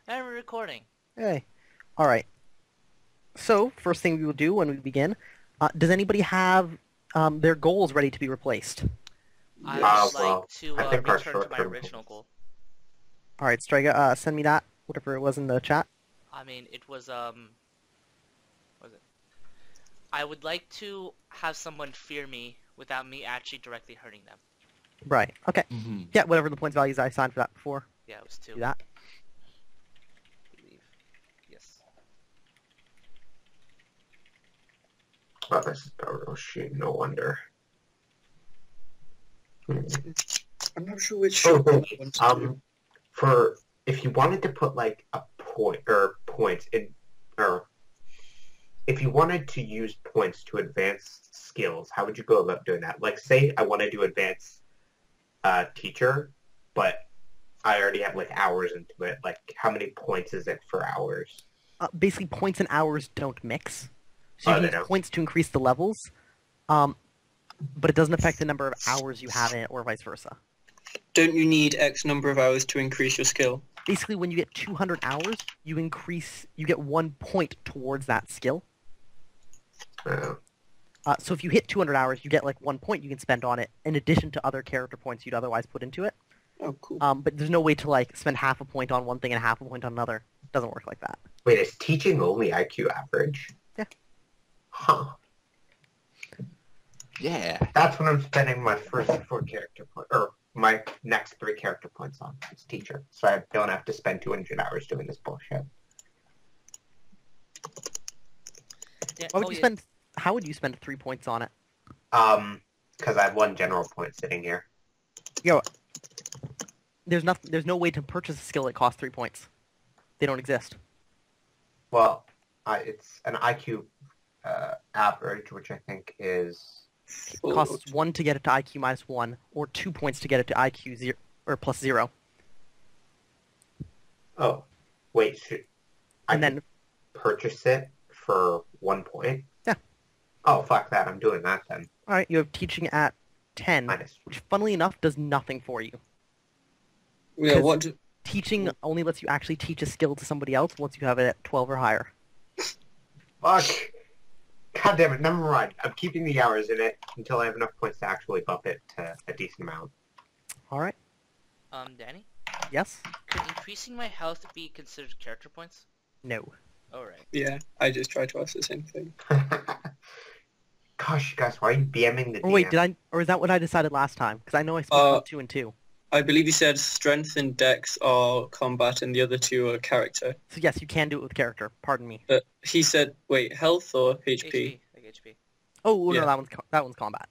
And we're recording. Hey. Alright. So, first thing we will do when we begin, does anybody have their goals ready to be replaced? I Yes. would like to I think our return to my short-term original goals. goal. Alright, Striga, send me that, whatever it was in the chat. I mean, it was, what was it? I would like to have someone fear me without me actually directly hurting them. Right, okay. Mm-hmm. Yeah, whatever the points values I assigned for that before. Yeah, it was 2. Do that. I believe. Yes. Oh, this is a sheet. No wonder. I'm not sure which shot I want to do. For if you wanted to put like a point or points in, or if you wanted to use points to advance skills, how would you go about doing that? Like, say I wanted to advance teacher, but I already have like hours into it. Like, how many points is it for hours? Basically, points and hours don't mix. So you Oh, can they use don't. points to increase the levels, but it doesn't affect the number of hours you have in it, or vice versa. Don't you need X number of hours to increase your skill? Basically, when you get 200 hours, you get 1 point towards that skill. Oh. So if you hit 200 hours, you get like 1 point you can spend on it, in addition to other character points you'd otherwise put into it. Oh, cool. But there's no way to like spend half a point on one thing and half a point on another. It doesn't work like that. Wait, is teaching only IQ average? Yeah. Huh. Yeah. That's what I'm spending my first 4 character points, or my next 3 character points on. It's teacher, so I don't have to spend 200 hours doing this bullshit. Yeah, Why would you spend? How would you spend 3 points on it? Because I have 1 general point sitting here. Yo, there's nothing. There's no way to purchase a skill that costs 3 points. They don't exist. Well, it's an IQ average, which I think is... It costs 1 to get it to IQ minus 1, or 2 points to get it to IQ 0 or plus 0. Oh, wait, I And can then, purchase it for 1 point? Yeah. Oh, fuck that, I'm doing that then. all right, you have teaching at 10, Minus. which, funnily enough, does nothing for you. Yeah, what do... Teaching only lets you actually teach a skill to somebody else once you have it at 12 or higher. Fuck! God damn it, never mind. I'm keeping the hours in it until I have enough points to actually bump it to a decent amount. All right. Danny? Yes. Could increasing my health be considered character points? No. Alright. Yeah, I just tried to ask the same thing. Gosh, guys, why are you BMing the Or wait, DM? or is that what I decided last time? Because I know I split 2 and 2. I believe you said strength and dex are combat and the other 2 are character. So yes, you can do it with character. Pardon me. But he said, wait, health or HP? HP. Like HP. Oh Yeah. no, that one's combat.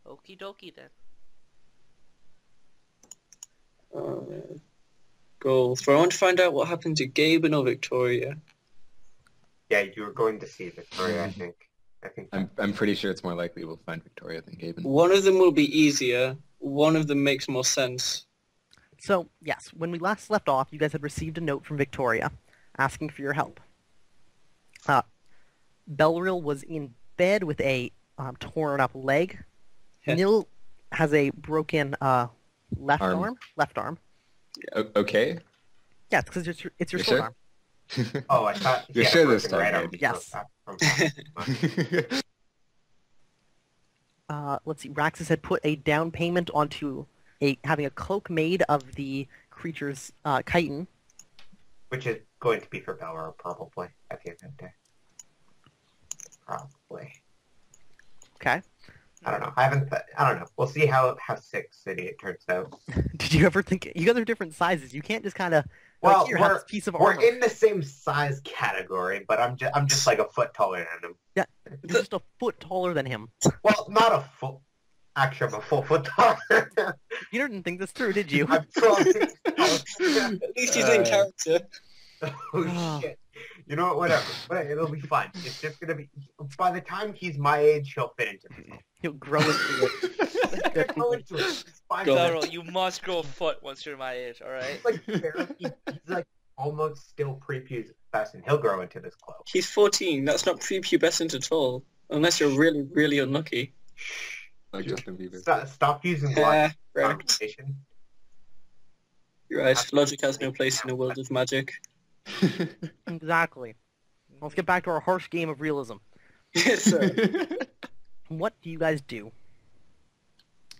Okie dokie then. Goals. So I want to find out what happened to Gaben or Victoria. Yeah, you were going to see Victoria, I think. I'm pretty sure it's more likely we'll find Victoria than Gaben. One of them will be easier. One of them makes more sense. So yes, when we last left off, you guys had received a note from Victoria asking for your help. Belril was in bed with a torn up leg. Nil has a broken left arm. Left arm. Okay. Yeah, it's because it's your You short sure? arm. Oh, I thought... You're yeah, sure this broken time, right arm. maybe. Yes. Let's see. Raxus had put a down payment onto having a cloak made of the creature's chitin. Which is going to be for Belro, probably, at the end of the day. Probably. Okay. I don't know. I don't know. We'll see how sick City it turns out. Did you ever think you guys are different sizes? You can't just kind of Well, here, have this piece of we're armor. in the same size category, but I'm just like a foot taller than him. Yeah, you're just a foot taller than him. Well, not a foot. Actually, I'm a full foot taller. You didn't think this through, did you? I'm 12 feet tall. At least he's in character. Oh shit! You know what? Whatever. It'll be fun. It's just gonna be. By the time he's my age, he'll fit into this. He'll grow into it. He'll grow into it. It's fine. Go. Daryl, you must grow a foot once you're my age, alright? He's like he's like almost still prepubescent. He'll grow into this cloak. He's 14. That's not prepubescent at all. Unless you're really, really unlucky. Like Justin Bieber. Stop using Yeah, logic right. conversation. You're right. Logic has no place in a world of magic. Exactly. Let's get back to our harsh game of realism. Yes, sir. What do you guys do?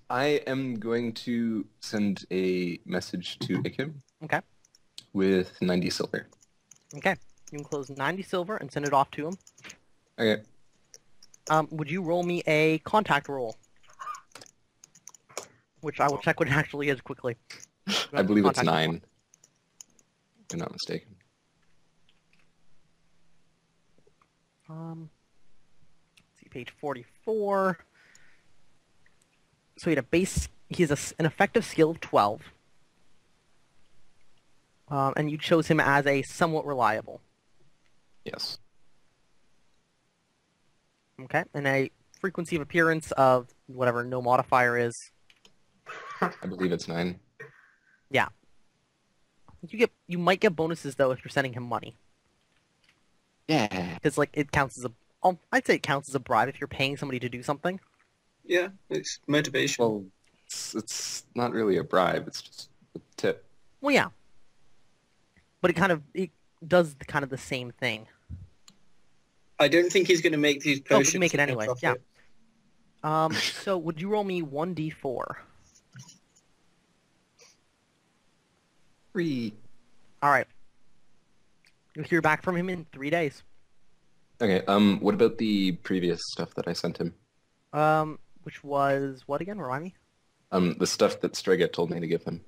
I am going to send a message to Ikim. Okay. With 90 silver. Okay. You can close 90 silver and send it off to him. Okay. Would you roll me a contact roll? Which I will check what it actually is quickly. I believe it's Contact 9. If I'm not mistaken. Let's see, page 44. So he has an effective skill of 12. And you chose him as a somewhat reliable. Yes. Okay, and a frequency of appearance of whatever no modifier is. I believe it's 9. Yeah. You might get bonuses though if you're sending him money. Yeah. Because like it counts as I'd say it counts as a bribe if you're paying somebody to do something. Yeah, it's motivation. Well, it's not really a bribe. It's just a tip. Well, yeah. But it does kind of the same thing. I don't think he's going to make these Oh, but potions. you make it at no anyway. profit. Yeah. So would you roll me 1d4? 3. All right. You'll hear back from him in 3 days. Okay, what about the previous stuff that I sent him? Which was what again? Remind me. The stuff that Striga told me to give him.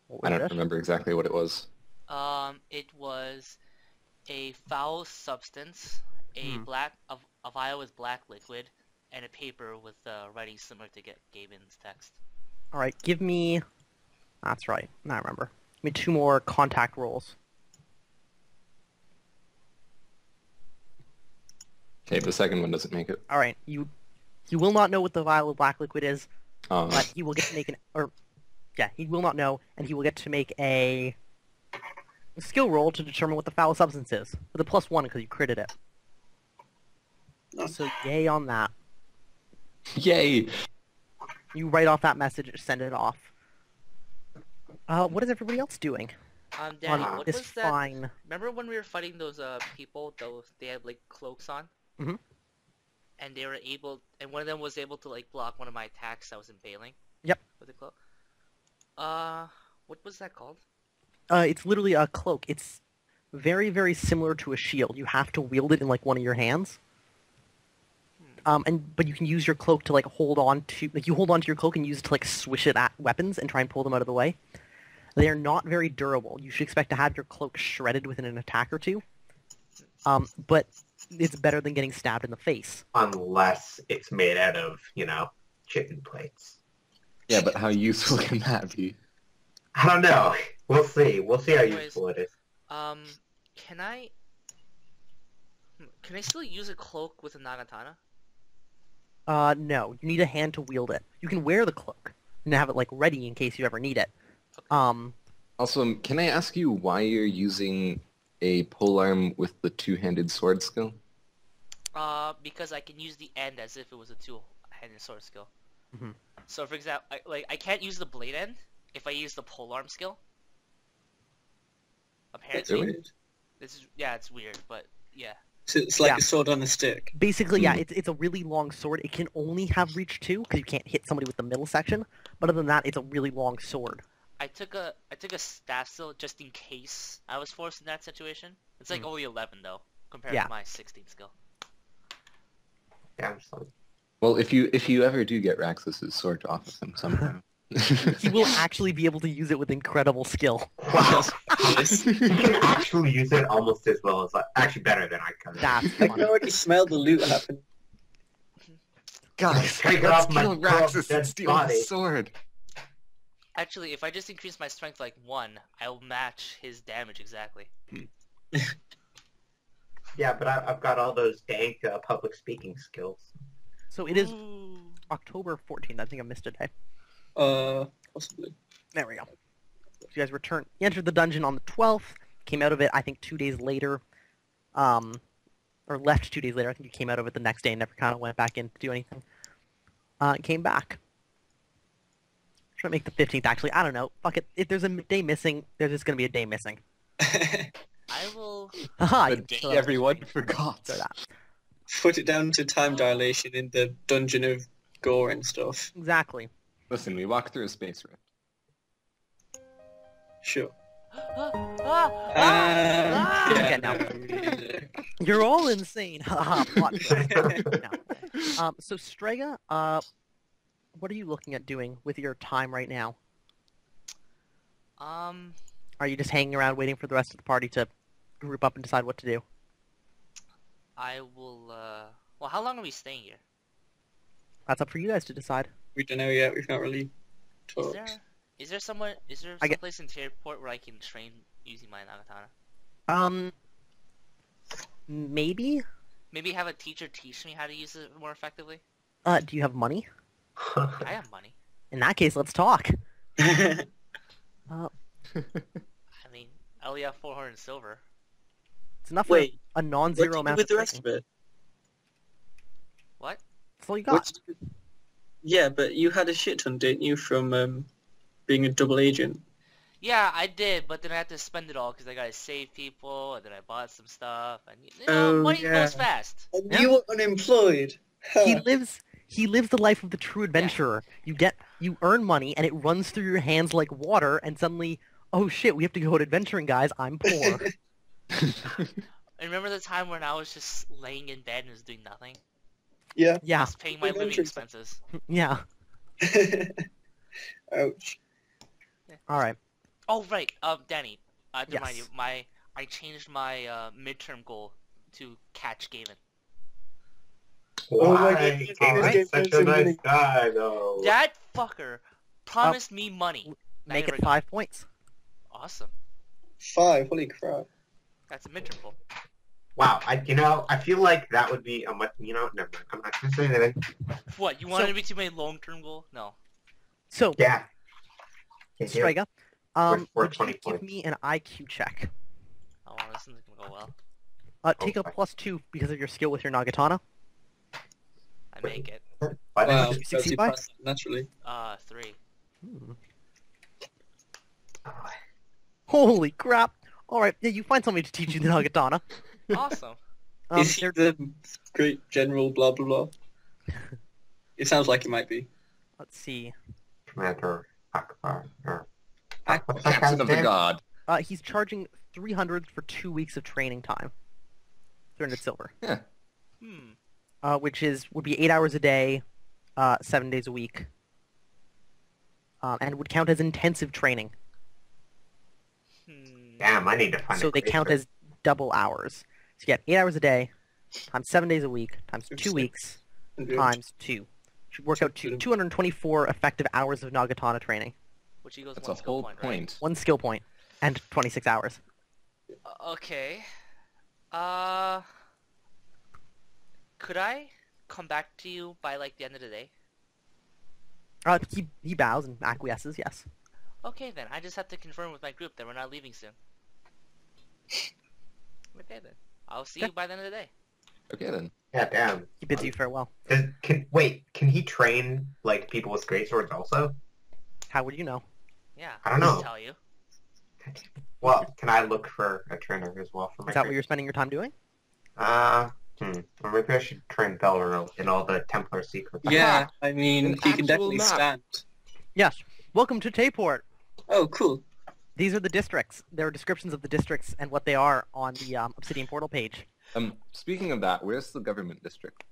What I was don't it? remember exactly what it was. It was a foul substance, a vial with black liquid, and a paper with writing similar to Gaben's text. All right. Give me. That's right. I remember. Give me 2 more contact rolls. Okay, the second one doesn't make it. All right. You will not know what the vial of black liquid is, Oh, but he will get to make he will not know, and he will get to make a skill roll to determine what the foul substance is with a +1 because you critted it. So yay on that. yay! You write off that message, send it off. What is everybody else doing? Danny, on what this was that? fine? Remember when we were fighting those people? They had like cloaks on. Mhm. And they were able, and one of them was able to like block one of my attacks. I was impaling. Yep. With a cloak. What was that called? It's literally a cloak. It's very, very similar to a shield. You have to wield it in like one of your hands. But you can use your cloak to like hold on to your cloak and use it to like swish it at weapons and try and pull them out of the way. They are not very durable. You should expect to have your cloak shredded within an attack or two. But it's better than getting stabbed in the face. Unless it's made out of, chicken plates. Yeah, but how useful can that be? I don't know. We'll see. We'll see how Anyways, useful it is. Can I still use a cloak with a nagatana? No. You need a hand to wield it. You can wear the cloak and have it like ready in case you ever need it. Okay. Also, can I ask you why you're using a polearm with the two-handed sword skill? Because I can use the end as if it was a two-handed sword skill. Mhm. So, for example, I can't use the blade end if I use the polearm skill. Apparently, Really? it's weird, but yeah. So it's like Yeah. a sword on a stick. Basically, yeah, it's a really long sword. It can only have reach 2 because you can't hit somebody with the middle section. But other than that, it's a really long sword. I took a staff skill just in case I was forced in that situation. It's like only 11 though, compared Yeah. to my 16 skill. Yeah, I'm sorry. Well, if you ever do get Raxus's sword off of him sometime. He will actually be able to use it with incredible skill. Wow. You can actually use it almost as well as, actually better than I can. That's I can funny. already smell the loot happen. Guys, Take it let's off my kill girl's Raxus dead and steal body. his sword. Actually, if I just increase my strength like 1, I'll match his damage exactly. Yeah, but I've got all those dank public speaking skills. So it is Ooh. October 14th. I think I missed a day. Possibly. There we go. So you guys returned. You entered the dungeon on the 12th. Came out of it, I think, 2 days later. or left 2 days later. I think you came out of it the next day and never kind of went back in to do anything. Came back. Should I make the 15th, actually? I don't know. Fuck it. If there's a day missing, there's just going to be a day missing. I will. Haha, The you day still have to everyone screen. forgot. So that. Put it down to time dilation in the Dungeon of Gore and stuff. Exactly. Listen, we walked through a space rift. Sure. Okay, now. You're all insane. Haha, plot twist. No. So Strega, what are you looking at doing with your time right now? Are you just hanging around waiting for the rest of the party to group up and decide what to do? I will. Well, how long are we staying here? That's up for you guys to decide. We don't know yet. We've not really Is talked. there? Is there someone? Is there I get- someplace in Tearport where I can train using my Nagatana? Maybe? Maybe have a teacher teach me how to use it more effectively. Do you have money? I have money. In that case, let's talk. I mean, I only have 400 silver. It's enough Wait, for a What non-zero did you do amount with of the rest training. of it? What? That's all you got. What's- Yeah, but you had a shit ton, didn't you, from being a double agent? Yeah, I did, but then I had to spend it all because I gotta save people, and then I bought some stuff, and you know, Oh, money yeah. goes fast. And Yeah. you were unemployed. He Huh. lives the life of the true adventurer. You earn money and it runs through your hands like water, and suddenly, oh shit, we have to go out adventuring, guys. I'm poor. And remember the time when I was just laying in bed and was doing nothing, Yeah. Yeah, just paying my living Adventure. expenses. yeah. Ouch. All right. Oh right, Danny, I have to remind you, Yes. I changed my midterm goal to catch Gavin. Oh my Why? God, Gavin's this such game's a nice amazing. guy, though. That fucker promised me money. I Make never it got 5 points. Awesome. 5, holy crap. That's a midterm goal. Wow, I feel like that would be a much, never mind. I'm not gonna say anything. What, you wanted me to make long-term goal? No. So, Yeah. Can't do it. Strega, We're would you 20 give points. me an IQ check? Oh, wow, this isn't gonna go well. Take a fine. +2 because of your skill with your Nagatana. I make it. Why did Wow, you that's succeed you by? passed that naturally. 3. Holy crap! All right, yeah, you find somebody to teach you the Nagatana. Awesome. Is he They're- the great general blah blah blah? It sounds like he might be. let's see. Commander Akbar. Ak- What's that guy's Captain of the name? God. He's charging 300 for 2 weeks of training time. 300 silver. Yeah. Which would be 8 hours a day, 7 days a week, and would count as intensive training. Damn, I need to find So a they great count trick. as double hours. So you get 8 hours a day, times 7 days a week, times 2 weeks, times 2. Should work out to 224 effective hours of Nagatana training. Which equals That's one a skill whole point, point. 1 skill point, and 26 hours. right? Okay. Could I come back to you by, like, the end of the day? He bows and acquiesces, yes. Okay, then. I just have to confirm with my group that we're not leaving soon. Okay, then. I'll see you by the end of the day. Okay then. Yeah, damn. He bids you farewell. Can he train, like, people with greatswords also? How would you know? Yeah, I don't I'll know. tell you. Well, can I look for a trainer as well for my Is that what you're spending your time doing? Or maybe I should train Belro in all the Templar secrets. Yeah, I mean, An he can actual definitely map. stand. Yes. Welcome to Tayport. Oh, cool. These are the districts. There are descriptions of the districts and what they are on the Obsidian Portal page. Speaking of that, where's the government district?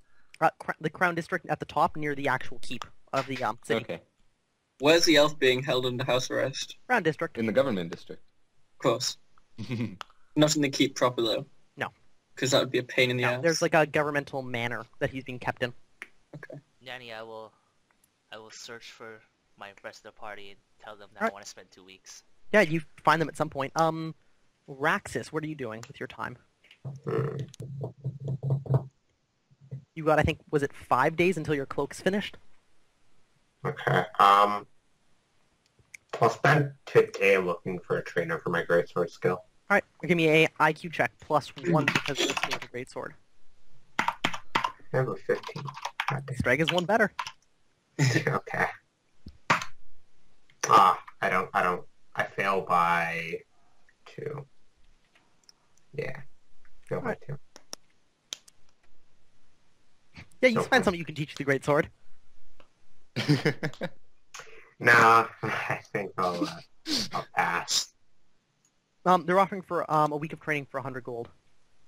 The Crown District at the top near the actual keep of the city. Okay. Where's the elf being held under house arrest? Crown District. In the government district. Of course. Not in the keep proper, though. No. Because that would be a pain in the No, ass. there's like a governmental manor that he's being kept in. Nanny, I will search for my rest of the party and tell them that I Alright. want to spend 2 weeks. Yeah, you find them at some point. Raxus, what are you doing with your time? Hmm. You got, I think, was it 5 days until your cloak's finished? Okay. I'll spend today looking for a trainer for my greatsword skill. Alright, give me a IQ check, +1 because of the skill of the greatsword. I have a 15. God damn. Straga's one better. Okay. I fail by 2. Yeah. Fail by 2. Yeah, you No find fun. something you can teach the great sword. Nah, I think I'll pass. They're offering for a week of training for 100 gold.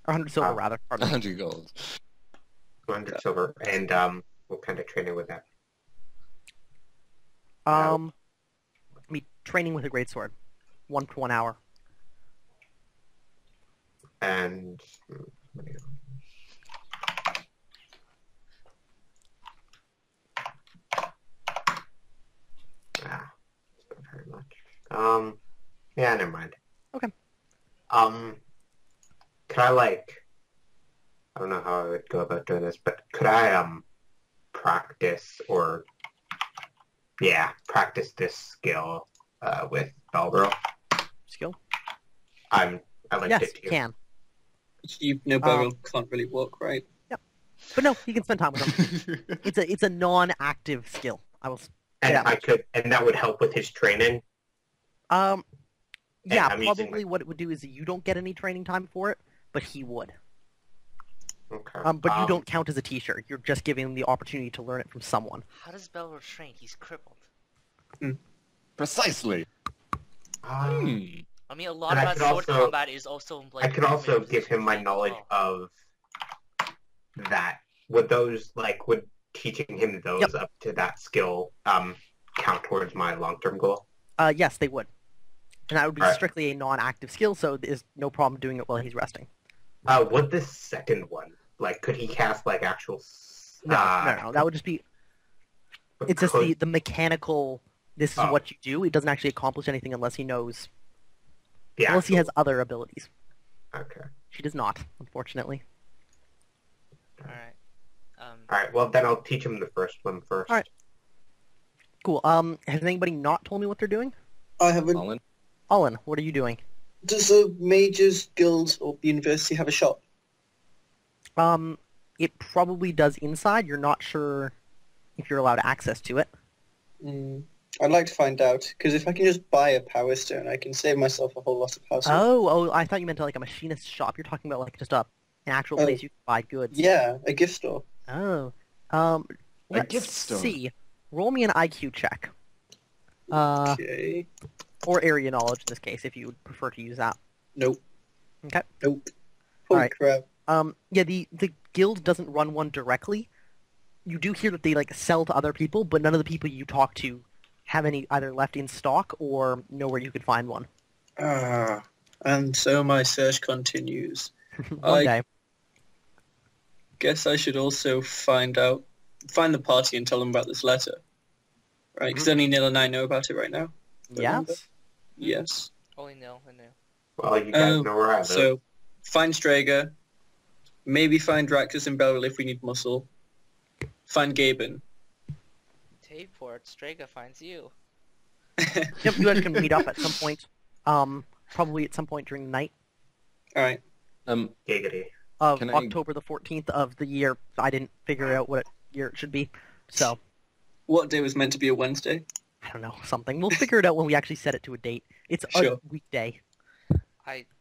Or 100 silver, Oh. rather. Pardon me. 100 gold. 100 silver. And what kind of training would that? Training with a great sword. 1 to 1 hour. And it's not very much. Yeah, never mind. Okay. Could I I don't know how I would go about doing this, but could I practice practice this skill with Belgril? Skill? I liked Yes, it too. you can. You know Beryl can't really walk, right? But no, you can spend time with him. It's a non-active skill. I will. And Yeah. and that would help with his training. Yeah, I'm using, probably what it would do is you don't get any training time for it, but he would. Okay. But you don't count as a teacher. You're just giving him the opportunity to learn it from someone. How does Belro train? He's crippled. Precisely. I mean, a lot And I about could sword also- combat is also like. I could also movement give him my position knowledge as well. of that. Would those would teaching him those up to that skill count towards my long-term goal? Yes, they would. And that would be Alright. strictly a non-active skill, so there's no problem doing it while he's resting. Would this second one could he cast actual? No, no. That would just be. It's just the mechanical. This is what you do. It doesn't actually accomplish anything unless he knows. Yeah. Unless he has other abilities. Okay. She does not, unfortunately. All right. All right. Well, then I'll teach him the first one first. Alright. Cool. Has anybody not told me what they're doing? I haven't. Colin? Olin, what are you doing? Does the Mages Guild or university have a shop? It probably does inside. You're not sure if you're allowed access to it. I'd like to find out, because if I can just buy a Power Stone, I can save myself a whole lot of hassle. Oh, I thought you meant a machinist shop. You're talking about just an actual place you can buy goods. Yeah, a gift store. Oh. Let's gift store. see. Roll me an IQ check. Okay. Or area knowledge in this case, if you would prefer to use that. Nope. Okay. Nope. Holy Alright. crap. Yeah, the guild doesn't run one directly. You do hear that they sell to other people, but none of the people you talk to have any either left in stock or know where you could find one. And so my search continues. One day. Guess I should also find the party and tell them about this letter. Right, because only Nil and I know about it right now. Remember? Yes. Yes. Only no, I know. Well, you guys know where I live. So, find Strager. Maybe find Draxus and Beryl if we need muscle. Find Gaben. Tayport, Strega finds you. Yep, you guys can meet up at some point. Probably at some point during the night Alright. Giggity. of Can I- October the 14th of the year. I didn't figure out what year it should be. So, What day was meant to be a Wednesday? I don't know, something. We'll figure it out when we actually set it to a date. It's Sure. a weekday.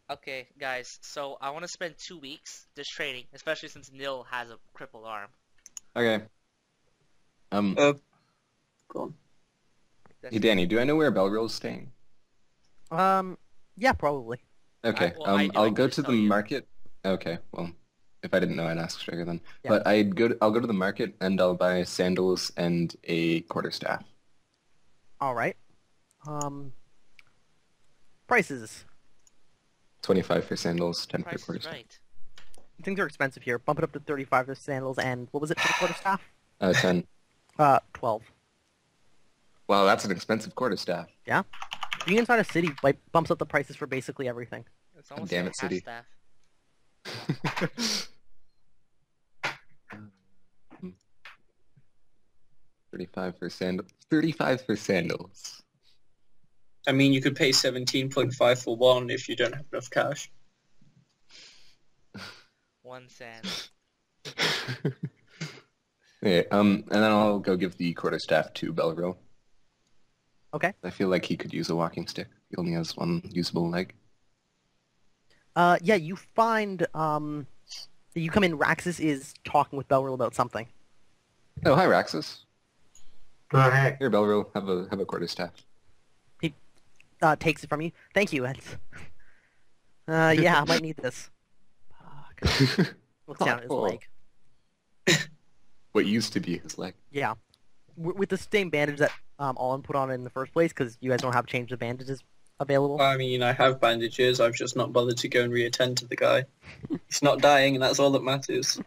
Okay, guys. So I want to spend 2 weeks just training, especially since Nil has a crippled arm. Okay. Go on. Hey Danny, do I know where Belgirl's staying? Yeah, probably. Okay. Well, I do, I I'll can go just to tell the you. market. Okay. Well, if I didn't know, I'd ask Striker then. Yeah. But I'll go to the market and I'll buy sandals and a quarterstaff. Alright. Prices. 25 for sandals, 10 for Price is quarterstaff. right. Things are expensive here. Bump it up to 35 for sandals and what was it for the quarterstaff? 10. 12. Wow, that's an expensive quarterstaff. Yeah? Being inside a city bumps up the prices for basically everything. It's almost damn like it, City. half-staff. 35 for sandals. 35 for sandals. I mean, you could pay 17.5 for one if you don't have enough cash. 1 sand. Okay, and then I'll go give the quarterstaff to Belro. Okay. I feel like he could use a walking stick. He only has one usable leg. Yeah, you find, you come in, Raxus is talking with Belro about something. Oh, hi, Raxus. Oh, hey. Here, Belro, have a quarterstaff. He takes it from you. Thank you, Ed. Yeah, I might need this. Fuck. Looks down at his Oh. leg. What used to be his leg. Yeah. With the same bandage that Olin put on in the first place, because you guys don't have change of bandages available. I mean, I have bandages. I've just not bothered to go and reattend to the guy. He's not dying, and that's all that matters.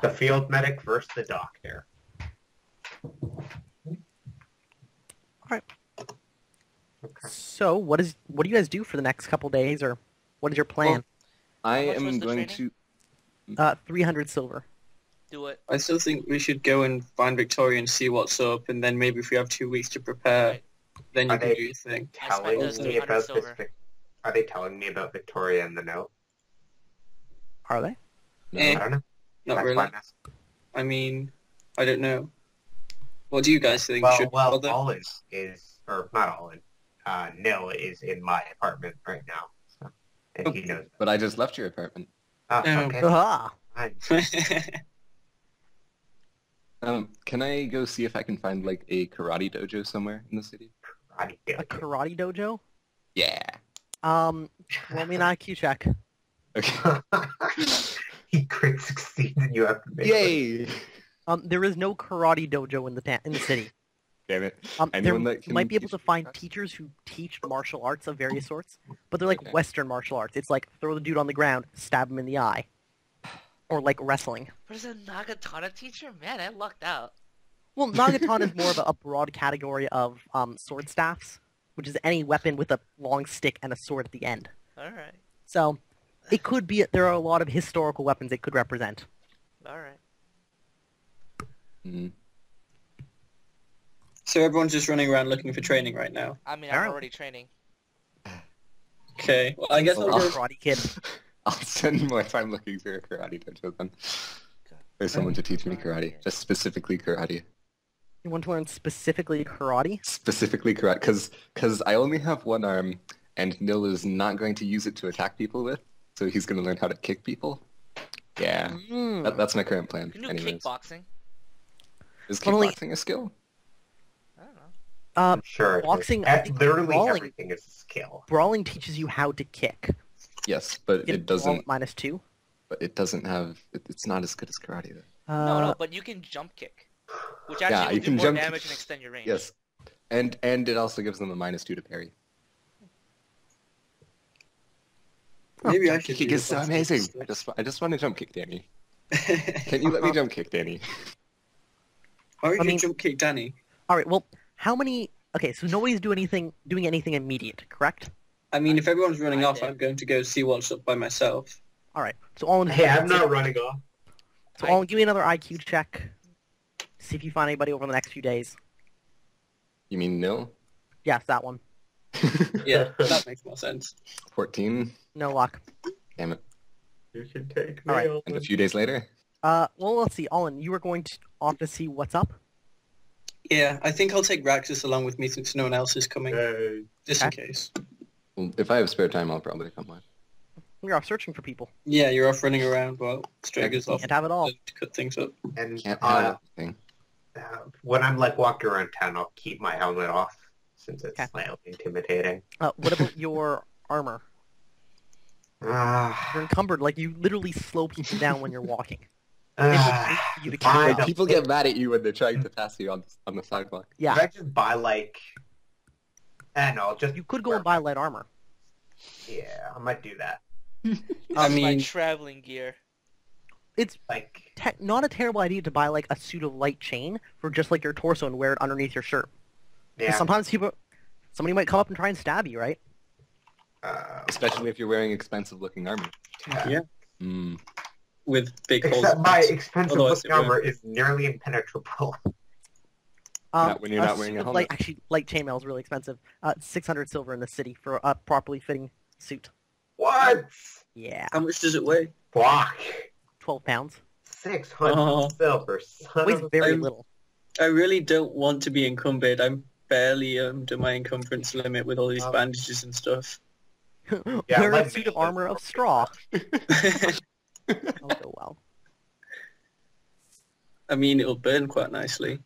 The field medic versus the doctor. Alright. Okay. So, what do you guys do for the next couple days, or what is your plan? I How much was am the going training? to... 300 silver. Do it. I still think we should go and find Victoria and see what's up, and then maybe if we have 2 weeks to prepare, Right. then you Are can they- do your thing. Telling those me 300 about this. silver. Are they telling me about Victoria in the note? Are they? No. Eh. I don't know. Not Should I really. find this? I mean, I don't know. What do you guys think? Well, Should we well, bother? Olin is, or not Olin. Nil is in my apartment right now, so, and he knows. But I just left your apartment. Oh, No. okay. Aha! Fine. Can I go see if I can find, like, a karate dojo somewhere in the city? Karate A karate dojo? Yeah. Roll me an IQ check. Okay. He crit succeeds and you have to make Yay! There is no karate dojo in the city. Damn it. There Anyone that you can might be able teach to me find karate? teachers who teach martial arts of various sorts, but they're like Okay. Western martial arts. It's like throw the dude on the ground, stab him in the eye, or like wrestling. But is a Nagatana teacher? Man, I lucked out. Well, Nagatana is more of a broad category of sword staffs, which is any weapon with a long stick and a sword at the end. Alright. So it could be there are a lot of historical weapons it could represent. Alright. Mm. So everyone's just running around looking for training right now. I mean, I'm Apparently. already training. Okay, well, I guess Oh, I'll Little go... karate kid. I'll spend more time looking for a karate dojo then. There's someone to teach me karate. Just specifically karate. You want to learn specifically karate? Specifically karate, because I only have one arm, and Nil is not going to use it to attack people with, so he's going to learn how to kick people. Yeah, Mm. that's my current plan. You can do Anyways, kickboxing. is But only- kickboxing a skill? I don't know. I'm sure. it is. Boxing, I think Literally brawling- everything is a skill. Brawling teaches you how to kick. Yes, but You it get brawl doesn't. at -2. But it doesn't have. It's not as good as karate. Though. No, but you can jump kick. Which actually Yeah, will you do can more jump damage kick. and extend your range. Yes, and it also gives them a -2 to parry. Maybe I Jump should kick do is so the amazing. boxing I just want to jump kick Danny. stuff. Can you let me jump kick Danny? Or you I could mean- jump kick Danny. All right. Well, how many? Okay, so nobody's doing anything immediate, correct? I mean, if everyone's running I off, did. I'm going to go see what's up by myself. All right. So all Hey, I'm not running off. So I'll give me another IQ check. See if you find anybody over the next few days. You mean Nil? Yes, that one. Yeah, that makes more sense. 14. No luck. Damn it. You should take me. All right. Olin. And a few days later. Well, let's see. Olin, you were going to off to see what's up. Yeah, I think I'll take Raxus along with me since no one else is coming, Hey. just in Okay. case. Well, if I have spare time, I'll probably come with. We're off searching for people. Yeah, you're off running around while Strager's off Can't have it all. to cut things up. And Can't have everything. when I'm like walking around town, I'll keep my helmet off since it's Okay. slightly intimidating. What about your armor? Ah, You're encumbered. Like you literally slow people down when you're walking. You to fine. catch up. People get mad at you when they're trying to pass you on the sidewalk. Could Yeah, I just buy like? I don't know. I'll just you could go and buy light armor. Yeah, I might do that. I My mean, traveling gear. It's Like, not a terrible idea to buy like a suit of light chain for just like your torso and wear it underneath your shirt. 'Cause yeah. sometimes somebody might come up and try and stab you, right? Especially if you're wearing expensive-looking armor. Yeah. Mm. with big holes. Except my expensive Otherwise looking it won't. armor is nearly impenetrable. Not when you're a not wearing suit a of helmet. Actually, light chainmail is really expensive. 600 silver in the city for a properly fitting suit. What? Yeah, How much does it weigh? Fuck. 12 pounds. 600 Oh. silver, son Weighs of a... very I'm- little. I really don't want to be encumbered. I'm barely under my encumbrance limit with all these Um, bandages and stuff. Yeah, Wear a let suit me of armor of straw. That'll go well. I mean, it'll burn quite nicely.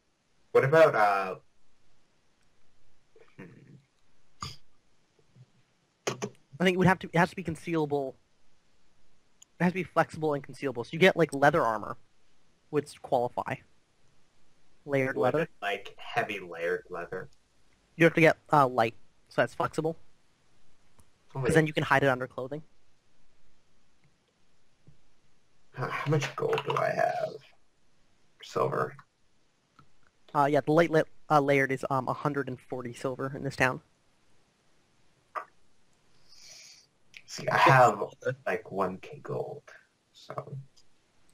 What about, I think it has to be concealable. It has to be flexible and concealable. So you get like leather armor, which qualify. Layered would leather. it, like, heavy layered leather? You have to get light, so that's flexible. Only- Because then you can hide it under clothing. How much gold do I have? Silver. Yeah, the layered is 140 silver in this town. See, I have, like, 1k gold. So,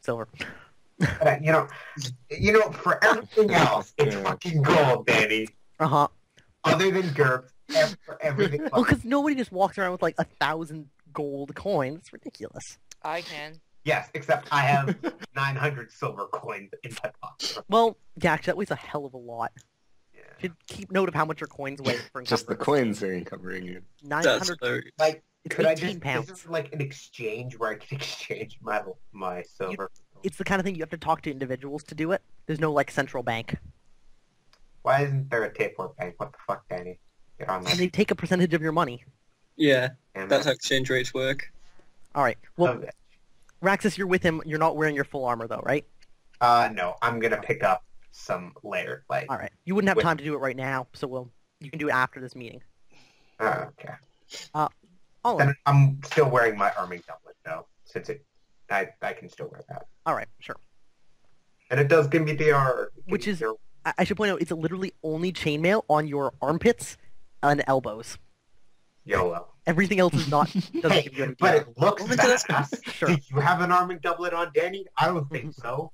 Silver. you know, for everything else, it's fucking gold, Danny. Uh-huh. Other than Gurps, for everything else. Well, because nobody just walks around with like 1,000 gold coins. It's ridiculous. I can. Yes, except I have 900 silver coins in my pocket. Well, yeah, actually, that weighs a hell of a lot. Yeah. You should keep note of how much your coins weigh for Just the encumbrance. coins are encumbering you. That's 900. hilarious. Like, It's could I 18 just, pounds. is there, like, an exchange where I can exchange my silver? It's the kind of thing you have to talk to individuals to do it. There's no like central bank, Why isn't there a Tayport bank? What the fuck, Danny? Get on and that. they take a percentage of your money. Yeah, Damn that's it. how exchange rates work. All right. Well, Okay. Raxus, you're with him. You're not wearing your full armor though, right? No, I'm gonna pick up some layered, like... All right. You wouldn't have Wait. time to do it right now, so you can do it after this meeting. Okay. Oh, Then I'm still wearing my arming doublet, though, since I can still wear that. all right, sure. And it does give me the R. Which is- I should point out, it's literally only chainmail on your armpits and elbows. YOLO. Everything else is not doesn't Hey, give you any. but it looks Oh my God, badass. Sure. Do you have an arming doublet on, Danny? I don't think so.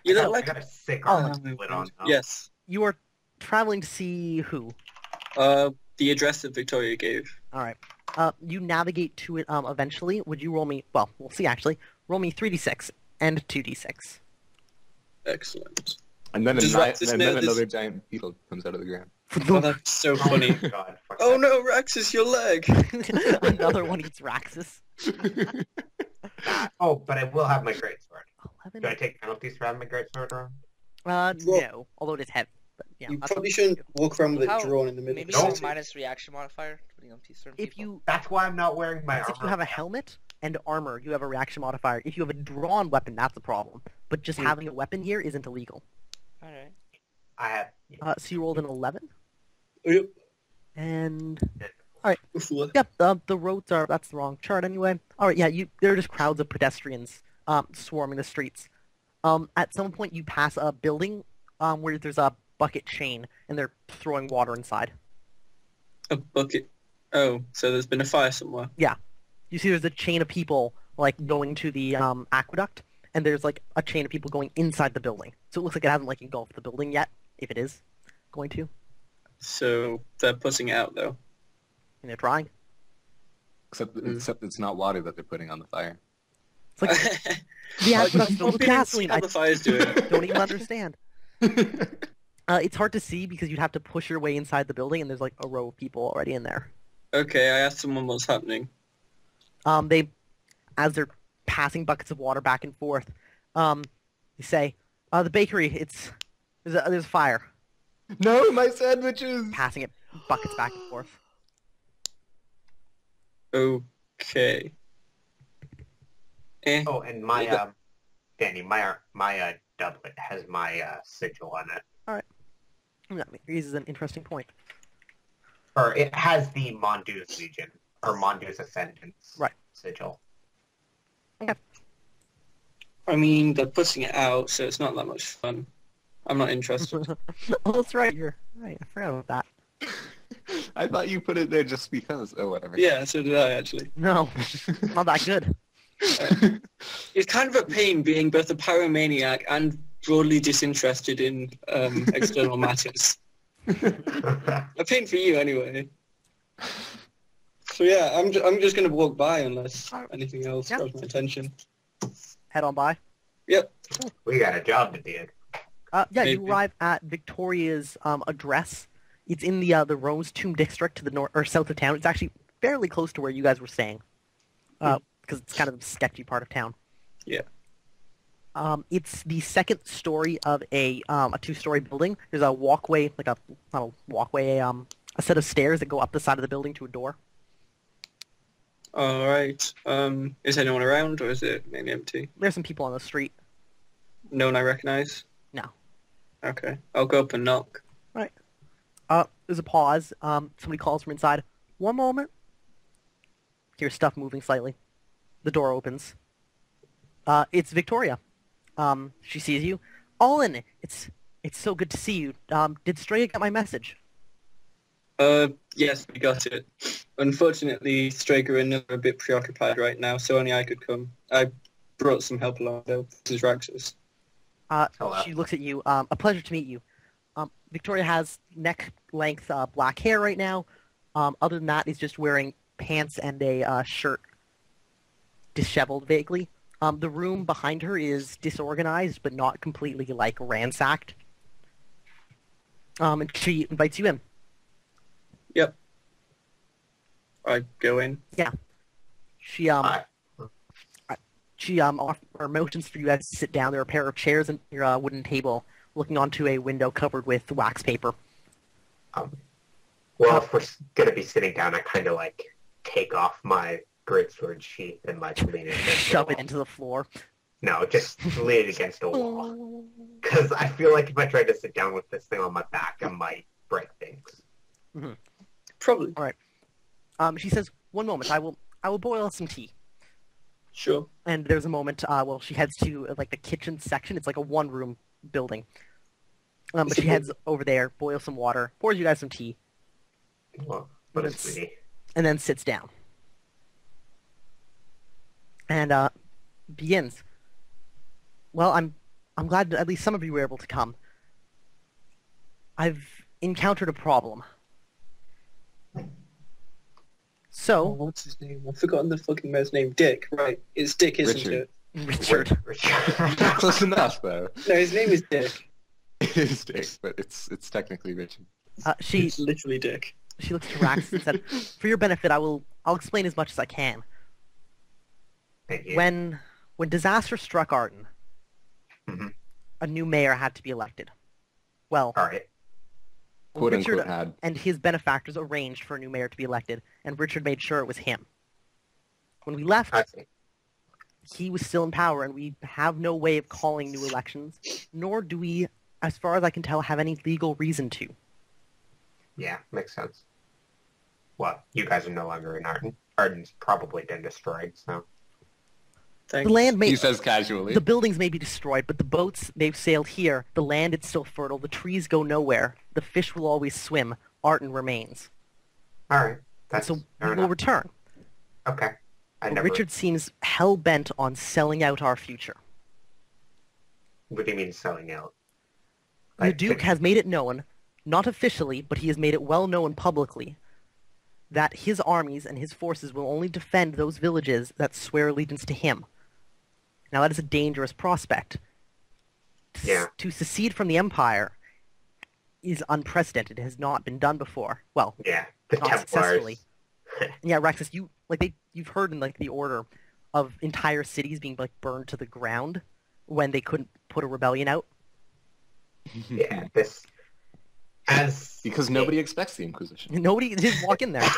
You I look like got a sick Oh, arming doublet on. Though. yes. You are traveling to see who? The address that Victoria gave. All right. You navigate to it eventually. Would you roll me? Well, we'll see actually. Roll me 3d6 and 2d6. Excellent. And then, Does Raxus know this? another giant beetle comes out of the ground. Oh, that's so Oh funny. my God. Fuck Oh that. no, Raxus, your leg! Another one eats Raxus. Oh, but I will have my greatsword. 11. Do I take penalties for having my greatsword around? Well- No. Although it is heavy. But yeah. You that's probably what shouldn't do. walk around with it How- drawn in the middle Maybe of the No. no city. minus reaction modifier, depending on certain If people. you That's why I'm not wearing my armor. if you have a helmet and armor, you have a reaction modifier. If you have a drawn weapon, that's a problem. But just having a weapon here isn't illegal. Alright. I have. So you rolled an 11, Yep. and Before. yep, the roads are that's the wrong chart anyway. All right, yeah, there are just crowds of pedestrians swarming the streets. At some point, you pass a building where there's a bucket chain, and they're throwing water inside. A bucket. Oh, so there's been a fire somewhere. You see, there's a chain of people like going to the aqueduct, and there's like a chain of people going inside the building. So it looks like it hasn't like engulfed the building yet, if it is going to. So they're putting it out though. And they're trying. Except it's not water that they're putting on the fire. It's like the aqueduct's filled with gasoline. How I the fire's doing. don't even understand. It's hard to see because you'd have to push your way inside the building, and there's like a row of people already in there. Okay, I asked someone what's happening. As they're passing buckets of water back and forth, they say, "The bakery, there's a fire." No, my sandwiches! Passing it buckets back and forth. Okay. Eh. Oh, and my Danny, my doublet has my sigil on it, That raises an interesting point. or it has the Mondo's Legion or Mondo's Ascendance Right. sigil. I mean, they're putting it out, so it's not that much fun. I'm not interested. Oh, that's right. You're right. I forgot about that. I thought you put it there just because. Oh, whatever. Yeah, so did I actually. No, not that good. It's kind of a pain being both a pyromaniac and broadly disinterested in external matters. A pain for you, anyway. So yeah, I'm just going to walk by unless anything else Yeah. grabs my attention. Head on by. Yep. We got a job to do. Yeah, you Maybe. arrive at Victoria's address. It's in the Rose Tomb district to the north or south of town. It's actually fairly close to where you guys were staying, because it's kind of a sketchy part of town. Yeah. It's the second story of a two-story building. There's a walkway, like not a walkway, a set of stairs that go up the side of the building to a door. All right. Is anyone around, or is it mainly empty? There's some people on the street. No one I recognize? No. Okay. I'll go up and knock. Right. There's a pause. Somebody calls from inside. One moment. Hear stuff moving slightly. The door opens. It's Victoria. She sees you. Olin, it's so good to see you. Did Strega get my message? Yes, we got it. Unfortunately, Strager and Nil are a bit preoccupied right now, so only I could come. I brought some help along, though. This is Raxus. Hello. She looks at you. A pleasure to meet you. Victoria has neck-length black hair right now. Other than that, is just wearing pants and a shirt, disheveled vaguely. The room behind her is disorganized, but not completely, like, ransacked. And she invites you in. Yep. I go in. Yeah. She motions for you guys to sit down. There are a pair of chairs and your wooden table looking onto a window covered with wax paper. Well, if we're gonna be sitting down, I kind of like take off my greatsword sheath and like lean it against Shove the it wall. into the floor. No, just lean it against a wall. Because I feel like if I tried to sit down with this thing on my back, I might break things. Probably. She says, "One moment. I will boil some tea." Sure. And there's a moment. She heads to like the kitchen section. It's like a one-room building. But she heads over there, boils some water, pours you guys some tea, Well, what a sweetie. and then sits down. And begins. Well, I'm glad that at least some of you were able to come. I've encountered a problem. So, What's his name? I've forgotten the fucking man's name. Dick. Right. It's Dick, isn't Richard. it? Richard. Close enough, though. No, his name is Dick. It is Dick, but it's technically Richard. She It's literally Dick. She looks to Rax and said, "For your benefit, I'll explain as much as I can. Thank you. When disaster struck Arden, Mhm. a new mayor had to be elected. Well, All right. Quote Richard unquote had. and his benefactors arranged for a new mayor to be elected, and Richard made sure it was him. When we left, I see. he was still in power, and we have no way of calling new elections, nor do we, as far as I can tell, have any legal reason to. Yeah, makes sense. Well, you guys are no longer in Arden. Arden's probably been destroyed, so. Thanks. The land may... He says casually. The buildings may be destroyed, but the boats, they've sailed here. The land, it's still fertile. The trees go nowhere. The fish will always swim. Arden remains. All right. That's So fair we will enough. return. Okay. But Richard seems hell-bent on selling out our future. What do you mean selling out? The Like, Duke has made it known, not officially, but he has made it well known publicly, that his armies and his forces will only defend those villages that swear allegiance to him. Now that is a dangerous prospect. Yeah. To secede from the Empire is unprecedented. It has not been done before. Well, Yeah, the not Templars. successfully. Yeah, Rexus, you've heard in like the order of entire cities being like burned to the ground when they couldn't put a rebellion out. Yeah, this as Because nobody expects the Inquisition. Nobody did walk in there.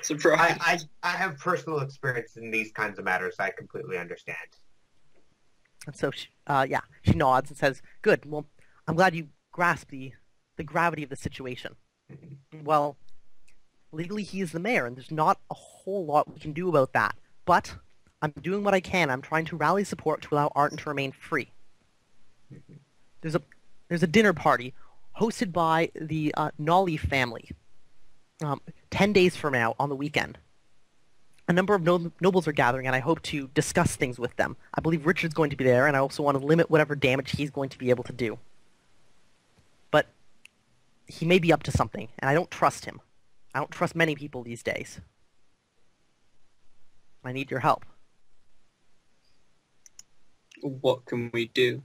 Surprise. I have personal experience in these kinds of matters. I completely understand. And so she nods and says, "Good. Well, I'm glad you grasp the gravity of the situation. Well, legally he is the mayor, and there's not a whole lot we can do about that. But I'm doing what I can. I'm trying to rally support to allow Arden to remain free. There's a dinner party hosted by the Nolly family 10 days from now on the weekend. A number of nobles are gathering, and I hope to discuss things with them. I believe Richard's going to be there, and I also want to limit whatever damage he's going to be able to do. But he may be up to something, and I don't trust him. I don't trust many people these days. I need your help." What can we do?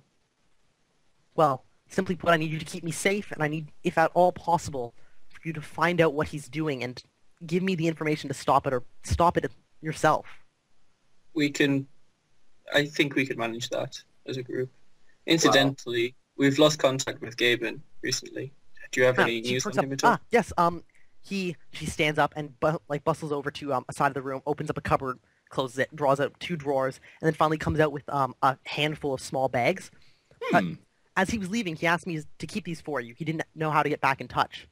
Well, simply put, I need you to keep me safe, and I need, if at all possible, for you to find out what he's doing and give me the information to stop it, or stop it yourself. I think we could manage that as a group. Incidentally, we've lost contact with Gaben recently. Do you have any news on him at all? Yes. She stands up and bustles over to a side of the room, opens up a cupboard, closes it, draws out 2 drawers, and then finally comes out with a handful of small bags. As he was leaving, he asked me to keep these for you. He didn't know how to get back in touch.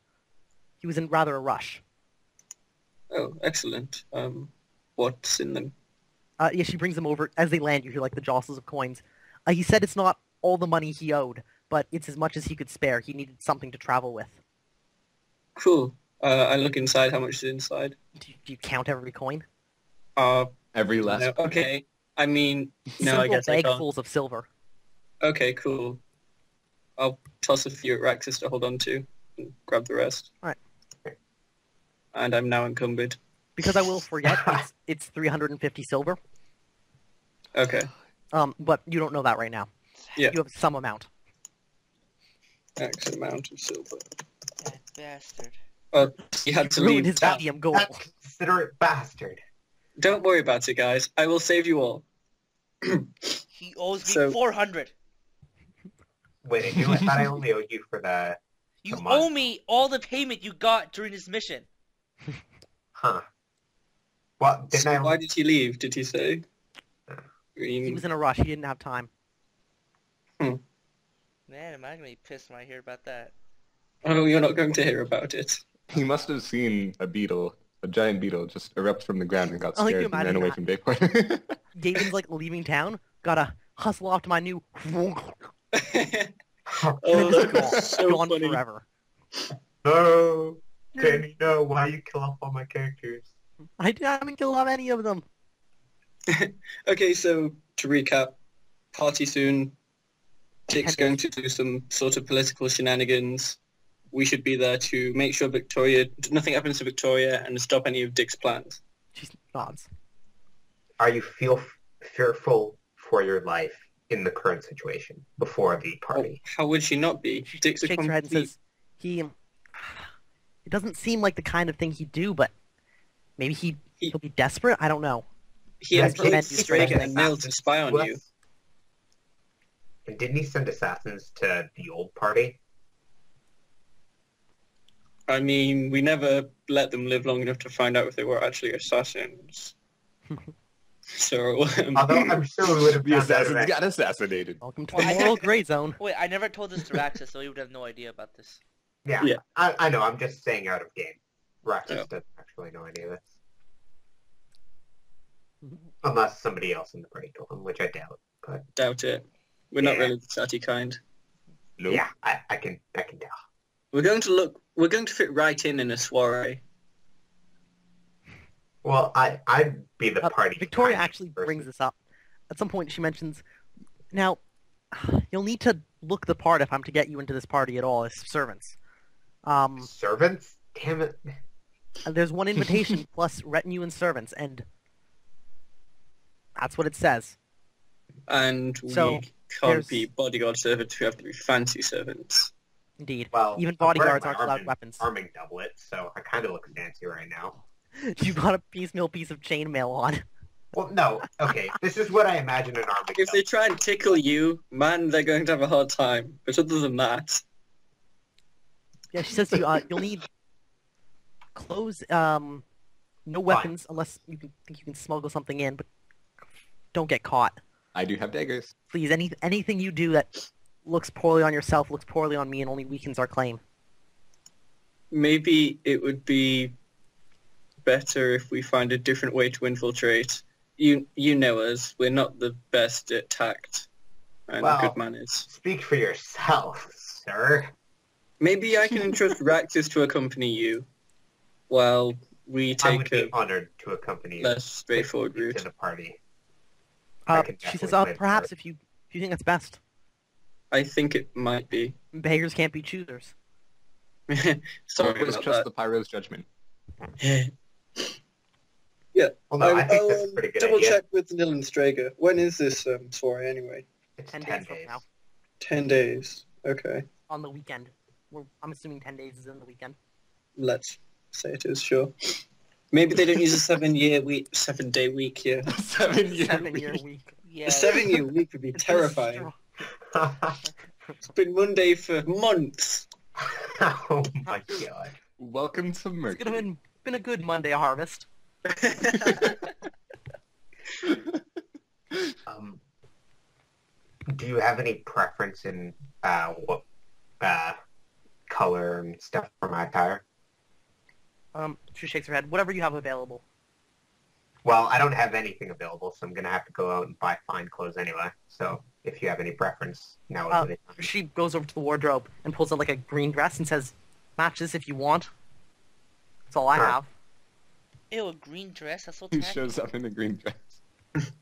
He was in rather a rush. Oh, excellent. What's in them? Yeah, she brings them over. As they land, you hear like the jostles of coins. He said it's not all the money he owed, but it's as much as he could spare. He needed something to travel with. Cool. I look inside. How much is inside? Do you count every coin? Every last. No, okay. I mean, no, I guess I can't. Bagfuls of silver. Okay, cool. I'll toss a few at Raxus to hold on to and grab the rest. All right. And I'm now encumbered. Because I will forget, it's 350 silver. Okay. But you don't know that right now. Yeah. You have some amount. X amount of silver. That bastard. He had to Ruined leave. his medium gold. That considerate bastard. Don't worry about it, guys. I will save you all. He owes me 400. Wait, I thought I only owed you for the You month. owe me all the payment you got during this mission. Huh. Well, didn't So I... why did he leave, did he say? He was in a rush. He didn't have time. Man, am I gonna be pissed when I hear about that. Oh, you're not going to hear about it. He must have seen a beetle, a giant beetle, just erupt from the ground and got I like scared to and ran imagine away that. from Bayport. Gaben's like leaving town. Gotta hustle off to my new... Oh, Gone, that's so gone funny. forever. No! Danny, no, why you kill off all my characters? I haven't killed off any of them. Okay, so to recap, party soon. Dick's going to do some sort of political shenanigans. We should be there to make sure nothing happens to Victoria and stop any of Dick's plans. She nods. Are you fearful for your life in the current situation before the party? How would she not be? She Dick's a shakes her head and complete... says, it doesn't seem like the kind of thing he'd do, but maybe he'll be desperate? I don't know. He has He both sent Strega and assassins Nil to spy on to you. us? And didn't he send assassins to the old party? I mean, we never let them live long enough to find out if they were actually assassins. So, Although I'm sure we would have The found out assassins eventually. got assassinated. Welcome to Well, the I moral think- gray zone. Wait, I never told this to Raxus, so he would have no idea about this. Yeah, Yeah. I know, I'm just saying out of game. Raxus Yeah. doesn't actually know any of this. Unless somebody else in the party told him, which I doubt. But doubt it. We're not Yeah. really the chatty kind. Nope. yeah, I can tell. We're going to fit right in a soiree. Well, I'd be the party. Victoria kind of actually person. brings this up. At some point she mentions, now, you'll need to look the part if I'm to get you into this party at all as servants. Servants? Damn it. There's one invitation plus retinue and servants, and that's what it says. And So, we can't there's- be bodyguard servants, we have to be fancy servants. Indeed. Well, Even I'm wearing bodyguards my aren't allowed weapons. arming doublet, so I kind of look fancy right now. You got a piecemeal piece of chainmail on. Well, no. Okay, this is what I imagine an arming If they doublet. try and tickle you, man, they're going to have a hard time. But other than that, Yeah, she says you'll need clothes, no weapons unless you think you can smuggle something in, but don't get caught. I do have daggers. Please, anything you do that looks poorly on yourself looks poorly on me and only weakens our claim. maybe it would be better if we find a different way to infiltrate. You know us, we're not the best at tact and Well- good manners. Speak for yourself, sir. Maybe I can entrust Raxus to accompany you while we I would take be a honored to accompany you less straightforward to route. the party. I can She says, definitely live perhaps for if you think that's best. I think it might be. Beggars can't be choosers. Sorry Always about trust that. the pyro's judgment. Yeah, Well, no, I think I'll that's a pretty good double idea. check with Nil and Strager. When is this soiree anyway? It's 10 10 days from days. now. 10 days. Okay. On the weekend. I'm assuming 10 days is in the weekend. Let's say it is, sure. Maybe they don't use a 7-day week here. 7-year 7-year week. week. Yeah. A 7-year week would be It's been a terrifying. strong- It's been Monday for months. Oh my god. Welcome to It's gonna Mercury. been a good Monday harvest. Do you have any preference in what color and stuff for my attire? She shakes her head. Whatever you have available. Well, I don't have anything available, so I'm gonna have to go out and buy fine clothes anyway. So if you have any preference, now is the time. She goes over to the wardrobe and pulls out like a green dress and says, "Match this if you want." That's all I Sure. have. Ew, a green dress? That's so Who tacky. shows up in a green dress?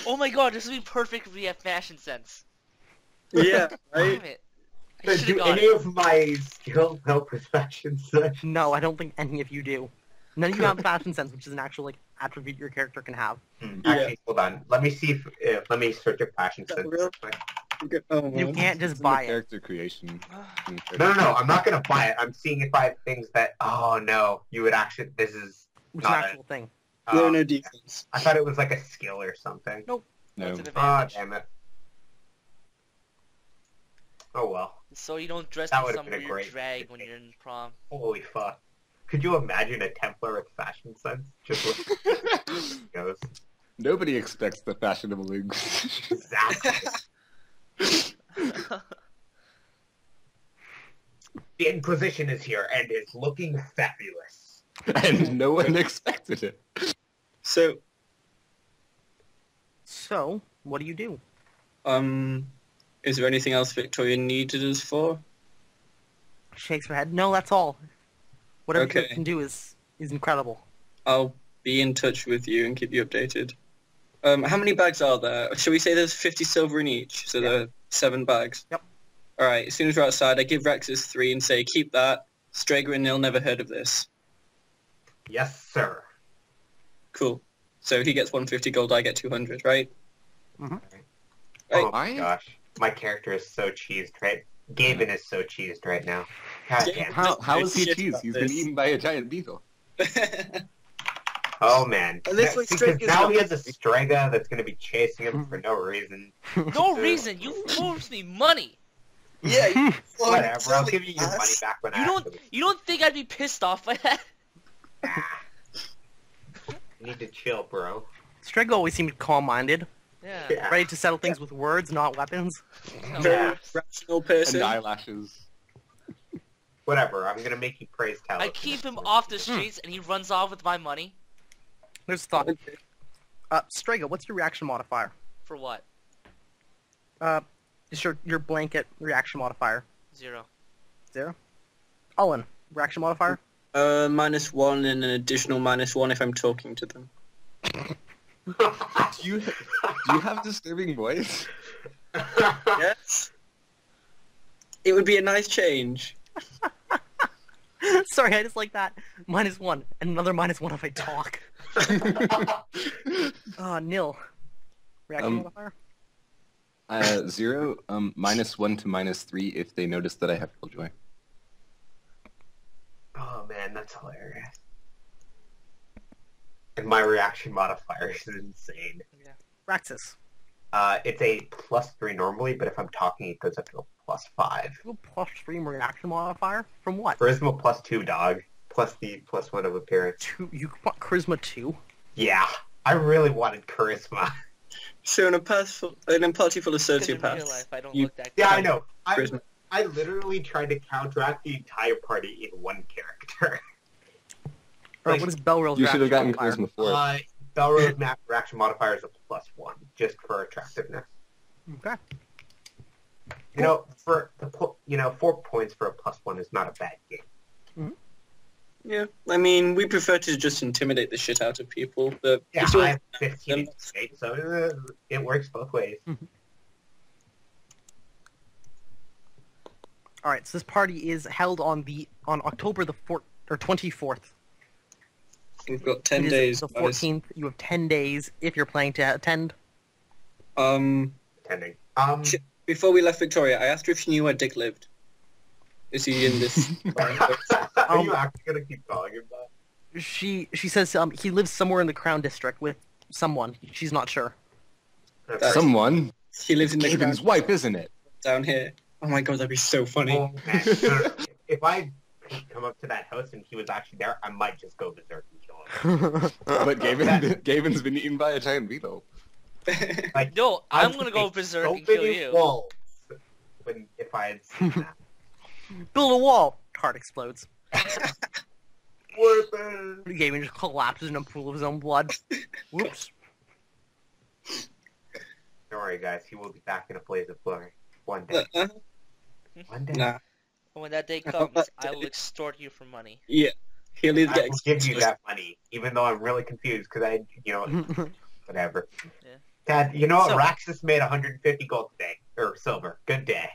Oh my god, this would be perfect if we have fashion sense. Yeah, right? Damn it. I should've Do got any it. of my skills help with fashion sense? No, I don't think any of you do. None of you have fashion sense, which is an actual like attribute your character can have. Actually, hold on. Let me see if let me search up fashion Is that sense. real? Oh, You man. can't just It's in the buy it. character creation. No. I'm not gonna buy it. I'm seeing if I have things that. Oh no, you would actually. This is. It's an Not actual thing. There uh, are no defense. I thought it was like a skill or something. Nope. No. That's an Oh advantage. damn it. Oh well. So you don't dress That like would've some been a weird great drag when you're in prom. Holy fuck. Could you imagine a Templar with fashion sense? Just like goes. Nobody expects the fashionable Inquisition. Exactly. The Inquisition is here and is looking fabulous. And no one expected it. So, So, what do you do? is there anything else Victoria needed us for? She shakes her head. No, that's all. Whatever you Okay. can do is incredible. I'll be in touch with you and keep you updated. How many bags are there? Shall we say there's 50 silver in each? So there are 7 bags? Yep. Alright, as soon as we're outside, I give Rex's 3 and say, keep that. Strager and Nil never heard of this. Yes, sir. Cool. So he gets 150 gold, I get 200, right? Oh Right. my gosh. My character is so cheesed right. Gavin is so cheesed right now. God damn. How is he Shit cheese? about He's been this. eaten by a giant beetle. Oh man. And this way Because Strager's now not- he has a Strega that's gonna be chasing him for no reason. No reason. You forced me money. Yeah, you Whatever, I'll give you your money back when I You don't think I'd be pissed off by that? Ah. You need to chill, bro. Strego always seemed calm-minded, Yeah. Yeah. ready to settle things with words, not weapons. No. very Yeah. rational And person. eyelashes. Whatever, I'm gonna make you praise Talos. I keep him off the streets and he runs off with my money. There's a thought. Strego, what's your reaction modifier? For what? Just your blanket reaction modifier. 0. 0. Olin, reaction modifier? -1 and an additional -1 if I'm talking to them. Do you have disturbing voice? Yes? It would be a nice change. Sorry, I just like that. -1, and another -1 if I talk. Nil. Reaction modifier? 0, -1 to -3 if they notice that I have Killjoy. Oh man, that's hilarious. And my reaction modifier is insane. Raxus. It's a +3 normally, but if I'm talking, it goes up to a +5. You have +3 reaction modifier? From what? Charisma +2, dog. Plus the +1 of appearance. You want Charisma 2? Yeah, I really wanted charisma. So in a party full of Because in real sociopaths, life, I don't you- look that Yeah, I good. know. Charisma. I literally tried to counteract the entire party in one character. Or what is Belrill's You should have gotten reaction Charisma 4. Belrose map reaction modifier is a +1, just for attractiveness. modifier? Okay. You know, for the 4 points for a +1 is not a bad game. yeah. I mean, we prefer to just intimidate the shit out of people, but Yeah, it's all- I have 15 in state, so it works both ways. All right, so this party is held on October the 24th. we've got 10 It is days. the guys. 14th. You have 10 days if you're planning to attend. Um, Attending. Before we left Victoria, I asked her if she knew where Dick lived. Is he in this? Are you actually gonna keep calling him that? She says he lives somewhere in the Crown District with someone. She's not sure. Someone? He lives in the Gaben's wife, isn't it? down here. Oh my god, that'd be so funny. Oh, man. If I come up to that house and he was actually there, I might just go berserk and kill him. But Gaben's been eaten by a giant beetle. Like, No, I'm gonna go make berserk so and kill many you. walls if I had seen that. Build a wall. Cart explodes. Worth it. Gaben just collapses in a pool of his own blood. Whoops. Don't worry, guys. He will be back in a blaze of glory one day. One day. Nah. When that day comes, I will extort you for money. Yeah. He'll either I get will give you that money, even though I'm really confused because whatever. Yeah. Dad, you know what? So- Raxus made 150 gold today, or silver. Good day.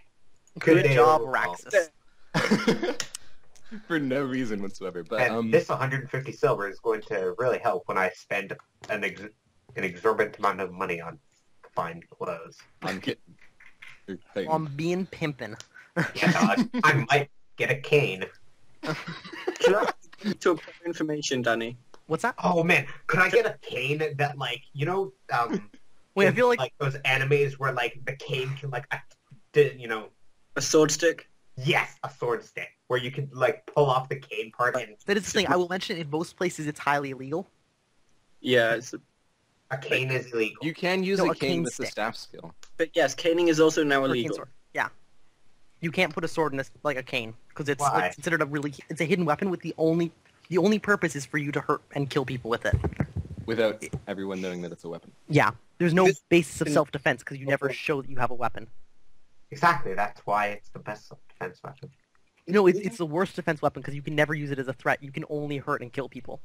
Good day job, overall. Raxus. For no reason whatsoever. But And this 150 silver is going to really help when I spend an exorbitant amount of money on fine clothes. I'm kidding. I'm being pimpin'. Yeah, dog. I might get a cane. to acquire information, Danny. What's that? Oh man, could I get a cane that Wait, I feel like those animes where like the cane can A sword stick? yes, a sword stick where you can like pull off the cane part and that is the thing. I will mention in most places it's highly illegal. Yeah, it's a cane is illegal. You can use No, a a cane cane with the stick. staff skill. but yes, caning is also now Or a cane illegal. sword. Yeah. You can't put a sword in a cane because it's Why? like, considered it's a hidden weapon with the only purpose is for you to hurt and kill people with it. Without everyone knowing that it's a weapon. Yeah. There's no This- basis of self-defense because you never show that you have a weapon. Exactly, that's why it's the best self-defense weapon. No, it's the worst defense weapon because you can never use it as a threat. You can only hurt and kill people.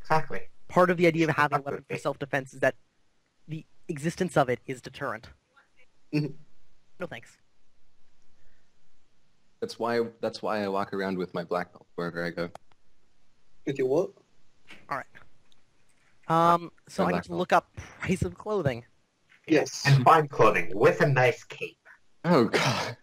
Exactly. Part of the idea of having a weapon for self-defense is that the existence of it is deterrent. Mhm. No thanks. That's why I walk around with my black belt wherever I go. With your what? So I black need to belt. look up price of clothing. Yes. And fine clothing with a nice cape. Oh god.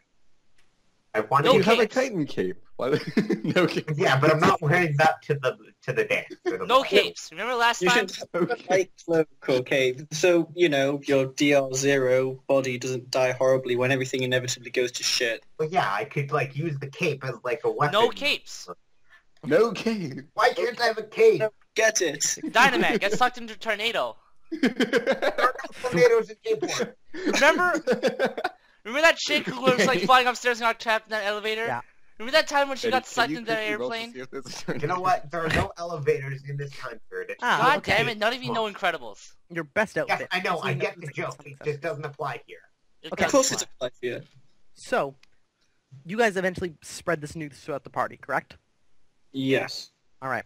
I want No you to have a capes. Titan cape. Why? No cape. Yeah, but I'm not wearing that to the dance. or the No ball. capes. Remember last You time? should have a light cloak, okay? So, your DR0 body doesn't die horribly when everything inevitably goes to shit. But yeah, I could like use the cape as like a weapon. No capes. No cape. Why can't I have a cape? No. Get it! Dynamite gets sucked into a tornado. Tornadoes in cape form. Remember that chick who was like flying upstairs and got trapped in that elevator? Yeah. Remember that time when she got sucked Can you into that quickly roll to airplane? see if there's a tornado? You know what? There are no elevators in this time period. It's Ah, God okay. damn it! None of you know Incredibles. Your best outfit. Yes, I know. I So get the it's joke. like It just doesn't apply here. It Okay. Of doesn't course it's apply. a life, yeah. So, you guys eventually spread this news throughout the party, correct? Yes. All right.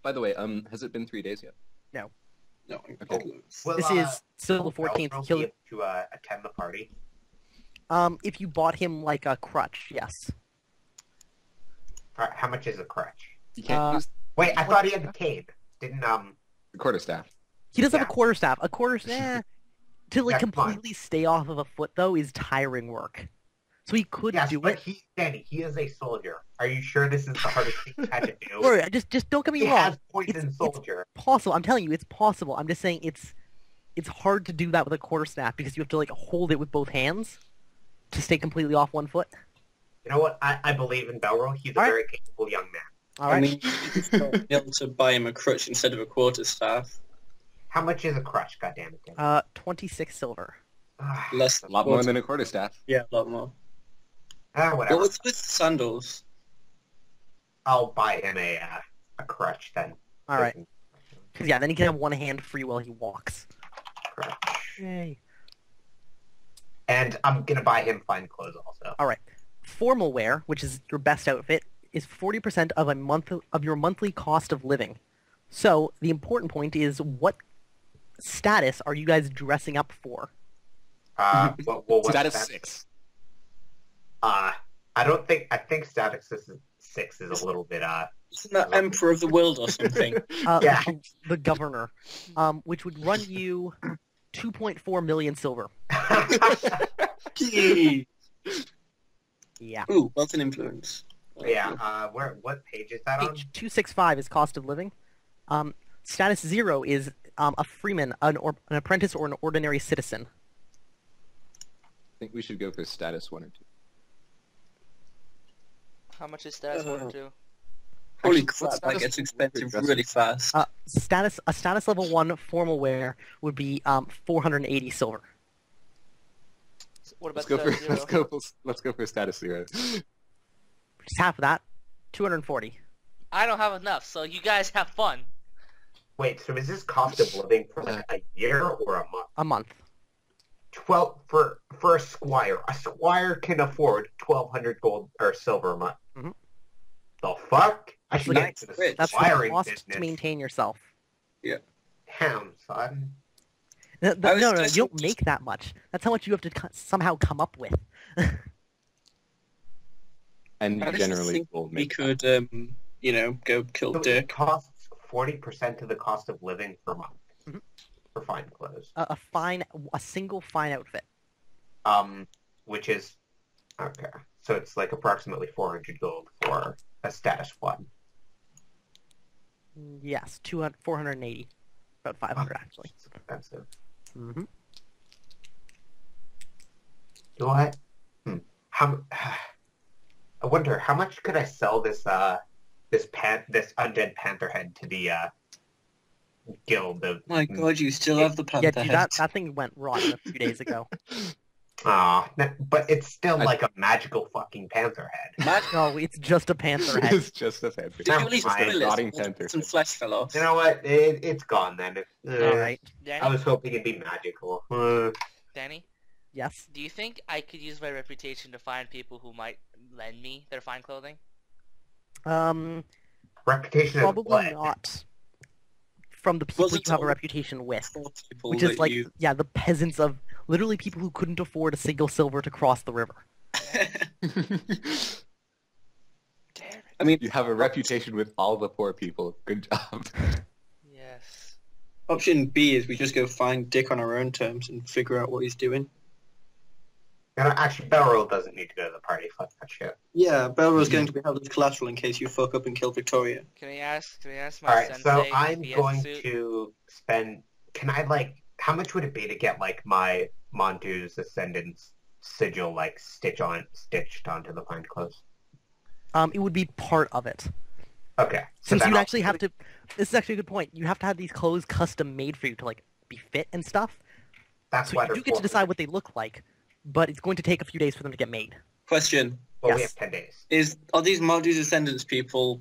By the way, has it been 3 days yet? No, Okay. Well, This is still the 14th. I'll Kill be able to attend the party. If you bought him like a crutch, yes. How much is a crutch? You can't use Wait, I thought he had the cane. Didn't the quarterstaff. He does have Yeah. a quarterstaff. A quarterstaff to like That's fine. completely stay off of a foot though is tiring work. So he could Yes, do but it. Danny, he is a soldier. Are you sure this is the hardest thing he had to do? Or just don't get me He wrong. has poison It's- soldier. Possible. I'm telling you, it's possible. I'm just saying it's hard to do that with a quarterstaff because you have to like hold it with both hands to stay completely off one foot. You know what? I believe in Belro. He's a All right. very capable young man. All right. I mean, you should be able to buy him a crutch instead of a quarterstaff. How much is a crutch? God damn it, Danny. 26 silver. Less A lot more than a quarterstaff. Yeah, a lot more. Whatever. But with sandals? I'll buy him a crutch then. All right. Because yeah, then he can have one hand free while he walks. Crutch. Yay. And I'm gonna buy him fine clothes also. All right. Formal wear, which is your best outfit, is 40% of your monthly cost of living. So the important point is, what status are you guys dressing up for? What's Status that? 6. I think status 6 is a little bit Isn't that Emperor of the World or something? Yeah. The governor, which would run you 2.4 million silver. Gee. Yeah. Ooh, wealth and influence. Yeah, what page is that on? Page 265 is cost of living. Status 0 is a freeman, an apprentice, or an ordinary citizen. I think we should go for status 1 or 2. How much is status 1 or 2? Holy Actually, crap, what's that status gets one expensive dress? really fast. A status level 1 formal wear would be 480 silver. What Let's about go for status 0? let's go for status 0. Just half of that, 240. I don't have enough, so you guys have fun. Wait, so is this cost of living for like a year or a month? A month. 12 for a squire. A squire can afford 1,200 gold or silver a month. Mhm. The fuck? I should get into the Rich. That's the squiring cost business. to maintain yourself. Damn, son. No, I was no, just- you don't make that much. That's how much you have to somehow come up with. And I just generally, think we'll we make could, go kill So it Dick. costs 40% of the cost of living per month Mhm. for fine clothes. A single fine outfit. Which is okay. So it's like approximately 400 gold for a status 1. Yes, 480. About 500 actually. It's expensive. Mm-hmm. You know what? How? I wonder how much could I sell this this undead panther head to the guild of. My god, you still have the Yeah, panther dude, head. that thing went rotten a few days ago. But it's still like a magical fucking panther head. No, it's just a panther head. It's just a panther. Did you at least Fine, spoil rotting it? panther. Some flesh fell off. You know what? It's gone then. Alright. I Danny? was hoping it'd be magical. Danny? Yes. Do you think I could use my reputation to find people who might lend me their fine clothing? Reputation of Probably what? not. From the people Was it you have a all- reputation with. People Which is that like, you- yeah, the peasants of literally people who couldn't afford a single silver to cross the river. Damn it. I mean, You have a reputation with all the poor people. Good job. Yes. option B is we just go find Dick on our own terms and figure out what he's doing. Actually, Belroll doesn't need to go to the party. Fuck that shit. Yeah, Belro's going to be held as collateral in case you fuck up and kill Victoria. Can I ask my All right, sensei so if I'm he has a going suit? to spend. Can I how much would it be to get my Montu's Ascendant's sigil stitched onto the fine clothes? It would be part of it. Okay. So Since then you'd I'll- actually have to... This is actually a good point. You have to have these clothes custom made for you to, be fit and stuff. That's So why you they're do get to 400. decide what they look like, but it's going to take a few days for them to get made. Question: Well, we Yes. have 10 days. Are these Mardu's Ascendants people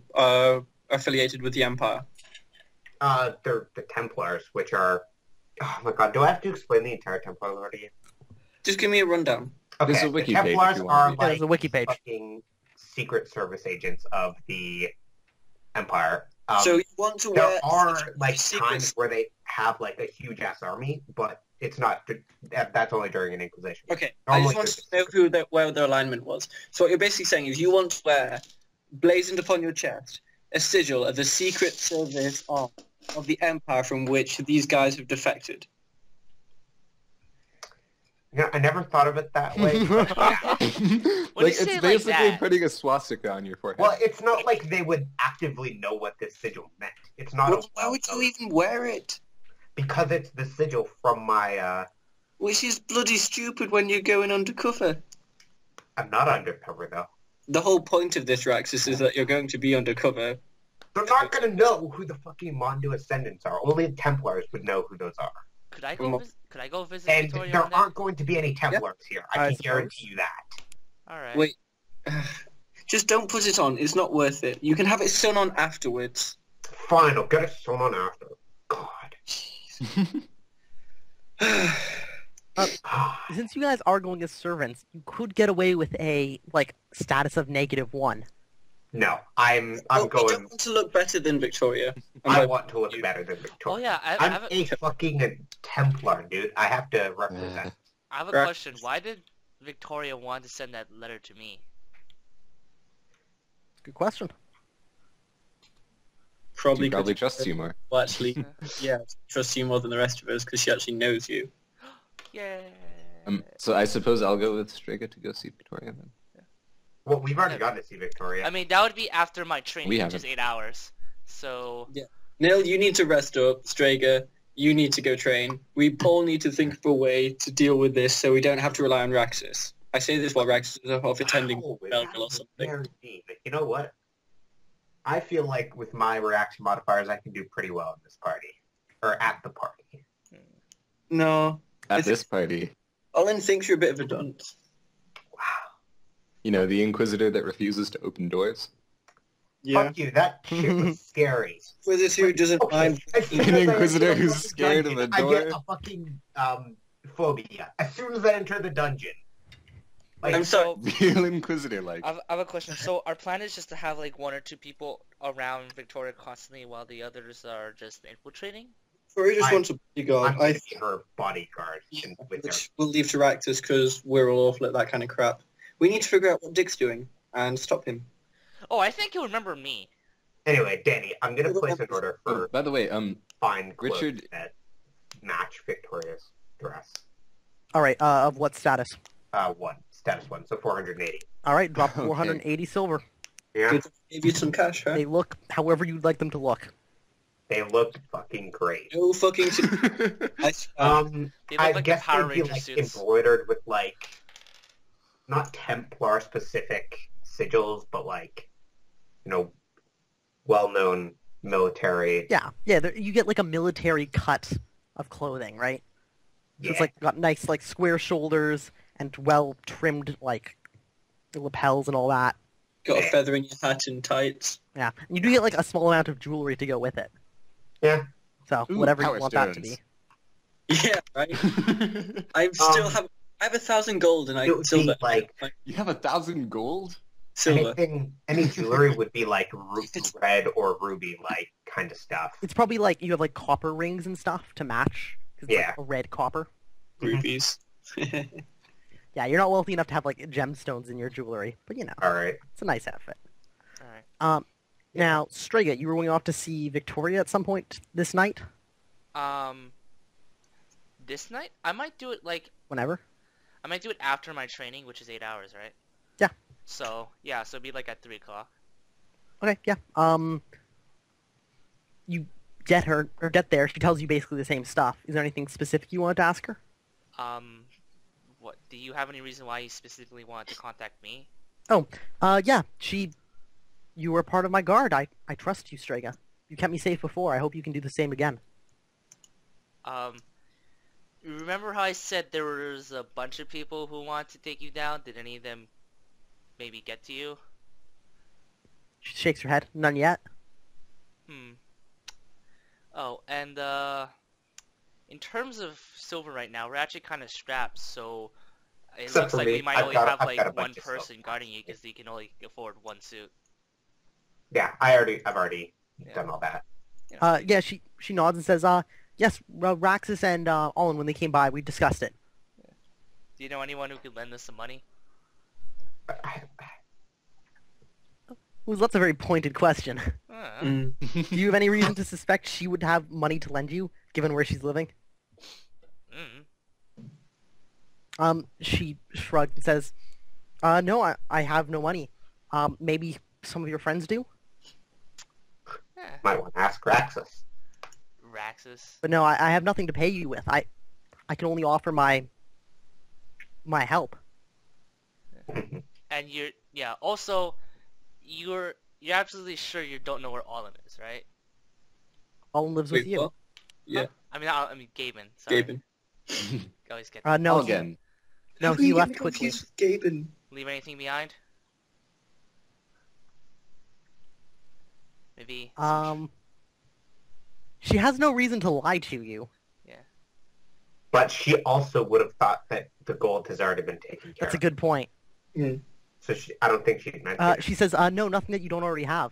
affiliated with the Empire? They're the Templars, which are. Oh my god, do I have to explain the entire Templar Lord again? Just give me a rundown. Okay, There's a the wiki page if Templars you wanna are read Yeah, there's a wiki page. fucking Secret Service agents of the Empire. So you want to There wear are secret- times where they have a huge ass army, but it's not. That's only during an Inquisition. Okay, I Normally just want to know where their alignment was. So what you're basically saying is you want to wear, blazoned upon your chest, a sigil of the Secret Service arm of the Empire from which these guys have defected. I never thought of it that way. but yeah. When you say it's it like basically that- putting a swastika on your forehead. Well, it's not like they would actively know what this sigil meant. It's not Why would you even wear it? because it's the sigil from my. Which is bloody stupid when you're going undercover. I'm not undercover though. The whole point of this, Raxus, is that you're going to be undercover. They're not gonna know who the fucking Mondu Ascendants are. Only the Templars would know who those are. Could I Come go? on. Could I go visit And Victoria there one day? aren't going to be any Templars here. I can suppose. guarantee you that. All right. Wait. Just don't put it on. It's not worth it. You can have it sewn on afterwards. Fine, I'll get it sewn after. God. Since you guys are going as servants, you could get away with a, status of -1. No, I'm Well, you going. don't want to look better than Victoria. I want to look better than Oh Victoria. yeah, I I'm have a fucking Templar, dude. I have to represent. I have a Right. question. Why did Victoria want to send that letter to me? Good question. Probably She probably could trusts you more. well, actually, yeah, trust you more than the rest of us because she actually knows you. Yay! So I suppose I'll go with Strega to go see Victoria then. Well, we've already gone to see Victoria. I mean, that would be after my training, We which is haven't. 8 hours. So, Neil, you need to rest up. Strega, you need to go train. We all need to think of a way to deal with this so we don't have to rely on Raxus. I say this while Raxus is off attending Wow, Belgium that or was something. very deep. You know what? I feel like with my reaction modifiers, I can do pretty well in this party. Or at the party. No. At this party, Olin thinks you're a bit of a dunce. Wow. you know, the Inquisitor that refuses to open doors. Yeah. Fuck you, that shit was scary. Wizard who doesn't Okay, mind. as soon An as I Inquisitor enter the who's fucking scared of dungeon, a I get door? a fucking phobia. As soon as I enter the dungeon. Like, I'm sorry. Real Inquisitor, like. I have a question. So, our plan is just to have, like, 1 or 2 people around Victoria constantly while the others are just infiltrating? Or he just I'm- wants a bodyguard. I'm gonna be her bodyguard with her. Which we'll leave to Raxus because we're all awful at that kind of crap. We need to figure out what Dick's doing and stop him. Oh, I think you'll remember me. Anyway, Danny, I'm gonna place an order Oh, for by the way, fine clothes Richard- that match Victoria's dress. Alright, of what status? Status 1, so 480. Alright, drop Okay. 480 silver. Yeah, Good. Give you some cash, huh? They look however you'd like them to look. they looked fucking great. No fucking. I, They look I like the guess Power they'd be Ranger like suits. embroidered with like, not Templar specific sigils, but like, you know, well-known military. Yeah, you get like a military cut of clothing, right? So Yeah. it's like got nice like square shoulders and well trimmed like lapels and all that. got a feather in your hat and tights. Yeah, and you do get like a small amount of jewelry to go with it. Yeah. So Ooh, whatever you power want that to stones. be. Yeah, right. I still have. I have 1,000 gold and I It would silver. be like You have 1,000 gold? Silver. any jewelry would be like red or ruby like kind of stuff. It's probably like you have like copper rings and stuff to match. 'Cause it's, Yeah. like, a red copper. Rubies. Yeah, you're not wealthy enough to have like gemstones in your jewelry, but you know, All right. it's a nice outfit. Alright. Now, Strega, you were going off to see Victoria at some point this night? This night? I might do it, like, Whenever? I might do it after my training, which is 8 hours, right? Yeah. So, yeah, so it'd be like at 3 o'clock. Okay, yeah. You get her, or get there, she tells you basically the same stuff. Is there anything specific you wanted to ask her? What, do you have any reason why you specifically wanted to contact me? Yeah, you were part of my guard. I trust you, Strega. You kept me safe before. I hope you can do the same again. Remember how I said there was a bunch of people who wanted to take you down? Did any of them maybe get to you? She shakes her head. None yet. Oh, and, in terms of silver right now, we're actually kind of strapped, so it Except looks for like me. we might I've only got have, a like, bunch one of silver. person guarding you, because you can only afford 1 suit. Yeah, I've already Yeah. done all that. Yeah, she nods and says, yes, Raxus and Olin, when they came by, we discussed it. Do you know anyone who could lend us some money? Well, that's a very pointed question. Mm. Do you have any reason to suspect she would have money to lend you, given where she's living? She shrugged and says, no, I have no money. Maybe some of your friends do? Might want to ask Raxus. Raxus. But no, I have nothing to pay you with. I can only offer my help. And also, you're absolutely sure you don't know where Olin is, right? Olin lives with Wait, you. what? Yeah, I mean, Gaben. Sorry. Gaben. Always get No, All again. no, he left quickly. Gaben. leave anything behind? Maybe. She has no reason to lie to you. But she also would have thought that the gold has already been taken care That's a of. good point. So I don't think she'd mention it. She says, no, nothing that you don't already have.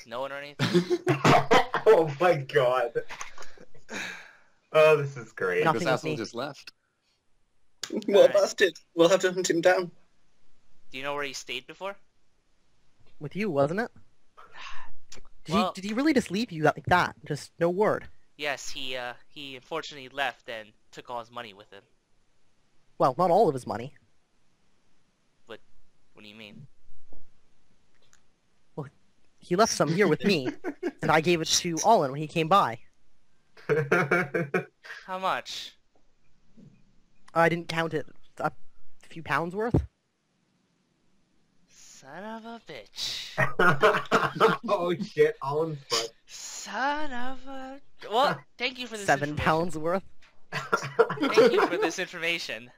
No one or anything? Oh my god. Oh, this is great. Nothing This with asshole me. just left. What a Alright. bastard. We'll have to hunt him down. Do you know where he stayed before? With you, wasn't it? Well- Did he really just leave you like that? Just no word? Yes, he unfortunately left, and took all his money with him. Well, not all of his money. What do you mean? He left some here with me, and I gave it to Olin when he came by. How much? I didn't count it. A few pounds worth? Son of a bitch. Oh shit, Olin's fucked. Son of a... Well, thank you for this 7 information. pounds worth? Thank you for this information.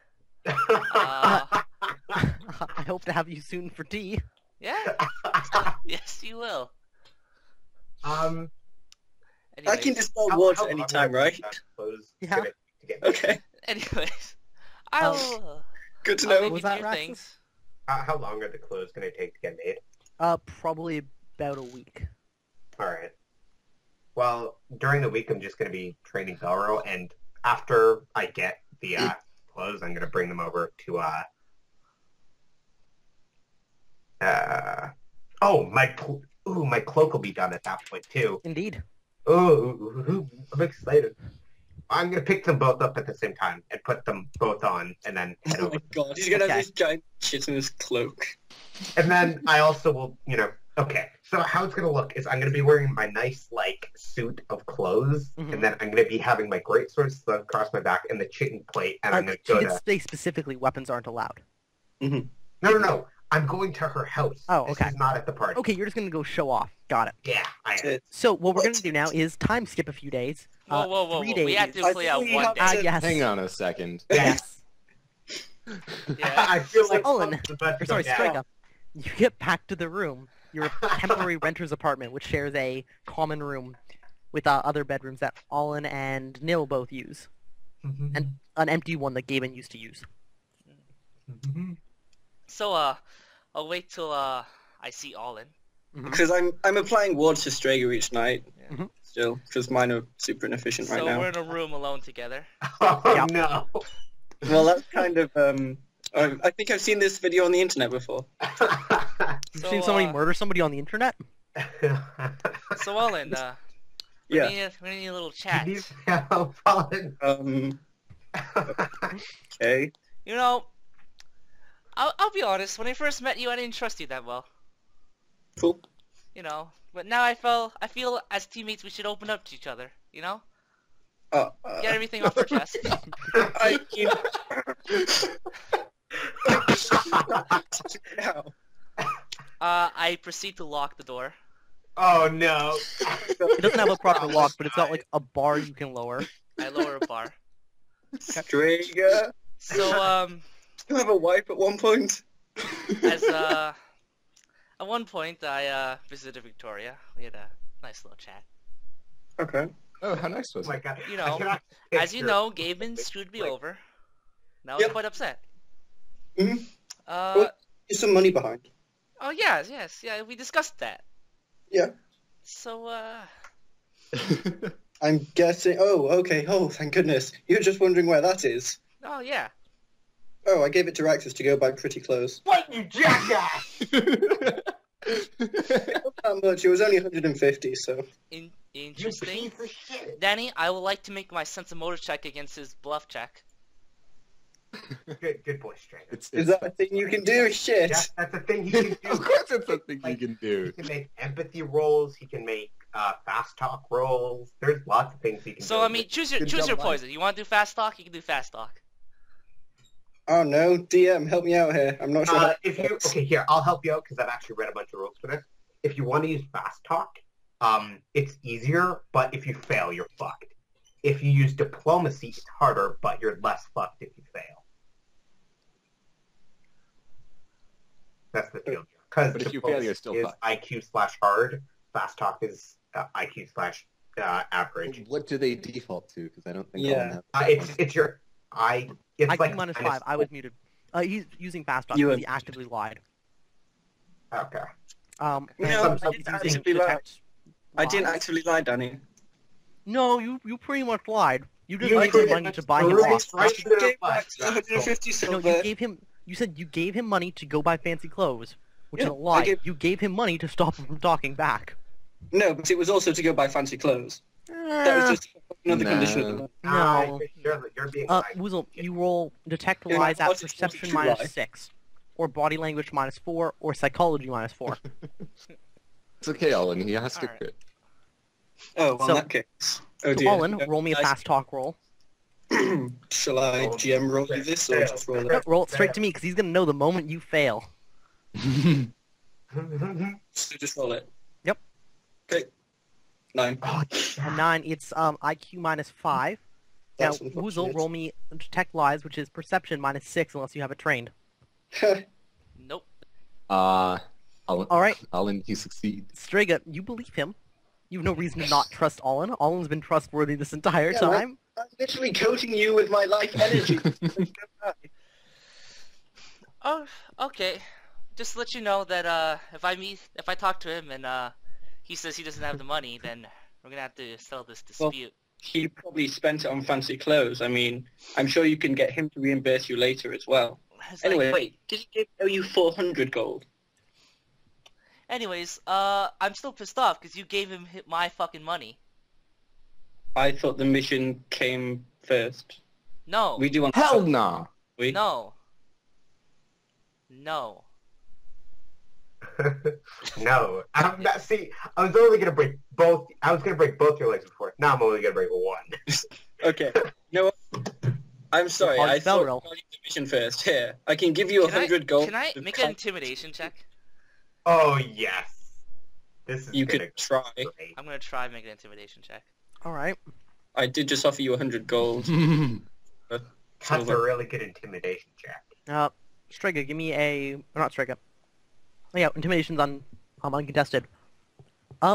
I hope to have you soon for tea. Yeah. Yes, you will. I Anyways, can dispel How- words how at any long time, are right? these clothes Yeah. gonna take to get made? Okay, anyways, I'll good to I'll know. make Was you that do Raxus? things. How long are the clothes gonna take to get made? Probably about a week. Alright. Well, during the week I'm just gonna be training Belro, and after I get the clothes, I'm gonna bring them over to my cloak will be done at that point too. Indeed. Ooh, I'm excited. I'm gonna pick them both up at the same time and put them both on, and then head Oh over. my god, he's gonna Okay. have this giant shit in his cloak. And then I also will, okay. So how it's gonna look is I'm gonna be wearing my nice suit of clothes, Mhm. and then I'm gonna be having my greatsword slung across my back and the chitin plate, and I'm gonna She go did to. say specifically weapons aren't allowed. No. I'm going to her house. Oh, This okay. is not at the party. Okay, you're just gonna go show off. Got it. Yeah, I am. So what we're What? gonna do now is time skip a few days. Whoa, 3 We have days. to play I out think we one have day. to- Yes. Hang on a second. Yes. Yeah. I feel like Olin, something's about to Or sorry, go down. Strega. You get back to the room, your temporary renter's apartment, which shares a common room with other bedrooms that Olin and Nil both use, and an empty one that Gaben used to use. So, I'll wait till I see Olin. Because I'm applying wards to Strager each night. Yeah. Mhm. Still, because mine are super inefficient So right now. we're in a room alone together. Oh Yeah. no. Well, that's kind of I think I've seen this video on the internet before. You've So, seen somebody murder somebody on the internet? So Olin, Yeah. we need a little chat. You need help, Olin. Okay. You know, I'll be honest. When I first met you, I didn't trust you that well. Cool. You know, but now I feel as teammates we should open up to each other. You know, get everything off our chest. I now. I proceed to lock the door. Oh no. It doesn't have a proper lock, but it's got like a bar you can lower. I lower a bar. Strager. So You have a wife at one point. as at one point I visited Victoria. We had a nice little chat. Okay. Oh, how nice Oh was my it? god. You know, I cannot As you picture- know, Gaben screwed me Like- over. And I was Yep. quite upset. Mhm. Uh, There's some money behind. oh yes, yeah, we discussed that. Yeah. So I'm guessing. Oh, okay. Oh, thank goodness. You're just wondering where that is. oh yeah. Oh, I gave it to Raxus to go buy pretty clothes. What, you jackass! Not that much. It was only 150, so. You Interesting. piece of shit. Danny, I would like to make my sense of motor check against his bluff check. Good boy, Stranger. Is that a thing you can do? Shit. Yeah, that's a thing he can do. Of course it's something Like, you can He do. can make empathy rolls. He can make fast talk rolls. There's lots of things he can do. So I mean, choose your Good choose job, your Mike. poison. You want to do fast talk? You can do fast talk. Oh no, DM, help me out here. I'm not sure. how if it you works. okay, here I'll help you out because I've actually read a bunch of rules for this. If you want to use fast talk, it's easier, but if you fail, you're fucked. If you use diplomacy, it's harder, but you're less fucked if you fail. That's the deal. Because But if you fail, you're still is fucked. IQ/hard. Fast talk is IQ/average. What do they default to? Because I don't think Yeah. all have It's your I. It's IQ like minus 5. I was muted. He's using fast talk You because were- he actively lied. Okay. And No, I he's didn't using actively lie. detect I didn't lies. actually lie, Danny. No, you pretty much lied. You just You gave him pretty money much to buy him really off. tried to Gave lie. back 150 No, silver. you gave him. You said you gave him money to go buy fancy clothes, which Yeah, is a lie. I gave- You gave him money to stop him from talking back. No, but it was also to go buy fancy clothes. That was just another Nah. condition. No. You're being lied. Woozle, you roll detect You're lies not at supposed to perception lie. -6, or body language -4, or psychology -4. It's okay, Alan. He has to Alright. quit. Oh, well, So- in that case. Oh So, dear. Olin, roll me a fast talk roll. Shall I GM roll you this or just roll No, it? roll it straight to me, because he's going to know the moment you fail. So just roll it. Yep. Okay. 9. Oh, A 9, it's IQ -5. Now, That's Woozle, unfortunate. roll me detect lies, which is perception -6, unless you have it trained. Nope. Alan, Alright. Alan, you succeed. Strega, you believe him. You have no reason to not trust Olin. Olin's been trustworthy this entire Yeah, time. I'm literally coating you with my life energy. Oh, okay. Just to let you know that if I talk to him and he says he doesn't have the money, then we're gonna have to settle this Well- dispute. He probably spent it on fancy clothes. I mean, I'm sure you can get him to reimburse you later as well. It's Anyway, like- wait, did he owe you 400 gold? Anyways, I'm still pissed off because you gave him my fucking money. I thought the mission came first. No. We do want Hell nah. we? No. No. no. See, I was only gonna break both. I was gonna break both your legs before. Now I'm only gonna break one. Okay. You know what? I'm sorry. Hard I spell thought roll. you wanted the mission first. Here, I can give you 100 gold. Can I to make con- an intimidation check? Oh yes. This is You gonna could try. go great. I'm gonna try and make an intimidation check. Alright. I did just offer you 100 gold. That's a Silver. really good intimidation check. Strega, give me a... Or not Strega. Oh, yeah, intimidation's uncontested.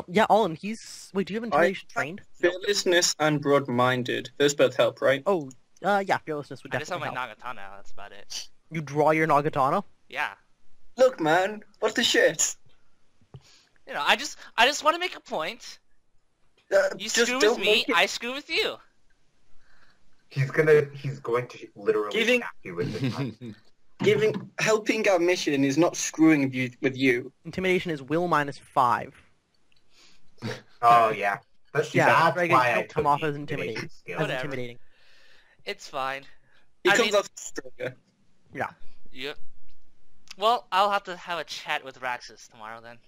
Yeah, Olin, he's... Wait, do you have intimidation trained? Fearlessness and broad-minded. Those both help, right? Oh, yeah, fearlessness would I just have definitely my help. Nagatana out, that's about it. You draw your Nagatana? Yeah. Look, man. What the shit? You know, I just want to make a point. You Just screw don't with me, make it- I screw with you. He's going to literally Giving- stab you with this knife. Helping our mission is not screwing with you. Intimidation is will -5. Oh yeah. That's, Yeah, that's Strega, why you I don't took come the off as intimidation intimidating. skill. As Whatever. intimidating. It's fine. He I comes mean- off stronger. Yep. Well, I'll have to have a chat with Raxus tomorrow then.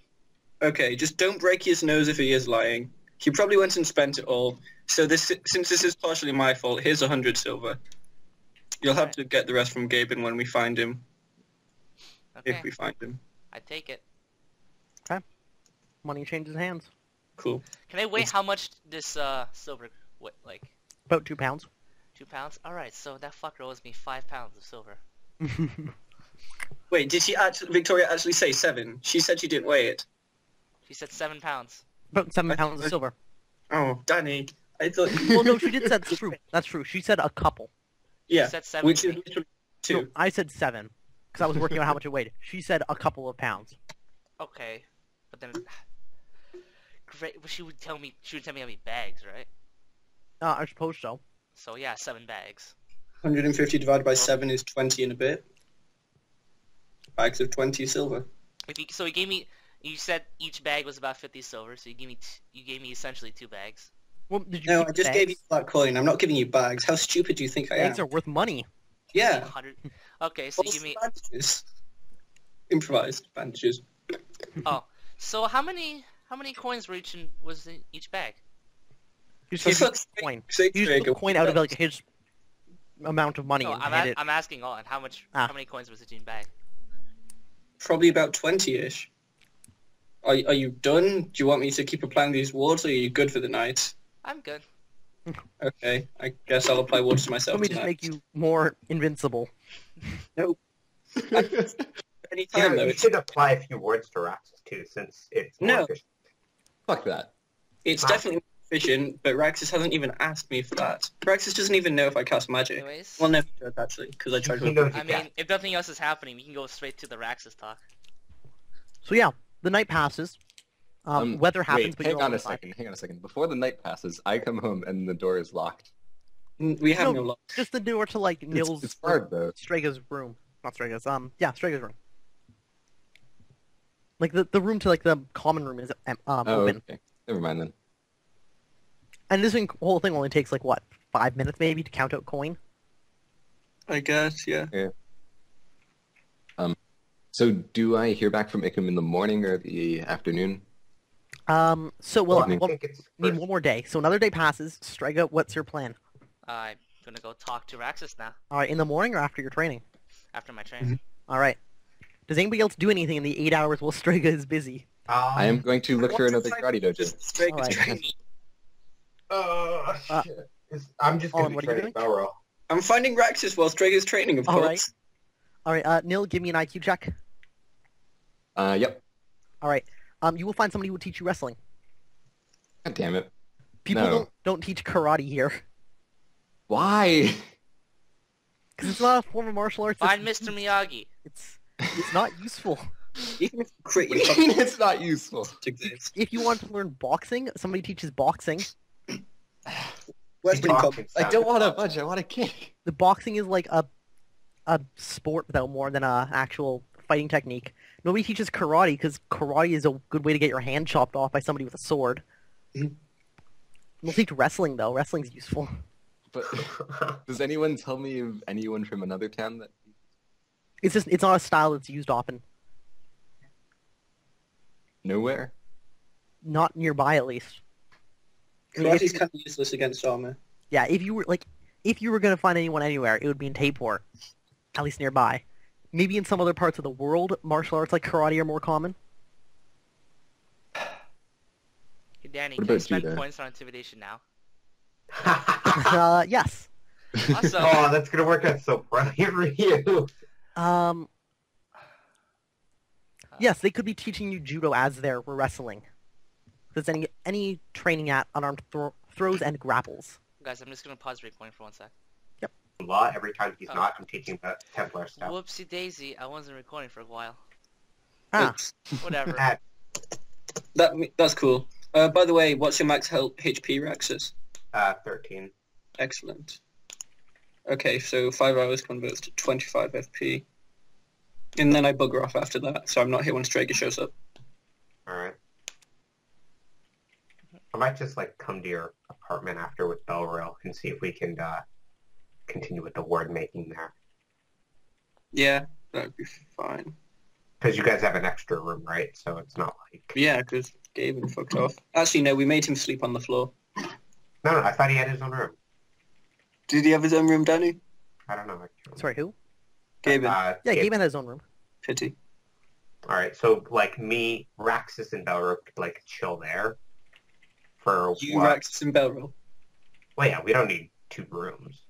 Okay, just don't break his nose if he is lying. He probably went and spent it all. So since this is partially my fault, here's 100 silver. You'll have Alright. to get the rest from Gaben when we find him. Okay, If we find him. I take it. Money changes hands. Cool. Can I weigh how much this silver, like About 2 pounds. 2 pounds? Alright, so that fucker owes me 5 pounds of silver. Wait, did Victoria actually say 7? She said she didn't weigh it. She said 7 pounds. About 7 pounds of silver. Oh, Danny. I thought... Well, no, she did say that's true. That's true. She said a couple. yeah, She said 7 which to is me. literally No, 2. I said 7. Because I was working out how much it weighed. She said a couple of pounds. Okay, but then great. But she would tell me how many bags, right? I suppose so. So yeah, 7 bags. 150 divided by 7 is 20 and a bit. Bags of 20 silver. So he gave me. You said each bag was about 50 silver, so you gave me essentially 2 bags. Well, did you No, keep I just bags? gave you that coin. I'm not giving you bags. How stupid do you think I am? Bags are worth money. Yeah. 100. Okay, so you Also give me. bandages. Improvised bandages. Oh, so how many coins were was in each bag? You just For gave you fuck's a coin. sake, You just took Drago. a coin out of like his amount of money No, and I'm, handed it. I'm asking all. And how many coins was in each bag? Probably about 20-ish. Are you done? Do you want me to keep applying these wards, or are you good for the night? I'm good. Okay, I guess I'll apply wards to myself Let me just tonight. make you more invincible. Anytime, though. You should apply a few words to Raxus too, since it's more No. efficient. Fuck that. It's definitely not efficient, but Raxus hasn't even asked me for that. Raxus doesn't even know if I cast magic. Anyways, Well, no, he does, actually, because I tried He to... knows I you mean, can. if nothing else is happening, we can go straight to the Raxus talk. So yeah, the night passes. Weather happens, Wait, but hang you're on a inside. second. Hang on a second. Before the night passes, I come home and the door is locked. We have no No. luck. Just the door to like Nils' It's hard though. Strega's room. Not Strega's. Yeah, Strega's room. Like the room to like the common room is Oh, open. okay. Never mind then. And this whole thing only takes, like, what, 5 minutes maybe to count out coin? I guess, yeah. So do I hear back from Ickham in the morning or the afternoon? So Well, we'll I think it's need first. one more day. So another day passes. Strega, what's your plan? I'm gonna go talk to Raxus now Alright, in the morning or after your training? after my training. Alright. Does anybody else do anything in the 8 hours while Strega is busy? I am going to look for What's another inside karate dojo. Strega Alright. training? Shit. I'm just going Colin, to what be are you training doing? Belro. I'm finding Raxus while Strega's training, of Alright. course. Alright, Nil, give me an IQ check. Yep. Alright. You will find somebody who will teach you wrestling. God damn it. People No. don't teach karate here. Why? Because it's not a form of martial arts. Find Mr. Miyagi. It's not useful. Even if you crit, What you do you mean it's not useful? exist. If you want to learn boxing, somebody teaches boxing. Wrestling Boxing I sounds don't want a awesome. punch, I want a kick. The boxing is like a sport, though, more than a actual fighting technique. Nobody teaches karate because karate is a good way to get your hand chopped off by somebody with a sword. Mhm. We'll teach wrestling, though. Wrestling's useful. But does anyone tell me of anyone from another town that... It's not a style that's used often. Nowhere? Not nearby, at least. I mean, Karate's kind of useless against armor. Yeah, if you were gonna find anyone anywhere, it would be in Tapor, at least nearby. Maybe in some other parts of the world, martial arts like karate are more common. Hey, Danny, What can you about spend judo? points on intimidation now? Yes. Awesome. Oh, that's gonna work out so poorly for you. Yes, they could be teaching you judo as they're wrestling. There's any training at unarmed throws and grapples. Guys, I'm just gonna pause recording for 1 sec. A lot every time he's Oh. not. I'm teaching about Templar stuff. Whoopsie daisy, I wasn't recording for a while. Ah, It's- Whatever. That's cool. By the way, what's your max health HP, Raxus? 13. Excellent. Okay, so 5 hours converts to 25 FP. And then I bugger off after that, so I'm not here when Strager shows up. Alright. I might just, like, come to your apartment after with Belro and see if we can, continue with the word making there. Yeah, that would be fine. Because you guys have an extra room, right? So it's not like... Yeah, because Gaben fucked off. Actually, no, we made him sleep on the floor. No, I thought he had his own room. Did he have his own room, Danny? I don't know. I can't remember. sorry, who? Gaben. Yeah, Gabe. Gaben has his own room. Pity. Alright, so, like, me, Raxus, and Belro could, like, chill there for You, what? Raxus, and Belro. Well, yeah, we don't need 2 rooms.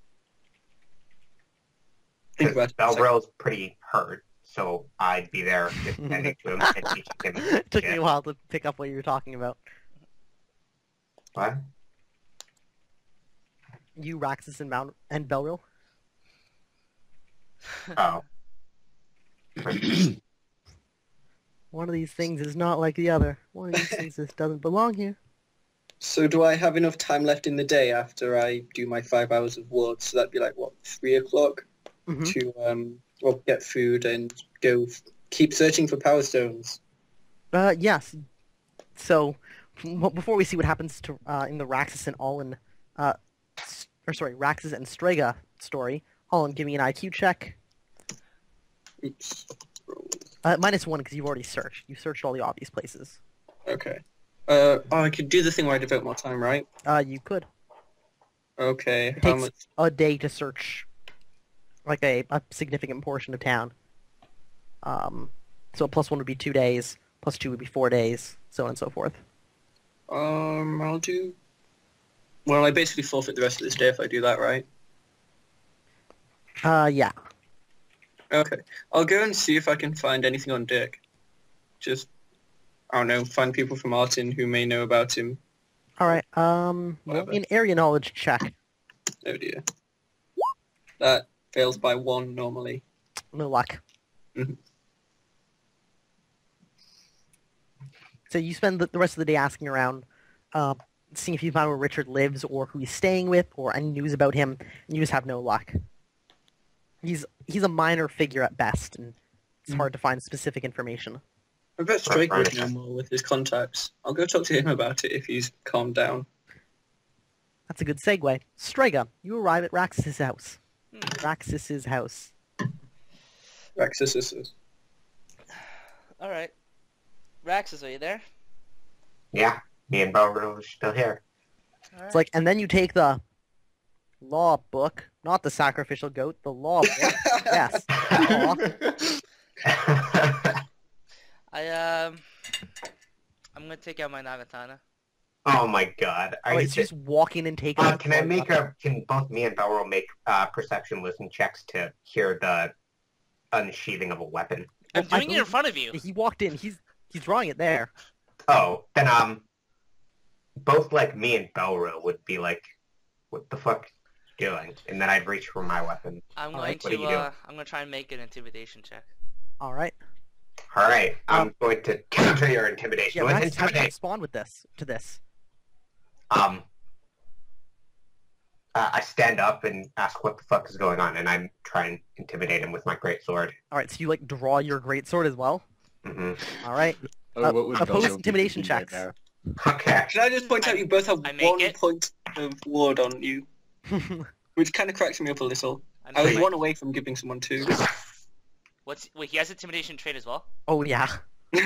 Think Because about it. Belro's pretty hurt, so I'd be there just tending to him and teaching him. It took me shit. a while to pick up what you were talking about. What? You, Raxus, and Belril? Oh. One of these things is not like the other. One of these things just doesn't belong here. So do I have enough time left in the day after I do my 5 hours of work? So that'd be like, what, 3 o'clock? Mhm. To well, get food and go keep searching for power stones. Yes. So, before we see what happens to in the Raxus and Allin, Raxus and Strega story, Allin, give me an IQ check. Oops. Roll. -1 because you've already searched. You searched all the obvious places. Okay. I could do the thing where I devote more time, right? You could. Okay. It How takes much? a day to search, like a significant portion of town. So +1 would be 2 days, +2 would be 4 days, so on and so forth. I'll do. Well, I basically forfeit the rest of this day if I do that, right? Yeah. Okay. I'll go and see if I can find anything on Dick. Just, I don't know, find people from Artin who may know about him. Alright, Whatever. an area knowledge check. Oh dear. That fails by 1 normally. No luck. Mhm. So you spend the rest of the day asking around, seeing if you find where Richard lives, or who he's staying with, or any news about him, and you just have no luck. He's a minor figure at best, and it's hard to find specific information. I bet Strike would Right. know more with his contacts. I'll go talk to him about it if he's calmed down. That's a good segue. Strega, you arrive at Raxus's house. Raxus's house. Raxus. All right. Raxus, are you there? Yeah, me and Belro are still here. All It's like, and then you take the law book, not the sacrificial goat, the law book. Yes. Law. I'm gonna take out my Nagatana. Oh my god. Are Alright, you so you just walk in and take it. can both me and Belro make perception wisdom checks to hear the unsheathing of a weapon? I'm doing it in front of you. He walked in. He's drawing it there. Oh, then both like me and Belro would be like, what the fuck are you doing? And then I'd reach for my weapon. I'm Alright. going What are you to doing? I'm gonna try and make an intimidation check. All right. Alright, I'm going to counter your intimidation Yeah, with Raxus, how do you intimidate. respond with this? To this? I stand up and ask what the fuck is going on, and I'm trying to intimidate him with my greatsword. All right, so you like draw your greatsword as well. Mm-hmm. All right. Oh, what would Oppose Belro be intimidation thinking checks. right Okay. Can I just point out you both have I make 1 it. point of ward on you, which kind of cracks me up a little. I was 1 away from giving someone 2. Wait, he has intimidation trait as well? Oh yeah. He's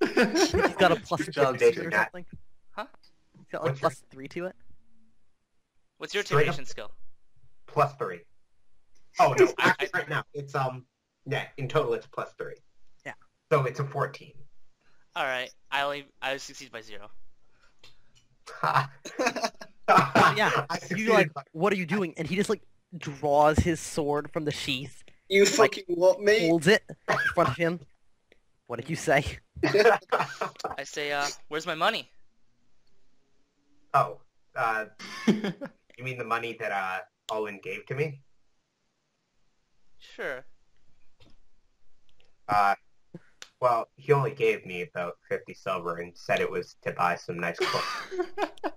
He's got a plus 2 or something. Huh? He's got like What's your- +3 to it. What's your Straight up. intimidation skill? +3. Oh no, I- actually right now it's yeah, in total it's +3. Yeah. So it's a 14. All right, I succeed by 0. Yeah. I You succeeded like, by- what are you doing? And he just like draws his sword from the sheath, You fucking what, mate? holds it in front of him. What did you say? I say, where's my money? Oh, now? you mean the money that Owen gave to me? Sure. Well, he only gave me about 50 silver and said it was to buy some nice clothes.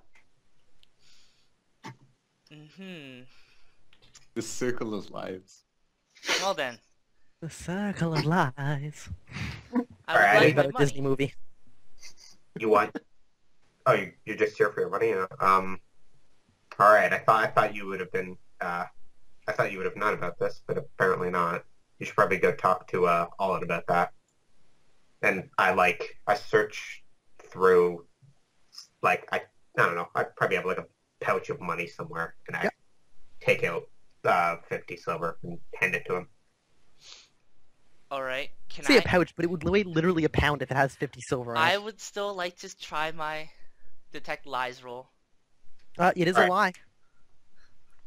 Mm-hmm. The circle of lives. Well then, The circle of lies. I would Alright, Way like my better money. Disney movie. You want? Oh, you're just here for your money? All right. I thought you would have been. I thought you would have known about this, but apparently not. You should probably go talk to Olin about that. And I search through, like I don't know. I probably have like a pouch of money somewhere, and I take out 50 silver and hand it to him. All right, can Say a pouch, but it would weigh literally a pound if it has 50 silver in it. I would still like to try my detect lies roll. It is Alright. a lie.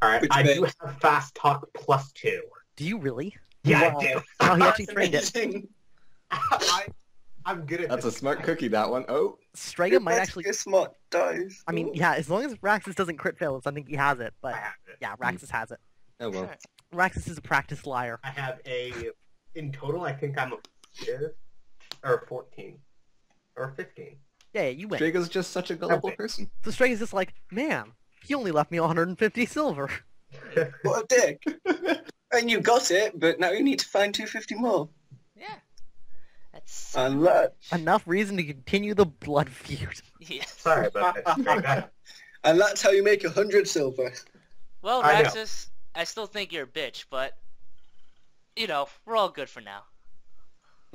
All right. Which I do bit? have fast talk +2. Do you really? Yeah, Wow. I do. Oh, he actually trained it. Amazing. I'm good at That's a this. smart cookie, that one. Oh, Strega might That's actually... a smart dice. I mean, yeah, as long as Raxus doesn't crit fail, I think he has it. But I have it. yeah, Raxus has it. oh well. Sure. Raxus is a practiced liar. I have in total, I think I'm a 5 or 14 or 15. Yeah, you win. Drago's just such a gullible Okay. person. So Strega's just like, man, he only left me 150 silver. What a dick. And you got it, but now you need to find 250 more. Yeah. That's And that, Enough reason to continue the blood feud. yeah. Sorry about that. and that's how you make 100 silver. Well, I know. Raxus, I still think you're a bitch, but you know, we're all good for now.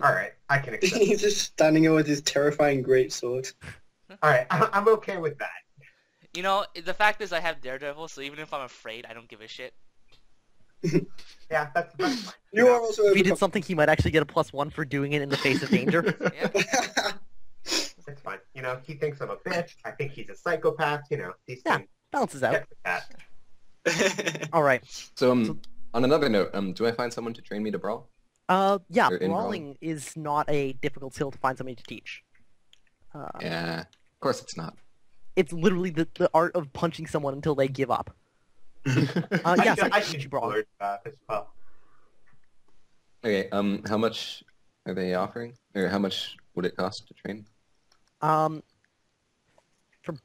All right, I can accept. He's just standing there with his terrifying greatsword. All right, I'm okay with that. You know, the fact is I have Daredevil, so even if I'm afraid, I don't give a shit. Yeah, that's fine. You are also If he did something, he might actually get a +1 for doing it in the face of danger. Yeah. It's fine. You know, he thinks I'm a bitch. I think he's a psychopath. You know, these Yeah. things. Balances out. Get with that. All right. So, on another note, do I find someone to train me to brawl? Yeah, Or in brawling is not a difficult skill to find somebody to teach. Yeah, of course it's not. It's literally the art of punching someone until they give up. I Yes, should, I I can teach you should brawling. learn that as well. Okay, how much are they offering? Or how much would it cost to train? For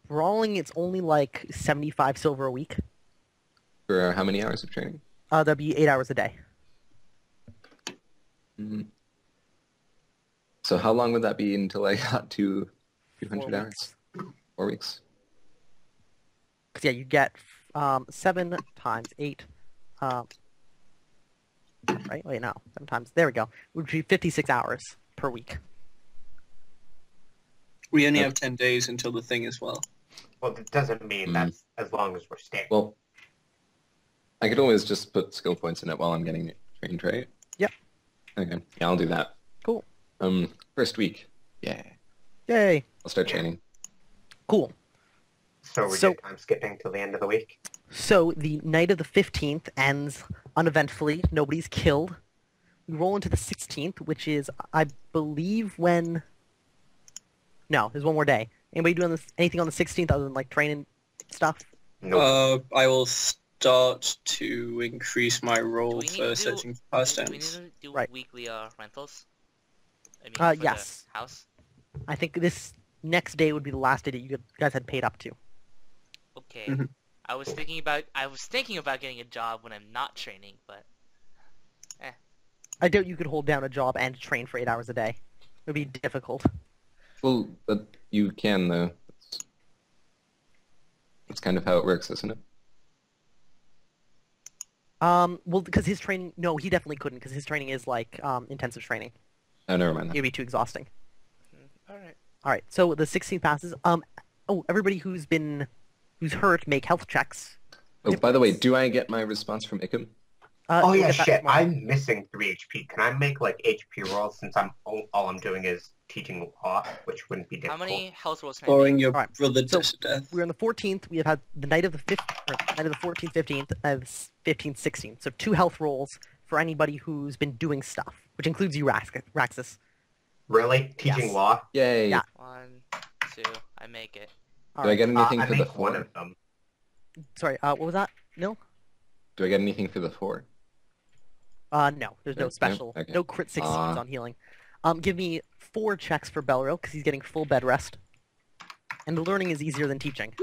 brawling, it's only like 75 silver a week. For how many hours of training? That'd be 8 hours a day. Mm. So how long would that be until I got to 200 4 hours? 4 weeks. Because yeah, you get 7 times 8. Right? Wait, no. 7 times. There we go. Would be 56 hours per week. We only have 10 days until the thing as well. Well, it doesn't mean that's as long as we're staying. Well, I could always just put skill points in it while I'm getting trained, right? Yep. Okay. Yeah, I'll do that. Cool. First week. Yeah. Yay. I'll start training. Cool. So we're doing time skipping till the end of the week? So the night of the 15th ends uneventfully. Nobody's killed. We roll into the 16th, which is, I believe, when... No, there's one more day. Anybody doing anything on the 16th other than, like, training stuff? Nope. I will start to increase my roll for searching for past Do we need tense. to do Right. weekly rentals? I mean, for yes. the house? I think this next day would be the last day that you guys had paid up to. Okay. Mhm. I was thinking about getting a job when I'm not training, but I doubt you could hold down a job and train for 8 hours a day. It would be difficult. Well, but you can, though. That's kind of how it works, isn't it? Well, because his training... No, he definitely couldn't, because his training is, like, intensive training. Oh, never mind It that. would be too exhausting. alright. Alright, so the 16th passes. Everybody who's hurt, make health checks. Oh, by the way, do I get my response from Ickham? Oh you'll yeah, get that shit. tomorrow. I'm missing 3 HP. Can I make like HP rolls since all I'm doing is teaching law, which wouldn't be How difficult? many health rolls can I Boring make? your Alright, brother so to death. We're on the 14th. We have had the night of the 14th, 15th, and 15th, 16th. So 2 health rolls for anybody who's been doing stuff, which includes you, Raxus. Really? Teaching Yes. law? Yay! Yeah. 1, 2, I make it. Do I get anything I for the make one 4? of them. Sorry, what was that? Nil? Do I get anything for the 4? No. There's no No? special. Okay. No crit succeeds on healing. Give me 4 checks for Belril, because he's getting full bed rest. And the learning is easier than teaching.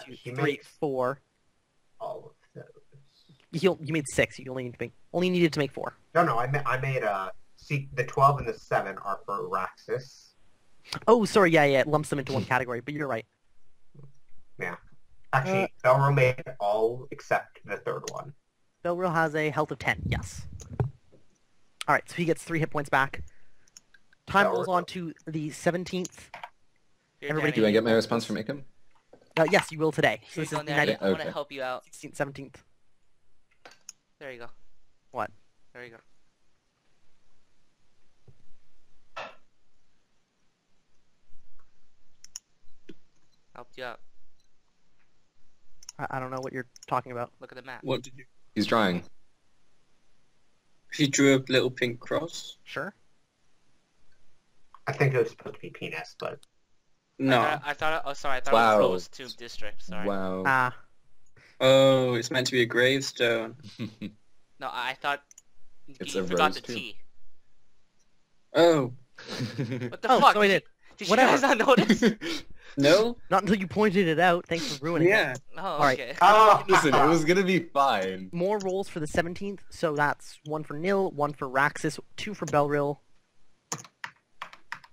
He 3, makes 4. all of those. You made 6. You only needed to make 4. No, I made see, the 12 and the 7 are for Raxus. Oh, sorry, yeah, it lumps them into one category, but you're right. Yeah. Actually, Belro made all except the 3rd one. Belril has a health of 10, yes. Alright, so he gets 3 hit points back. Time rolls on to the 17th. Here, Everybody Danny, Do I get my response from Ickham? Yes, you will today. So Here you this go, is the Danny. night I want to Okay. help you out. 16th, 17th. There you go. What? There you go. Helped you out. I don't know what you're talking about. Look at the map. What did you... He's drawing. He drew a little pink cross? Sure. I think it was supposed to be penis, but No. I thought oh, sorry. I thought Wow. it was Rose Tomb District. Sorry. Wow. Ah, Oh, it's meant to be a gravestone. No, I thought It's you a forgot rose the tomb. T. Oh. What the Oh, fuck? so I did. Did you Whatever. guys not notice? No? not until you pointed it out. Thanks for ruining it. Yeah. Oh, Alright. okay. Listen, it was gonna be fine. More rolls for the 17th, so that's 1 for Nil, 1 for Raxus, 2 for Belril.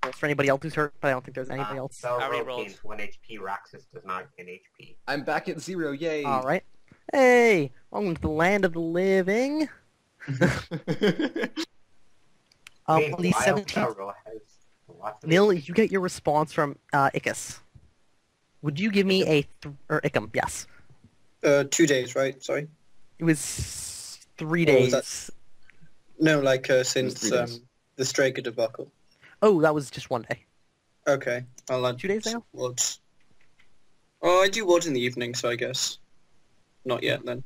Rolls for anybody else who's hurt, but I don't think there's anybody else. already Belro rolled. gains 1 HP, Raxus does not gain HP. I'm back at 0, yay! Alright. Hey! Welcome to the land of the living. On the Meanwhile, 17th, Belro has lots of Nil, HP. you get your response from Icus. Would you give me a... or Icum, yes. 2 days, right? Sorry. It was 3 Oh, was days. No, like since 3 days. the Straker debacle. Oh, that was just 1 day. Okay. I'll add 2 days now? Wards. Oh, I do Wards in the evening, so I guess. Not yet, then.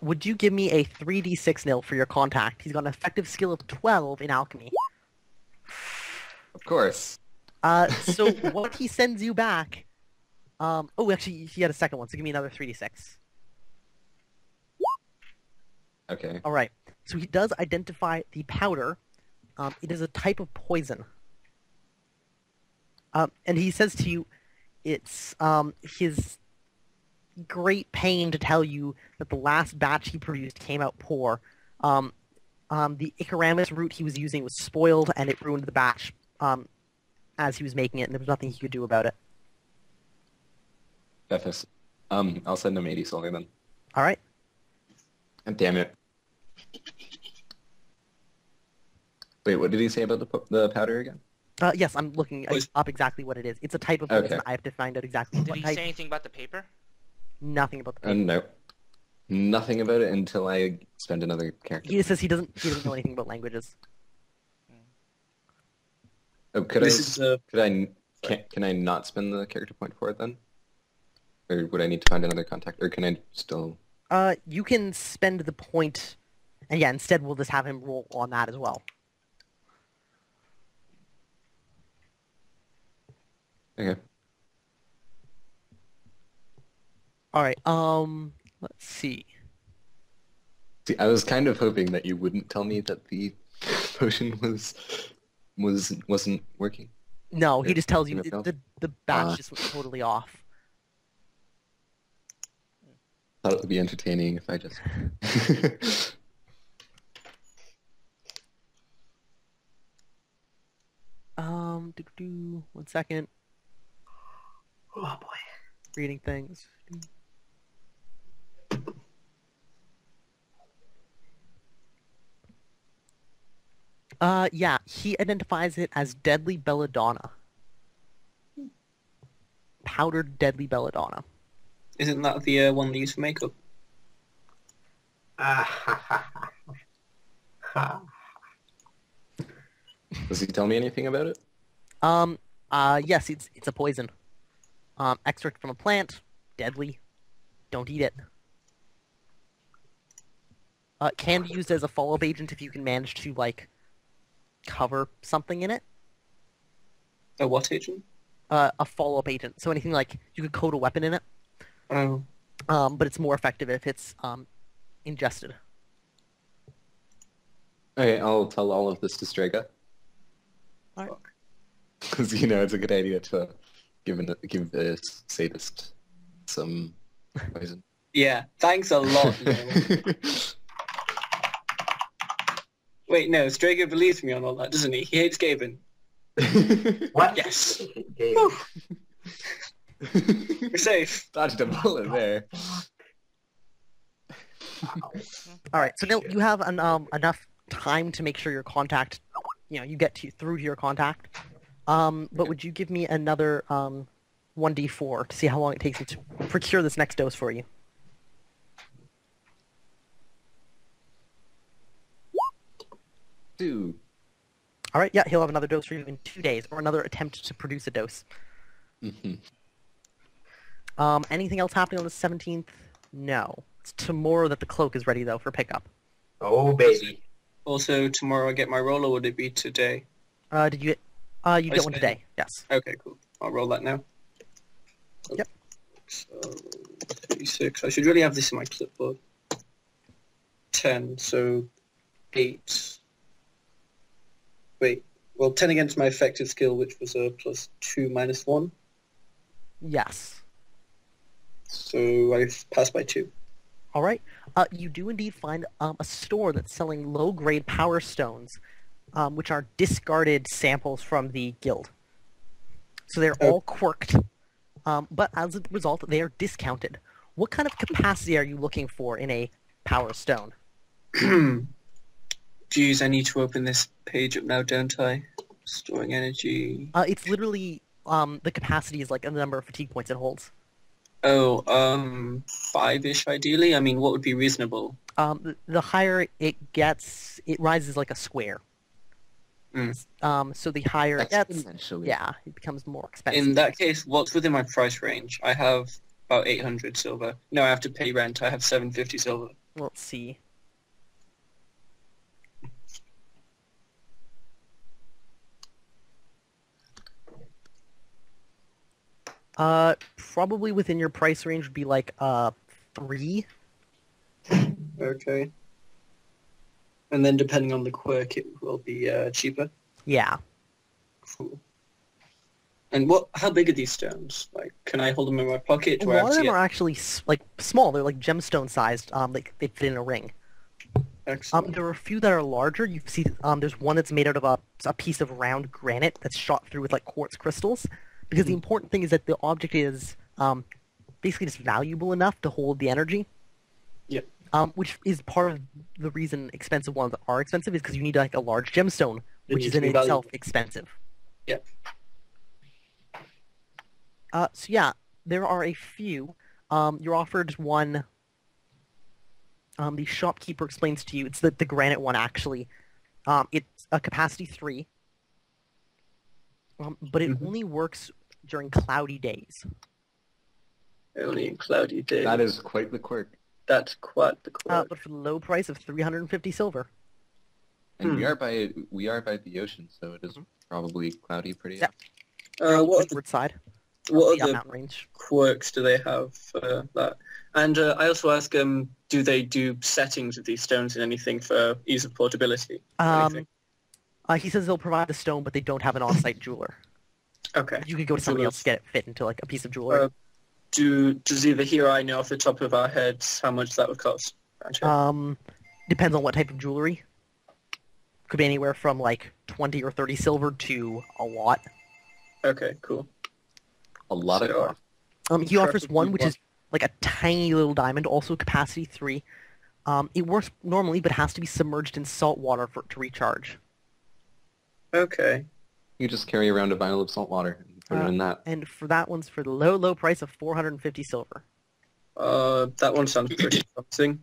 Would you give me a 3d6 Nil for your contact? He's got an effective skill of 12 in alchemy. Of course. So what he sends you back... oh, actually, he had a second one, so give me another 3d6. Okay. Alright, so he does identify the powder. It is a type of poison. And he says to you, it's his great pain to tell you that the last batch he produced came out poor. The Icaramus root he was using was spoiled, and it ruined the batch as he was making it, and there was nothing he could do about it. Bethis. I'll send him 80 silver then. All right. And damn it. Wait, what did he say about the powder again? Yes, I'm looking up exactly what it is. It's a type of poison. I have to find out exactly Did what he type. say anything about the paper? Nothing about the paper. No. Nothing about it until I spend another character. He says he doesn't know anything about languages. Oh, can I not spend the character point for it then? Or would I need to find another contact? Or can I still... You can spend the point, and yeah, instead we'll just have him roll on that as well. Okay. Alright, let's see. See, I was kind of hoping that you wouldn't tell me that the potion wasn't working. No, he just tells you No. the batch just went totally off. Thought it would be entertaining if I just... One second. Oh boy. Reading things. Yeah, he identifies it as deadly belladonna. Powdered deadly belladonna. Isn't that the one they use for makeup? Does he tell me anything about it? Yes, it's a poison. Extract from a plant, deadly. Don't eat it. Can be used as a follow-up agent if you can manage to, like, cover something in it. A what agent? A follow-up agent. So anything like, you could coat a weapon in it. Oh. But it's more effective if it's, ingested. Okay, I'll tell all of this to Strega. Alright. Because, it's a good idea to give the sadist some poison. Yeah, thanks a lot. Wait, no, Strega believes me on all that, doesn't he? He hates Gaben. What? Yes. Game. We're safe. Dodged a bullet there. Alright, so now you have enough time to make sure your contact, you get through to your contact. But would you give me another 1d4 to see how long it takes me to procure this next dose for you? Dude. Alright, yeah, he'll have another dose for you in 2 days, or another attempt to produce a dose. Mm-hmm. Anything else happening on the 17th? No. It's tomorrow that the cloak is ready, though, for pickup. Oh, baby. Also, tomorrow I get my roll, or would it be today? Did you get... you get one today, yes. Okay, cool. I'll roll that now. Yep. So, 36. I should really have this in my clipboard. 10, so 8. Wait, well, 10 against my effective skill, which was a +2 -1. Yes. So I passed by 2. Alright. You do indeed find a store that's selling low-grade power stones, which are discarded samples from the guild. So they're all quirked, but as a result, they are discounted. What kind of capacity are you looking for in a power stone? Geez, I need to open this page up now, don't I? Storing energy. It's literally, the capacity is like the number of fatigue points it holds. Oh, 5-ish ideally? I mean, what would be reasonable? The higher it gets, it rises like a square. So the higher it gets, yeah, it becomes more expensive. In that case, what's within my price range? I have about 800 silver. No, I have to pay rent. I have 750 silver. Let's see. Probably within your price range would be like 3. Okay. And then depending on the quirk, it will be cheaper. Yeah. Cool. And how big are these stones? Like, can I hold them in my pocket? A lot of them are actually like small. They're like gemstone sized. Like they fit in a ring. Excellent. There are a few that are larger. You see, there's one that's made out of a piece of round granite that's shot through with like quartz crystals. Because the important thing is that the object is basically just valuable enough to hold the energy. Yeah. Which is part of the reason expensive ones are expensive, is because you need like a large gemstone, They which need is to in be itself valuable. expensive. Yeah. So yeah, there are a few. You're offered one. The shopkeeper explains to you, it's the granite one actually. It's a capacity 3, but it only works during cloudy days. Only in cloudy days. That is quite the quirk. That's quite the quirk. But for the low price of 350 silver. And we are by the ocean, so it is probably cloudy pretty Yeah. often. What Windward side. what the other mountain range. quirks do they have for that? And I also ask, do they do settings of these stones in anything for ease of portability? or anything? He says they'll provide the stone, but they don't have an on-site jeweler. Okay. You could go to somebody else to get it fit into like a piece of jewelry. Does either he or I know off the top of our heads how much that would cost? Depends on what type of jewelry. Could be anywhere from like 20 or 30 silver to a lot. Okay, cool. A lot of So, He offers one preferably which one. is like a tiny little diamond, also capacity 3. It works normally, but has to be submerged in salt water for it to recharge. Okay. You just carry around a vial of salt water and put it in that. And for that one's for the low price of 450 silver. That one sounds pretty promising.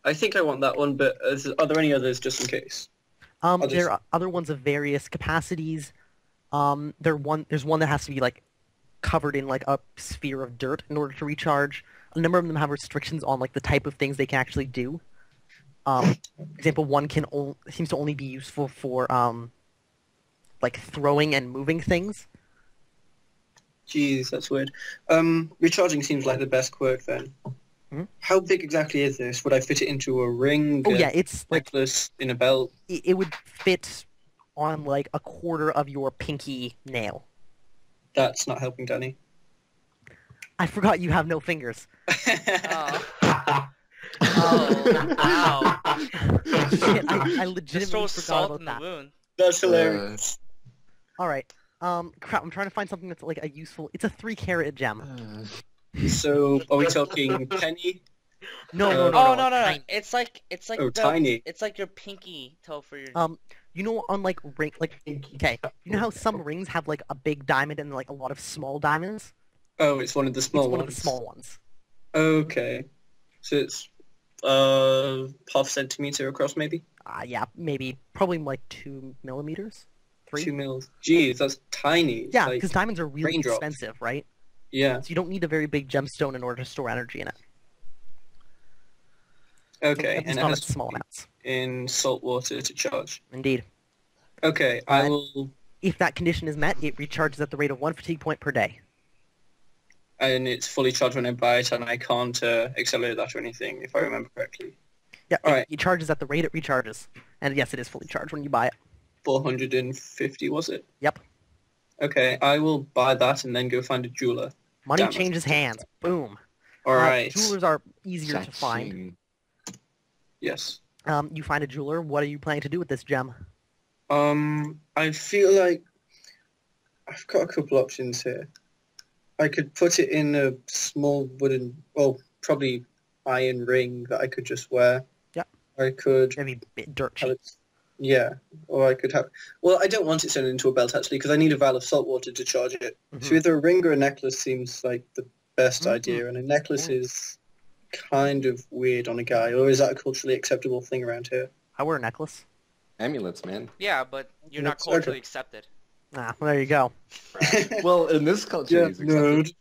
I think I want that one, but are there any others just in case? There are other ones of various capacities. There's one that has to be like covered in like a sphere of dirt in order to recharge. A number of them have restrictions on like the type of things they can actually do. For example, one seems to only be useful for like throwing and moving things. Jeez, that's weird. Recharging seems like the best quirk then. Mhm. How big exactly is this? Would I fit it into a ring? Oh a yeah, it's like necklace, in a belt? it would fit on like a quarter of your pinky nail. That's not helping, Danny. I forgot you have no fingers. Oh, oh, wow. Shit, I Just legitimately throw forgot salt about in the that. wound. That's hilarious. All right. Crap. I'm trying to find something that's like a useful. It's a 3-carat gem. So, are we talking penny? No. Oh no. Tiny. It's like Tiny. It's like your pinky toe for your. You know, on like ring, like okay. You know how some rings have like a big diamond and like a lot of small diamonds? Oh, it's one of the small It's one ones. of the small ones. Okay. So it's half centimeter across, maybe? Yeah, maybe probably like 2 millimeters. 3. 2 mils. Jeez, that's tiny. It's Yeah, like- because diamonds are really raindrops. expensive, right? yeah. So you don't need a very big gemstone in order to store energy in it. Okay, At least and it not has at to small be amounts. in salt water to charge. Indeed. Okay, I And- will... If that condition is met, it recharges at the rate of 1 fatigue point per day. And it's fully charged when I buy it, and I can't accelerate that or anything, if I remember correctly. Yeah, Alright. it charges at the rate it recharges. And yes, it is fully charged when you buy it. 450, was it? Yep. Okay, I will buy that and then go find a jeweler. Money Damn it. changes hands. Boom. Alright. Jewelers are easier to find. Cha-ching. Yes. You find a jeweler. What are you planning to do with this gem? I feel like I've got a couple options here. I could put it in a small wooden, well, probably iron ring that I could just wear. Yeah. I could Maybe a bit dirt have cheap. it, yeah, or I could have, well, I don't want it turned into a belt actually because I need a vial of salt water to charge it. So Mhm. either a ring or a necklace seems like the best Mhm. idea, and a necklace Cool. is kind of weird on a guy, or is that a culturally acceptable thing around here? I wear a necklace. Amulets, man. Yeah, but you're not It's culturally okay. accepted. Ah, well, there you go. Well, in this culture, Yeah, he's accepted.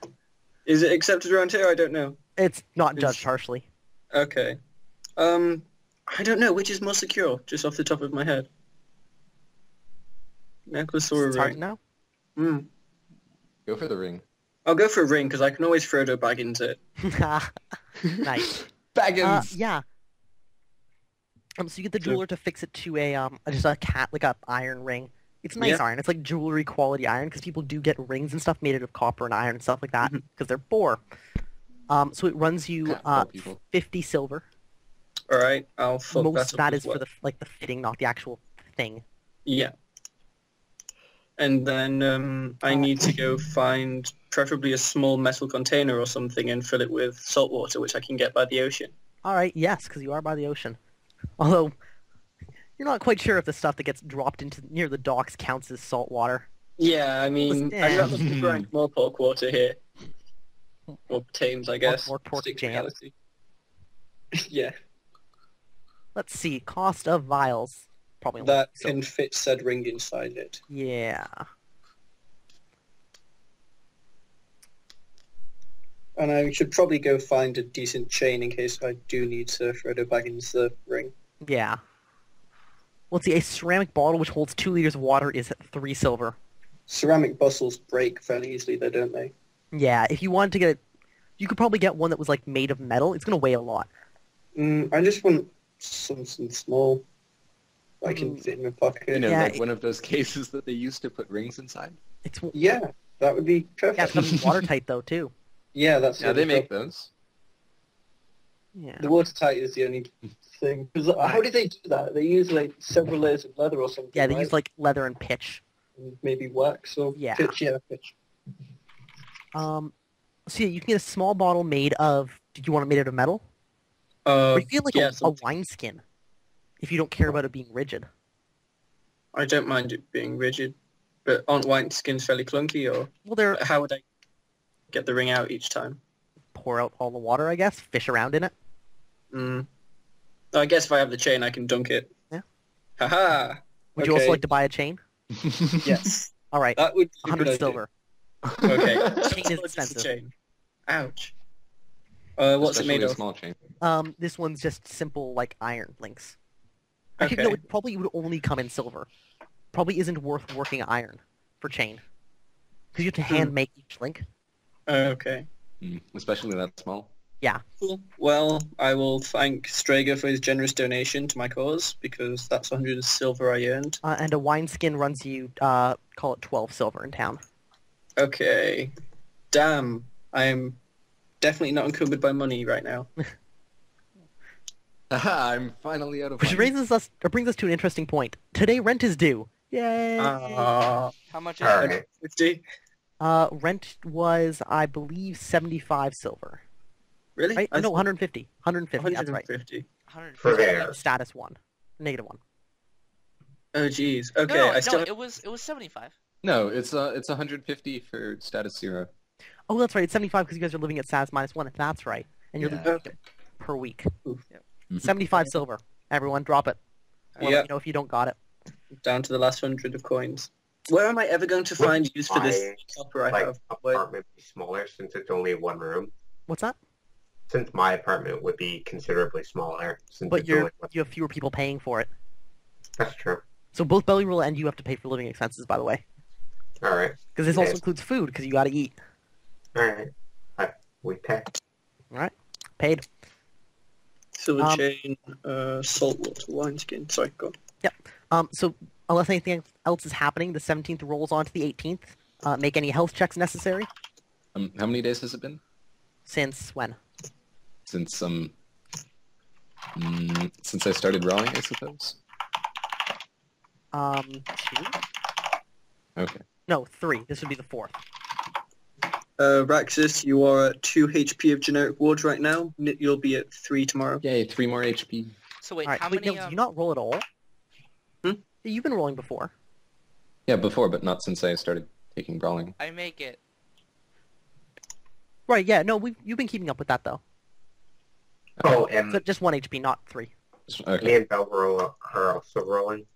nerd. Is it accepted around here? I don't know. It's not judged It's- harshly. Okay. I don't know which is more secure, just off the top of my head. Necklace or a It's hard ring? to know. Go for the ring. I'll go for a ring because I can always Frodo Baggins it. Nice. Baggins! Yeah. So you get the jeweler to fix it to a just a like a iron ring. It's nice Yeah. iron. It's like jewelry quality iron because people do get rings and stuff made out of copper and iron and stuff like that because they're poor. So it runs you Yeah, poor people. 50 silver. All right, I'll fuck Most that of up that as is well. for the fitting, not the actual thing. Yeah. and then I need to go find preferably a small metal container or something and fill it with salt water, which I can get by the ocean. All right, yes, because you are by the ocean. Although, you're not quite sure if the stuff that gets dropped into near the docks counts as salt water. Yeah, I mean, Yeah. I'm not looking for any more pork water here. Or Thames, I guess. More pork Stick to jam. reality. Yeah, Let's see, cost of vials. Probably only that so. can fit said ring inside it. Yeah. And I should probably go find a decent chain in case I do need to Frodo Baggins the ring. Yeah. Let's see, a ceramic bottle which holds 2 liters of water is 3 silver. Ceramic bottles break fairly easily though, don't they? Yeah, if you wanted to get it, you could probably get one that was like made of metal. It's going to weigh a lot. I just want something small I can fit in my pocket. You know, Yeah, like one of those cases that they used to put rings inside. It's Yeah, that would be Yeah, it's perfect. got to be watertight though too. Yeah, that's Yeah, the they only make problem. those. Yeah. The watertight is the only thing. 'Cause how do they do that? They use like several layers of leather or something. Yeah, they right? use like leather and pitch. And maybe wax or Yeah. pitch. Yeah, pitch. So yeah, you can get a small bottle made of. Did you want it made out of metal? Or you can get like yeah, a something. wine skin, if you don't care about it being rigid. I don't mind it being rigid, but aren't white skins fairly clunky? Or Well, they're how would I get the ring out each time? pour out all the water, I guess. Fish around in it. I guess if I have the chain, I can dunk it. Yeah. Haha. Would you also like to buy a chain? Yes. All right, That would be a 100 good idea. silver. Okay. Chain is Just the expensive. chain. Ouch. What's it Especially made a of? small chain. This one's just simple like iron links. Actually, no, Okay. it probably would only come in silver. Probably isn't worth working iron for chain, because you have to hand make each link. Okay. Especially that small. Yeah. Cool. Well, I will thank Strager for his generous donation to my cause, because that's 100 silver I earned. And a wineskin runs you, call it 12 silver in town. Okay. Damn. I am definitely not encumbered by money right now. Haha, I'm finally out of Which money. brings us to an interesting point. Today rent is due. Yay! How much is All it? right. 50? Rent was, I believe, 75 silver. Really? Right? No, 150. 150, that's right. 150. 150. For there. Status 1. Negative 1. Oh, jeez. No, Okay, no, I still... no, it was 75. No, it's 150 for status 0. Oh, that's right. It's 75 because you guys are living at status -1. That's right. And you're Yeah. living per week. Oof. 75 silver. Everyone, drop it. Or let Yeah. me know if you don't got it. Down to the last 100 of coins. Where am I ever going to find use for this My, copper I like, have? Where- apartment be smaller since it's only one room. What's that? Since my apartment would be considerably smaller since But it's only one. you have fewer people paying for it. That's true. So both Belly Roll and you have to pay for living expenses, by the way. All right. Because this also Yes. includes food, because you got to eat. All right. We pay. All right? Paid. Silver chain, saltwater, wineskin. Sorry, go on. So unless anything else is happening, the 17th rolls on to the 18th. Make any health checks necessary. How many days has it been? Since when? Since since I started rowing, I suppose. 2? Okay. No, 3. This would be the 4th. Raxus, you are at 2 HP of generic wards right now. You'll be at 3 tomorrow. Yay, 3 more HP. So wait, All right. how Wait, many? no, did you not roll at all? You've been rolling before. Yeah, before, but not since I started taking brawling. I make it. Right, yeah, no, you've been keeping up with that, though. Oh, and So just 1 HP, not 3. me Okay. and Belro are also rolling.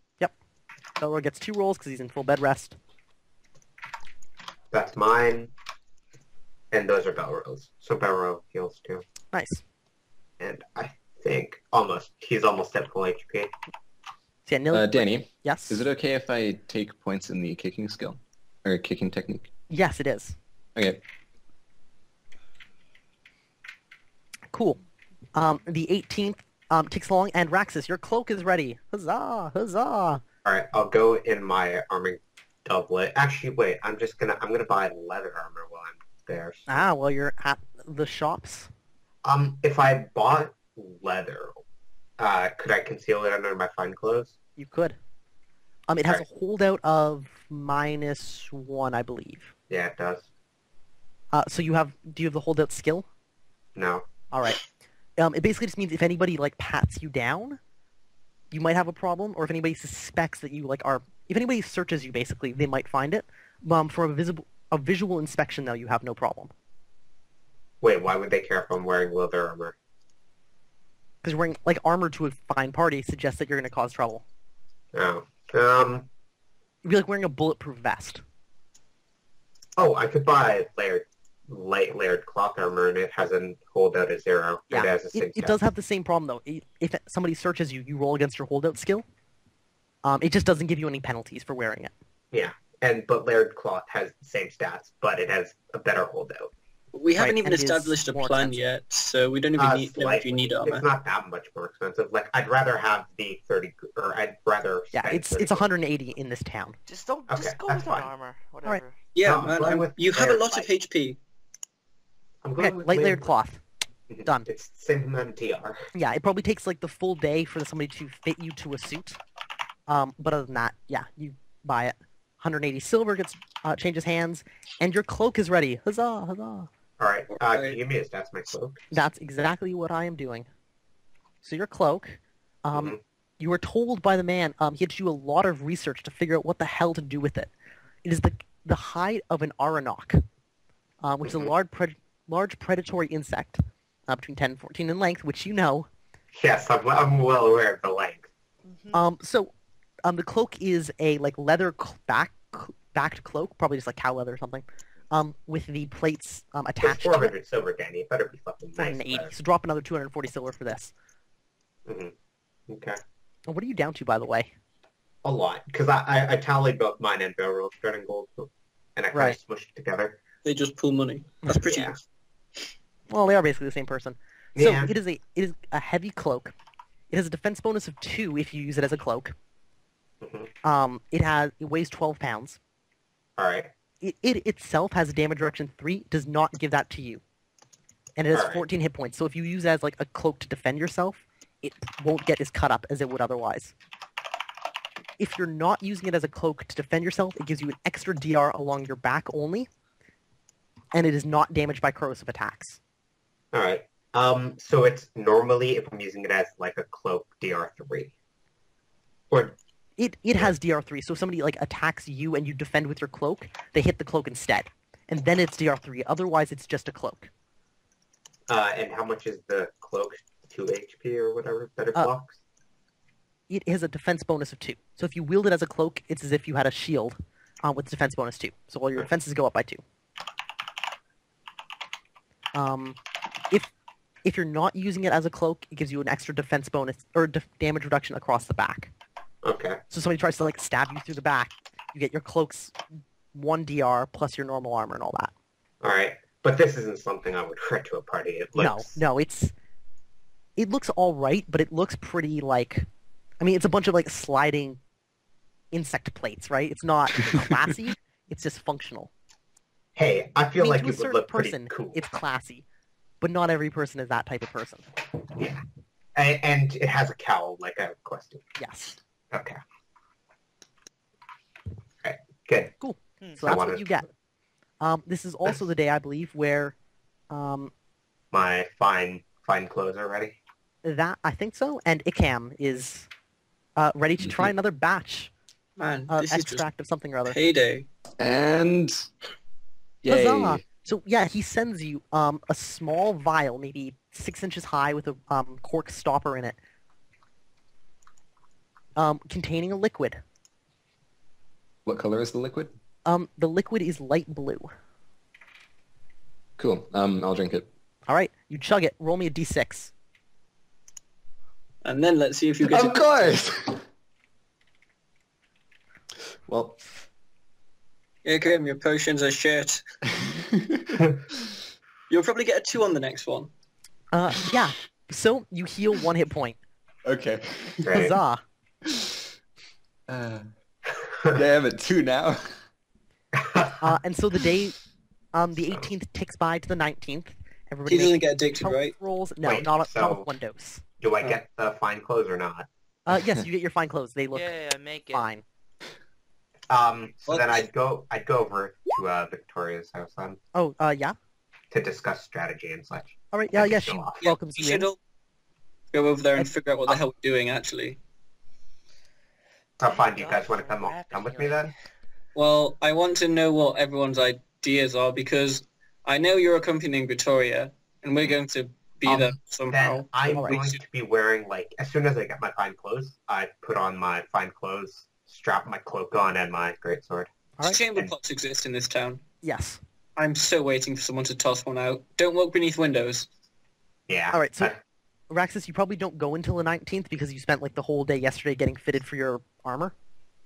Belroy gets 2 rolls because he's in full bed rest. That's mine. And those are Belro's. So Belro heals too. Nice. And I think he's almost at full HP. So yeah, Nil, Danny, yes? is it okay if I take points in the kicking skill? Or kicking technique? Yes, it is. Okay. Cool. The 18th ticks along, and Raxus, your cloak is ready. Huzzah! Huzzah! Alright, I'll go in my armor doublet. Actually, wait, I'm gonna buy leather armor while I'm there. Ah, well, you're at the shops. If I bought leather, could I conceal it under my fine clothes? You could. It has Right. a holdout of -1, I believe. Yeah, it does. So do you have the holdout skill? No. All right. It basically just means if anybody like pats you down, you might have a problem, or if anybody suspects that you like are, if anybody searches you, basically they might find it. For a visual inspection, though, you have no problem Wait, why would they care if I'm wearing leather armor? because wearing like armor to a fine party suggests that you're going to cause trouble. Oh. It'd be like wearing a bulletproof vest. Oh, I could buy light layered cloth armor, and it has a holdout of 0. Yeah, It has the same it does have the same problem though. If somebody searches you, you roll against your holdout skill. It just doesn't give you any penalties for wearing it. Yeah, but layered cloth has the same stats, but it has a better holdout. We haven't Right, even and it is established a more plan expensive. yet, so we don't even know if you Slightly. need armor. It's not that much more expensive. Like, I'd rather have the 30, or I'd rather Yeah, spend it's 30 180 in this town. Just don't. Okay, Just go that's with an fine. armor. Whatever. Alright. Yeah, No, I'm man, going with you have a layered lot of light. HP. I'm going Okay, with light layered cloth. Done. It's the same amount of TR. Yeah, it probably takes like the full day for somebody to fit you to a suit. But other than that, yeah, you buy it. 180 silver gets changes hands, and your cloak is ready. Huzzah, huzzah! Alright, can Alright. you give me a stats my cloak? That's exactly what I am doing. So your cloak, Mhm. you were told by the man, he had to do a lot of research to figure out what the hell to do with it. It is the hide of an aranok, which is a large predatory insect, between 10 and 14 in length, which you know. Yes, I'm well aware of the length. The cloak is a like leather backed cloak, probably just like cow leather or something, with the plates It's attached to it. 400 silver, Danny. It better be fucking nice. 480. So drop another 240 silver for this. Okay. And what are you down to, by the way? A lot, because I tallied both mine and barrel roll starting gold, and I kind Right. of smushed it together. They just pull money. That's pretty Yeah. good. Well, they are basically the same person. So Yeah. it is a heavy cloak. It has a defense bonus of 2 if you use it as a cloak. Mhm. It weighs 12 pounds. Alright. It itself has a damage reduction 3. It does not give that to you. And it has Alright. 14 hit points. So if you use it as like a cloak to defend yourself, it won't get as cut up as it would otherwise. If you're not using it as a cloak to defend yourself, it gives you an extra DR along your back only, and it is not damaged by corrosive attacks. Alright. So it's normally, if I'm using it as like a cloak, DR3. Or, It has DR3, so if somebody like attacks you and you defend with your cloak, they hit the cloak instead. And then it's DR3, otherwise it's just a cloak. and how much is the cloak? 2 HP or whatever that it blocks? It has a defense bonus of 2. So if you wield it as a cloak, it's as if you had a shield with defense bonus 2. So all your defenses go up by 2. If you're not using it as a cloak, it gives you an extra defense bonus or damage reduction across the back. Okay. So somebody tries to like stab you through the back, you get your cloak's 1 DR plus your normal armor and all that. Alright. But this isn't something I would wear to a party. It looks... No, it looks all right, but it looks pretty like, I mean, it's a bunch of like sliding insect plates, right? It's not classy. It's just functional. Hey, I feel I mean, like to a it would certain look pretty person, cool. it's classy, but not every person is that type of person. Yeah. And it has a cowl, like I requested. Yes. Okay. Alright, good. Cool. Hmm. So that's wanted- what you get. This is also the day, I believe, where My fine clothes are ready. that I think so, and Ikam is ready to try another batch Man, of this is just extract of something or other. payday. And yay. Huzzah! So yeah, he sends you a small vial, maybe 6 inches high, with a cork stopper in it, containing a liquid. What color is the liquid? The liquid is light blue. Cool. I'll drink it. All right, you chug it. Roll me a d6. And then let's see if you get Of it. course. Well, Yeah, Graham, your potions are shit. You'll probably get a 2 on the next one. Yeah. So you heal 1 hit point. okay. Great. Huzzah! Yeah, I'm at 2 now. And so the day, the 18th ticks by to the 19th. Everybody He doesn't makes get addicted, health right? rolls. No, Wait, not so- with 1 dose. Do I get the fine clothes or not? Yes, you get your fine clothes. They look Yeah, make it. fine. So then I'd go over to Victoria's house Oh, yeah. to discuss strategy and such. All right. Yeah, And yeah. show She off. welcomes You you should in. all go over there and And- figure out what the hell we're doing, actually. Oh, fine. Do you Thank guys God want to for rapid come with me healing. then? Well, I want to know what everyone's ideas are, because I know you're accompanying Victoria, and we're going to be there somehow. Then I'm Alright. going to be wearing, like, as soon as I get my fine clothes, I put on my fine clothes, strap my cloak on, and my greatsword. All right. Chamber pots exist in this town. Yes. I'm still waiting for someone to toss one out. Don't walk beneath windows. Yeah. All right. So, Raxus, you probably don't go until the 19th because you spent like the whole day yesterday getting fitted for your armor.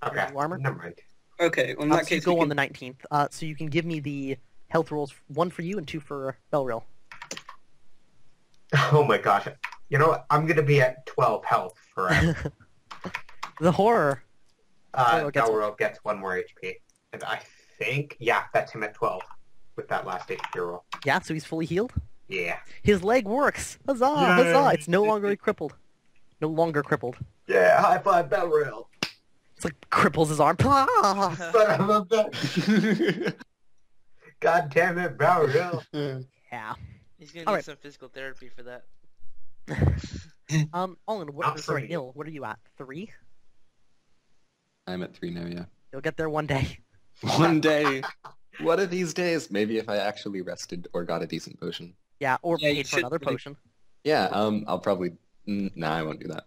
Okay. New armor? Never mind. Okay, well in So that you case go we on can... the 19th. So you can give me the health rolls, 1 for you and 2 for Belril. Oh my gosh. You know what? I'm gonna be at 12 health forever. The horror. Galro gets 1 more HP. And I think, yeah, that's him at 12 with that last HP roll. Yeah. So he's fully healed. Yeah. His leg works. Huzzah! Yay. Huzzah! It's no longer crippled. No longer crippled. Yeah, high five, Belrail. It's like cripples his arm. Ah! Son of a bitch. God damn it, Belrail. Yeah. He's gonna All need right. some physical therapy for that. Olin, Not for sorry, me. Nil, what are you at? 3? I'm at 3 now, yeah. You'll get there one day. One day. One of these days, maybe if I actually rested or got a decent potion. Yeah, or Yeah, you paid for should another really- potion. Yeah, I'll probably... Nah, I won't do that.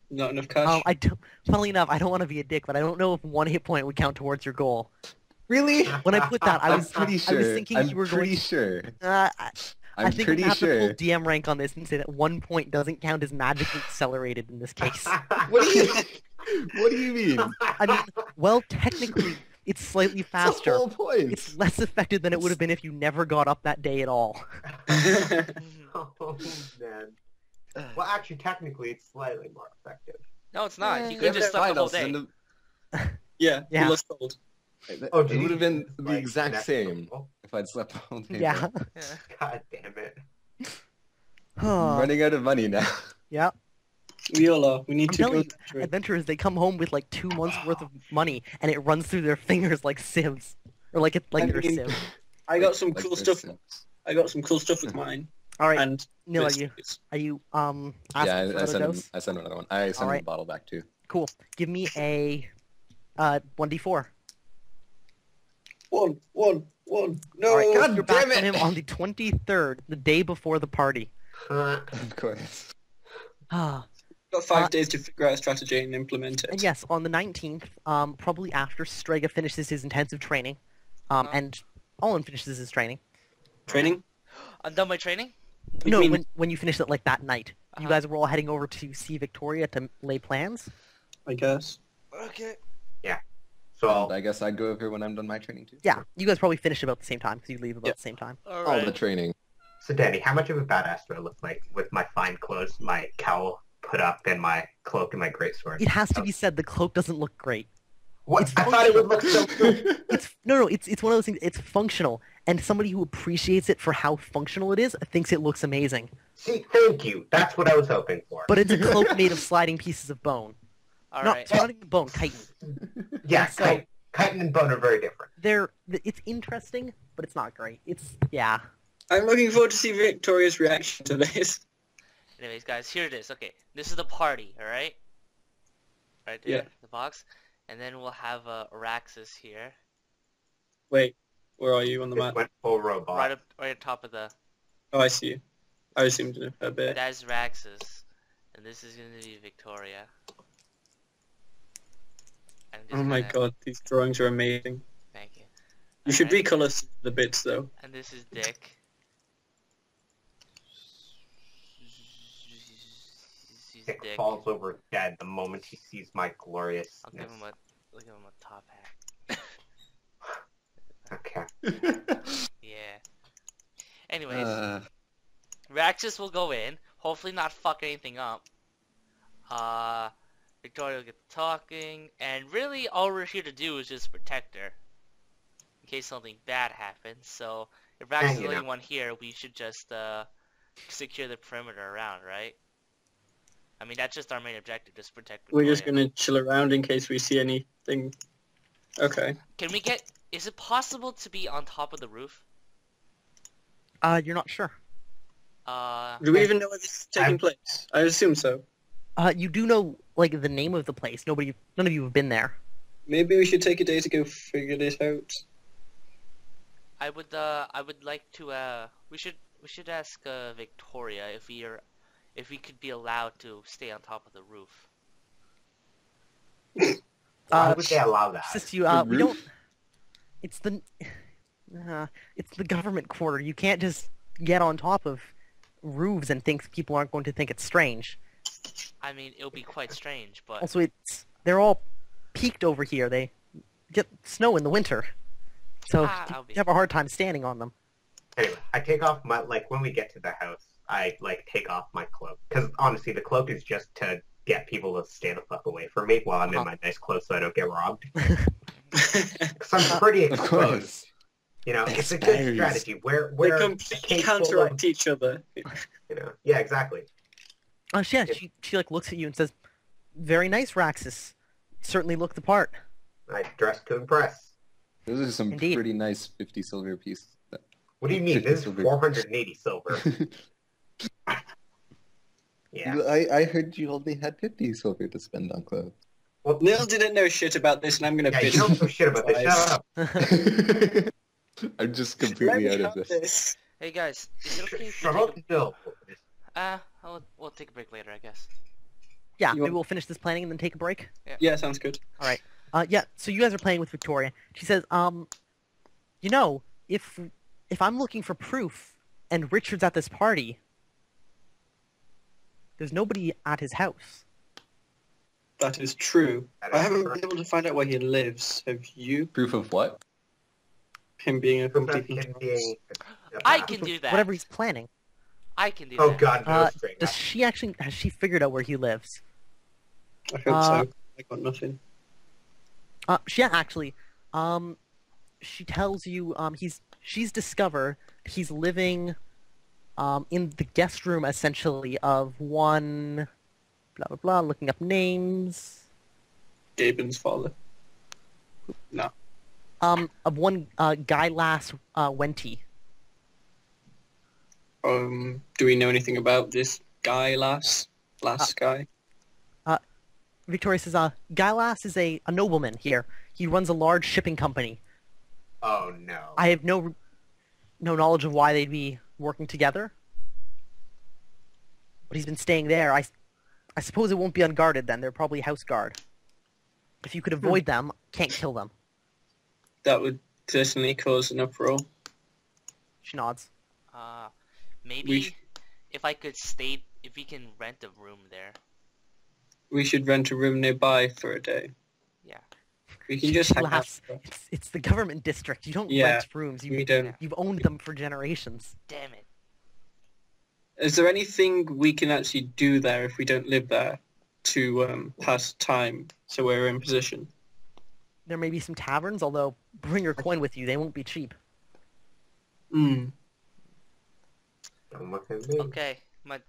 Not enough cash? I don't, funnily enough, I don't want to be a dick, but I don't know if 1 hit point would count towards your goal. Really? When I put that, I I'm was pretty I sure. was thinking I'm you were pretty going. sure. I I'm think I'm pretty gonna have to sure. pull DM rank on this and say that 1 point doesn't count as magically accelerated in this case. What do you... What do you mean? I mean, well, technically, it's slightly It's the faster. whole point. It's less effective than it would have been if you never got up that day at all. Oh, man. Well, actually, technically, it's slightly more effective. No, it's not. You Yeah, could just fine, slept the whole I'll day. send Yeah, Yeah. you lost gold. Oh, it did would you have been use, the like, exact next same level? if I'd slept all day. Yeah. Yeah. God damn it. I'm running out of money now. Yeah. We all are. We need I'm to telling go... you, adventurers, they come home with like 2 months worth of money, and it runs through their fingers like sieves, or like I you're a mean, sieve. I got some Like cool this stuff. Sims. I got some cool stuff with mine. All right, And Neil, this- are you asking Yeah, for I another sent him. dose? I sent him another one. I sent him Alright. the bottle back too. Cool. Give me a 1d4. One. No! All right, God you're back damn it! from him on the 23rd, the day before the party. Of course. Ah. Got 5 days to figure out a strategy and implement it. And yes, on the 19th, probably after Strega finishes his intensive training, and Olin finishes his training. Training? I'm done my training? What do No, you mean? when you finish it like that night. You Uh-huh. guys were all heading over to see Victoria to lay plans. I guess. Okay. So, I guess I'd go over when I'm done my training too. Yeah, you guys probably finish about the same time, because you leave about Yep. the same time. All Alright. the training. so Danny, how much of a badass do I look like with my fine clothes, my cowl put up, and my cloak and my greatsword? It has to be said, the cloak doesn't look great. What? It's I thought it would look so good. It's one of those things, it's functional, and somebody who appreciates it for how functional it is thinks it looks amazing. See, thank you. That's what I was hoping for. But it's a cloak made of sliding pieces of bone. Alright. Not even bone, chitin. Yeah, so- chitin and bone are very different. It's interesting, but it's not great. Yeah. I'm looking forward to see Victoria's reaction to this. Anyways, guys, here it is. Okay, this is the party, alright? Right there, Yeah. the box. And then we'll have Araxis here. Wait, where are you on the Just map? went full robot. Right on top of the... Oh, I see you. I assumed a bit. That's Raxus. And this is gonna be Victoria. I'm just Oh my gonna- god, these drawings are amazing. Thank you. You should Alright. recolor the bits though. And this is Dick. He's Dick Dick. falls over dead the moment he sees my gloriousness. I'll give him a top hat. Okay. Yeah. Anyways, Uh, Raxus will go in. Hopefully not fuck anything up. Victoria will get talking, and really all we're here to do is just protect her. In case something bad happens, so if Raxus is the you only know. one here, we should just secure the perimeter around, right? I mean, that's just our main objective, just protect We're Victoria. just gonna chill around in case we see anything. Okay. Can we get? Is it possible to be on top of the roof? You're not sure. Do we even know where this is taking place? I assume so. You do know, like, the name of the place. None of you have been there. Maybe we should take a day to go figure this out. I would like to. We should ask Victoria if we could be allowed to stay on top of the roof. Why would they allow that? Says you, we don't. It's the government quarter. You can't just get on top of roofs and think people aren't going to think it's strange. I mean, it'll be quite strange, but Also, they're all peaked over here. They get snow in the winter, so you have a hard time standing on them. Anyway, I take off my, like, when we get to the house, I, like, take off my cloak. Because, honestly, the cloak is just to get people to stay the fuck away from me while I'm in my nice clothes so I don't get robbed. Because I'm pretty exposed. You know, it's a good strategy. We completely counteract each other. You know, yeah, exactly. Yeah, she like looks at you and says, "Very nice, Raxus. Certainly look the part." I dress to impress. Those are some Indeed. pretty nice 50 silver pieces. What do you mean? This is 480 silver. Yeah. I heard you only had 50 silver to spend on clothes. Well, Nils didn't know shit about this, and I'm gonna yeah, bitch. you don't know shit about this. Shut up. I'm just completely out of this. this. hey guys, is it okay if we Shut take up, Bill. we'll take a break later, I guess. Yeah, You maybe want- we'll finish this planning and then take a break. Yeah, sounds good. Yeah, so you guys are playing with Victoria. She says, you know, if I'm looking for proof and Richard's at this party, there's nobody at his house. That is true. That I is haven't true. been able to find out where he lives. Have you? Proof of what? Him being a Proof of complete him being I can do that. Whatever he's planning. I can do Oh that. god, no, straight Has up. she figured out where he lives? I hope so. I got nothing. She tells you, she's discovered he's living, in the guest room, essentially, of one, blah, blah, blah, looking up names, Gaben's father. No. of one, Guy Lass, Wenty. Do we know anything about this guy, last guy? Victoria says, Guy Lass is a nobleman here. He runs a large shipping company. Oh no. I have no knowledge of why they'd be working together. But he's been staying there. I suppose it won't be unguarded then. They're probably house guard. If you could avoid them, can't kill them. That would certainly cause an uproar. She nods. Maybe if we can rent a room there. We should rent a room nearby for a day. Yeah. We can She just hang out. laughs. It's the government district. You don't Yeah, rent rooms. we don't. You've owned them for generations. Damn it. Is there anything we can actually do there if we don't live there to pass time so we're in position? There may be some taverns, although bring your coin with you. They won't be cheap. Hmm. Don't look at me. Okay,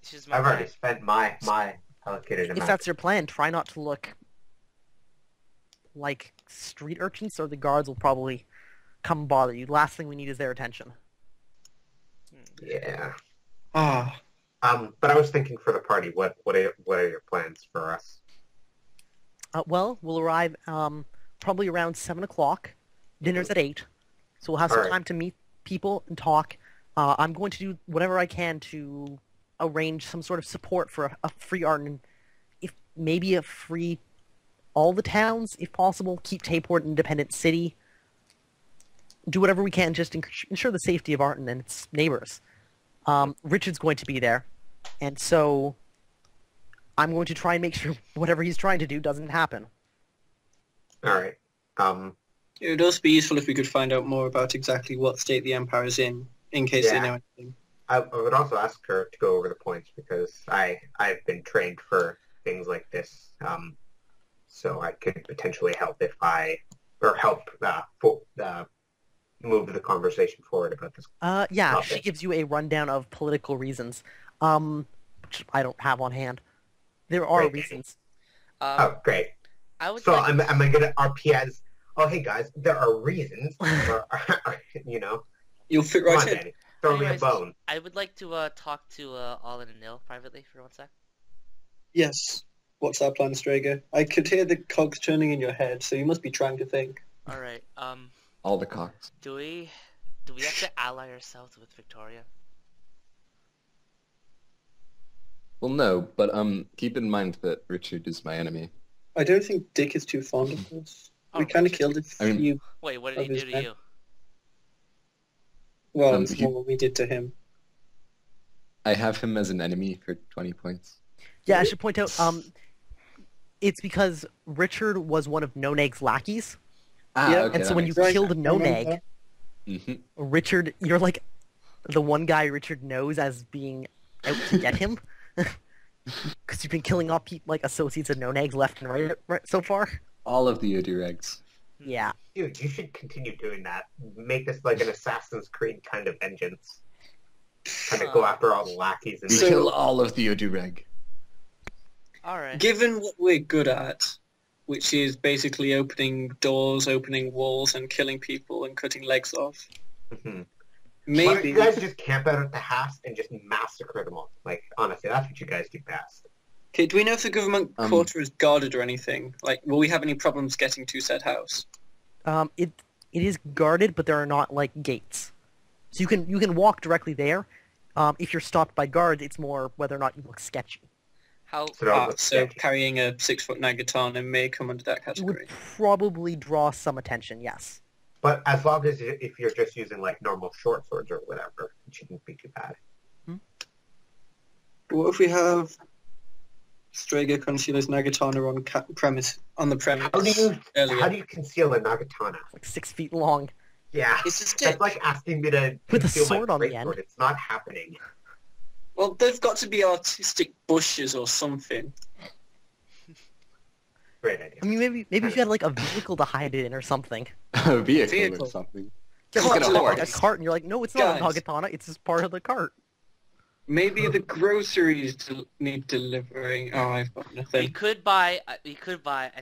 she's my I've already guy. spent my allocated If amount. that's your plan, try not to look like street urchins, or the guards will probably come bother you. Last thing we need is their attention. Yeah. Ah. But I was thinking for the party, what are your plans for us? Well, we'll arrive probably around 7 o'clock. Dinner's at 8, so we'll have some Alright. time to meet people and talk. I'm going to do whatever I can to arrange some sort of support for a free art, and if maybe a free all the towns, if possible. Keep Tayport an independent city. Do whatever we can just ensure the safety of Arton and its neighbors. Richard's going to be there, and so I'm going to try and make sure whatever he's trying to do doesn't happen. All right. It would also be useful if we could find out more about exactly what state the Empire is in case they Yeah. know anything. I would also ask her to go over the points because I've been trained for things like this, so I could potentially help move the conversation forward about this. Yeah, topic. she gives you a rundown of political reasons, which I don't have on hand. There are Great. reasons. Oh, great. I would So like, am I gonna RP as oh, hey guys, there are reasons. You know, You'll fit come right on, in. Danny, throw me a Anyways, bone. I would like to talk to Alden and Nil privately for one sec. Yes. What's our plan, Strager? I could hear the cogs turning in your head, so you must be trying to think. All right. All the cocks. Do we have to ally ourselves with Victoria? Well, no, but keep in mind that Richard is my enemy. I don't think Dick is too fond of us. Oh, We kind of Richard. killed a I mean- few. Wait, what did Of he his do to men. you? Well, Um, it's he- more what we did to him. I have him as an enemy for 20 points. Yeah, I should point out, it's because Richard was one of Noneg's lackeys, Ah, Yeah, okay. and so that when you makes killed Remember Noneg, that? Mhm. Richard, you're like the one guy Richard knows as being out to get him. Because you've been killing off like associates of Noneg's left and right so far. All of the Oduregs. Yeah. Dude, you should continue doing that. Make this like an Assassin's Creed kind of vengeance. Kind of go after all the lackeys and We So- kill all of the Odureg. All right. Given what we're good at, which is basically opening doors, opening walls, and killing people and cutting legs off, Mhm. Why don't maybe... you guys just camp out at the house and just massacre them all? Like, honestly, that's what you guys do best. Okay, do we know if the government Um, quarter is guarded or anything? Like, will we have any problems getting to said house? It is guarded, but there are not like gates, so you can walk directly there. If you're stopped by guards, it's more whether or not you look sketchy. How? So don't look So sketchy. carrying a 6-foot Nagatana may come under that It category. would probably draw some attention. Yes. But as long as if you're just using like normal short swords or whatever, it shouldn't be too bad. What if we have Strager conceal his Nagatana on the premise earlier? How do you conceal a Nagatana? It's like 6 feet long. Yeah, It's a stick. that's like asking me to With a conceal sword my on the greatsword. end. It's not happening. Well, they've got to be artistic bushes or something. Great idea. I mean, maybe if you had like a vehicle to hide it in or something. A vehicle Vehicle. or something. Yeah, Come look on, at look, like a guys. cart, and you're like, no, it's not Guys. a Nagatana. It's just part of the cart. Maybe the groceries need delivering. Oh, I've got We nothing. could buy a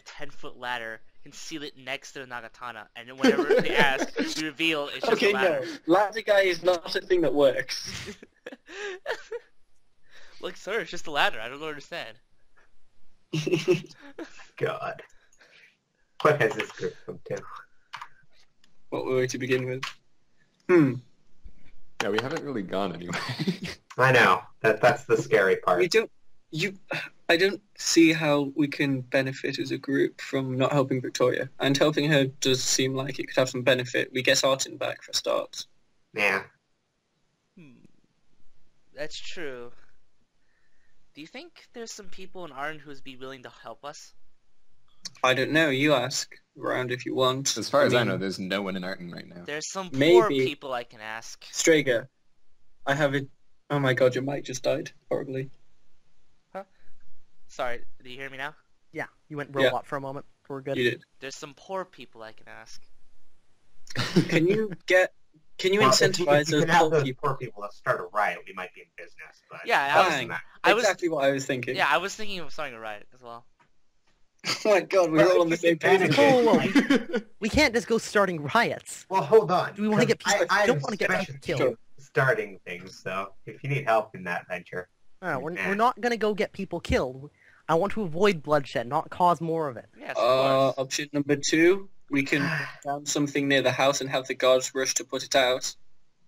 10-foot ladder, conceal it next to the Nagatana, and then whenever they ask, we reveal it's just Okay, a ladder. no. Ladder guy is not a thing that works. Look, sir, it's just a ladder. I don't understand. God. What has this group come to? What were we to begin with? Yeah, we haven't really gone anywhere. I know. That's the scary part. We don't. I don't see how we can benefit as a group from not helping Victoria. And helping her does seem like it could have some benefit. We get Artin back for starts. Yeah. That's true. Do you think there's some people in Arden who'd be willing to help us? I don't know. You ask around if you want. As far as I mean, know, there's no one in Arton right now. There's some poor Maybe. people I can ask. Strager, I have it. Oh my god, your mic just died horribly. Sorry, do you hear me now? Yeah, you went Yeah. robot for a moment. We're good. You did. There's some poor people I can ask. Can you Well, if incentivize you those can have poor those people? poor people to start a riot, we might be in business. But Yeah, other Bang. than that- I was- Exactly what I was thinking. Yeah, I was thinking of starting a riot as well. Oh my god, we're all on the same page. Advantage. Whoa, whoa, whoa. We can't just go starting riots. Well, hold on. Do we wanna get people- I don't wanna get people specialty killed. Starting things, so if you need help in that venture, No, we're not gonna go get people killed. I want to avoid bloodshed, not cause more of it. Yes, of course. Option number 2, we can put down something near the house and have the guards rush to put it out.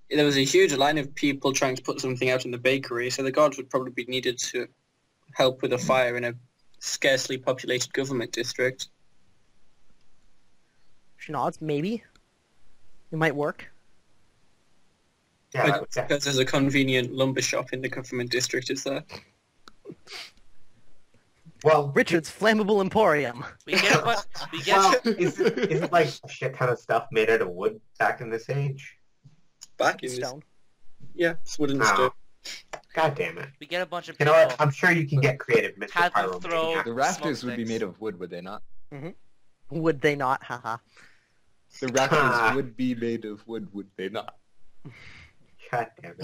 There was a huge line of people trying to put something out in the bakery, so the guards would probably be needed to help with a fire in a scarcely populated government district. She nods, maybe. It might work. yeah, that would definitely. Because there's a convenient lumber shop in the government district, is there? Well, Richard's Flammable Emporium. We get a bu- we get well, isn't like a shit ton of stuff made out of wood back in this age? Back in this... Stone. Yeah, it's wooden Oh. stone. God damn it! we get a bunch of You people. know what? I'm sure you can get creative, Mr. Have them Pyromaniac. throw- The rafters Smoke would be things. made of wood, would they not? Would they not? Haha. The rafters would be made of wood, would they not? God damn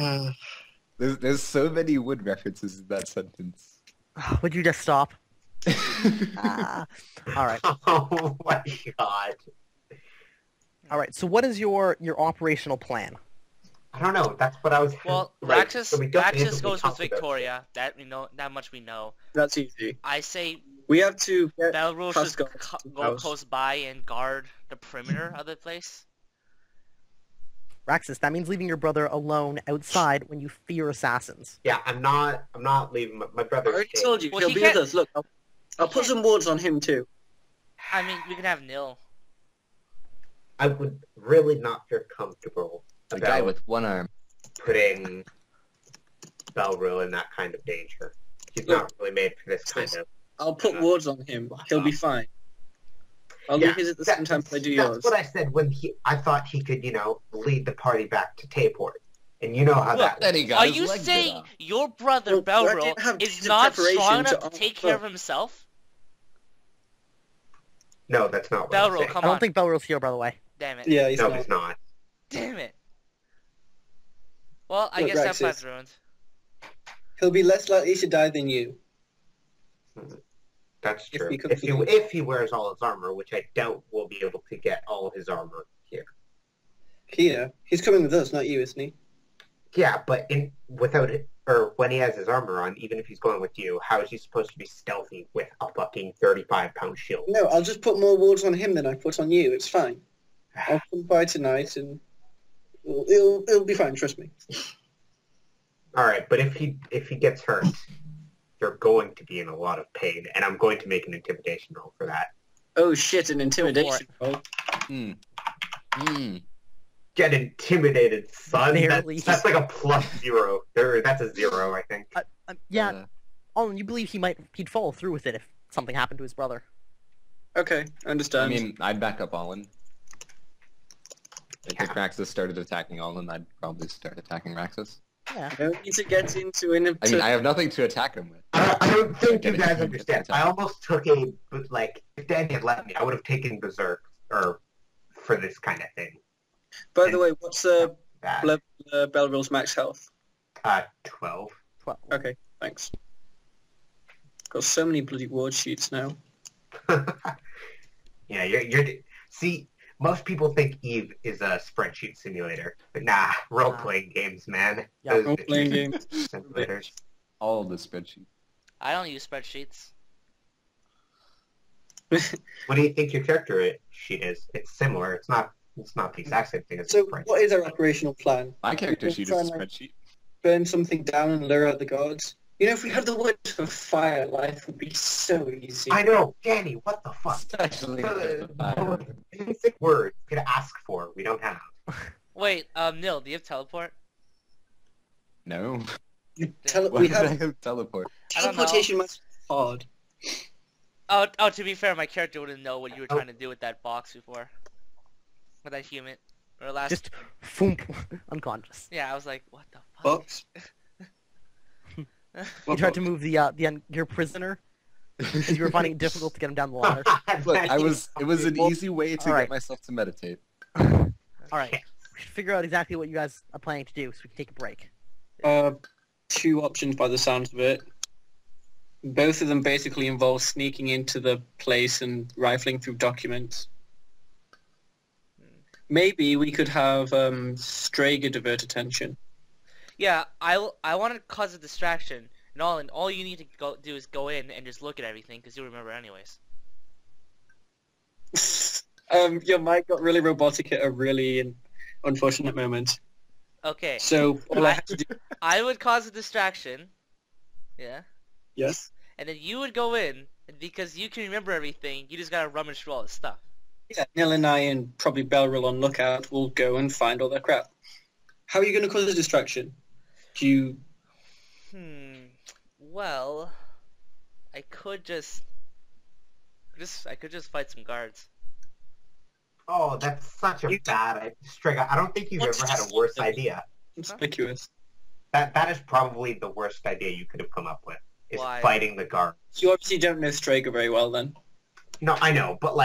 it! There's so many wood references in that sentence. Would you just stop? Alright. Oh my god! All right. So what is your operational plan? I don't know. That's what I was. Well, right, Raxus, so we don't Raxus instantly goes with talk about Victoria. That we know. That much we know. That's easy. I say We have to get Belrose should Pascal go house. close by and guard the perimeter of the place. Raxus, that means leaving your brother alone outside when you fear assassins. Yeah, I'm not leaving my I brother. already told you, Well, he'll he be with can't- us. Look, I'll put some wards on him too. I mean, we can have Nil. I would really not feel comfortable A guy about with one arm. putting Belril in that kind of danger. He's Look, not really made for this kind of. I'll put wards on him. He'll be fine. I'll do his at the same time as I do yours. That's what I said when I thought he could, lead the party back to Tayport. And you know how that Then he got Are his you leg bit saying off. your brother Well, I Belril didn't have is decent not preparation strong to enough to take care of answer. himself? No, that's not what I'm Belril, saying. come I on. don't think Belril's here, by the way. Damn it. Yeah, he's No, not. he's not. Damn it. Well, I Look, guess that Raxus. plan's ruined. He'll be less likely to die than you. That's If true. he comes If he wears all his armor, which I doubt we'll be able to get all of his armor here. Here, he's coming with us, not you, isn't he? Yeah, but when he has his armor on, even if he's going with you, how is he supposed to be stealthy with a fucking 35-pound shield? No, I'll just put more wards on him than I put on you. It's fine. I'll come by tonight and it'll be fine. Trust me. All right, but if he gets hurt, you're going to be in a lot of pain, and I'm going to make an intimidation roll for that. Oh shit! An intimidation roll. Hmm. Hmm. Get intimidated, son. Barely. That's like a +0. That's a 0, I think. Yeah, Olin, you believe he'd follow through with it if something happened to his brother. Okay, I understand. mean, I'd back up Olin. If Yeah. Raxus started attacking Olin, I'd probably start attacking Raxus. Yeah. no need to get into an. I mean, I have nothing to attack him with. I don't think you Get guys it. understand. I almost took if Danny had let me, I would have taken Berserk, for this kind of thing. By the way, what's Bad. Belril's max health? 12. 12. Okay, thanks. Got so many bloody ward sheets now. Yeah, you're. See, most people think Eve is a spreadsheet simulator, but nah, role-playing games, man. Yeah, Those role-playing games. simulators. All the spreadsheets. I don't use spreadsheets. What do you think your character sheet is? It's similar. It's not the exact same thing as a So, spreadsheet. what is our operational plan? My character We'll sheet is try a and, spreadsheet. Burn something down and lure out the guards. You know, if we had the words for fire, life would be so easy. I know, Danny. What the fuck? Especially with the fire. Basic word you could ask for. We don't have. Wait, Nil, do you have teleport? No. We Why did I have have teleport? I don't know. teleportation must be hard. Oh, to be fair, my character wouldn't know what you were trying to do with that box before. With that human. Or last... Just, foomp, unconscious. Yeah, I was like, what the fuck? Box. You tried to move your prisoner because you were finding it difficult to get him down the ladder. Look, it was an easy way to Alright. get myself to meditate. All right, we should figure out exactly what you guys are planning to do so we can take a break. Two options by the sounds of it. Both of them basically involve sneaking into the place and rifling through documents. Maybe we could have Strager divert attention. Yeah, I want to cause a distraction. And all you need to do is go in and just look at everything, because you'll remember anyways. Your mic got really robotic at a really unfortunate moment. Okay. So all I have to do... I would cause a distraction. Yeah. Yes? And then you would go in, and because you can remember everything, you just gotta rummage through all this stuff. Yeah, Neil and I and probably Belril on lookout will go and find all their crap. How are you going to cause a distraction? Do you... Well, I could just fight some guards. Oh, that's such a bad idea. Striga, I don't think you've ever had a worse idea. Conspicuous. That is probably the worst idea you could have come up with, is Why? fighting the guards. You obviously don't know Strager very well then. No, I know, but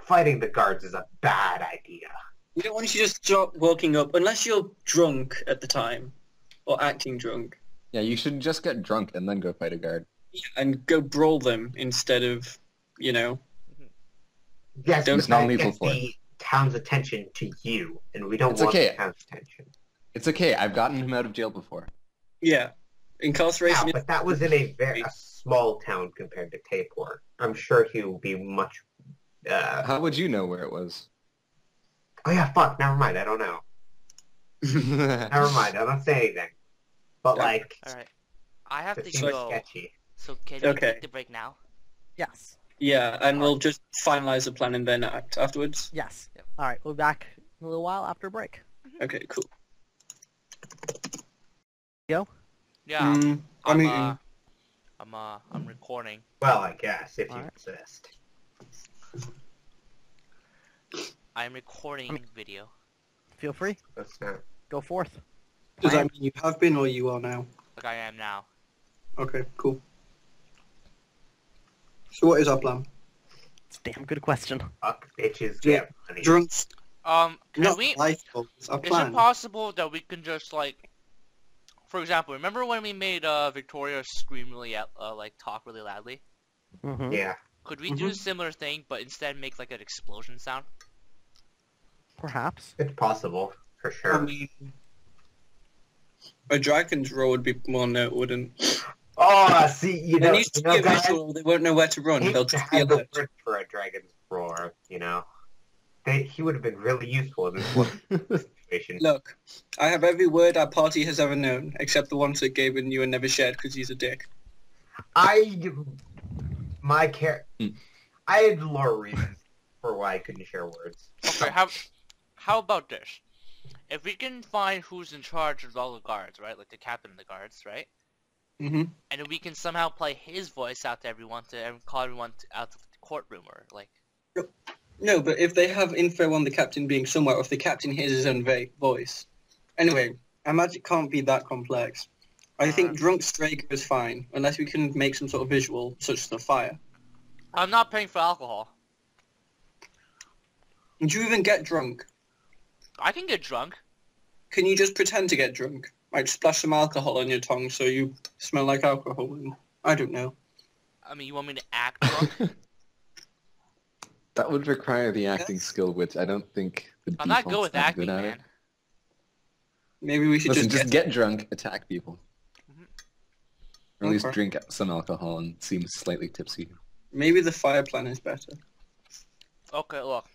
fighting the guards is a bad idea. We don't want you to just start walking up, unless you're drunk at the time, or acting drunk, Yeah, you should just get drunk and then go fight a guard. and go brawl them instead of, Yes, Don't- but non-lethal that gets force. town's attention to you, and we don't It's want okay. the town's attention. It's okay. I've gotten him out of jail before. Yeah. Incarceration Yeah, but that was in a very small town compared to Tapor. I'm sure he will be much... How would you know where it was? Oh yeah, fuck, never mind, I don't know. Never mind, I don't say anything. But like... Alright. I have it to seems go. sketchy. So can we Okay. take the break now? Yes. Yeah, and we'll just finalize the plan and then act afterwards. Yes. Yep. All right, we'll be back in a little while after a break. Okay, cool. Go. Yeah. I'm eating. I'm recording. Well, I guess, if you Alright. insist. I'm recording video. Feel free. That's not... Go forth. Does Plan. that mean you have been or you are now? Like I am now. Okay, cool. So what is our plan? It's a damn good question. Fuck bitches Yeah. get money. Drunks, Can not we? life goals. Our Is it plan. possible that we can just like, for example, remember when we made Victoria scream really like talk really loudly? Mm-hmm. Yeah. Could we do a similar thing, but instead make like an explosion sound? Perhaps. It's possible, for I sure. mean, a dragon's roar would be more note, wouldn't? Oh, see, you There know, needs to be a guys, visual. They won't know where to run. hate They'll to just be have the alert. word for a dragon's roar, you know. He would have been really useful in this one situation. Look, I have every word our party has ever known, except the ones that Gabe knew and never shared because he's a dick. I had lore reasons for why I couldn't share words. Okay, how about this? If we can find who's in charge of all the guards, right? Like the captain of the guards, right? Mm-hmm. And if we can somehow play his voice out to everyone to call everyone out to the courtroom or like. No, but if they have info on the captain being somewhere, or if the captain hears his own voice. Anyway, our magic can't be that complex. I think drunk Straker is fine, unless we can make some sort of visual, such as a fire. I'm not paying for alcohol. Do you even get drunk? I can get drunk. Can you just pretend to get drunk? Like splash some alcohol on your tongue so you smell like alcohol? I don't know. I mean, you want me to act drunk? That would require the acting skill, which I don't think the I'm not good default's with that acting, good at man. it. Maybe we should Listen, just just get drunk, attack people. Mhm. Or at least Okay. drink some alcohol and seem slightly tipsy. Maybe the fire plan is better. Okay, look.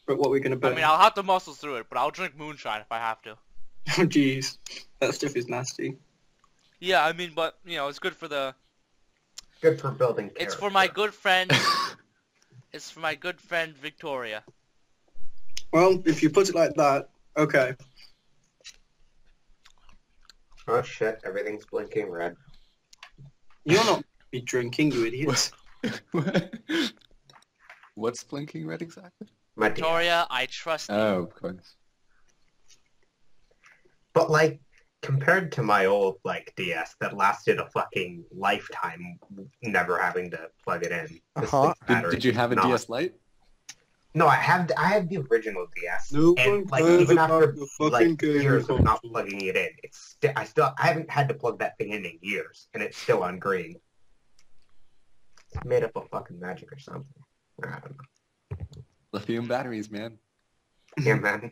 But what we're gonna I burn? mean, I'll have to muscle through it, but I'll drink moonshine if I have to. Oh jeez, that stuff is nasty. Yeah, I mean, but you know, it's good for the. Good for building character. It's for my good friend. It's for my good friend Victoria. Well, if you put it like that, okay. Oh shit, everything's blinking red. You're not be drinking, you idiot. What's blinking red exactly? My DS. Victoria, I trust you. Oh, of course. But like, compared to my old like DS that lasted a fucking lifetime, never having to plug it in. this Uh-huh. thing's battery Did you have a is not- DS Lite? No, I have the original DS, No one and like cares even about after the fucking like game years of not console. plugging it in, it's I haven't had to plug that thing in years, and it's still on green. It's made up of fucking magic or something. I don't know. Lithium batteries, man. Yeah, man.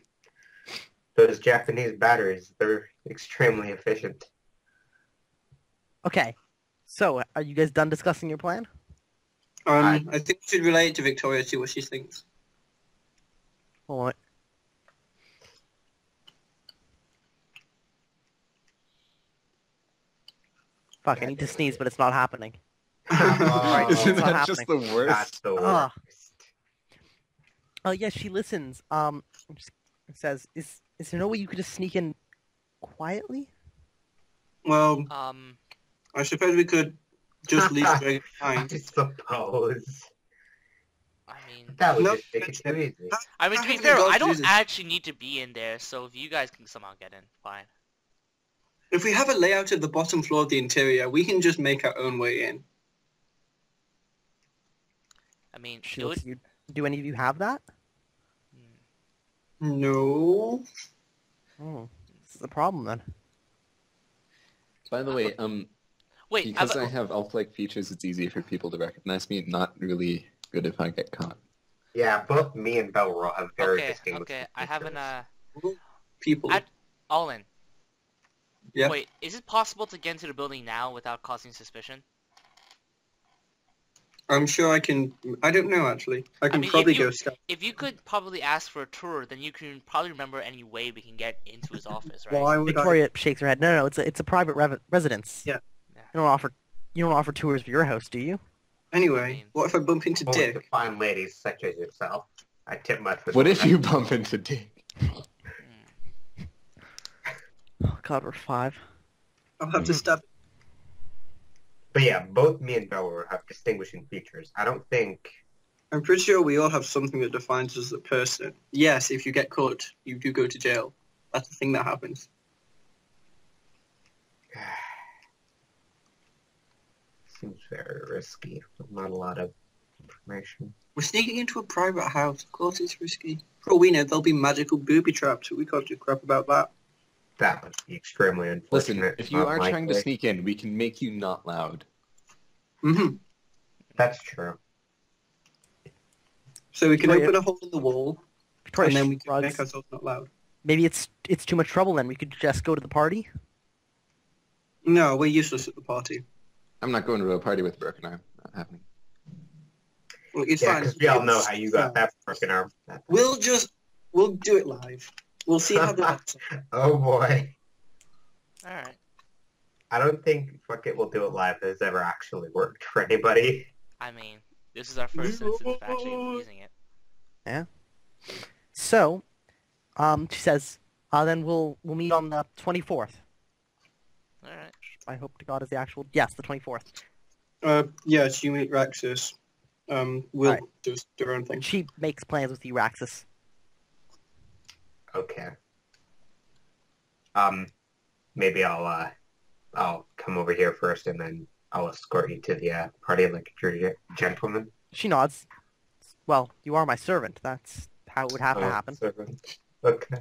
Those Japanese batteries, they're extremely efficient. Okay. So, are you guys done discussing your plan? I think we should relate it to Victoria, see what she thinks. Hold on. Fuck, I need to sneeze, but it's not happening. Oh, Isn't it's not that just the that's worst? the Ugh. worst. Oh, yeah, she listens. It says, is there no way you could just sneak in quietly? Well, I suppose we could just leave Dragon I behind. suppose. I mean, That would No, just make it too easy. I mean, to be haven't fair, got I don't Jesus. actually need to be in there, so if you guys can somehow get in, fine. If we have a layout of the bottom floor of the interior, we can just make our own way in. I mean, She it would, looks, do any of you have that? No. Oh, this is the problem then. By the way, wait, because I have elf-like features, it's easy for people to recognize me. Not really good if I get caught. Yeah, both me and Belroy have very distinguished Okay. I have an People. Olin. Yeah. Wait, is it possible to get into the building now without causing suspicion? I'm sure I can. I don't know actually. I can mean, probably go step. If you could probably ask for a tour, then you can probably remember any way we can get into his office, right? Why would Victoria shakes her head. No, it's a private residence. Yeah. You don't offer tours of your house, do you? Anyway, what if I bump into Only to Dick? fine ladies such as yourself. I tip my foot. What if you bump into Dick? Oh God, we're 5. I'll have to stab. But yeah, both me and Belroy have distinguishing features. I don't think... I'm pretty sure we all have something that defines us as a person. Yes, if you get caught, you do go to jail. That's the thing that happens. Seems very risky. Not a lot of information. We're sneaking into a private house. Of course it's risky. For all we know, there'll be magical booby traps, so we can't do crap about that. That would be extremely Listen, unfortunate. if you are trying to sneak in, we can make you not loud. Mm-hmm. That's true. So we can Victoria- open a hole in the wall, Victoria and then we can shrugs. make ourselves not loud. Maybe it's too much trouble then. We could just go to the party. No, we're useless at the party. I'm not going to a party with a broken arm. Not happening. Well, it's Yeah, fine. because we all know how you got that broken arm. We'll do it live. We'll see how that. Oh boy. Alright. I don't think Fuck It Will Do It Live has ever actually worked for anybody. I mean, this is our first instance of actually using it. Yeah. So, she says, then we'll meet on the 24th. Alright. I hope to God is the actual... Yes, the 24th. Yes, you meet Raxus. We'll Right. just do our own thing. She makes plans with Euraxis. Okay. Maybe I'll come over here first and then I'll escort you to the party like a true gentleman. She nods. Well, you are my servant. That's how it would have to happen. Servant. Okay.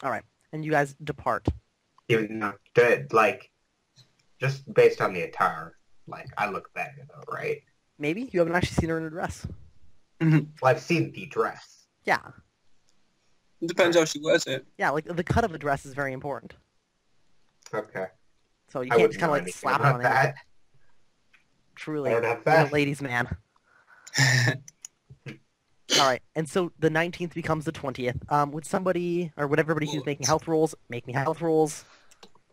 All right. And you guys depart. Even though, just based on the attire, I look better though, right? Maybe? You haven't actually seen her in a dress. Well, I've seen the dress. Yeah. It depends how she wears it. Yeah, the cut of a dress is very important. Okay. So you I can't wouldn't just kind know of anything slap it about on that. anyone. Truly, I don't have you're a that. ladies' man. All right, and so the 19th becomes the 20th. Would somebody, or would everybody who's making health rolls, make me health rolls?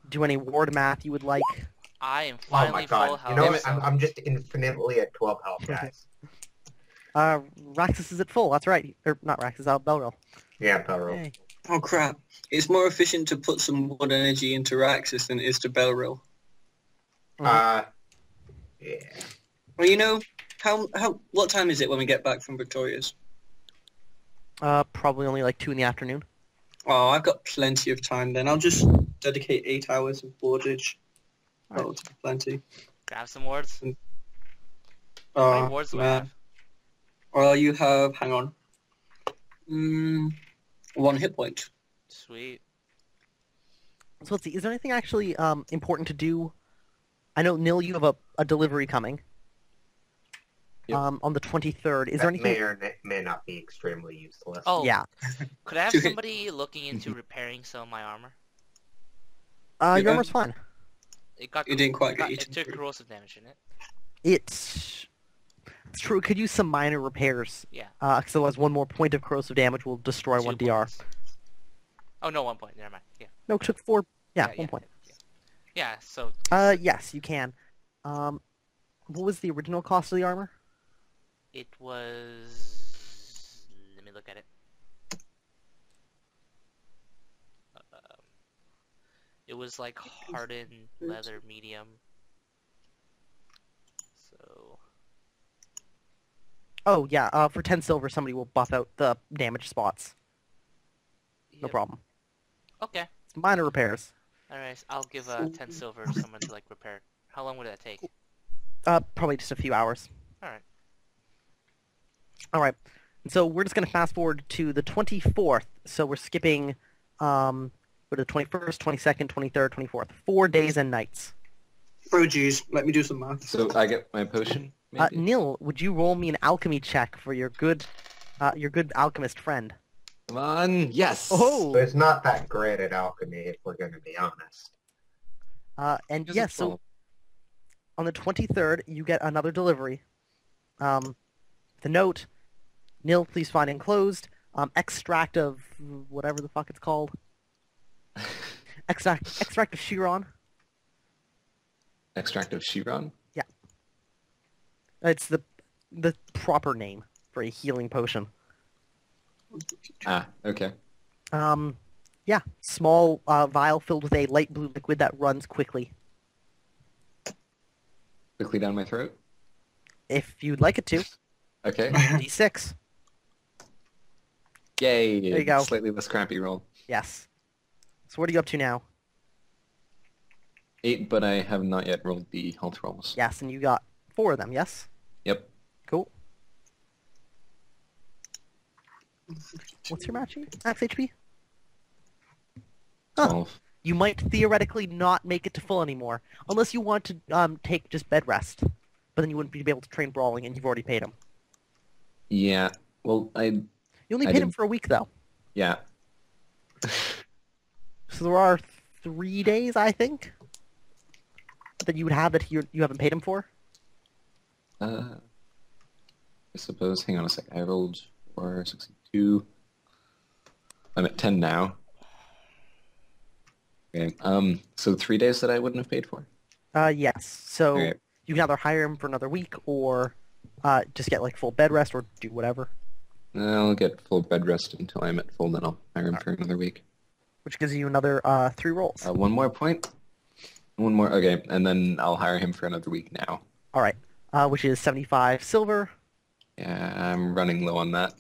Do any ward math you would like? I am Oh my finally full god. health. You know what? so- I'm just infinitely at 12 health, guys. Raxus is at full, that's right. Or, not Raxus, Belril. Yeah, Belro. Yay. Oh crap! It's more efficient to put some wood energy into Raxus than it is to Belril. Yeah. Well, you know, what time is it when we get back from Victoria's? Probably only like 2 in the afternoon. Oh, I've got plenty of time then. I'll just dedicate 8 hours of boardage. That'll be plenty. Grab some wards. How many Oh, wards do we man. have? Well, you have, hang on. 1 hit point. Sweet. So let's see, is there anything actually important to do? I know, Nil, you have a delivery coming. Yep. On the 23rd. Is That there anything... may or may not be extremely useless. Oh, Yeah. could I have 2 hit. somebody looking into repairing some of my armor? Your Yeah. armor's fine. It got. You didn't quite it get got- eaten It took through. corrosive damage, didn't it? It's true, it could use some minor repairs. Yeah. Because otherwise 1 more point of corrosive damage will destroy 1 2 DR. points. Oh no, 1 point. Never mind. Yeah. No, it took 4... Yeah, 1 point. Yeah. So. Yes, you can. What was the original cost of the armor? It was. Let me look at it. It was like hardened leather medium. So. Oh, yeah, for 10 silver somebody will buff out the damaged spots. No Yep. problem. Okay. It's minor repairs. Alright, I'll give 10 silver to someone to like repair it. How long would that take? Probably just a few hours. Alright. Alright, so we're just going to fast forward to the 24th, so we're skipping, go to the 21st, 22nd, 23rd, 24th. 4 days and nights. Oh jeez, let me do some math. So I get my potion, Maybe. Neil, would you roll me an alchemy check for your good alchemist friend? Come on, yes! Oh! So it's not that great at alchemy, if we're going to be honest. And Just yes, a so roll. on the 23rd, you get another delivery. The note, Nil, please find enclosed. Extract of whatever the fuck it's called. Extract of Chiron. Extract of Chiron? Yeah. It's the proper name for a healing potion. Ah, okay. Yeah. Small vial filled with a light blue liquid that runs quickly. Quickly down my throat? If you'd like it to. Okay. D6. Yay! There you go. Slightly less crappy roll. Yes. So what are you up to now? 8, but I have not yet rolled the health rolls. Yes, and you got 4 of them, yes? Yep. Cool. What's your max HP? Huh. 12. You might theoretically not make it to full anymore, unless you want to take just bed rest. But then you wouldn't be able to train brawling, and you've already paid him. Yeah. Well, You only I paid him didn't- for a week, though. yeah. So there are 3 days, I think, that you would have that you haven't paid him for. I suppose. Hang on a sec. I rolled 462. I'm at 10 now. Okay. So 3 days that I wouldn't have paid for. Yes. So Okay. you can either hire him for another week, or just get like full bed rest, or do whatever. I'll get full bed rest until I'm at full, then I'll hire him for another week. Which gives you another 3 rolls. One more point. One more. Okay, and then I'll hire him for another week now. All right. Which is 75 silver. Yeah, I'm running low on that.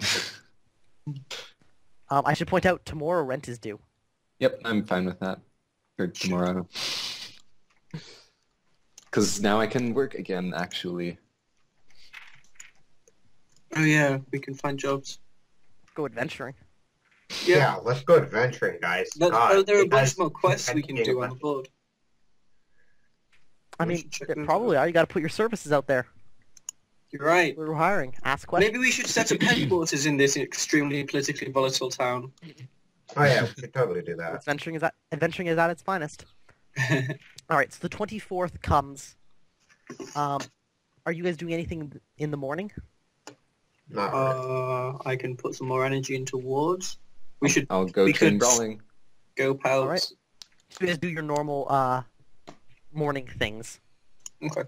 I should point out tomorrow rent is due. Yep, I'm fine with that for tomorrow. Because now I can work again, actually. Oh yeah, we can find jobs. Go adventuring. Yeah, let's go adventuring, guys. There God, are a you bunch guys more quests we can keep do on the inventing board. I We mean, should check those probably out. are. You got to put your services out there. You're right. We're hiring. Ask questions. Maybe we should set up headquarters in this extremely politically volatile town. Oh yeah, we should totally do that. Adventuring is at its finest. All right, so the 24th comes. Are you guys doing anything in the morning? Not really. I can put some more energy into wards. We should I'll go We train could- brawling. go, pals. All right. You guys do your normal morning things. Okay.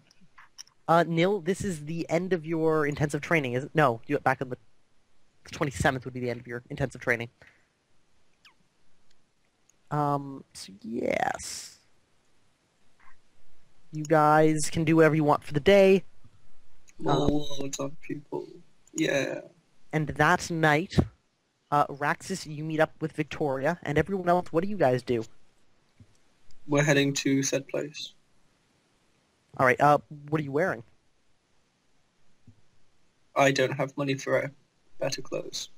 Nil, this is the end of your intensive training, is it? No, you back on the 27th would be the end of your intensive training. So yes. You guys can do whatever you want for the day, More wards of people. Yeah. and that night, Raxus, you meet up with Victoria, and everyone else, what do you guys do? We're heading to said place. Alright, what are you wearing? I don't have money for better clothes.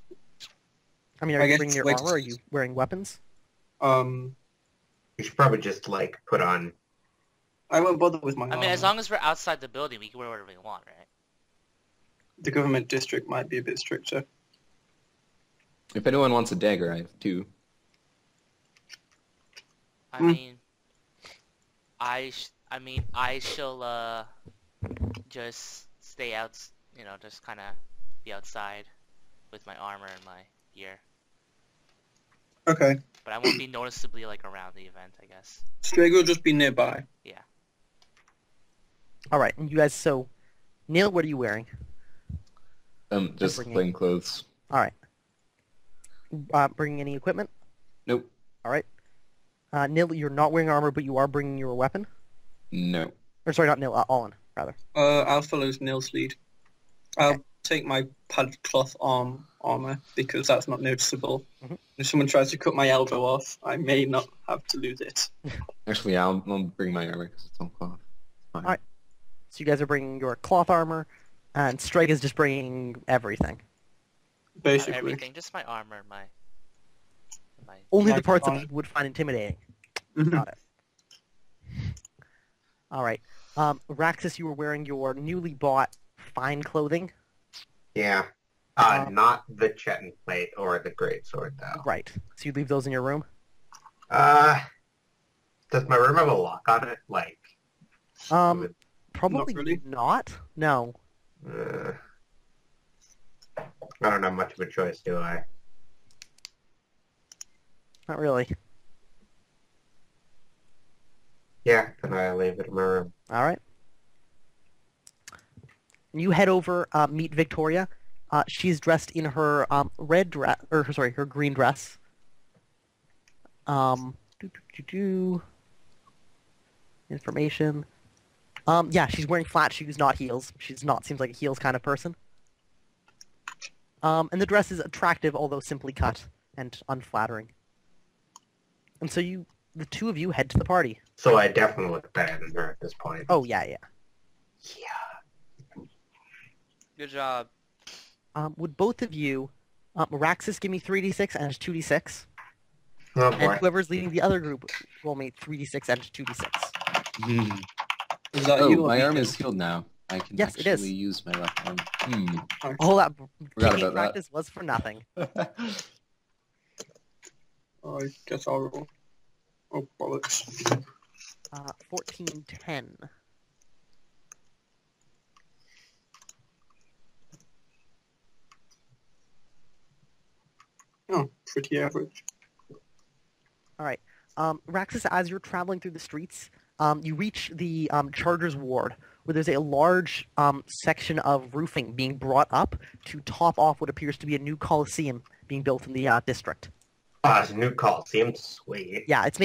I mean, are I you guess bringing your wait- armor, or are you wearing weapons? You should probably just like put on. I won't bother with my I mean, as armor. long as we're outside the building, we can wear whatever we want, right? The government district might be a bit stricter. If anyone wants a dagger, I have 2. I Hmm. mean, I shall just stay out, just kind of be outside with my armor and my gear. Okay. But I won't be noticeably like around the event, I guess. Strega will just be nearby. Alright, and you guys, so, Neil, what are you wearing? Just bringing- plain clothes. Alright. Bringing any equipment? Nope. Alright. Nil, you're not wearing armor, but you are bringing your weapon? No. Or sorry, not Nil, Olin, rather. I'll follow Nil's lead. I'll take my padded cloth armor because that's not noticeable. Mhm. If someone tries to cut my elbow off, I may not have to lose it. Actually, I'll bring my armor because it's all cloth. Fine. Alright. So you guys are bringing your cloth armor, and Strike is just bringing everything. Not Basically. everything, just my armor, and my Only Like the parts that on you would find intimidating. Mhm. Got it. Alright. Raxus, you were wearing your newly bought fine clothing. Yeah. Not the Chetan plate or the greatsword, though. Right. So you leave those in your room? Does my room have a lock on it? Like, Probably Not really. not. No. I don't have much of a choice, do I? Not really. Yeah, then I leave it in my room. All right. You head over, meet Victoria. She's dressed in her red dress, or sorry, her green dress. Information. Yeah, she's wearing flat shoes, not heels. She's not seems like a heels kind of person. And the dress is attractive, although simply cut and unflattering. And so the two of you head to the party. So I definitely look better than her at this point. Oh, yeah. Yeah. Good job. Would both of you, Raxus give me 3d6 and 2d6, Oh, and boy. whoever's leading the other group roll me 3d6 and 2d6. Is that Oh, you or my arm Beacon? is healed now. I can Yes, it is. actually use my left arm. All that Forgot kicking about that. practice was for nothing. I guess I'll roll. Oh, bollocks. 14-10. Oh, pretty average. All right. Raxus, as you're traveling through the streets, you reach the Chargers Ward, where there's a large section of roofing being brought up to top off what appears to be a new coliseum being built in the district. It's a new coliseum. Sweet. Yeah, it's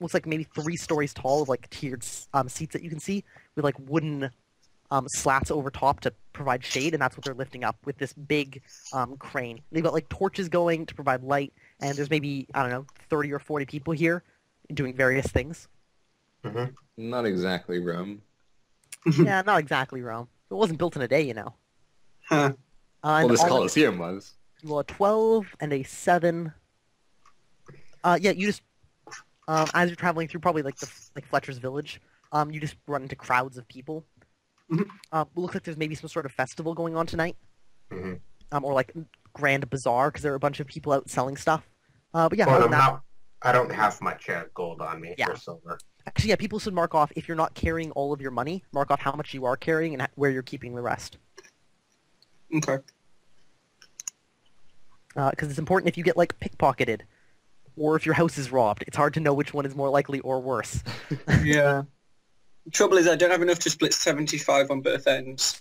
looks like maybe 3 stories tall, with like tiered seats that you can see, with like wooden slats over top to provide shade, and that's what they're lifting up with this big crane. They've got like torches going to provide light, and there's maybe, I don't know, 30 or 40 people here doing various things. Mm-hmm. Not exactly Rome. Yeah, not exactly Rome. It wasn't built in a day, you know. Huh. And Well, this all Colosseum was. well, a 12 and a 7. Yeah, you just as you're traveling through probably like Fletcher's Village, you just run into crowds of people. Mhm. It looks like there's maybe some sort of festival going on tonight, Mm-hmm. or like grand bazaar because there are a bunch of people out selling stuff. But yeah, But other than that, I don't have much gold on me Yeah. or silver. actually, yeah, people should mark off if you're not carrying all of your money. Mark off how much you are carrying and where you're keeping the rest. Okay. Because it's important if you get like pickpocketed, or if your house is robbed. It's hard to know which one is more likely or worse. Yeah. The trouble is I don't have enough to split 75 on both ends.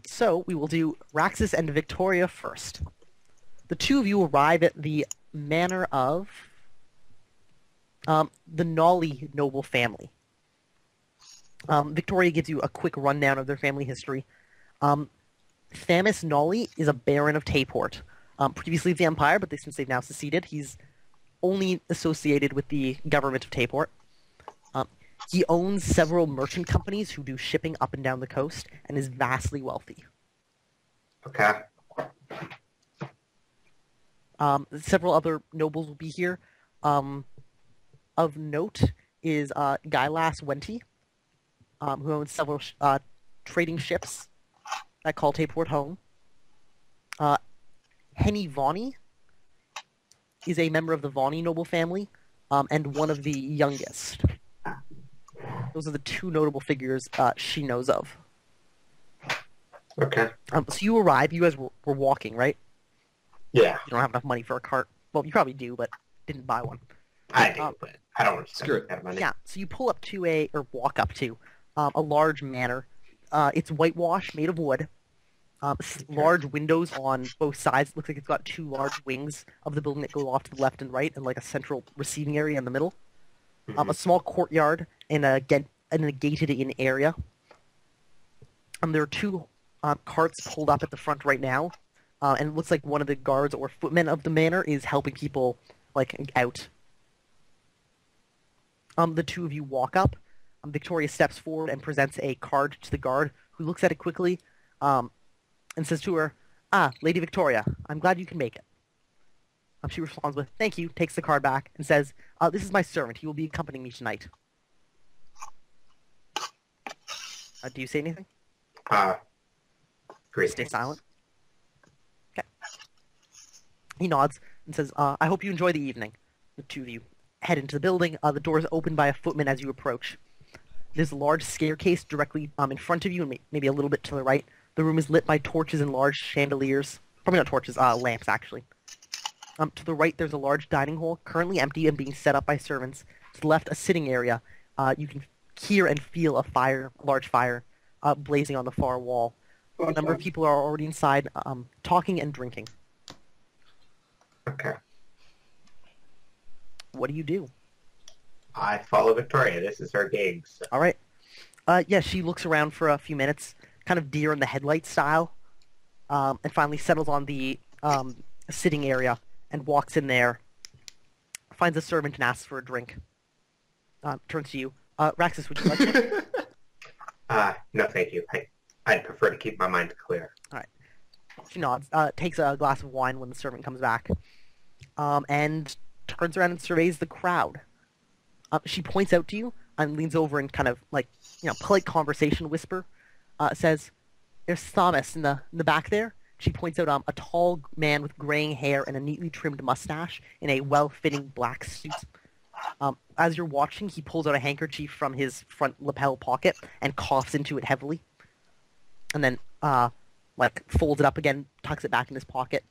So we will do Raxus and Victoria first. The two of you arrive at the manor of the Nolly noble family. Victoria gives you a quick rundown of their family history. Thamus Nolly is a baron of Tayport. Previously the Empire, but since they've now seceded, he's only associated with the government of Tayport. He owns several merchant companies who do shipping up and down the coast and is vastly wealthy. Okay. Several other nobles will be here. Of note is Gylas Wenty, who owns several trading ships that call Tayport home. Henny Vaughny is a member of the Vaughny noble family, and one of the youngest. Those are the two notable figures she knows of. Okay. So you arrive. You guys were walking, right? Yeah, You don't have enough money for a cart. Well, you probably do, but didn't buy one. I do, but I don't want to Screw spend it. that money. Yeah, so you pull up to walk up to a large manor. It's whitewashed, made of wood. Large windows on both sides. Looks like it's got 2 large wings of the building that go off to the left and right, and like a central receiving area in the middle. A small courtyard and a gated-in area. There are 2 carts pulled up at the front right now, and it looks like one of the guards or footmen of the manor is helping people like out. The two of you walk up. Victoria steps forward and presents a card to the guard, who looks at it quickly, and says to her, Lady Victoria, I'm glad you can make it. She responds with, thank you, takes the card back, and says, this is my servant. He will be accompanying me tonight. Do you say anything? Great. Stay silent. Okay. He nods and says, I hope you enjoy the evening. The two of you head into the building. The door is opened by a footman as you approach. There's a large staircase directly in front of you and maybe a little bit to the right. The room is lit by torches and large chandeliers. Probably not torches, lamps, actually. To the right, there's a large dining hall, currently empty and being set up by servants. To the left, a sitting area. You can hear and feel a large fire, blazing on the far wall. A number of people are already inside, talking and drinking. Okay. What do you do? I follow Victoria. This is her gig. So. All right. Yeah, she looks around for a few minutes, kind of deer in the headlights style, and finally settles on the sitting area and walks in there, finds a servant and asks for a drink. Turns to you. Raxus, would you like one? No, thank you. I'd prefer to keep my mind clear. All right. She nods, takes a glass of wine when the servant comes back, and turns around and surveys the crowd. She points out to you and leans over and kind of like, polite conversation whisper, says, "There's Thomas in the back there." She points out a tall man with graying hair and a neatly trimmed mustache in a well-fitting black suit. As you're watching, he pulls out a handkerchief from his front lapel pocket and coughs into it heavily. And then, folds it up again, tucks it back in his pocket.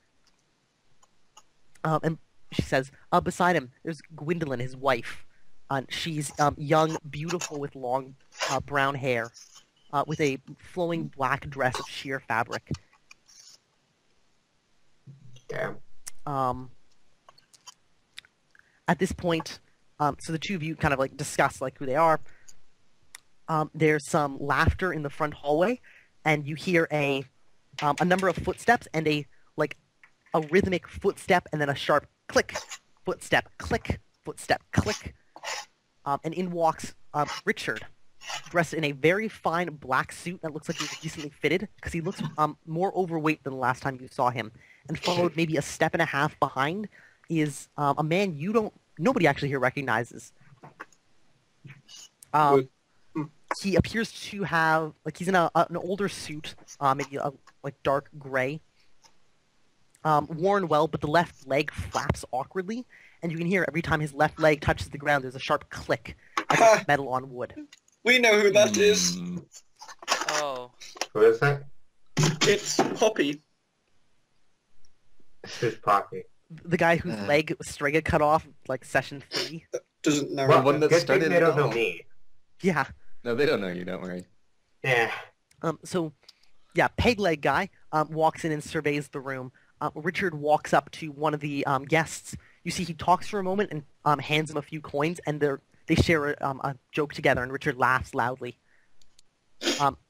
And she says, beside him, there's Gwendolyn, his wife. She's young, beautiful, with long brown hair, with a flowing black dress of sheer fabric. Damn. At this point, so the two of you kind of discuss who they are. There's some laughter in the front hallway, and you hear a number of footsteps and a rhythmic footstep, and then a sharp click, footstep, click, footstep, click. And in walks Richard, dressed in a very fine black suit that looks like he's decently fitted, because he looks more overweight than the last time you saw him. And followed maybe a step and a half behind is a man nobody actually here recognizes. He appears to have, he's in an older suit, maybe dark gray. Worn well, but the left leg flaps awkwardly, and you can hear every time his left leg touches the ground, there's a sharp click as it's metal on wood. We know who that is. Oh. Who is that? It's Poppy. Who's Poppy? The guy whose leg Strega cut off, session 3. Doesn't know. Well, The one that good started thing they it don't know all. me. Yeah. No, they don't know you, don't worry. Yeah. So, yeah, peg leg guy walks in and surveys the room. Richard walks up to one of the guests. You see he talks for a moment and hands him a few coins, and they share a joke together, and Richard laughs loudly.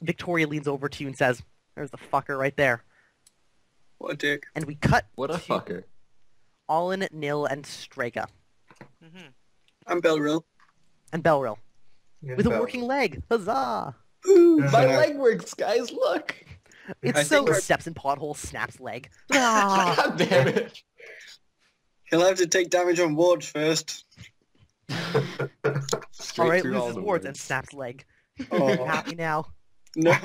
Victoria leans over to you and says, "There's the fucker right there." What a dick. And we cut What a to fucker. Olin, Nil, and Strega. Mm-hmm. I'm Belrill. And Belrill. Yes, With a Bell. working leg. Huzzah! My leg works, guys, look! It's I so think steps in pothole, snaps leg. Ah! God damn it. He'll have to take damage on wards first. Straight Alright, through all loses the wards words. and snaps leg. Oh, Happy now. no.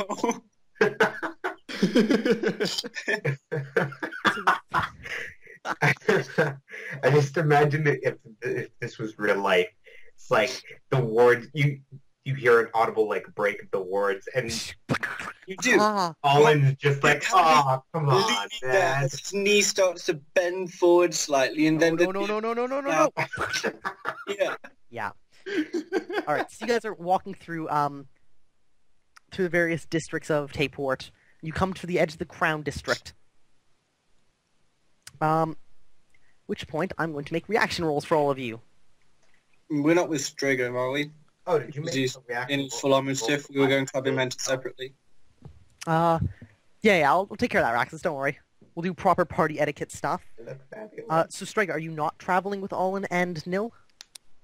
I just imagine if this was real life. It's like the wards, you hear an audible break of the wards, and You do. Ah! Olin's just like, oh, come on, Leaning man. down, his knee starts to bend forward slightly, and then No, no. Yeah. Yeah. Alright, so you guys are walking through the various districts of Tayport. You come to the edge of the Crown District. Which point I'm going to make reaction rolls for all of you. We're not with Strago, are we? Oh, did you Because make he's a reaction? in full armor stiff. We were going to have him entered separately. Yeah, I'll take care of that, Raxus, don't worry. We'll do proper party etiquette stuff. So Striker, are you not traveling with Olin and Nil?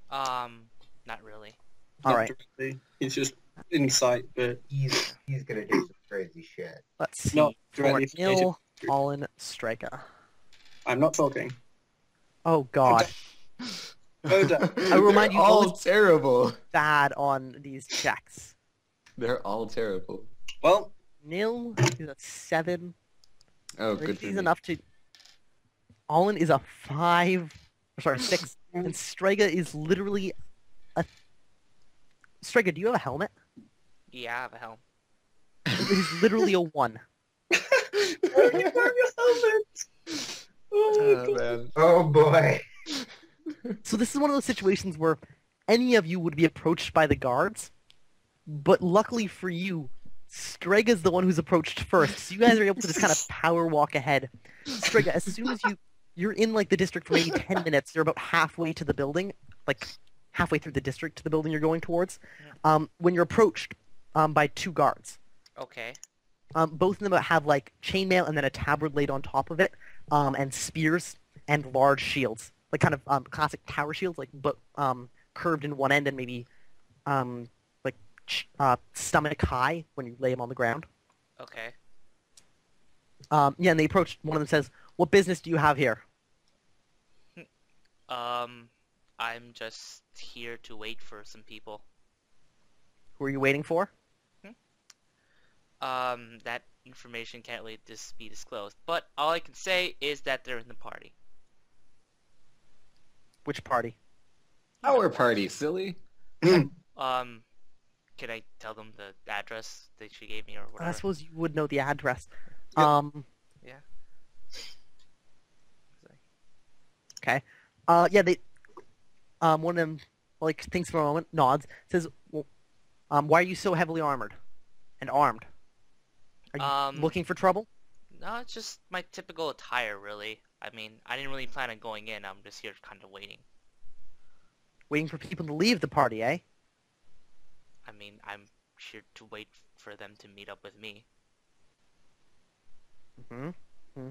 Not really. Not Alright, directly. He's just in sight, but He's gonna do some crazy shit. let's see. not For directly affiliated. Nil, Olin, Striker. I'm not talking. Oh god. Oh, damn. I will remind you, all Olin's terrible. bad on these checks. They're all terrible. Well, Nil is a 7. Oh, good for He's me. enough to... Olin is a 5. Sorry, 6. And Strega is literally a... Strega, do you have a helmet? Yeah, I have a helm. He's literally a 1. Oh, man. Oh boy. So this is one of those situations where any of you would be approached by the guards, but luckily for you, Strega's the one who's approached first, so you guys are able to just kind of power walk ahead. Strega, as soon as you're in like the district for maybe 10 minutes, you're about halfway to the building, like halfway through the district to the building you're going towards, when you're approached by 2 guards. Okay. Both of them have like chainmail and then a tabard laid on top of it, and spears and large shields, like kind of classic tower shields, like but curved in one end and maybe stomach high when you lay them on the ground. Okay. Yeah, and they approach. One of them says, "What business do you have here?" I'm just here to wait for some people. Who are you waiting for? That information can't really be disclosed, but all I can say is that they're in the party. Which party? Our party, silly. Can I tell them the address that she gave me or whatever? I suppose you would know the address. Yep. Yeah. Okay. Yeah, they. One of them like thinks for a moment, nods, says, well, "Why are you so heavily armored and armed? Are you looking for trouble?" No, it's just my typical attire, really. I mean, I didn't really plan on going in. I'm just here kind of waiting. Waiting for people to leave the party, eh? I mean, I'm here to wait for them to meet up with me. Mm-hmm.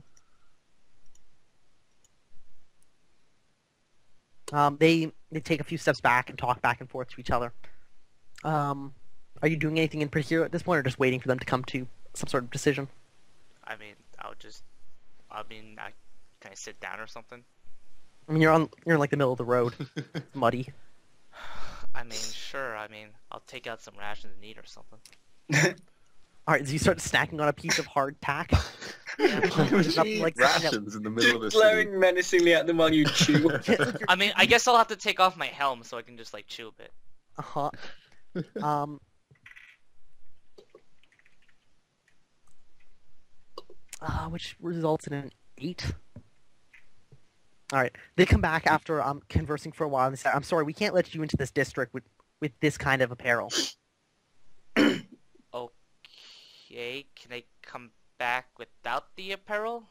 They take a few steps back and talk back and forth to each other. Are you doing anything in particular at this point, or just waiting for them to come to some sort of decision? I mean, can I sit down or something? I mean, you're in like the middle of the road, muddy. I mean, sure. I mean, I'll take out some rations and eat or something. All right, so you start snacking on a piece of hardtack. There's nothing like rations in the middle of the city. Glaring menacingly at them while you chew. I mean, I guess I'll have to take off my helm so I can just like chew a bit. Which results in an 8. All right, they come back after conversing for a while and they say, "I'm sorry, we can't let you into this district with this kind of apparel." Okay, can I come back without the apparel?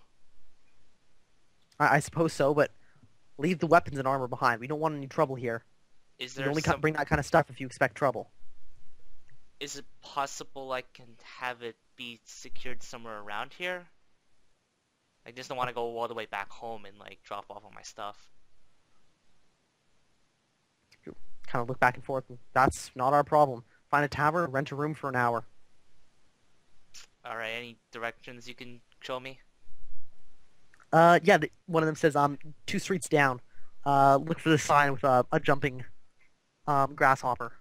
I suppose so, but leave the weapons and armor behind. We don't want any trouble here. Is You there only some... bring that kind of stuff if you expect trouble. Is it possible I can have it be secured somewhere around here? I just don't want to go all the way back home and like drop off all my stuff. You kind of look back and forth. That's not our problem. Find a tavern, rent a room for an hour. Alright, any directions you can show me? Yeah, one of them says, 2 streets down. Look for the sign with a jumping grasshopper.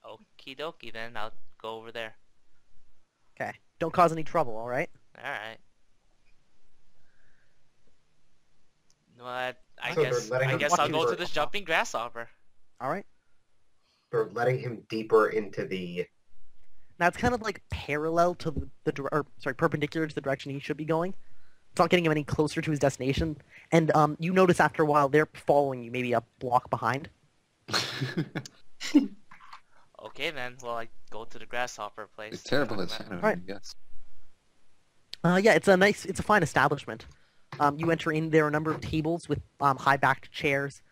Okie dokie then, I'll go over there. Okay. Don't cause any trouble, alright? Alright. What? I So guess they're letting him I'll go to deeper. this jumping grasshopper. Alright. They're letting him deeper into the... Now it's kind of like parallel to perpendicular to the direction he should be going. It's not getting him any closer to his destination. And you notice after a while they're following you, maybe a block behind. Okay then, well I go to the grasshopper place. It's terrible at shadow, Right. yes. Yeah, it's a fine establishment. You enter in, there are a number of tables with high-backed chairs.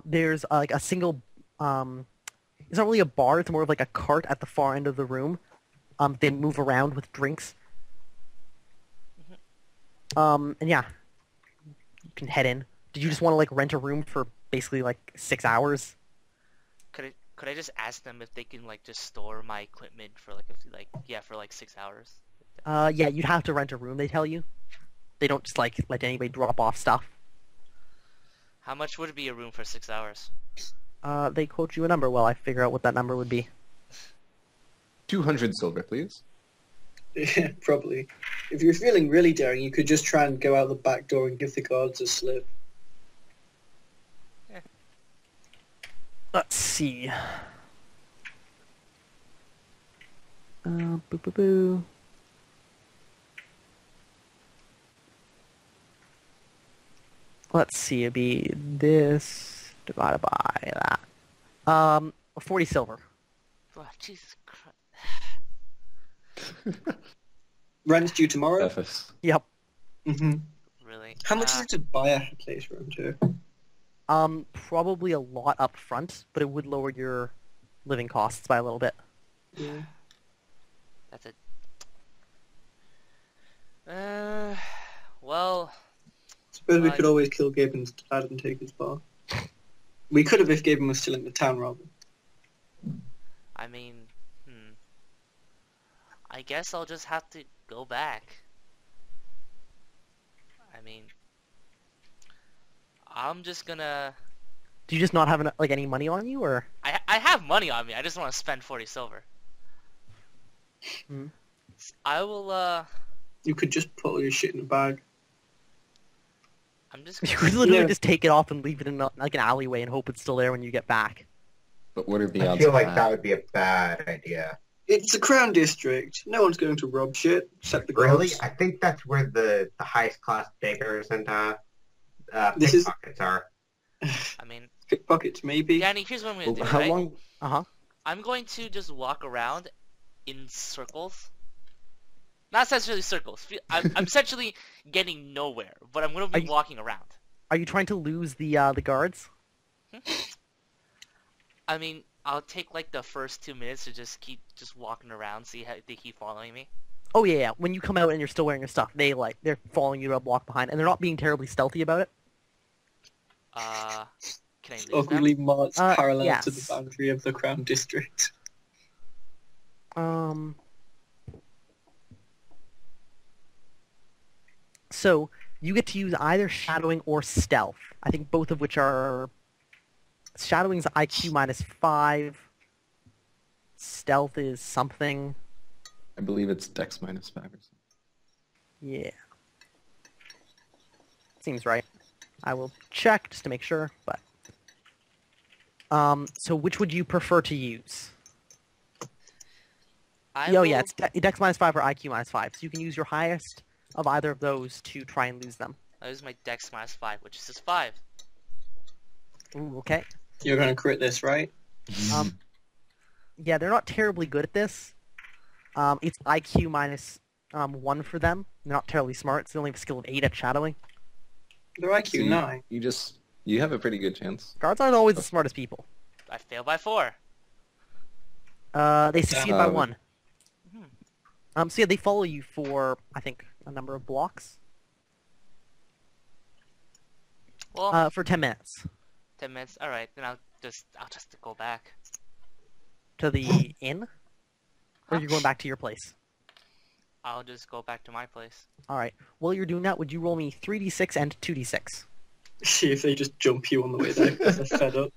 There's like a single, it's not really a bar, it's more of like a cart at the far end of the room. They move around with drinks. And yeah, you can head in. Did you just want to like rent a room for basically like 6 hours? Could I just ask them if they can like just store my equipment for like for like 6 hours? Yeah, you'd have to rent a room, they tell you. They don't just like let anybody drop off stuff. How much would it be a room for 6 hours? They quote you a number while I figure out what that number would be. 200 silver, please. Yeah, probably. If you're feeling really daring, you could just try and go out the back door and give the guards a slip. Let's see. Boo boo boo. Let's see, it'd be this divided by that. 40 silver. Oh, Jesus Christ. Rent's due tomorrow? FS. Yep. Mm-hmm. Really? How much is it to buy a place room too? Probably a lot up front, but it would lower your living costs by a little bit. Yeah. That's a... well... Suppose we could always kill Gaben's dad and take his bar. We could have if Gaben was still in the town, rather. I mean, I guess I'll just have to go back. I mean, I'm just gonna... Do you just not have any money on you, or? I have money on me, I just want to spend 40 silver. Hmm. I will, You could just put all your shit in a bag. I'm just You gonna... could literally Yeah. just take it off and leave it in like an alleyway and hope it's still there when you get back. But what are the I odds feel of like that would be a bad idea. It's a crown district. No one's going to rob shit except the Really? guards. I think that's where the highest class beggars and This is- pickpockets are. I mean, Pickpockets, maybe. Danny, here's what I'm gonna Well, do, how right? long? Uh-huh. I'm going to just walk around in circles. Not essentially circles. I'm essentially getting nowhere, but I'm going to be walking around. Are you trying to lose the guards? I mean, I'll take like the first 2 minutes to just keep walking around, see how they keep following me. Oh yeah, yeah. When you come out and you're still wearing your stuff, they're following you to a block behind, and they're not being terribly stealthy about it. Can I lose Awkwardly them? marched parallel to the yes. boundary of the crown district. So you get to use either shadowing or stealth. I think both of which are... Shadowing's IQ -5. Stealth is something. I believe it's Dex -5 or something. Yeah. Seems right. I will check just to make sure, but... So which would you prefer to use? Yeah, it's Dex -5 or IQ -5. So you can use your highest of either of those to try and lose them. I use my Dex -5, which is just 5. Ooh, okay. You're going to crit this, right? Yeah, they're not terribly good at this. It's IQ -1 for them. They're not terribly smart, so they only have a skill of 8 at shadowing. They're IQ 9. You have a pretty good chance. Guards aren't always the smartest people. I failed by 4. They succeed by 1. Hmm. So yeah, they follow you for, I think, a number of blocks. Well, For 10 minutes. 10 minutes. All right, then I'll just go back. To the inn? Or you're going back to your place? I'll just go back to my place. Alright. While you're doing that, would you roll me 3d6 and 2d6? See if they just jump you on the way there because they're fed up.